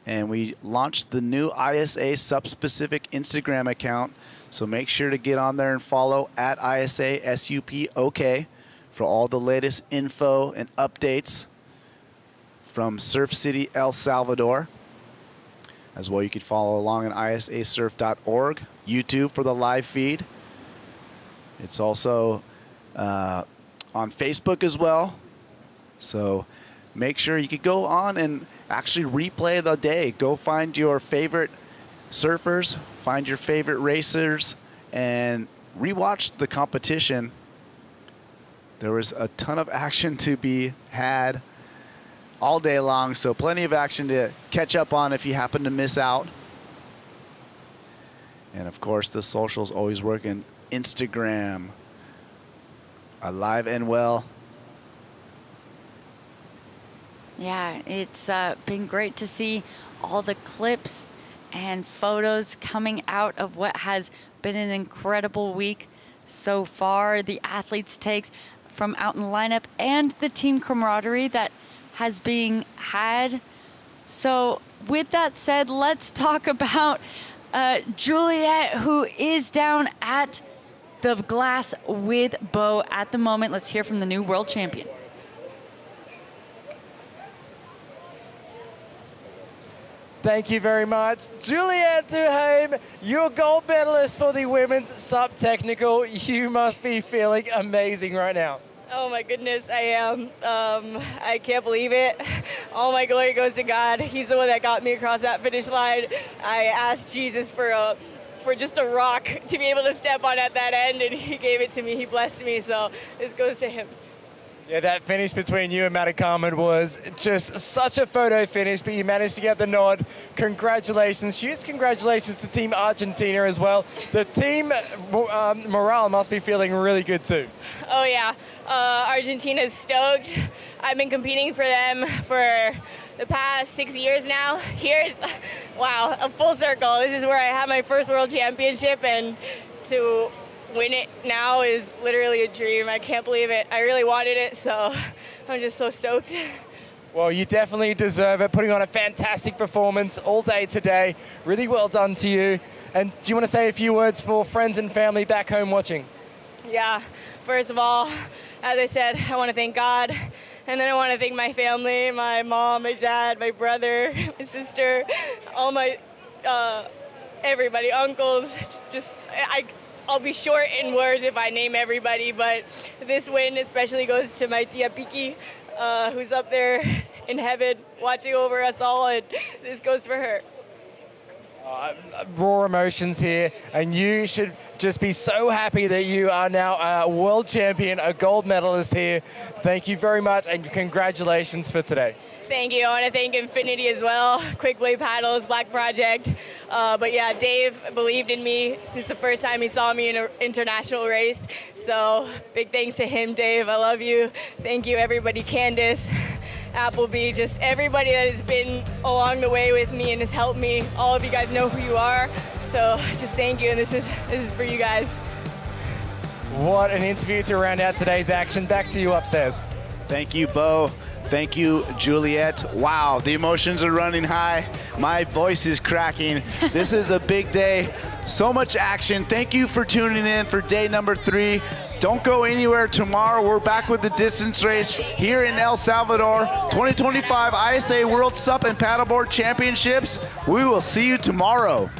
And we launched the new ISA SUP-specific Instagram account. So make sure to get on there and follow at ISASUP for all the latest info and updates from Surf City, El Salvador. As well, you can follow along on ISAsurf.org, YouTube for the live feed. It's also on Facebook as well. So make sure you could go on and actually replay the day. Go find your favorite surfers, find your favorite racers, and rewatch the competition. There was a ton of action to be had all day long, so plenty of action to catch up on if you happen to miss out. And of course, the socials always working. Instagram, alive and well. Yeah, it's been great to see all the clips and photos coming out of what has been an incredible week so far. The athletes' takes from out in the lineup and the team camaraderie that has been had. So with that said, let's talk about Juliet, who is down at the glass with Bo at the moment. Let's hear from the new world champion. Thank you very much. Juliet Dhu, your gold medalist for the women's SUP technical. You must be feeling amazing right now. Oh my goodness, I am. I can't believe it. All my glory goes to God. He's the one that got me across that finish line. I asked Jesus for just a rock to be able to step on at that end, and he gave it to me. He blessed me, so this goes to him. Yeah, that finish between you and Matacarmen was just such a photo finish, but you managed to get the nod. Congratulations. Huge congratulations to Team Argentina as well. The team morale must be feeling really good too. Oh yeah, Argentina's stoked. I've been competing for them for the past 6 years now. Here's, wow, a full circle. This is where I had my first world championship, and to win it now is literally a dream. I can't believe it. I really wanted it, so I'm just so stoked. Well, you definitely deserve it. Putting on a fantastic performance all day today. Really well done to you. And do you want to say a few words for friends and family back home watching? Yeah, first of all, as I said, I want to thank God. And then I want to thank my family, my mom, my dad, my brother, my sister, all my, everybody, uncles. I'll be short in words if I name everybody, but this win especially goes to my tia Piki, who's up there in heaven watching over us all, and this goes for her. Raw emotions here, and you should just be so happy that you are now a world champion, a gold medalist here. Thank you very much, and congratulations for today. Thank you. I want to thank Infinity as well, Quick Blade Paddles, Black Project. But yeah, Dave believed in me since the first time he saw me in an international race. So big thanks to him, Dave. I love you. Thank you, everybody. Candace, Appleby, just everybody that has been along the way with me and has helped me. All of you guys know who you are. So just thank you, and this is for you guys. What an interview to round out today's action. Back to you upstairs. Thank you, Bo. Thank you, Juliet. Wow, the emotions are running high. My voice is cracking. This is a big day. So much action. Thank you for tuning in for day number 3. Don't go anywhere. Tomorrow, we're back with the distance race here in El Salvador. 2025 ISA World SUP and Paddleboard Championships. We will see you tomorrow.